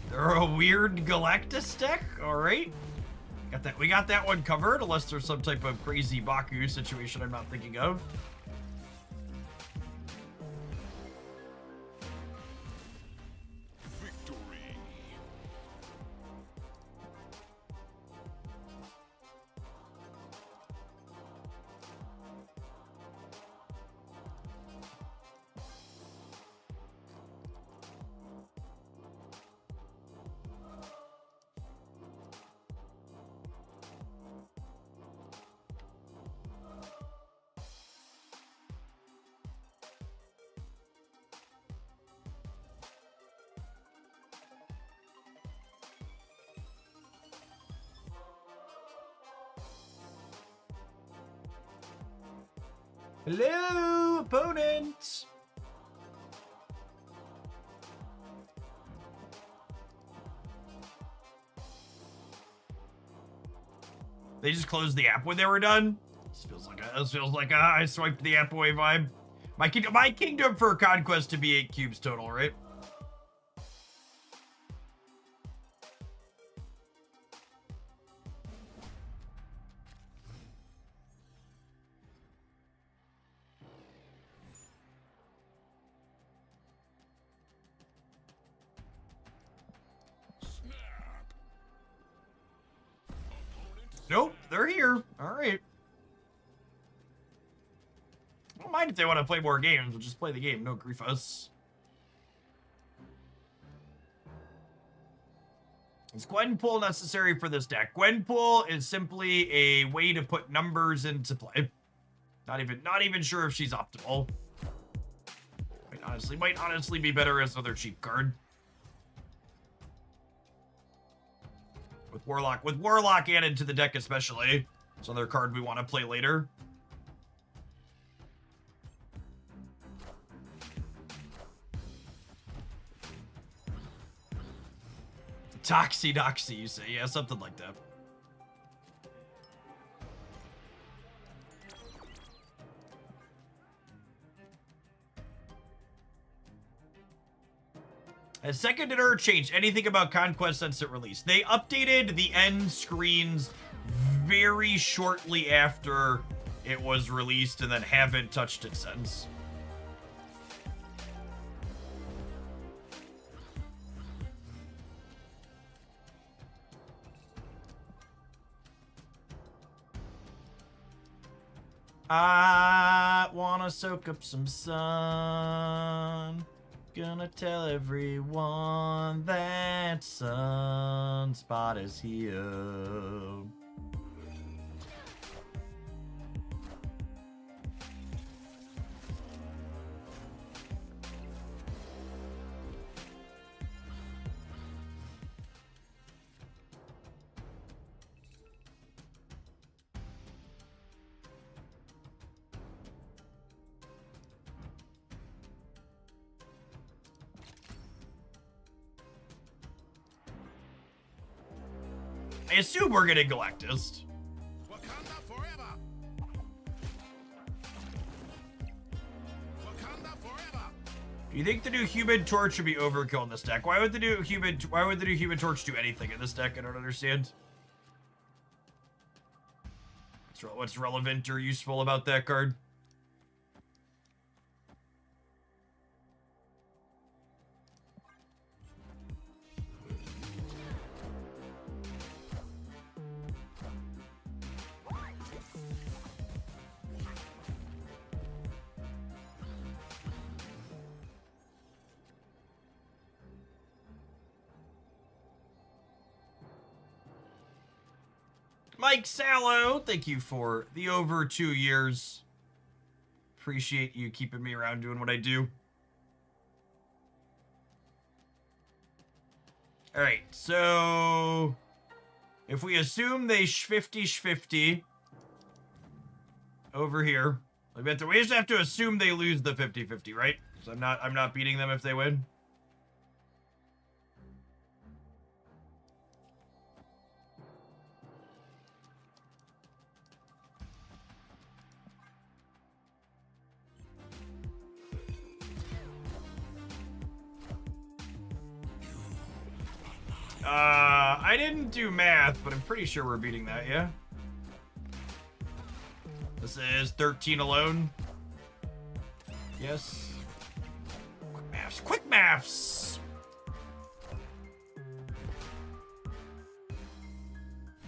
They're a weird Galactus deck. All right. Got that. We got that one covered, unless there's some type of crazy Baku situation I'm not thinking of. Victory. Hello, opponent. They just closed the app when they were done. This feels like a I swiped the app away vibe. My kingdom for conquest to be 8 cubes total, right? Snap. Opponent. Nope, they're here. All right. I don't mind if they want to play more games. We'll just play the game. No grief us. Is Gwenpool necessary for this deck? Gwenpool is simply a way to put numbers into play. Not even sure if she's optimal. Might honestly be better as another cheap card. With Warlock added to the deck especially. It's another card we want to play later. Doxy, you say? Yeah, something like that. Has Second and Earth changed anything about Conquest since it released? They updated the end screens very shortly after it was released and then haven't touched it since. I wanna soak up some sun. Gonna tell everyone that Sunspot is here. I assume we're getting Galactus. Wakanda forever. Wakanda forever. Do you think the new Human Torch should be overkill in this deck? Why would the new Human Torch do anything in this deck? I don't understand. What's relevant or useful about that card? Mike Sallow, thank you for the over 2 years. Appreciate you keeping me around doing what I do. All right, so if we assume they sh-50 over here, we just have to assume they lose the 50-50, right? So I'm not beating them if they win. I didn't do math, but I'm pretty sure we're beating that, yeah? This is 13 alone. Yes. Quick maths, quick maths!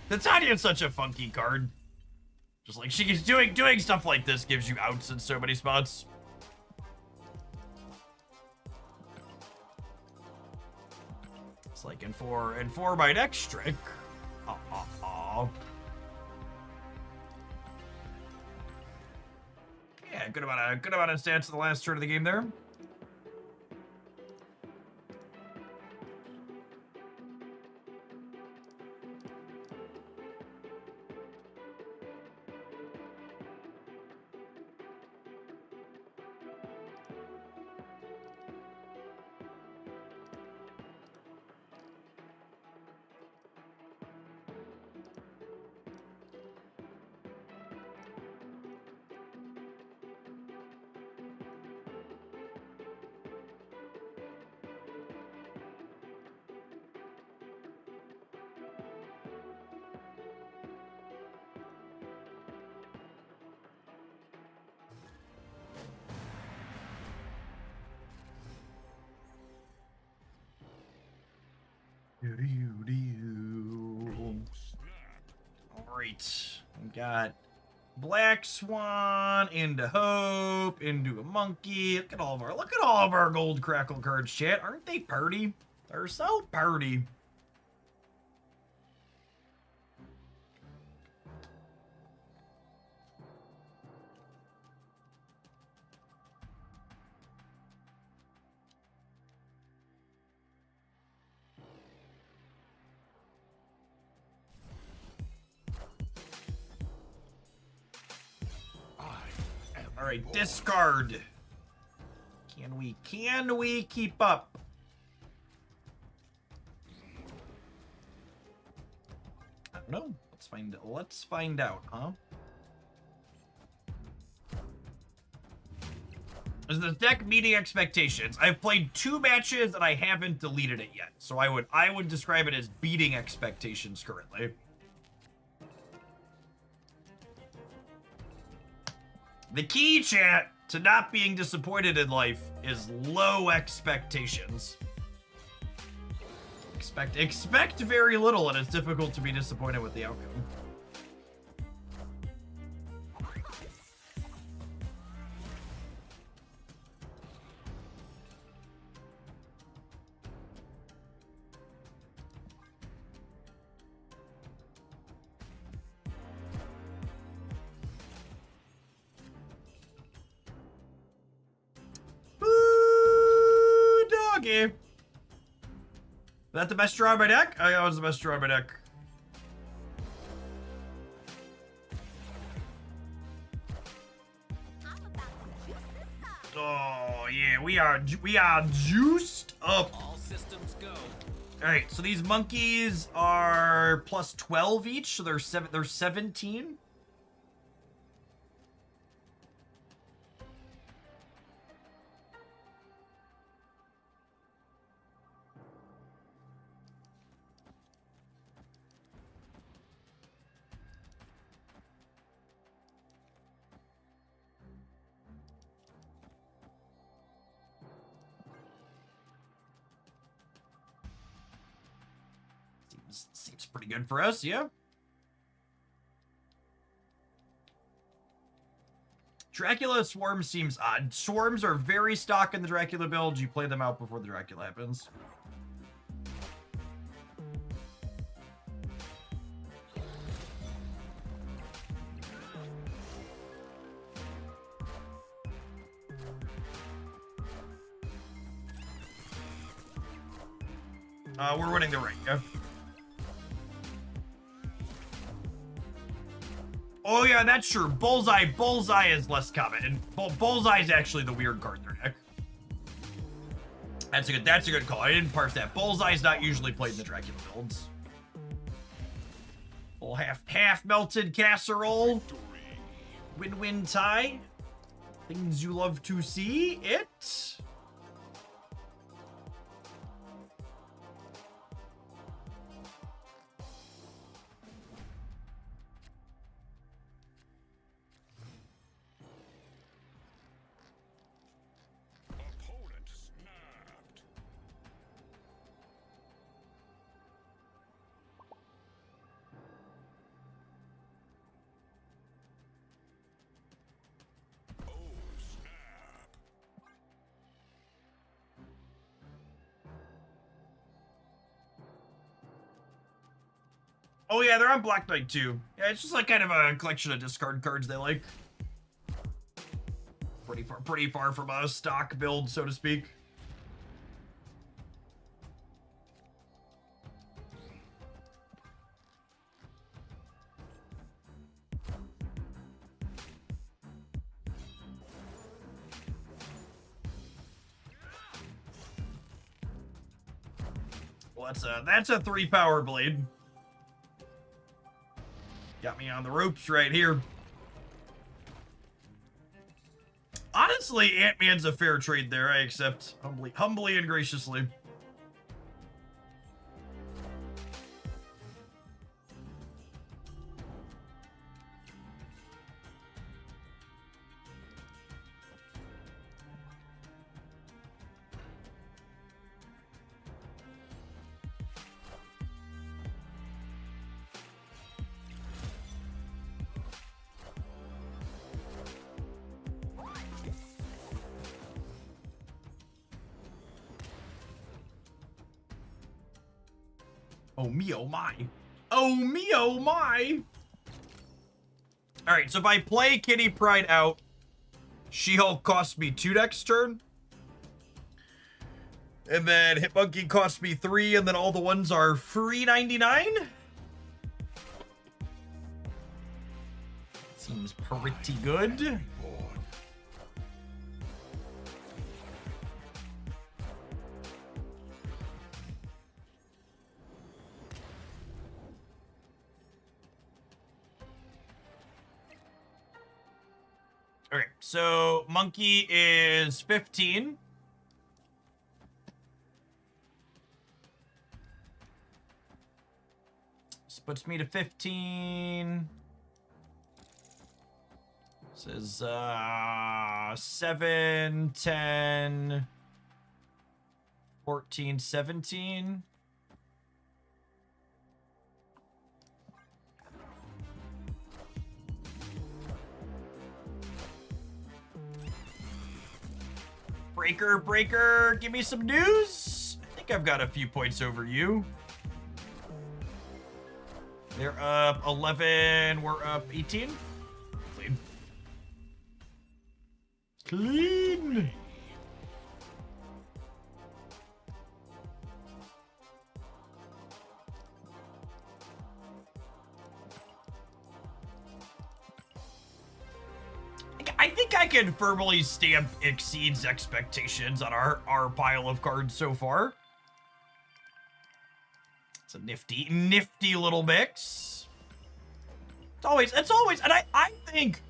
Titania's such a funky card. Just like she's doing stuff like this gives you outs in so many spots. Like in four by next trick. Yeah, good amount of stats in the last turn of the game there. Alright, we got Black Swan into Hope, into a Monkey. Look at all of our gold crackle cards, chat. Aren't they purty? They're so purty. All right, discard. Can we keep up? I don't know. Let's find out, huh? Is the deck meeting expectations? I've played 2 matches and I haven't deleted it yet. So I would describe it as beating expectations currently. The key, chat, to not being disappointed in life is low expectations. Expect very little, and it's difficult to be disappointed with the outcome. Is that the best draw on my deck? I think that was the best draw on my deck. Oh yeah, we are juiced up. All systems go. All right, so these monkeys are plus 12 each, so they're 17. Seems pretty good for us, yeah. Dracula Swarm seems odd. Swarms are very stock in the Dracula build. You play them out before the Dracula happens. We're winning the ring, yeah. Oh yeah, that's true. Bullseye is less common, and Bullseye is actually the weird card in their deck. That's a good call. I didn't parse that. Bullseye is not usually played in the Dracula builds. Little half melted casserole. Win-win tie. Things you love to see. It. Opponent snapped. Oh, snap. Oh yeah, they're on Black Knight too. Yeah, it's just like kind of a collection of discard cards they like. Pretty far from a stock build, so to speak. Well, that's a 3 power blade. Got me on the ropes right here. Honestly, Ant-Man's a fair trade there. I accept humbly and graciously. Oh me, oh my. Oh me, oh my. Alright, so if I play Kitty Pryde out, She-Hulk costs me 2 next turn. And then Hit Monkey costs me 3, and then all the ones are free 99? Seems pretty good. Okay, so Monkey is 15. This puts me to 15. This is 7, 10, 14, 17. Breaker, give me some news. I think I've got a few points over you. They're up 11, we're up 18. Clean. Clean. I think I can firmly stamp exceeds expectations on our pile of cards so far. It's a nifty little mix. It's always, and I think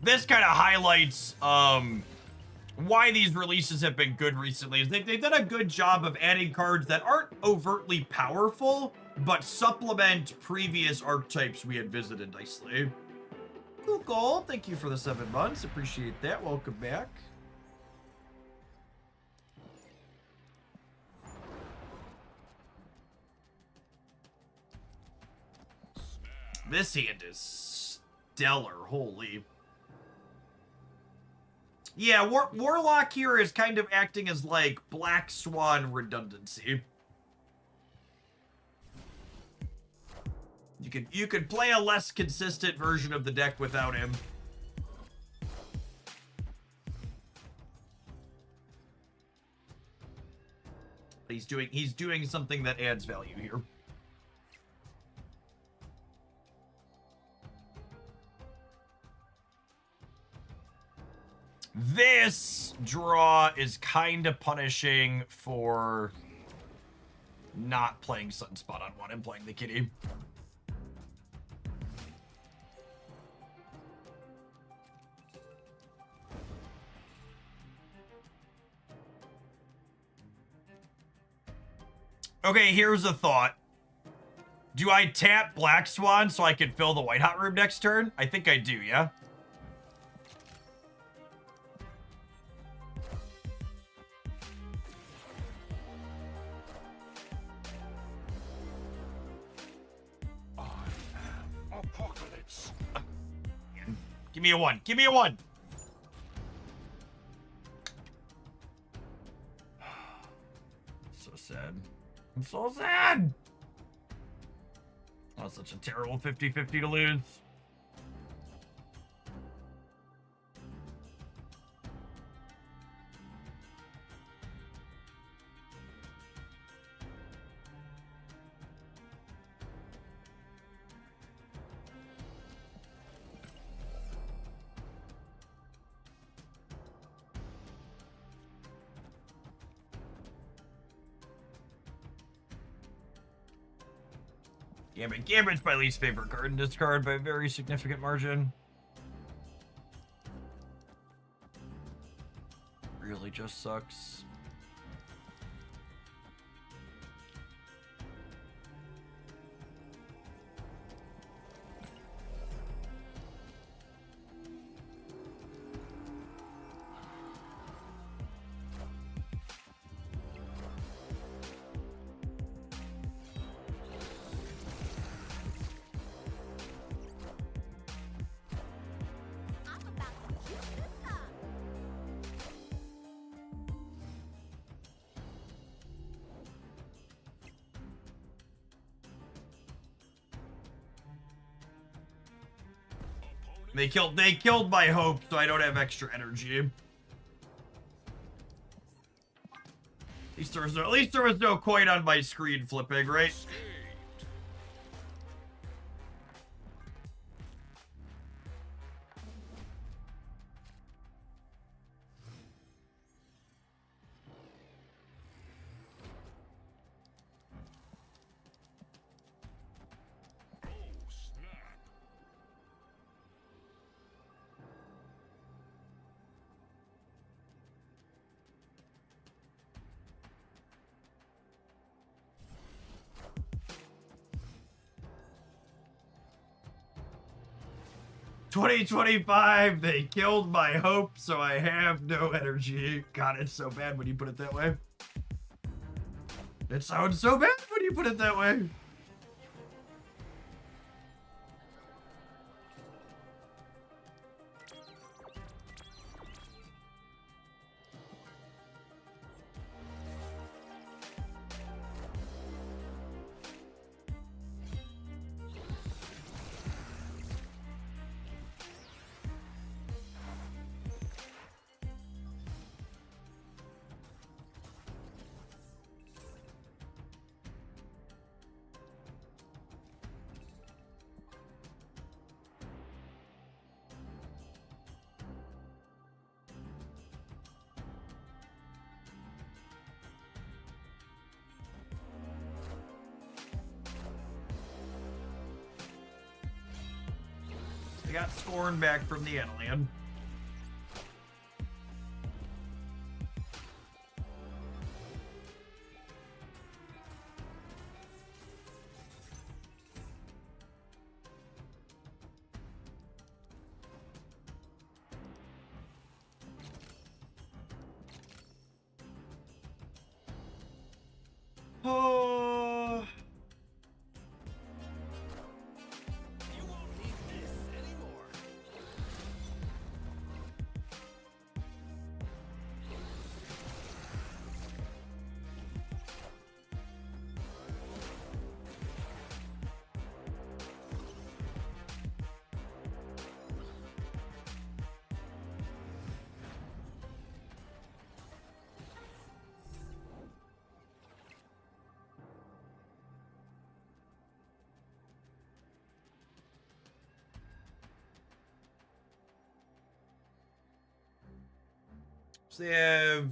this kind of highlights why these releases have been good recently. Is they've done a good job of adding cards that aren't overtly powerful, but supplement previous archetypes we had visited nicely. Cool, thank you for the 7 months. Appreciate that. Welcome back. This hand is stellar. Holy. Yeah, Warlock here is kind of acting as like Black Swan redundancy. You could play a less consistent version of the deck without him. He's doing something that adds value here. This draw is kind of punishing for not playing Sunspot on one and playing the kitty. Okay, here's a thought. Do I tap Black Swan so I can fill the White Hot Room next turn? I think I do, yeah? Apocalypse. Give me a 1. Give me a 1. So sad. I'm so sad. Oh, such a terrible 50-50 to lose. Gambit. Gambit's my least favorite card in this card by a very significant margin. Really just sucks. I'm about to kill this up. They killed my hope, so I don't have extra energy. At least there was no coin on my screen flipping, right? Oh, snap. $20.25, they killed my hope, so I have no energy. God, it's so bad when you put it that way. It sounds so bad when you put it that way. I got Scorn back from the Alien. Oh. You won't need this anymore. So they have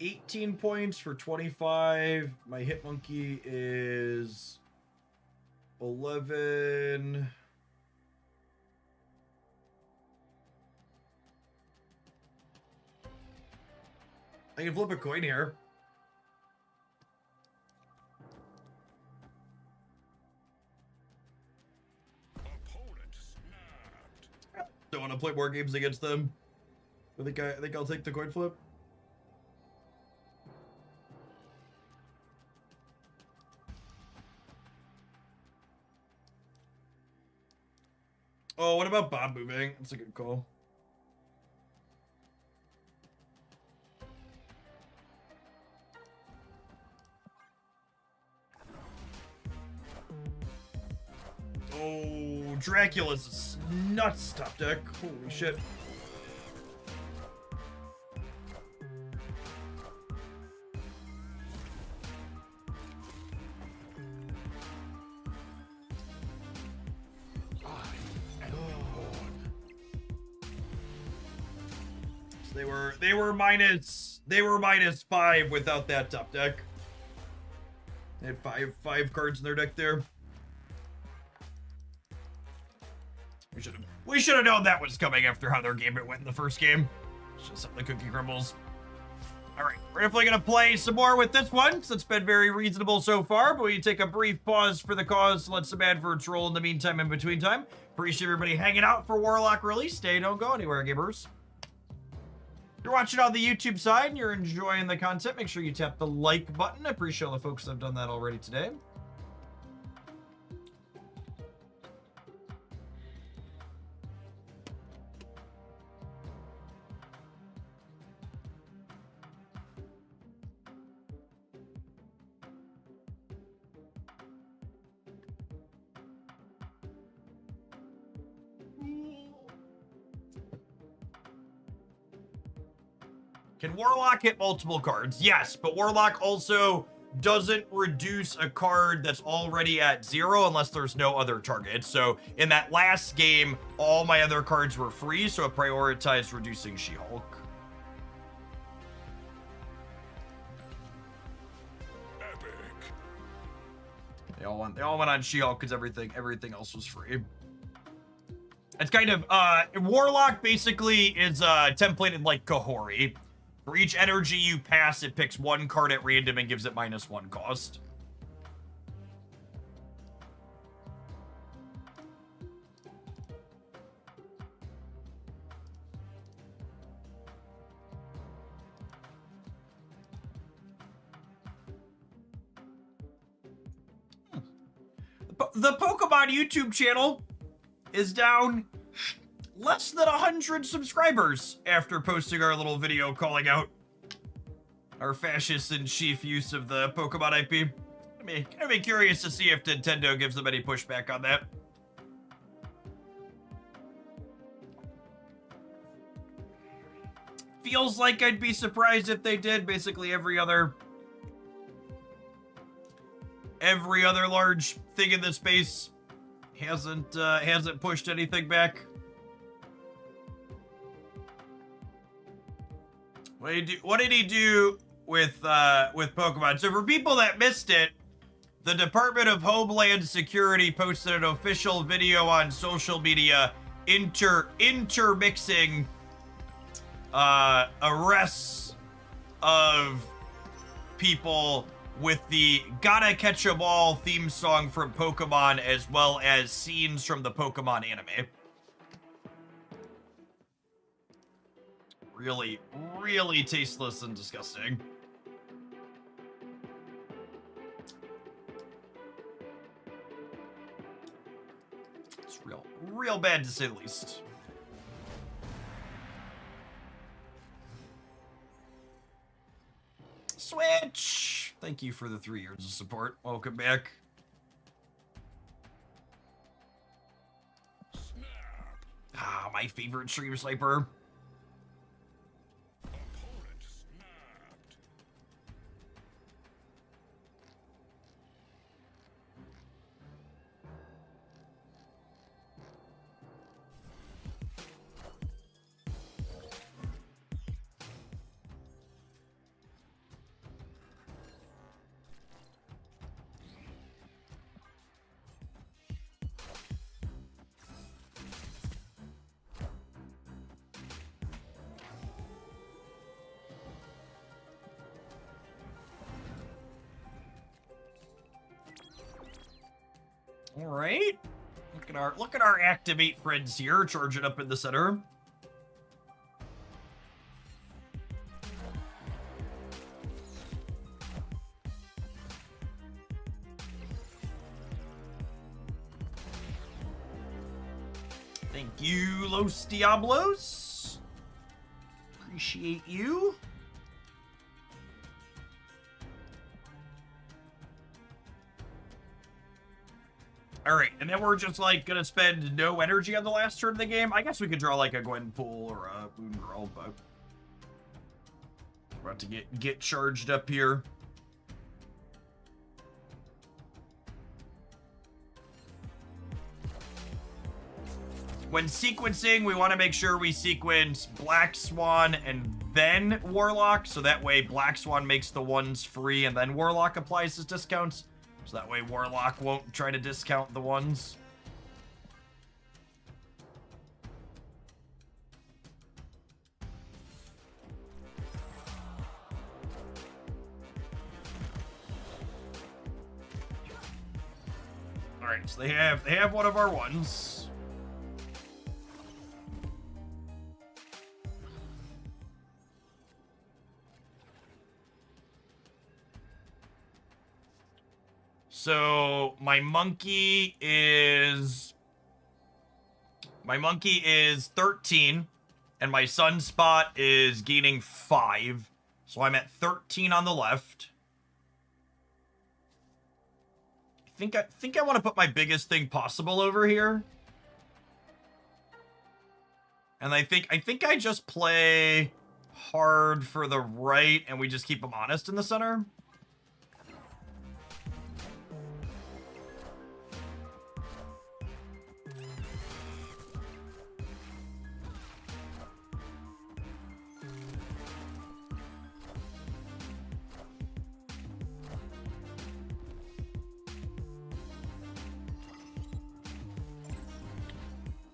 18 points for 25. My hit monkey is 11. I can flip a coin here. Opponent snapped. Don't want to play more games against them. I think I'll take the coin flip. Oh, what about Bob moving? That's a good call. Oh, Dracula's nuts top deck. Holy shit. So they were -5 without that top deck. They had five cards in their deck there. We should have known that was coming after how their game it went in the first game. It's just how the cookie crumbles. All right, we're definitely gonna play some more with this one, since it's been very reasonable so far. But we take a brief pause for the cause to let some adverts roll in the meantime, in between time. Appreciate everybody hanging out for Warlock release day. Don't go anywhere, gamers. If you're watching on the YouTube side and you're enjoying the content, make sure you tap the like button. I appreciate all the folks that have done that already today. Can Warlock hit multiple cards? Yes, but Warlock also doesn't reduce a card that's already at 0 unless there's no other target. So in that last game, all my other cards were free, so it prioritized reducing She-Hulk. Epic. They all went on She-Hulk because everything else was free. It's kind of Warlock basically is templated like Kahori. For each energy you pass, it picks one card at random and gives it -1 cost. The Pokemon YouTube channel is down less than 100 subscribers after posting our little video calling out our fascist and chief use of the Pokemon IP. I'd be curious to see if Nintendo gives them any pushback on that. Feels like I'd be surprised if they did. Basically every other large thing in the space hasn't pushed anything back. What did he do with Pokemon? So for people that missed it, the Department of Homeland Security posted an official video on social media intermixing arrests of people with the Gotta Catch 'Em All theme song from Pokemon, as well as scenes from the Pokemon anime. Really, really tasteless and disgusting. It's real bad to say the least. Switch! Thank you for the 3 years of support. Welcome back. Snap. Ah, my favorite stream sniper. Opponent snapped. right. Look at our activate friends here, charging up in the center. Thank you, Los Diablos. Appreciate you. All right, and then we're just like gonna spend no energy on the last turn of the game. I guess we could draw like a Gwenpool or a Moon Girl, but we're about to get charged up here. When sequencing, we want to make sure we sequence Black Swan and then Warlock, so that way Black Swan makes the ones free and then Warlock applies his discounts. So that way Warlock won't try to discount the ones. All right, so they have one of our ones. So my monkey is 13, and my sunspot is gaining 5. So I'm at 13 on the left. I think I want to put my biggest thing possible over here. And I think I just play hard for the right and we just keep them honest in the center.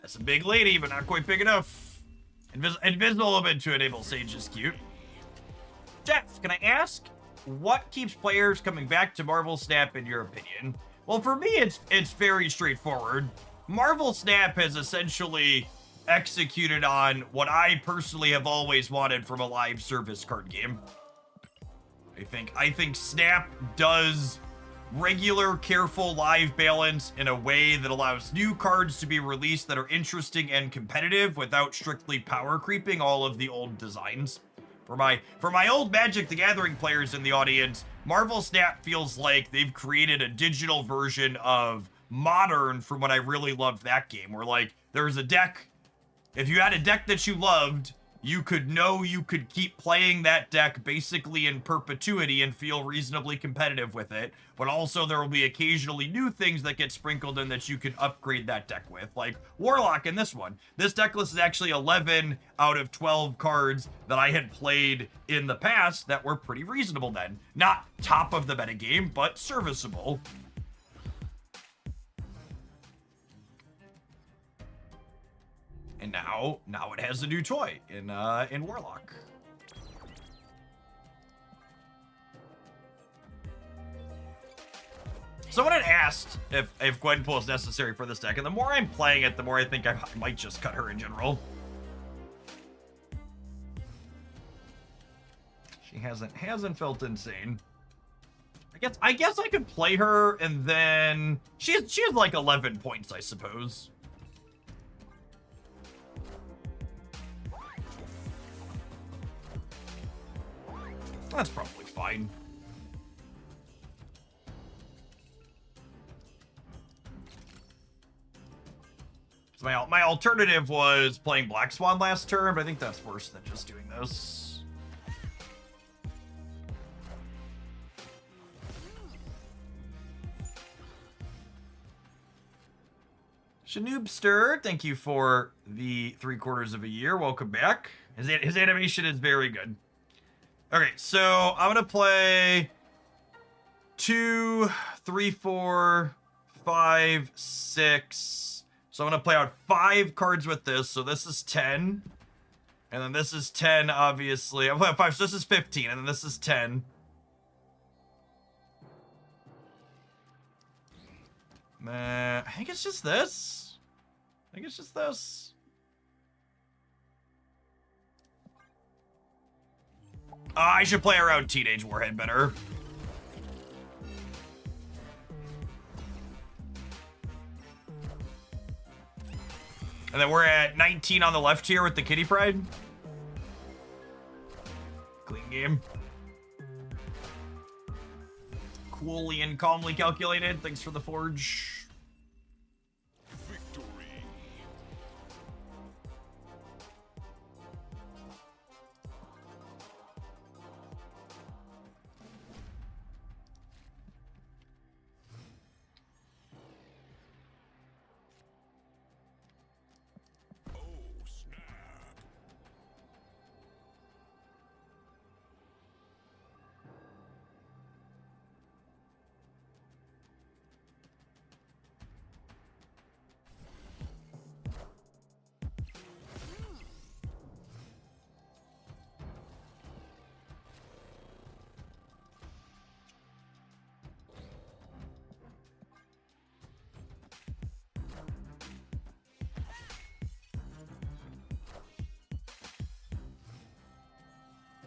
That's a big lady, but not quite big enough. Invisible open to enable Sage is cute. Jeff, can I ask, what keeps players coming back to Marvel Snap in your opinion? Well, for me, it's very straightforward. Marvel Snap has essentially executed on what I personally have always wanted from a live service card game. I think Snap does regular, careful live balance in a way that allows new cards to be released that are interesting and competitive without strictly power creeping all of the old designs. For my old Magic the Gathering players in the audience, Marvel Snap feels like they've created a digital version of Modern from when I really loved that game, where like there was a deck, if you had a deck that you loved, you could know you could keep playing that deck basically in perpetuity and feel reasonably competitive with it, but also there will be occasionally new things that get sprinkled in that you can upgrade that deck with, like Warlock in this one. This deck list is actually 11 out of 12 cards that I had played in the past that were pretty reasonable then. Not top of the metagame, but serviceable. And now it has a new toy in Warlock. Someone had asked if Gwenpool is necessary for this deck, and the more I'm playing it, the more I think I might just cut her in general. She hasn't felt insane. I guess I could play her, and then she has like 11 points, I suppose. That's probably fine. So my alternative was playing Black Swan last turn, but I think that's worse than just doing this. Shanoobster, thank you for the 3/4 of a year. Welcome back. His animation is very good. Okay, so I'm gonna play 2, 3, 4, 5, 6. So I'm gonna play out 5 cards with this. So this is 10. And then this is 10, obviously. I'm playing 5, so this is 15, and then this is 10. I think it's just this. I think it's just this. I should play around Teenage Warhead better. And then we're at 19 on the left here with the Kitty Pride. Clean game. Coolly and calmly calculated. Thanks for the forge. Victory. Oh, snap.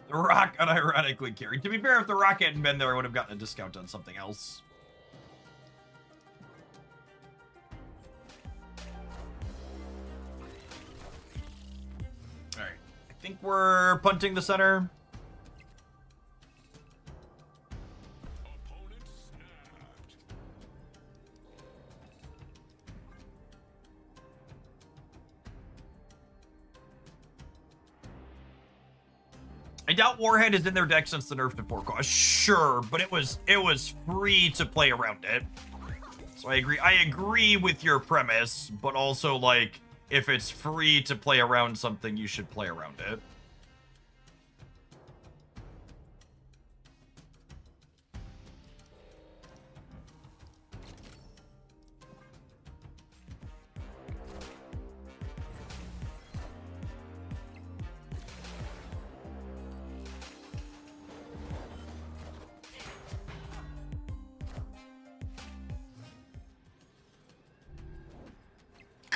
The Rock unironically carried. To be fair, if the Rock hadn't been there, I would have gotten a discount on something else. Alright. I think we're punting the center. Opponent snapped. I doubt Warhead is in their deck since the nerf to 4 cost. Sure, but it was free to play around it. So I agree with your premise, but also like if it's free to play around something, you should play around it.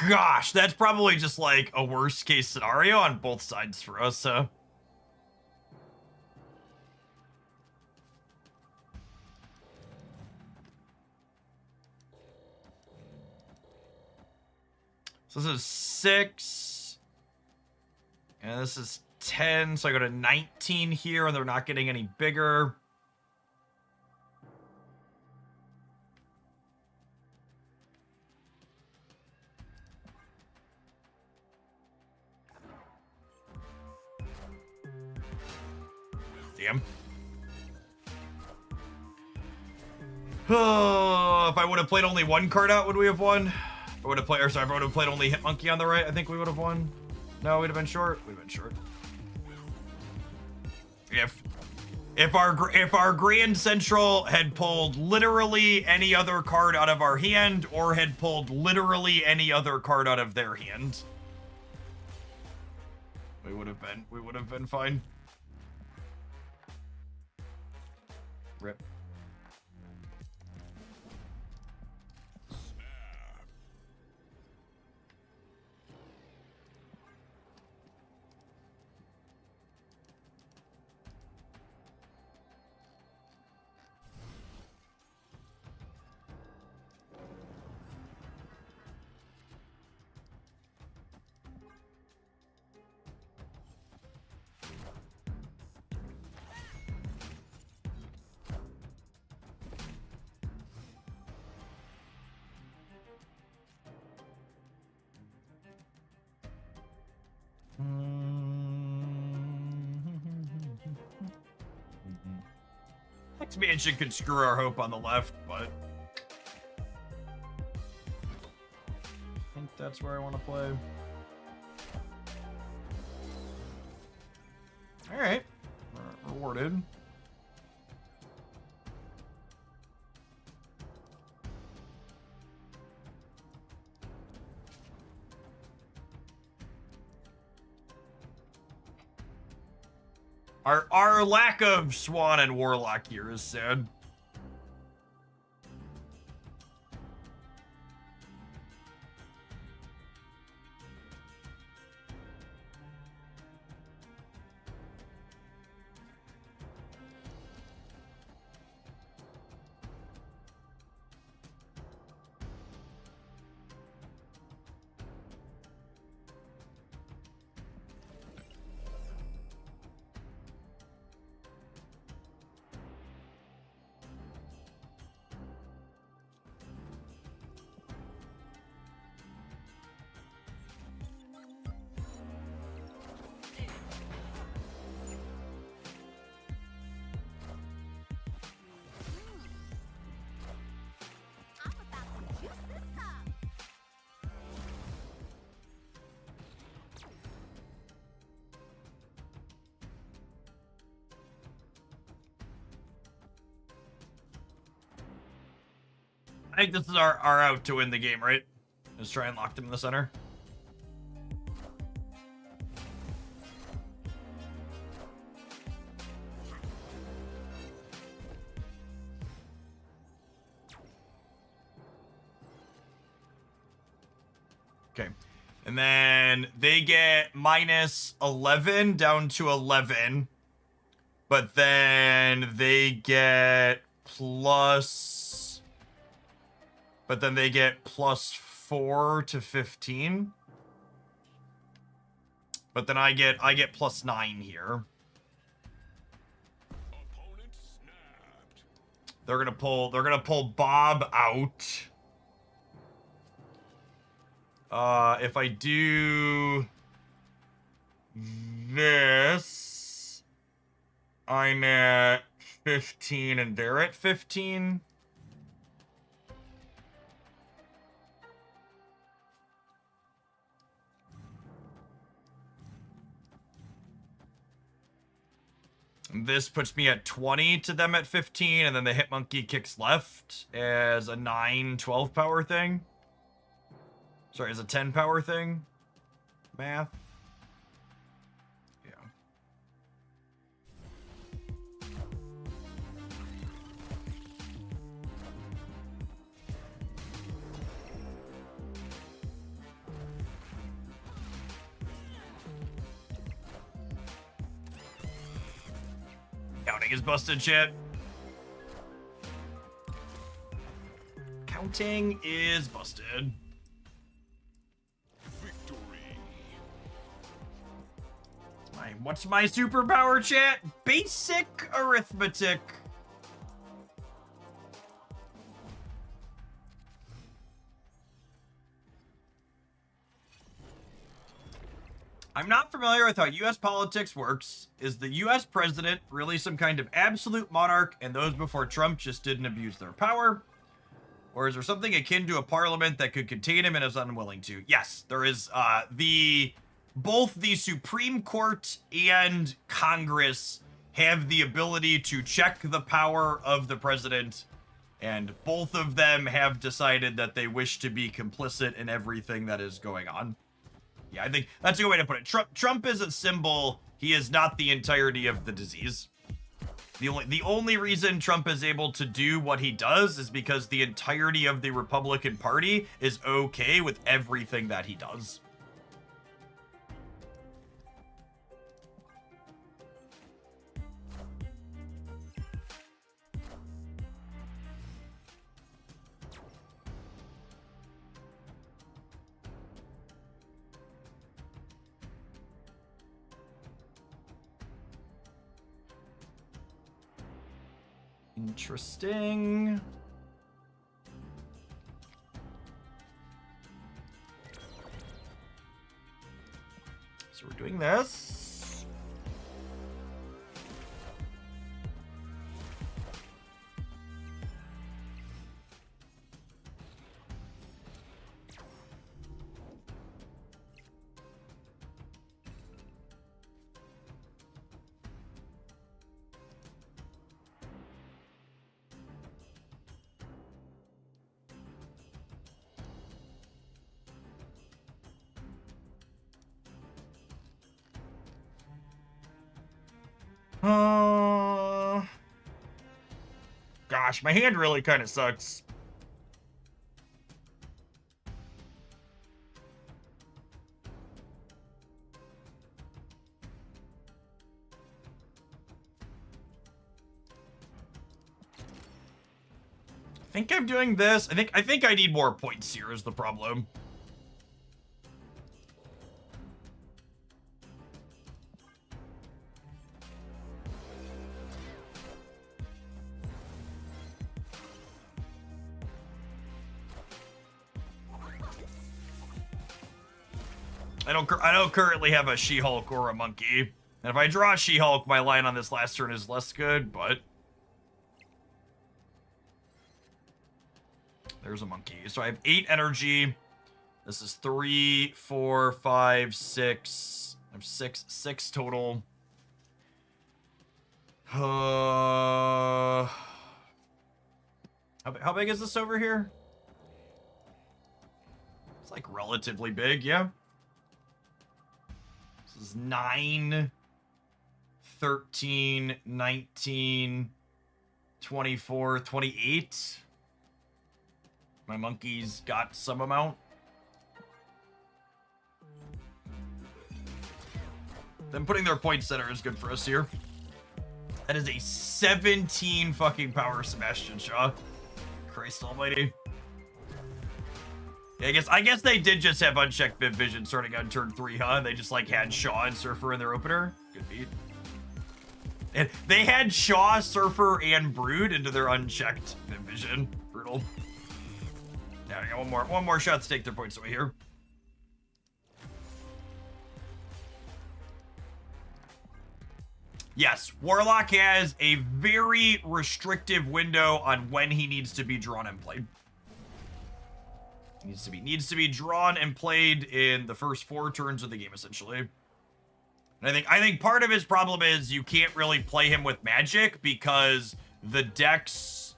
Gosh, that's probably just like a worst case scenario on both sides for us, so. So this is 6. And this is 10, so I go to 19 here, and they're not getting any bigger. Damn. Oh, if I would have played only one card out, would we have won? If I would have played, or sorry, if I would have played only Hit Monkey on the right, I think we would have won. No, we'd have been short. We'd have been short. If our Grand Central had pulled literally any other card out of our hand, or had pulled literally any other card out of their hand, we would have been fine. Rip. Expansion could screw our hope on the left, but I think that's where I want to play. All right, rewarded. Our lack of Swan and Warlock here is sad. I think this is our out to win the game, right? Let's try and lock them in the center. Okay. And then they get minus 11 down to 11. But then they get plus... But then they get plus 4 to 15. But then I get plus 9 here. Opponent snapped. They're gonna pull Bob out. If I do this, I'm at 15 and they're at 15. This puts me at 20 to them at 15, and then the Hit Monkey kicks left as a 9-12 power thing. Sorry, as a 10 power thing. Math. Yeah. Counting is busted, shit. Counting is busted. Victory. What's my superpower, chat? Basic arithmetic. I'm not familiar with how U.S. politics works. Is the U.S. president really some kind of absolute monarch and those before Trump just didn't abuse their power? Or is there something akin to a parliament that could contain him and is unwilling to? Yes, there is. Both the Supreme Court and Congress have the ability to check the power of the president, and both of them have decided that they wish to be complicit in everything that is going on. Yeah, I think that's a good way to put it. Trump is a symbol. He is not the entirety of the disease. The only reason Trump is able to do what he does is because the entirety of the Republican Party is okay with everything that he does. Interesting. So we're doing this. Gosh, my hand really kind of sucks. I think I'm doing this. I think I need more points here is the problem. I don't currently have a She-Hulk or a monkey. And if I draw a She-Hulk, my line on this last turn is less good, but there's a monkey. So I have 8 energy. This is 3, 4, 5, 6. I have 6 total. How big is this over here? It's like relatively big, yeah. This is 9, 13, 19, 24, 28. My monkey's got some amount. Them putting their point center is good for us here. That is a 17 fucking power Sebastian Shaw. Christ almighty. Yeah, I guess they did just have unchecked Viv Vision starting on turn 3, huh? They just like had Shaw and Surfer in their opener. Good beat. And they had Shaw, Surfer, and Brood into their unchecked Viv Vision. Brutal. Yeah, I got one more shot to take their points away here. Yes, Warlock has a very restrictive window on when he needs to be drawn and played. Needs to be drawn and played in the first 4 turns of the game, essentially. And I think part of his problem is you can't really play him with magic because the decks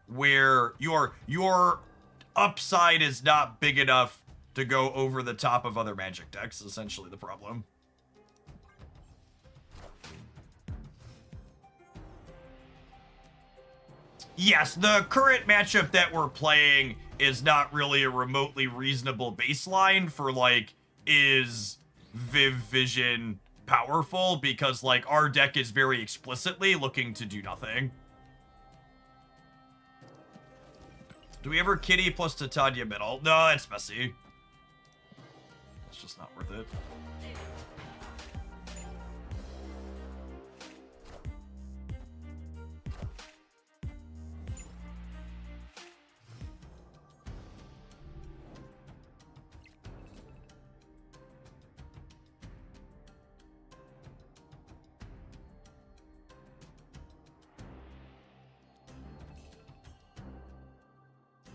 where your upside is not big enough to go over the top of other magic decks, is essentially the problem. Yes, the current matchup that we're playing is not really a remotely reasonable baseline for, like, is Viv Vision powerful? Because, like, our deck is very explicitly looking to do nothing. Do we ever Kitty plus Titania middle? No, it's messy. It's just not worth it.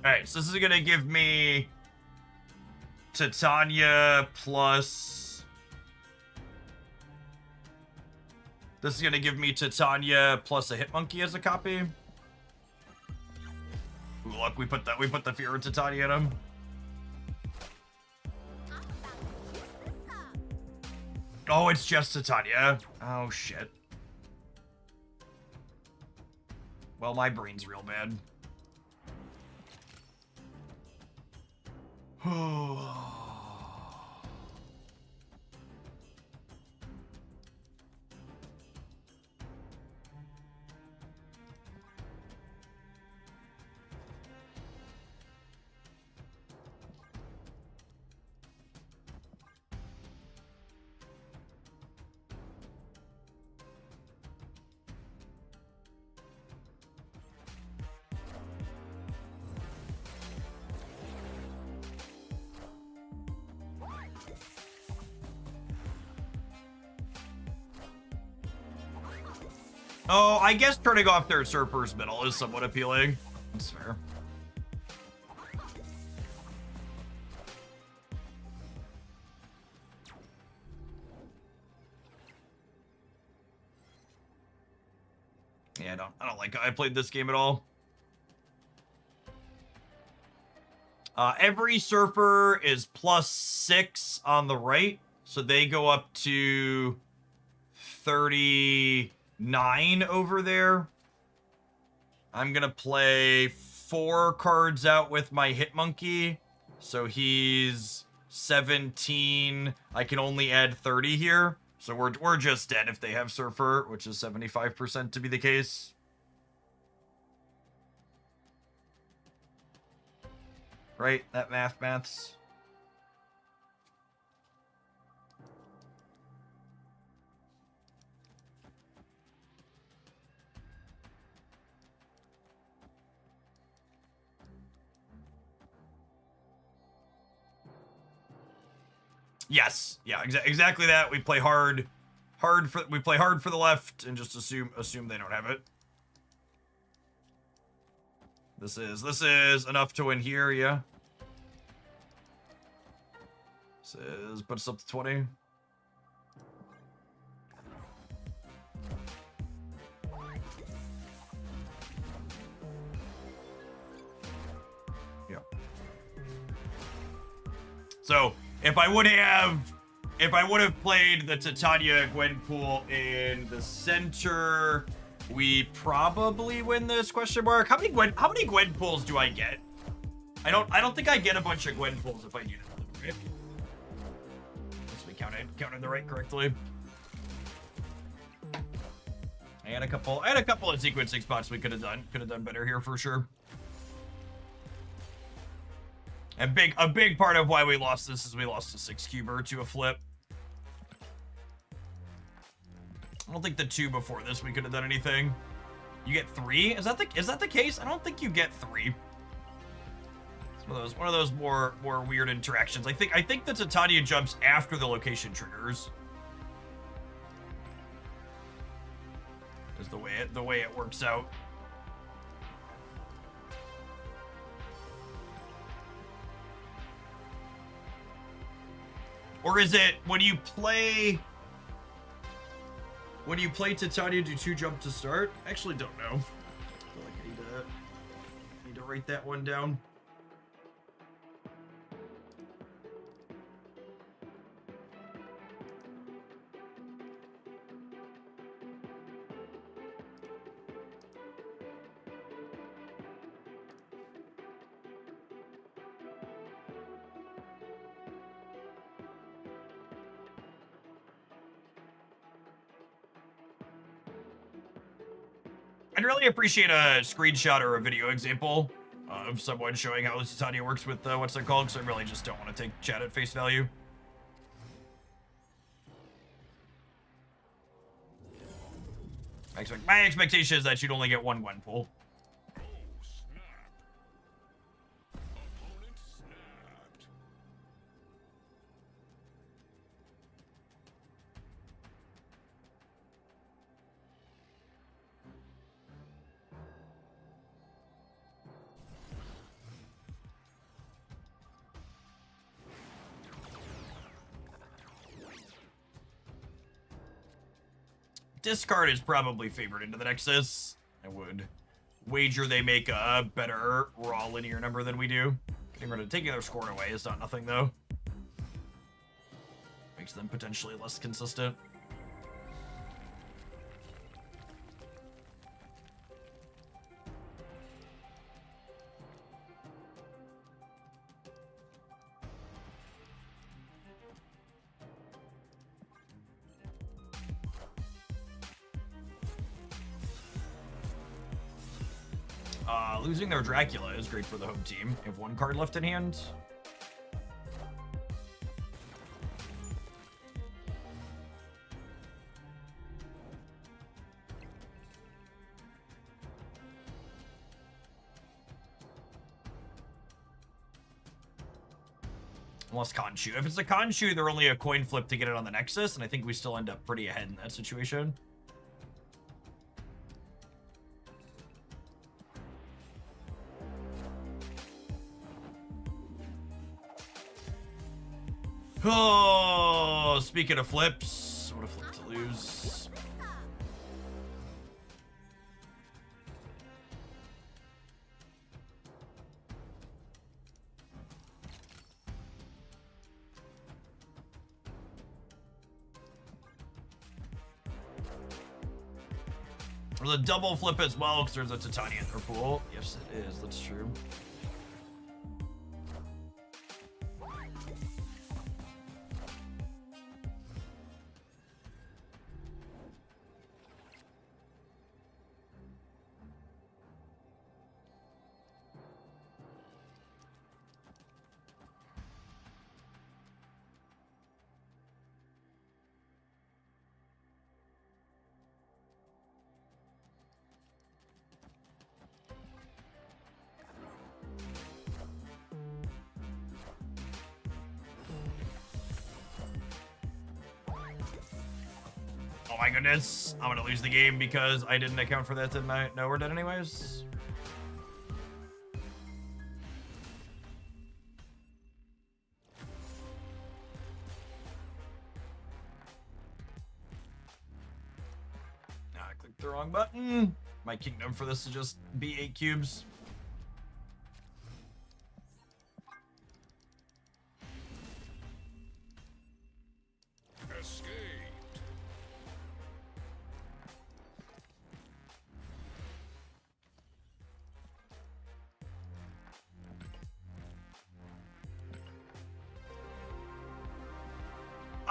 Alright, so this is gonna give me Titania plus... This is gonna give me Titania plus a Hitmonkey as a copy. Ooh, look, we put the Fear of Titania in him. Oh, it's just Titania. Oh, shit. Well, my brain's real bad. Oh, I guess turning off their Surfer's middle is somewhat appealing. That's fair. Yeah, I don't like how I played this game at all. Every Surfer is +6 on the right, so they go up to 39 over there. I'm gonna play 4 cards out with my Hitmonkey, so he's 17. I can only add 30 here, so we're just dead if they have Surfer, which is 75% to be the case. Right? That maths. Yes. Yeah, exactly that. We play hard for the left and just assume they don't have it. This is enough to win here, yeah. This is puts us up to 20. Yeah. So if I would have played the Titania Gwenpool in the center, we probably win this, question mark. How many Gwenpools do I get? I don't think I get a bunch of Gwenpools if I do that, right? Unless we counted the right correctly. I had a couple of sequencing spots we could have done better here for sure. A big part of why we lost this is we lost a 6-cuber to a flip. I don't think the 2 before this we could have done anything. You get 3? Is that the case? I don't think you get 3. It's one of those more weird interactions. I think the Titania jumps after the location triggers. Is the way it works out. Or is it when you play Titania, do 2 jump to start? I actually don't know. I feel like I need to write that one down. I'd really appreciate a screenshot or a video example of someone showing how this Titania works with what's it called, because I really just don't want to take chat at face value. My expectation is that you'd only get 1 Gwenpool. Oh, snap. Opponent snapped. Discard is probably favored into the Nexus. I would wager they make a better raw linear number than we do. Taking their score away is not nothing, though. Makes them potentially less consistent. Losing their Dracula is great for the home team. They have 1 card left in hand. Unless Khonshu. If it's a Khonshu, they're only a coin flip to get it on the Nexus, and I think we still end up pretty ahead in that situation. Oh, speaking of flips, what a flip to lose. There's a double flip as well, because there's a Titania in their pool. Yes, it is. That's true. Oh my goodness. I'm gonna lose the game because I didn't account for that, didn't I? No, we're dead anyways. I clicked the wrong button. My kingdom for this to just be 8 cubes.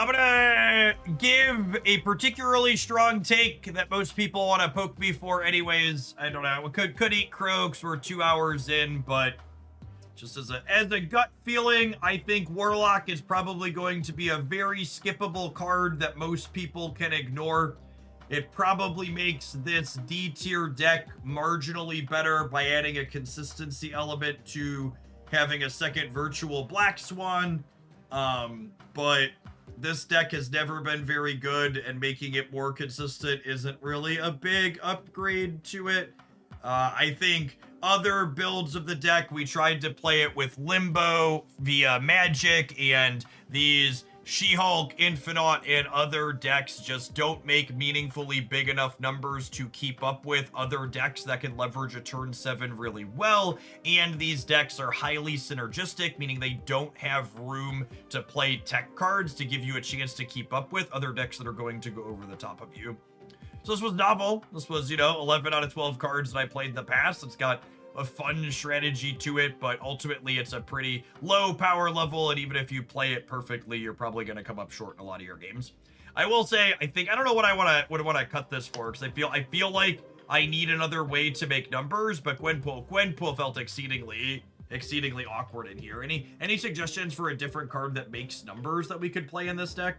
gonna give a particularly strong take that most people want to poke me for anyways. I don't know. We could eat crow 'cause we're 2 hours in, but just as a gut feeling, I think Warlock is probably going to be a very skippable card that most people can ignore. It probably makes this D tier deck marginally better by adding a consistency element to having a second virtual Black Swan. But this deck has never been very good, and making it more consistent isn't really a big upgrade to it. I think other builds of the deck, we tried to play it with Limbo via Magic, and these She-Hulk, Infinite, and other decks just don't make meaningfully big enough numbers to keep up with other decks that can leverage a turn 7 really well, and these decks are highly synergistic, meaning they don't have room to play tech cards to give you a chance to keep up with other decks that are going to go over the top of you. So this was novel. This was, 11 out of 12 cards that I played in the past. It's got a fun strategy to it, but ultimately it's a pretty low power level, and even if you play it perfectly, you're probably going to come up short in a lot of your games. I will say, I don't know what I want to cut this for, because I feel like I need another way to make numbers, but Gwenpool felt exceedingly awkward in here. Any suggestions for a different card that makes numbers that we could play in this deck?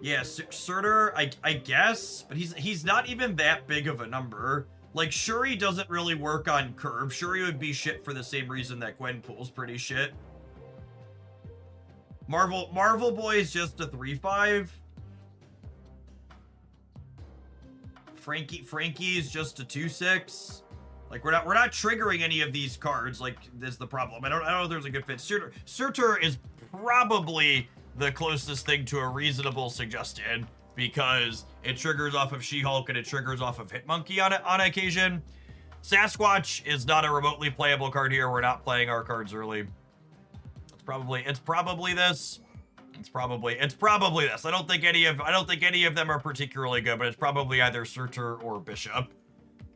Yeah, Surtur, I guess, but he's not even that big of a number. Like, Shuri doesn't really work on curve. Shuri would be shit for the same reason that Gwenpool's pretty shit. Marvel Boy is just a 3/5. Frankie's just a 2/6. Like, we're not triggering any of these cards. Like, this is the problem. I don't know if there's a good fit. Surtur is probably the closest thing to a reasonable suggestion, because it triggers off of She-Hulk and it triggers off of Hitmonkey on occasion. Sasquatch is not a remotely playable card here. We're not playing our cards early. It's probably this. It's probably this. I don't think any of them are particularly good, but it's probably either Surtur or Bishop.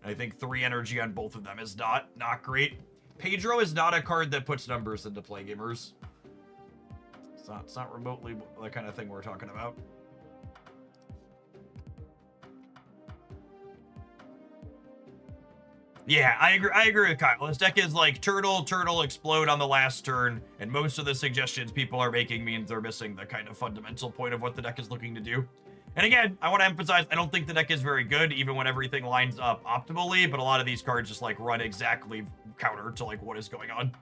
I think 3 energy on both of them is not great. Pedro is not a card that puts numbers into play, gamers. It's not remotely the kind of thing we're talking about. Yeah, I agree with Kyle. This deck is like turtle, explode on the last turn, and most of the suggestions people are making means they're missing the kind of fundamental point of what the deck is looking to do. And again, I want to emphasize, I don't think the deck is very good, even when everything lines up optimally, but a lot of these cards just like run exactly counter to like what is going on.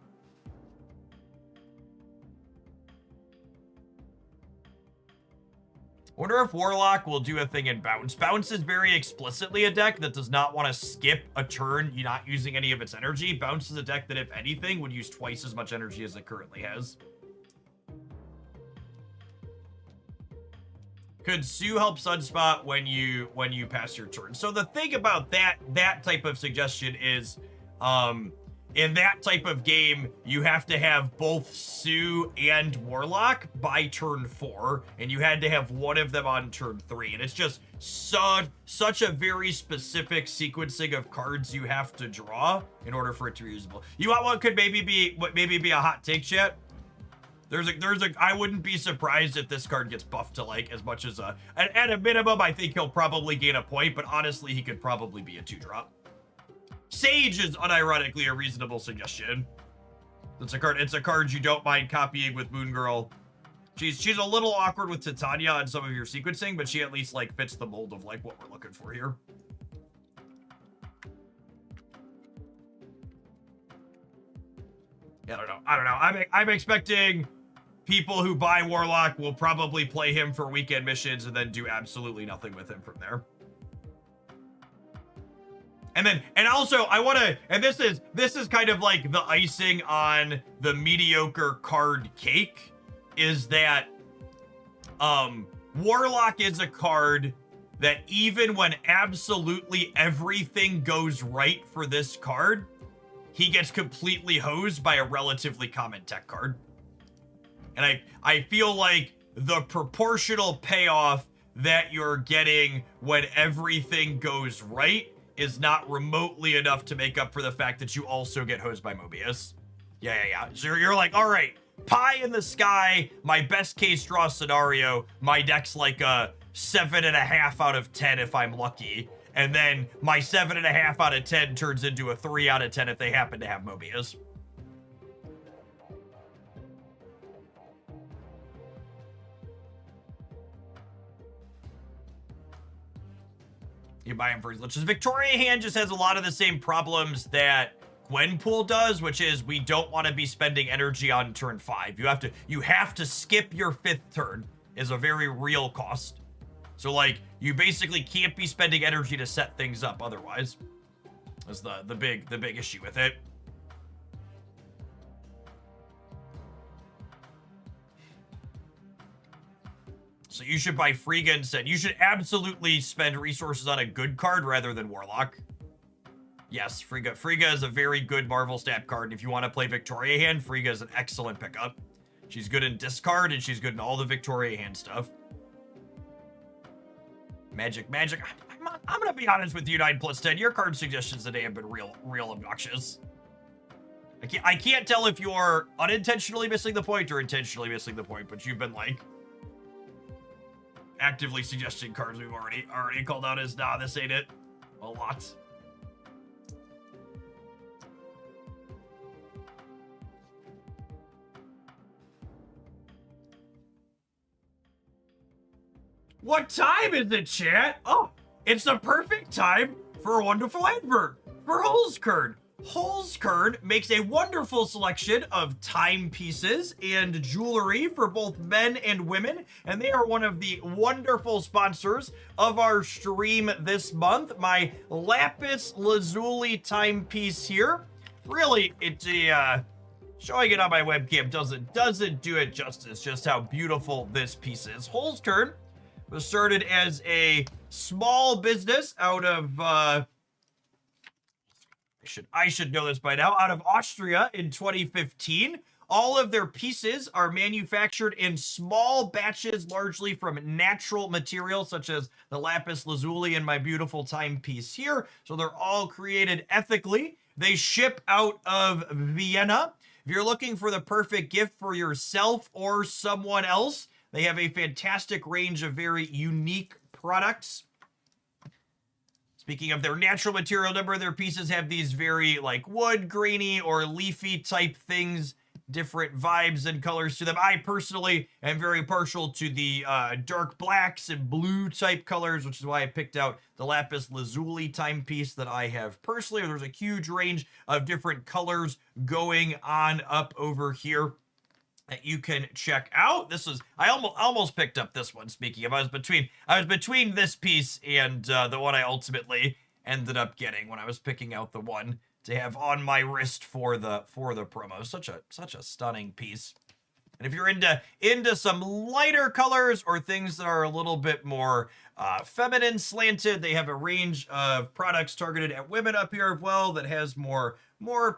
I wonder if Warlock will do a thing in Bounce. Bounce is very explicitly a deck that does not want to skip a turn you're not using any of its energy. Bounce is a deck that, if anything, would use twice as much energy as it currently has. Could Sue help Sunspot when you pass your turn? So the thing about that type of suggestion is, in that type of game, you have to have both Sue and Warlock by turn 4, and you had to have one of them on turn 3. And it's just such a very specific sequencing of cards you have to draw in order for it to be usable. You want what could maybe be a hot take, chat? I wouldn't be surprised if this card gets buffed to like as much as at a minimum, I think he'll probably gain a point, but honestly, he could probably be a 2-drop. Sage is unironically a reasonable suggestion. It's a card you don't mind copying with Moon Girl. She's a little awkward with Titania on some of your sequencing, but she at least like fits the mold of like what we're looking for here. Yeah, I don't know. I'm expecting people who buy Warlock will probably play him for weekend missions and then do absolutely nothing with him from there. And also I want to, and this is kind of like the icing on the mediocre card cake, is that Warlock is a card that even when absolutely everything goes right for this card, he gets completely hosed by a relatively common tech card. And I feel like the proportional payoff that you're getting when everything goes right is not remotely enough to make up for the fact that you also get hosed by Mobius. Yeah. So you're like, all right, pie in the sky, my best case draw scenario, my deck's like a 7.5 out of 10 if I'm lucky. And then my 7.5 out of 10 turns into a 3 out of 10 if they happen to have Mobius. You buy him for his liches. Victoria Hand just has a lot of the same problems that Gwenpool does, which is we don't want to be spending energy on turn 5. You have to skip your 5th turn is a very real cost. So like you basically can't be spending energy to set things up otherwise. That's the big issue with it. So you should buy Frigga instead. You should absolutely spend resources on a good card rather than Warlock. Yes, Frigga. Frigga is a very good Marvel stat card. If you want to play Victoria Hand, Frigga is an excellent pickup. She's good in discard, and she's good in all the Victoria Hand stuff. Magic. I'm going to be honest with you, 9+10. Your card suggestions today have been real obnoxious. I can't tell if you're unintentionally missing the point or intentionally missing the point, but you've been, like, actively suggesting cards we've already called out as, nah, this ain't it. A lot. What time is it, chat? Oh, it's the perfect time for a wonderful advert for Holzkern. Holzkern makes a wonderful selection of timepieces and jewelry for both men and women, and they are one of the wonderful sponsors of our stream this month. My lapis lazuli timepiece here. Really, it's a showing it on my webcam doesn't do it justice just how beautiful this piece is. Holzkern was started as a small business out of I should know this by now, out of Austria in 2015. All of their pieces are manufactured in small batches, largely from natural materials, such as the lapis lazuli and my beautiful timepiece here. So they're all created ethically. They ship out of Vienna. If you're looking for the perfect gift for yourself or someone else, they have a fantastic range of very unique products. Speaking of their natural material, number of their pieces have these very like wood, grainy, or leafy type things, different vibes and colors to them. I personally am very partial to the dark blacks and blue type colors, which is why I picked out the lapis lazuli timepiece that I have personally. There's a huge range of different colors going on up over here that you can check out. This is I almost picked up this one. Speaking of, I was between this piece and the one I ultimately ended up getting when I was picking out the one to have on my wrist for the promo. Such a stunning piece. And if you're into some lighter colors or things that are a little bit more feminine slanted, they have a range of products targeted at women up here as well that has more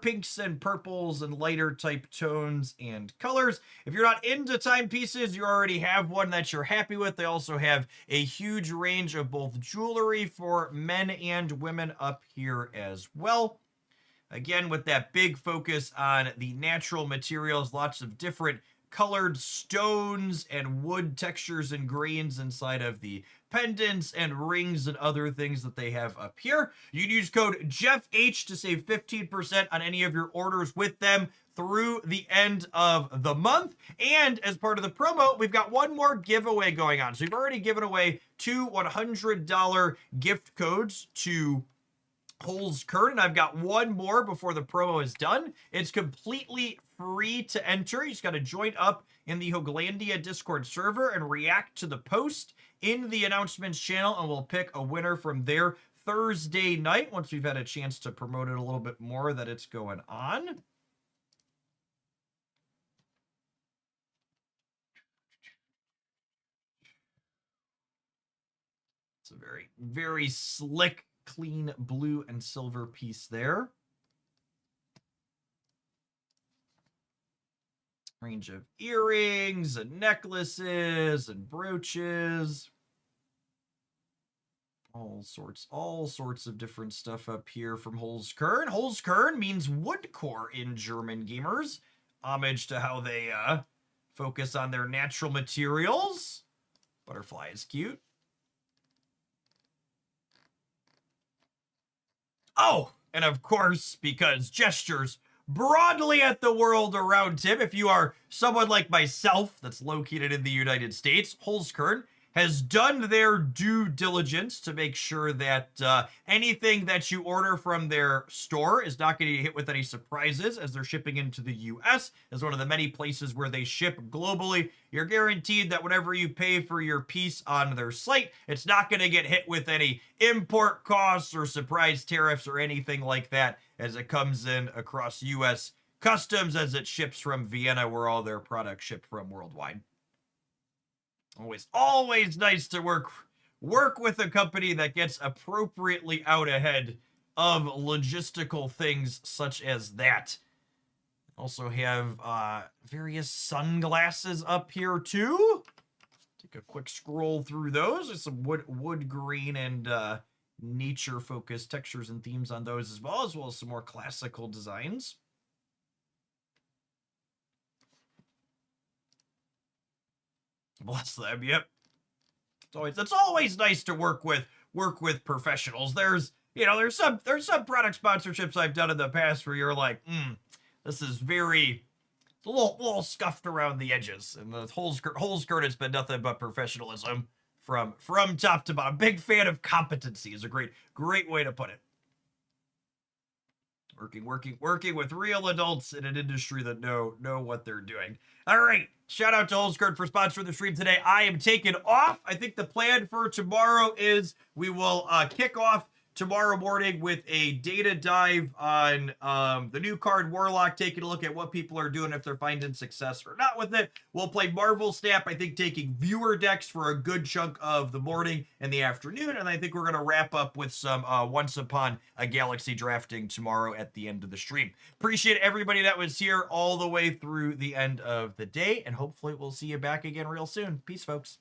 pinks and purples and lighter type tones and colors. If you're not into timepieces, you already have one that you're happy with. They also have a huge range of both jewelry for men and women up here as well. Again, with that big focus on the natural materials, lots of different colored stones and wood textures and grains inside of the pendants and rings and other things that they have up here. You can use code JeffH to save 15% on any of your orders with them through the end of the month. And as part of the promo, we've got one more giveaway going on. So we've already given away 2 $100 gift codes to Holzkern, and I've got one more before the promo is done. It's completely free to enter. You just got to join up in the Hoglandia Discord server and react to the post in the announcements channel, and we'll pick a winner from there Thursday night once we've had a chance to promote it a little bit more that it's going on. It's a very, very slick, clean blue and silver piece there. Range of earrings and necklaces and brooches. All sorts of different stuff up here from Holzkern. Holzkern means wood core in German, gamers. homage to how they focus on their natural materials. Butterfly is cute. Oh, and of course, because gestures broadly at the world around him, if you are someone like myself that's located in the United States, Holzkern has done their due diligence to make sure that anything that you order from their store is not going to get hit with any surprises as they're shipping into the US. As one of the many places where they ship globally, you're guaranteed that whatever you pay for your piece on their site, it's not going to get hit with any import costs or surprise tariffs or anything like that as it comes in across US customs as it ships from Vienna, where all their products ship from worldwide. Always nice to work with a company that gets appropriately out ahead of logistical things such as that. Also have various sunglasses up here too. Take a quick scroll through those. There's some wood green and nature focused textures and themes on those as well as some more classical designs. Bless them. Yep. It's always nice to work with professionals. There's some product sponsorships I've done in the past where you're like, this is it's a little scuffed around the edges. And the whole skirt has been nothing but professionalism from top to bottom. Big fan of competency is a great way to put it. Working with real adults in an industry that know what they're doing. All right. Shout out to Holzkern for sponsoring the stream today. I am taking off. I think the plan for tomorrow is we will kick off tomorrow morning with a data dive on the new card Warlock, taking a look at what people are doing, if they're finding success or not with it. We'll play Marvel Snap, I think taking viewer decks for a good chunk of the morning and the afternoon, and I think we're going to wrap up with some Once Upon a Galaxy drafting tomorrow at the end of the stream. Appreciate everybody that was here all the way through the end of the day, and hopefully we'll see you back again real soon. Peace, folks.